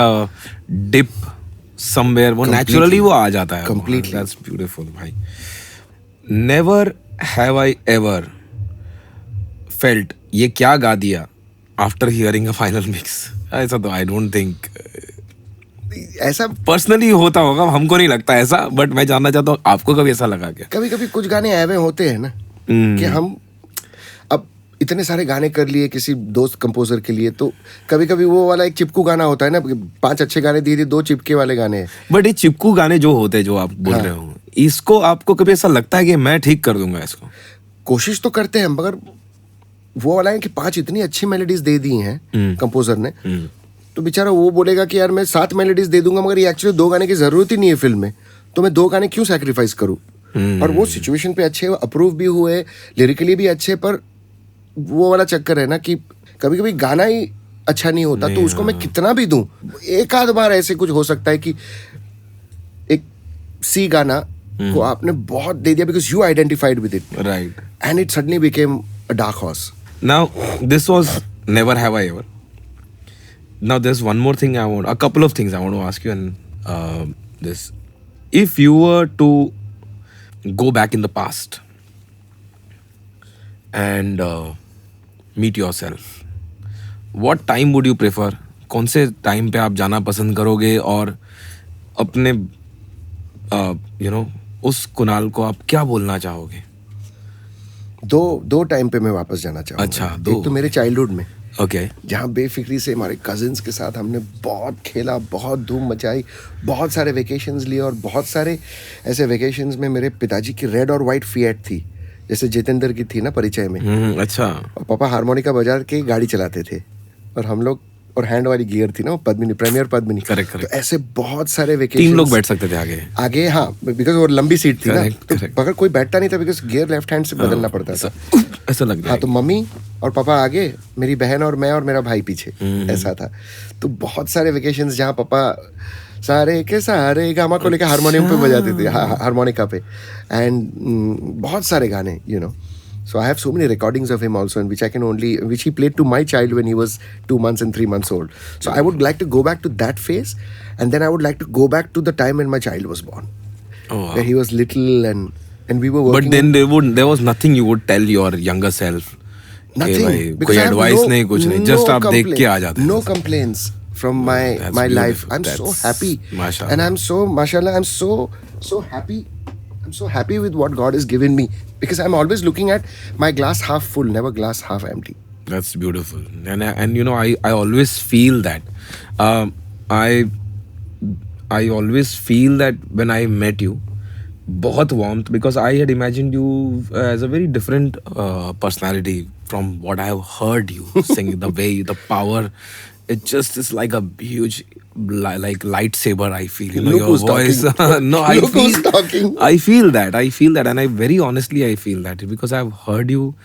dip somewhere. वो naturally वो आ जाता है. Completely. That's beautiful, भाई. Never have I ever felt ये क्या गा दिया after hearing a final mix. ऐसा तो I don't think ऐसा पर्सनली होता होगा, हमको नहीं लगता ऐसा, बट मैं जानना चाहता हूँ आपको कभी ऐसा लगा क्या? कभी कभी कुछ गाने ऐवे होते हैं ना कि हम अब इतने सारे गाने कर लिए किसी दोस्त कंपोजर के लिए, तो कभी कभी वो वाला एक चिपकू गाना होता है ना, 5 अच्छे गाने दिए 2 चिपके वाले गाने हैं. बट ये चिपकू गाने जो होते हैं जो आप बोल रहे हो, इसको आपको कभी ऐसा लगता है कि मैं ठीक कर दूंगा इसको? कोशिश तो करते हैं, मगर वो वाला है कि 5 इतनी अच्छी मेलोडीज दे दी हैं कंपोजर ने, तो बेचारा वो बोलेगा कि यार मैं 7 मेलोडीज दे दूंगा मगर ये एक्चुअली 2 गाने की जरूरत ही नहीं है फिल्म में, तो मैं 2 गाने क्यों सैक्रिफाइस करूं? और वो सिचुएशन पे अच्छे, अप्रूव भी हुए, लिरिकली भी अच्छे, पर वो वाला चक्कर है ना कि कभी कभी गाना ही अच्छा नहीं होता, तो उसको मैं कितना भी दूं. एक आध बार ऐसे कुछ हो सकता है कि एक सी गाना को आपने बहुत दे दिया because you identified with it, right, and it suddenly became a dark horse. Now, this was never have I ever. Now, there's one more thing a couple of things I want to ask you, and this. If you were to go back in the past and meet yourself, what time would you prefer? कौन से time पे आप जाना पसंद करोगे और अपने उस कुणाल को आप क्या बोलना चाहोगे? दो टाइम पे मैं वापस जाना चाहूँगा. अच्छा, 2. एक तो मेरे चाइल्डहुड में, ओके, जहाँ बेफिक्री से हमारे कजिन्स के साथ हमने बहुत खेला, बहुत धूम मचाई, बहुत सारे वेकेशंस लिए, और बहुत सारे ऐसे वेकेशंस में मेरे पिताजी की रेड और वाइट फिएट थी, जैसे जितेंद्र की थी ना परिचय में. अच्छा. और पापा हारमोनिका बजा के गाड़ी चलाते थे और हम लोग, और हैंड वाली गियर थी ना वो पद्मिनी, प्रीमियर पद्मिनी. करेक्ट. तो ऐसे बहुत सारे वेकेशन, 3 लोग बैठ सकते थे आगे. हाँ, बिकॉज वो लंबी सीट थी ना, Correct. तो अगर कोई बैठता नहीं था बिकॉज गियर लेफ्ट हैंड से बदलना पड़ता था. ऐसा लग रहा हाँ, तो मम्मी और पापा आगे, मेरी बहन और मैं और मेरा भाई पीछे, ऐसा था. तो बहुत सारे वेकेशंस जहाँ पापा सारे के सारे गामा को लेकर हारमोनियम पे बजाते थे, हारमोनिका पे, एंड बहुत सारे गाने, you know. So I have so many recordings of him also, and which he played to my child when he was 2 months and 3 months old. So I would like to go back to that phase, and then I would like to go back to the time when my child was born, where he was little and we were working. But then there was nothing you would tell your younger self. Nothing. कोई advice नहीं, कुछ नहीं. Just आप देख के आ जाते. No complaints from my life. I'm so happy, Mashallah. and I'm so, mashallah, I'm so happy. I'm so happy with what God has given me, because I'm always looking at my glass half full, never glass half empty. That's beautiful. And you know, I always feel that. I always feel that when I met you, बहुत warmth, because I had imagined you as a very different personality from what I have heard you sing. The way, the power, it just is like a huge like lightsaber. I feel, you know, Look your who's voice. talking. No, Look who's talking. I feel that, and I very honestly I feel that because I've heard you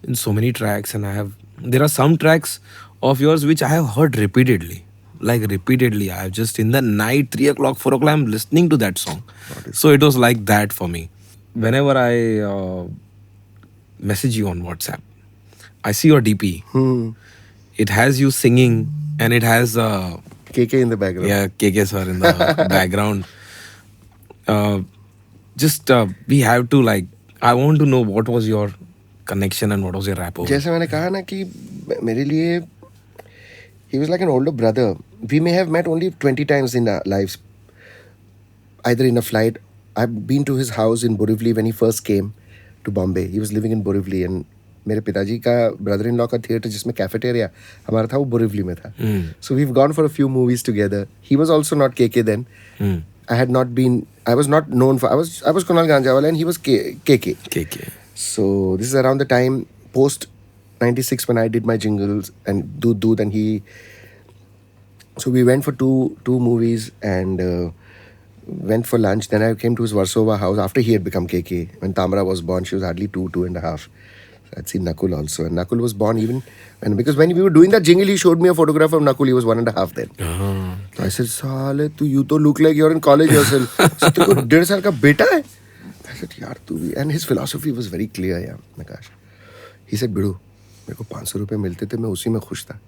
in so many tracks, and there are some tracks of yours which I have heard repeatedly. Like repeatedly, I have just in the night, 3 o'clock, 4 o'clock, I'm listening to that song. So it was like that for me. Whenever I message you on WhatsApp. I see your DP. Hmm. It has you singing, and it has KK in the background. yeah, KK sir in the background. Just we have to like. I want to know what was your connection and what was your rapport. जैसे मैंने कहा ना कि मेरे लिए he was like an older brother. We may have met only 20 times in our lives, either in a flight. I've been to his house in Borivali when he first came to Bombay. He was living in Borivali, and मेरे पिताजी का brother in law का theatre जिसमें cafeteria हमारा था वो बोरिवली में था. So we've gone for a few movies together. He was also not KK then. I had not been. I was not known for. I was Kunal Ganjawala and he was KK. KK. So this is around the time post 96 when I did my jingles and Dood and he. So we went for two movies and went for lunch. Then I came to his Warsaw house after he had become KK. When Tamara was born, she was hardly two and a half. So I'd seen Nakul also, and Nakul was born even because when we were doing that jingle, he showed me a photograph of Nakul. He was 1.5 then. So I said, "Saale, you to look like you're in college yourself." So तेरे को 1.5 साल का बेटा है? I said, "यार तू भी." And his philosophy was very clear, yeah. Nakash. He said, "बिड़ू, मेरे को 500 रुपए मिलते थे, मैं उसी में खुश था.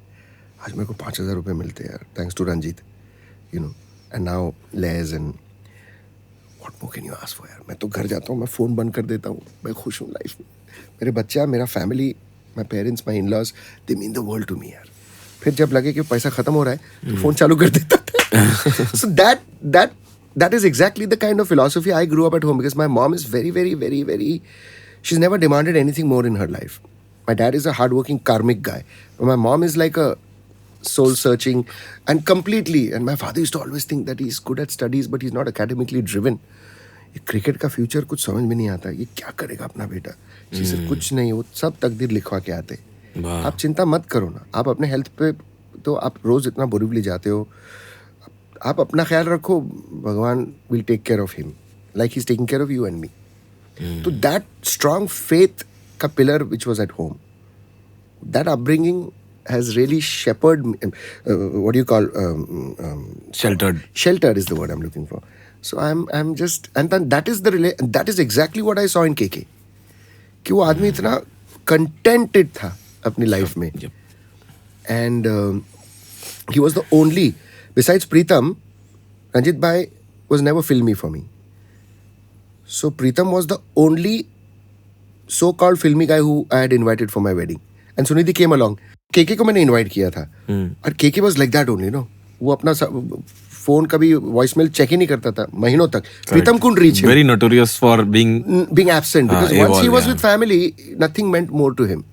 आज मेरे को 5,000 रुपए मिलते हैं यार, thanks to Ranjit, you know. And now Les and what more can you ask for यार? मैं तो घर जाता हूँ, मैं फोन बंद कर देता हूँ, मैं खुश हूँ लाइफ में. मेरे बच्चा, मेरा family, my parents, my in-laws, they mean the world to me यार. फिर जब लगे कि पैसा खत्म हो रहा है तो फोन चालू कर देता था. So that is exactly the kind of philosophy I grew up at home, because my mom is very, she's never demanded anything more in her life. My dad is a hardworking karmic guy, but my mom is like a soul searching and completely. And my father used to always think that he's good at studies but he's not academically driven. ये cricket का future कुछ समझ में नहीं आता, ये क्या करेगा अपना बेटा. चीज़ कुछ नहीं, वो सब तकदीर लिखवा के आते. आप चिंता मत करो ना, आप अपने हेल्थ पे तो आप रोज इतना बोरिवली जाते हो, आप अपना ख्याल रखो, भगवान will take care of him like he is taking care of you and me. तो दैट स्ट्रॉन्ग फेथ का pillar which was at home, that upbringing has really shepherded me. What do you call Sheltered. Shelter is the word I'm looking for. So I'm just, and then that is exactly what I saw in KK. कि वो आदमी इतना contented था अपनी life में. And he was the only, besides Pritam, Ranjit Bhai was never filmy for me. So Pritam was the only so-called filmy guy who I had invited for my wedding. And Sunidhi came along. KK को मैंने invite किया था, और KK was like that only, no. वो अपना phone कभी voicemail check ही नहीं करता था महीनों तक. प्रीतम couldn't reach him. Very notorious for being absent, because once he was with family, nothing meant more to him.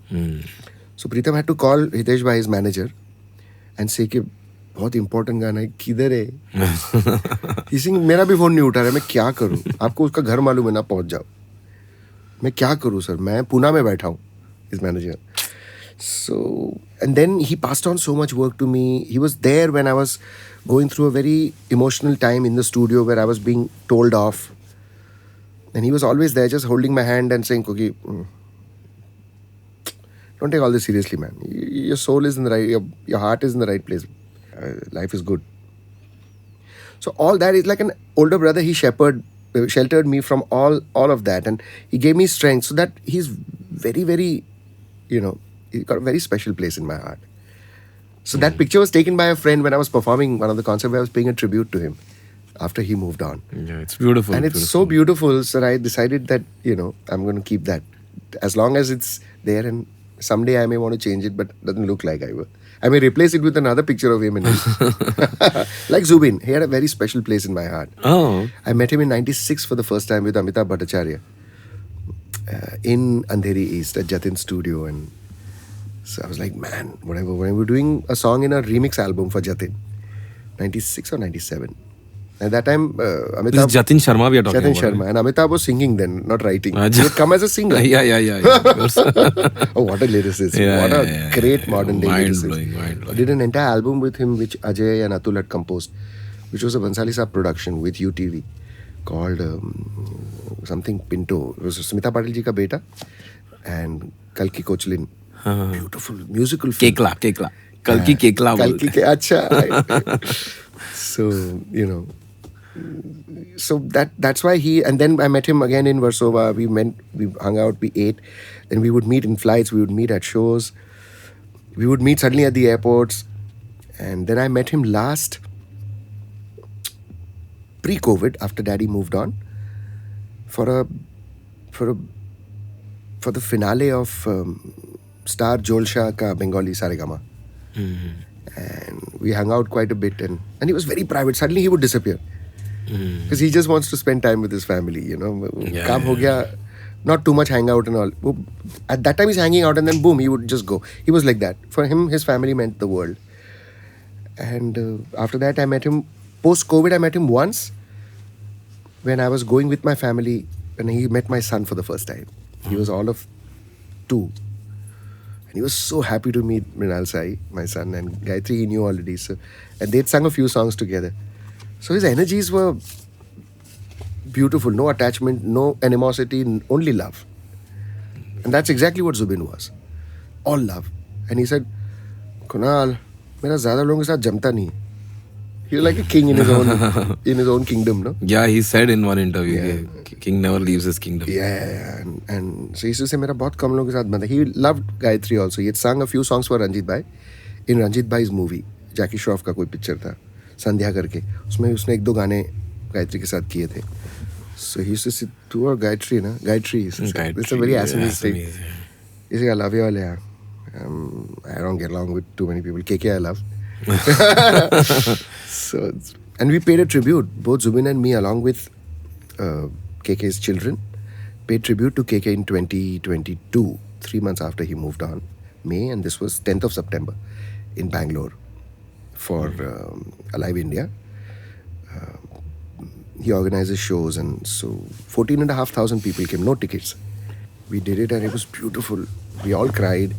So Pritam had to call Hitesh Bhai, his manager, and say कि बहुत important गाना है, किधर है. इसी मेरा भी phone नहीं उठा रहा है, मैं क्या करूँ. आपको उसका घर मालूम है ना, पहुंच जाओ. मैं क्या करूँ सर, मैं पूना में बैठा हूँ. His manager. So, and then he passed on so much work to me. He was there when I was going through a very emotional time in the studio where I was being told off. And he was always there, just holding my hand and saying, "Koki, don't take all this seriously, man. Your soul is in the right, your heart is in the right place. Life is good." So all that is like an older brother. He sheltered me from all of that, and he gave me strength. So that he's very, you know, he got a very special place in my heart. So that picture was taken by a friend when I was performing one of the concerts where I was paying a tribute to him after he moved on. Yeah, it's beautiful. And it's so beautiful, so I decided that, you know, I'm going to keep that as long as it's there, and someday I may want to change it, but it doesn't look like I will. I may replace it with another picture of him in it. Like Zubin, he had a very special place in my heart. Oh. I met him in 96 for the first time with Amitabh Bhattacharya in Andheri East at Jatin's studio, and so I was like, man, when we were doing a song in a remix album for Jatin, 96 or 97. At that time, Amitabh... This is Jatin Sharma we are talking Jatin about. Sharma. And Amitabh was singing then, not writing. He had come as a singer. Yeah. Oh, what a lyricist. What a great modern day lyricist. Mind blowing. I did an entire album with him, which Ajay and Atul had composed, which was a Bansali Saab production with UTV called something Pinto. It was Smita Patil ji ka beta and Kalki Kochlin. Beautiful musical film. Kekla. Kalki Kekla. Kalki ke, acha. So, you know, So that's why he, and then I met him again in Warsaw. We hung out, we ate, then we would meet in flights, we would meet at shows, we would meet suddenly at the airports, and then I met him last pre-COVID after Daddy moved on for a for a for the finale of Star Jolsha ka Bengali Saregama. And we hung out quite a bit, and he was very private. Suddenly he would disappear because he just wants to spend time with his family, you know. Kaam ho gaya, not too much hangout and all. At that time he's hanging out and then boom, he would just go. He was like that. For him, his family meant the world. And after that I met him, post-COVID I met him once when I was going with my family, and he met my son for the first time. He was all of 2. And he was so happy to meet Mrinal Sai, my son, and Gayatri he knew already. So, and they'd sung a few songs together. So his energies were beautiful. No attachment, no animosity, only love. And that's exactly what Zubin was. All love. And he said, Kunal, मेरा ज़्यादा लोगों के साथ जमता नहीं. He was like a king in his own kingdom, no? Yeah, he said in one interview, king never leaves his kingdom. Yeah. And so he used to say, मेरा बहुत कम लोगों के साथ बनता. He loved Gayatri also. He had sung a few songs for Ranjit Bhai in Ranjit Bhai's movie. Jackie Shroff का कोई picture था, संध्या करके. उसमें उसने 1-2 गाने गायत्री के साथ किए थे. So he used to say, तू और गायत्री ना, Gayatri. It's a very Assamese thing. He said, I love you all, yeah. I don't get along with too many people. KK I love. So, and we paid a tribute, both Zubin and me, along with KK's children, paid tribute to KK in 2022, 3 months after he moved on, May, and this was 10th of September in Bangalore for Alive India. He organizes shows, and so 14,500 people came, no tickets. We did it and it was beautiful. We all cried,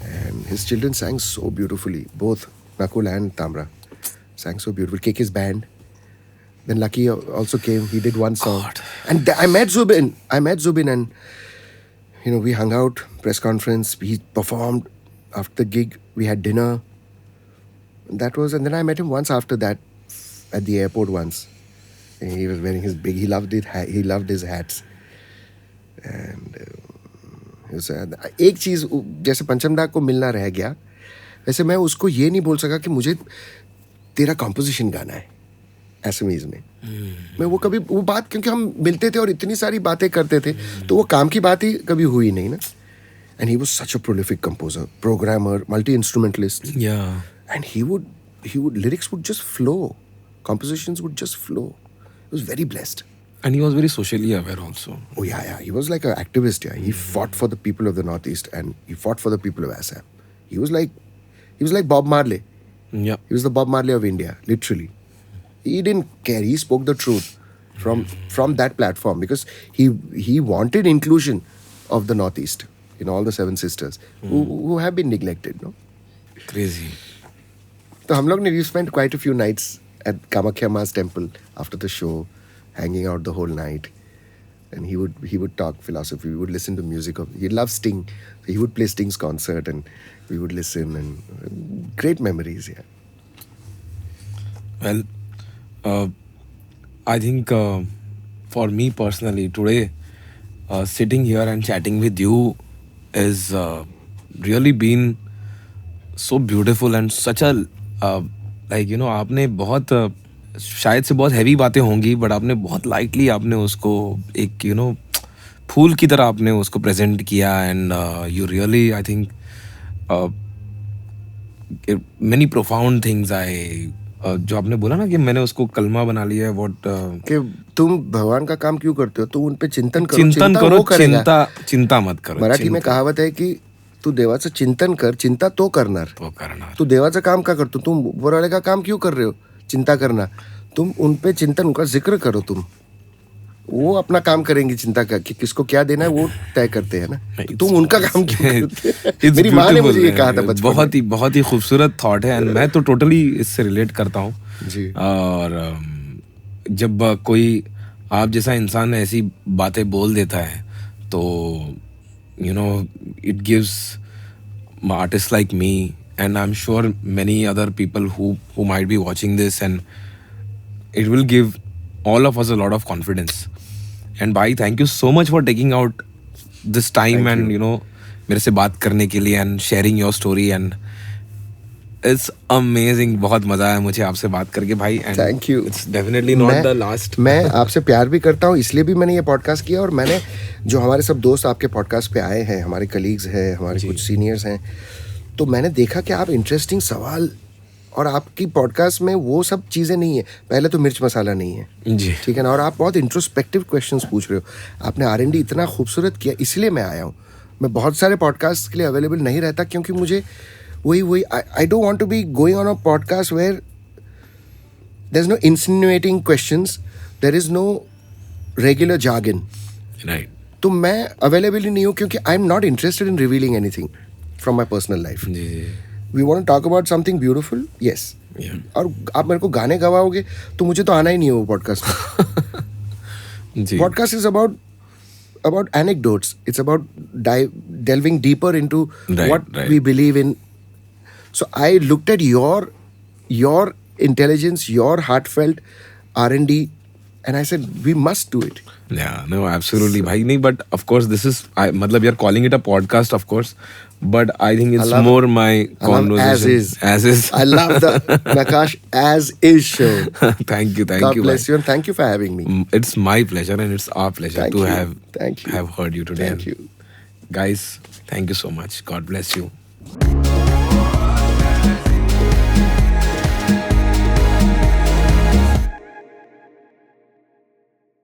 and his children sang so beautifully, both Nakul and Tamra sang so beautiful. KK's band. Then Lucky also came. He did one song. God. And I met Zubin, and you know, we hung out, press conference. He performed after the gig. We had dinner. That was, and then I met him once after that at the airport once. And he was wearing his big. He loved it. He loved his hats. And एक चीज़ जैसे पंचम दा को मिलना रह गया, वैसे मैं उसको ये नहीं बोल सका कि मुझे तेरा कॉम्पोजिशन गाना है असमीज में. मैं वो कभी वो बात, क्योंकि हम मिलते थे और इतनी सारी बातें करते थे, तो वो काम की बात ही कभी हुई नहीं ना. And he was such a prolific composer, programmer, multi instrumentalist. And he would lyrics would just flow, compositions would just flow. He was very blessed. And he was very socially aware also. Oh yeah. He was like an activist. Yeah, he fought for the people of the Northeast and he fought for the people of Assam. He was like Bob Marley. Yeah. He was the Bob Marley of India, literally. He didn't care. He spoke the truth from that platform because he wanted inclusion of the Northeast, you know, all the 7 sisters who have been neglected, no? Crazy. So we spent quite a few nights at Kamakhya Ma's temple after the show, hanging out the whole night. And he would talk philosophy. We would listen to music. He loved Sting. So he would play Sting's concert and we would listen, and great memories, yeah. Well, I think for me personally, today, sitting here and chatting with you is really been so beautiful and such a like, you know, आपने बहुत शायद से बहुत heavy बातें होंगी, but आपने बहुत lightly आपने उसको एक, यू नो, फूल की तरह आपने उसको प्रेजेंट किया. And you really, I think, many profound things I, जो आपने बोला ना कि मैंने उसको कलमा बना लिया है, व्हाट कि तुम भगवान का काम क्यों करते हो, तो उन पे चिंतन करो, चिंता मत करो. मराठी में कहावत है की तू देवाचं चिंतन कर, चिंता तो करणार. तू देवाचं काम का करतो, तुम वराळे का काम क्यों कर रहे हो, चिंता करना. तुम उन पे चिंतन, उनका जिक्र करो. वो अपना काम करेंगे, चिंता का कि किसको क्या देना है वो तय करते हैं ना. तो तुम उनका काम क्यों करते? मेरी माँ ने मुझे ये कहा था बचपन में. बहुत ही खूबसूरत थॉट है एंड मैं तो टोटली इससे रिलेट करता हूँ जी. और जब कोई आप जैसा इंसान ऐसी बातें बोल देता है, तो you know, it gives artists like me, and I'm sure many other people who might be watching this, and it will give all of us a lot of confidence. And bhai, thank you so much for taking out this time and you know मेरे से बात करने के लिए and sharing your story and it's amazing. बहुत मजा आया मुझे आपसे बात करके भाई. And Thank you. It's definitely not the last. मैं आपसे प्यार भी करता हूँ, इसलिए भी मैंने ये पॉडकास्ट किया. और मैंने जो हमारे सब दोस्त आपके पॉडकास्ट पे आए हैं, हमारे कलीग्स हैं, हमारे कुछ सीनियर्स हैं, तो मैंने देखा कि आप इंटरेस्टिंग सवाल और आपकी पॉडकास्ट में वो सब चीज़ें नहीं है. पहले तो मिर्च मसाला नहीं है, जी. ठीक है ना. और आप बहुत इंट्रोस्पेक्टिव क्वेश्चंस पूछ रहे हो. आपने R&D इतना खूबसूरत किया, इसलिए मैं आया हूँ. मैं बहुत सारे पॉडकास्ट के लिए अवेलेबल नहीं रहता, क्योंकि मुझे वही I don't want to be going on a podcast where there is no insinuating questions, there is no regular jargon. Right. तो मैं अवेलेबल ही नहीं हूँ, क्योंकि I am not interested in revealing anything from my personal life. जी जी. We want to talk about something beautiful. Yes. Yeah. और आप मेरे को गाने गवाओगे तो मुझे तो आना ही नहीं है वो पॉडकास्ट में. जी. Podcast is about anecdotes. It's about delving deeper into Right, what right. we believe in. So I looked at your intelligence, your heartfelt R&D, and I said we must do it. Yeah, no, absolutely, bhai. नहीं, but of course, this is, मतलब you're calling it a podcast, of course, but I think it's more my I love conversation. As is. I love the Nakash as is show. Thank you, God bhai. bless you, and thank you for having me. It's my pleasure and it's our pleasure Thank to you. have Thank you. have heard you today. Thank And you. guys. Thank you so much. God bless you.